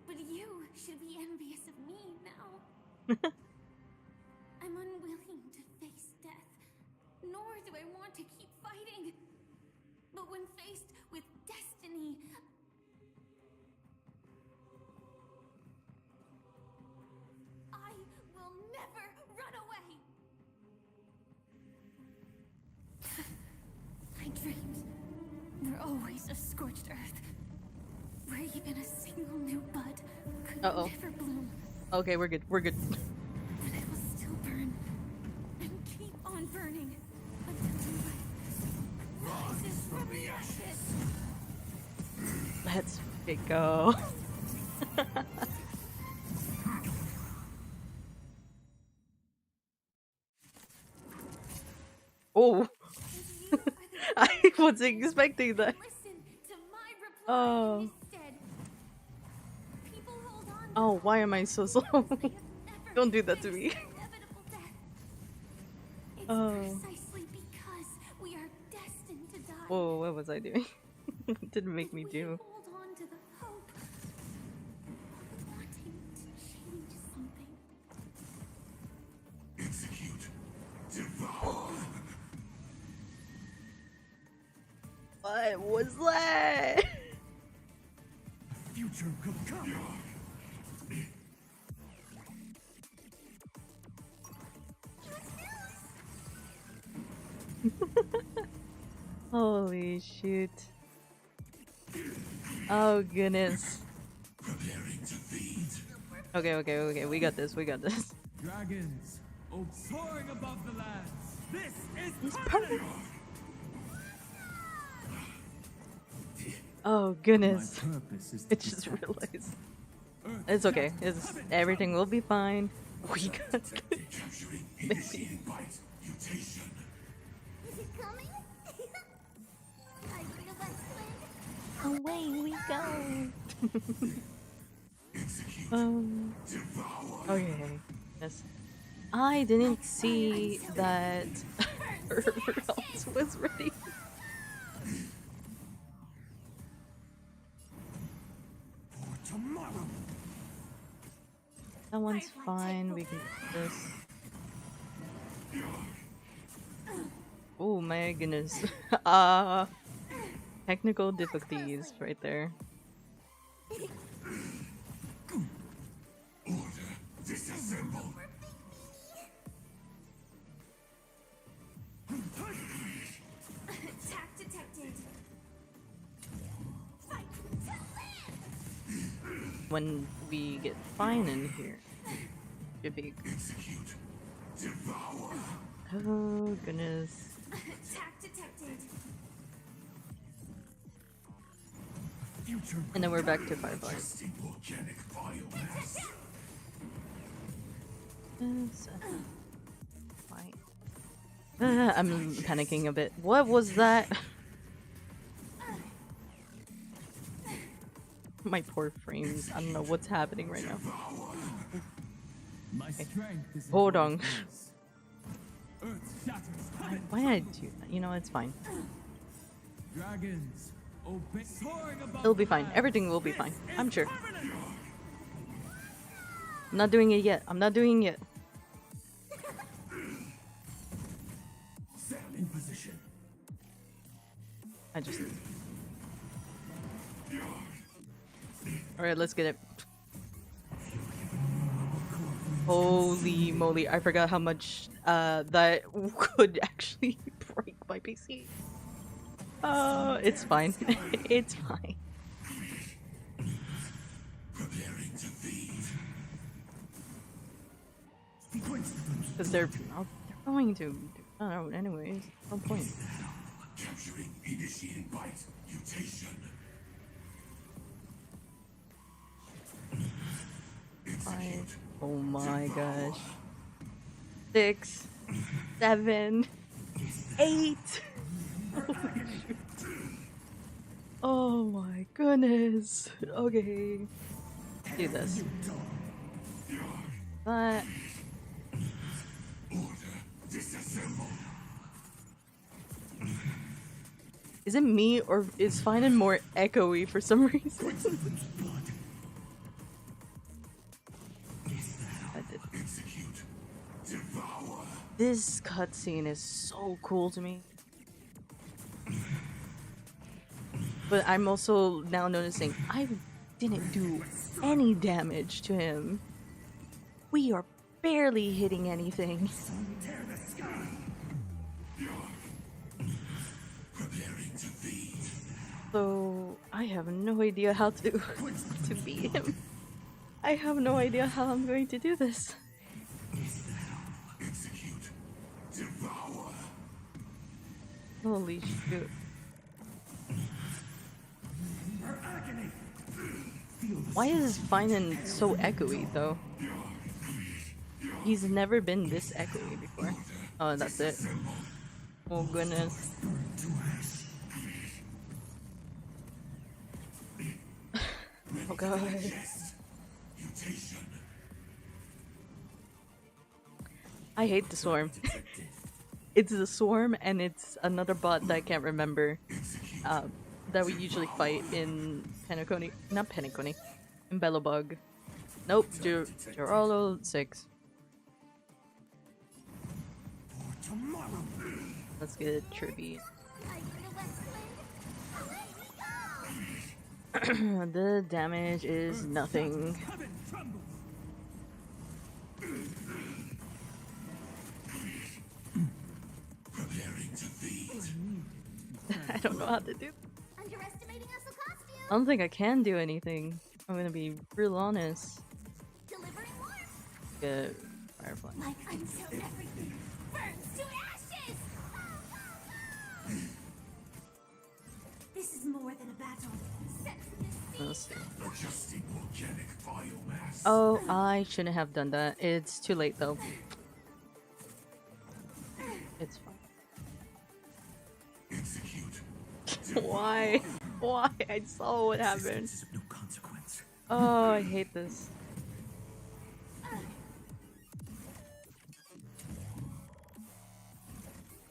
But you should be envious of me now. I'm unwilling to face death, nor do I want to keep fighting. But when faced with destiny, I will never run away. My dreams were always a scorched earth, where even a single new bud could never bloom. Okay, we're good. We're good. But I will still burn and keep on burning until life rises from the ashes. Let's fucking go. Oh. I wasn't expecting that. Oh. Oh, why am I so slow? Don't do that to me. Oh. Precisely because we are destined to die. Whoa, what was I doing? It didn't make me do. Hold on to the hope of wanting to change something. Execute. Devour. What was that? Future could come. Holy shoot. Oh goodness. Preparing to feed. Okay, we got this, we got this. Your Dragons, oh, soaring above the lands. This is perfect. Oh goodness! I just realized. It's okay. Everything will be fine. We got maybe. Is it coming? I bring a west wind. Away we go. Okay. Yes. I didn't see that everyone else was ready. That one's fine. We can do this. Oh my goodness. Technical difficulties right there. Disassemble. Attack detected. Fight to When we get fine in here, should be. Execute. Devour. Oh goodness. Attack detected. And then we're back to 5 bars. Organic biomass. Fine. I'm panicking a bit. What was that? My poor frames. I don't know what's happening right now. Okay. Hold on. Why did I do that? You know, it's fine. Dragons, obey. Soaring above It'll be the fine. lands. Everything will be fine. This I'm is sure. Covenant. I'm not doing it yet. I'm not doing it. Stand in position. I just. Alright, let's get it. Holy moly, I forgot how much that could actually break my PC. It's fine. It's fine. Preparing to feed. Because they're going to. I don't know, anyways. No point. Capturing initiating bite. Mutation. Five. Oh my gosh. 6, 7, 8. Oh my goodness. Okay. Do this. But is it me or is Finan more echoey for some reason? This cutscene is so cool to me. But I'm also now noticing I didn't do any damage to him. We are barely hitting anything. So I have no idea how to beat him. I have no idea how I'm going to do this. Holy shoot. Why is Finan so echoey though? He's never been this echoey before. Oh, that's it. Oh goodness. Oh god. I hate the swarm. It's the swarm and it's another bot that I can't remember that we usually fight in Penacony. Not Penacony. In Belobug. Nope, Geraldo 6. Let's get a tribute. The damage is nothing. I don't know how to do. Underestimating us a costume. I don't think I can do anything. I'm gonna be real honest. Delivering warmth. Get Firefly. Like until everything burns to ashes! This is more than a battle. Let's see. Adjusting organic biomass. Oh, I shouldn't have done that. It's too late though. It's fine. Execute. Why? Why? I saw what happened. Is of no consequence. Oh, I hate this.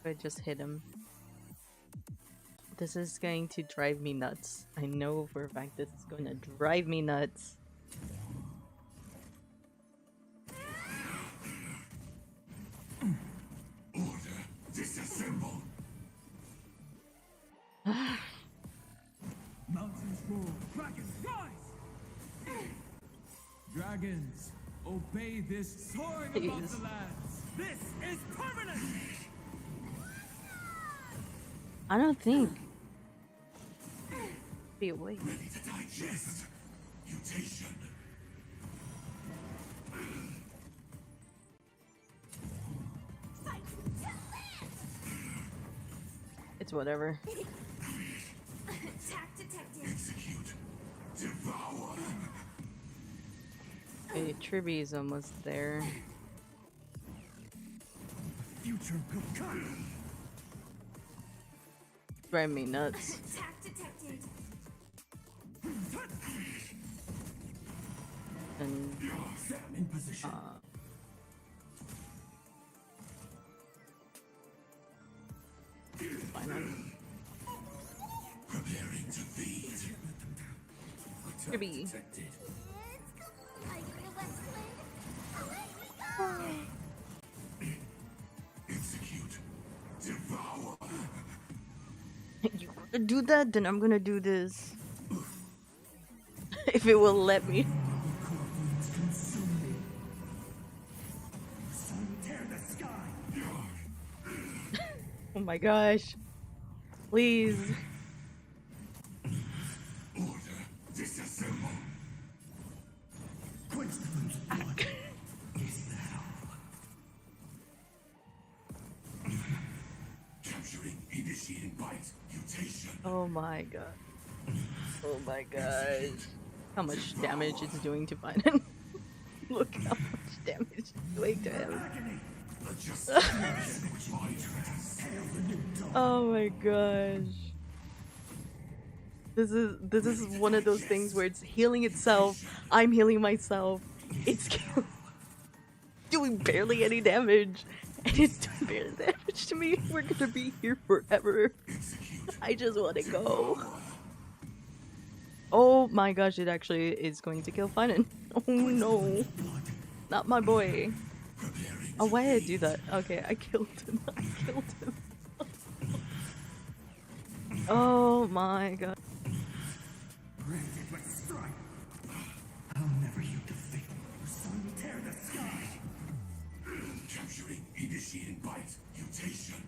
I just hit him. This is going to drive me nuts. I know for a fact this is going to drive me nuts. Order, disassemble. Mountains roar, dragons rise! Dragons, obey this soaring above the lands. This is permanent! I don't think. Be awake. Ready to digest. Mutation. It's whatever. Attack detected. Execute. Devour. Okay, Tribby is almost there. Future will come. Drive me nuts. Attack detected. And in position. Fine. Preparing to feed. Tribby. Execute. Devour. You wanna do that? Then I'm gonna do this. If it will let me. Oh my gosh. Please. Order. Disassemble. Quench the flame's blood. Is that all? Capturing. Initiating bite. Mutation. Oh my god. Oh my gosh. How much damage it's doing to Finan. Look how much damage it's doing to him. Oh my gosh. This is one of those things where it's healing itself. I'm healing myself. It's doing barely any damage. And it's doing barely damage to me. We're gonna be here forever. I just wanna go. Oh my gosh, it actually is going to kill Finan. Oh no. Not my boy. Oh, why did I do that? Okay, I killed him. I killed him. Oh my god. Branded by strife. I'll never yield to fate. Sun tear the sky. Capturing. Initiating bite. Mutation.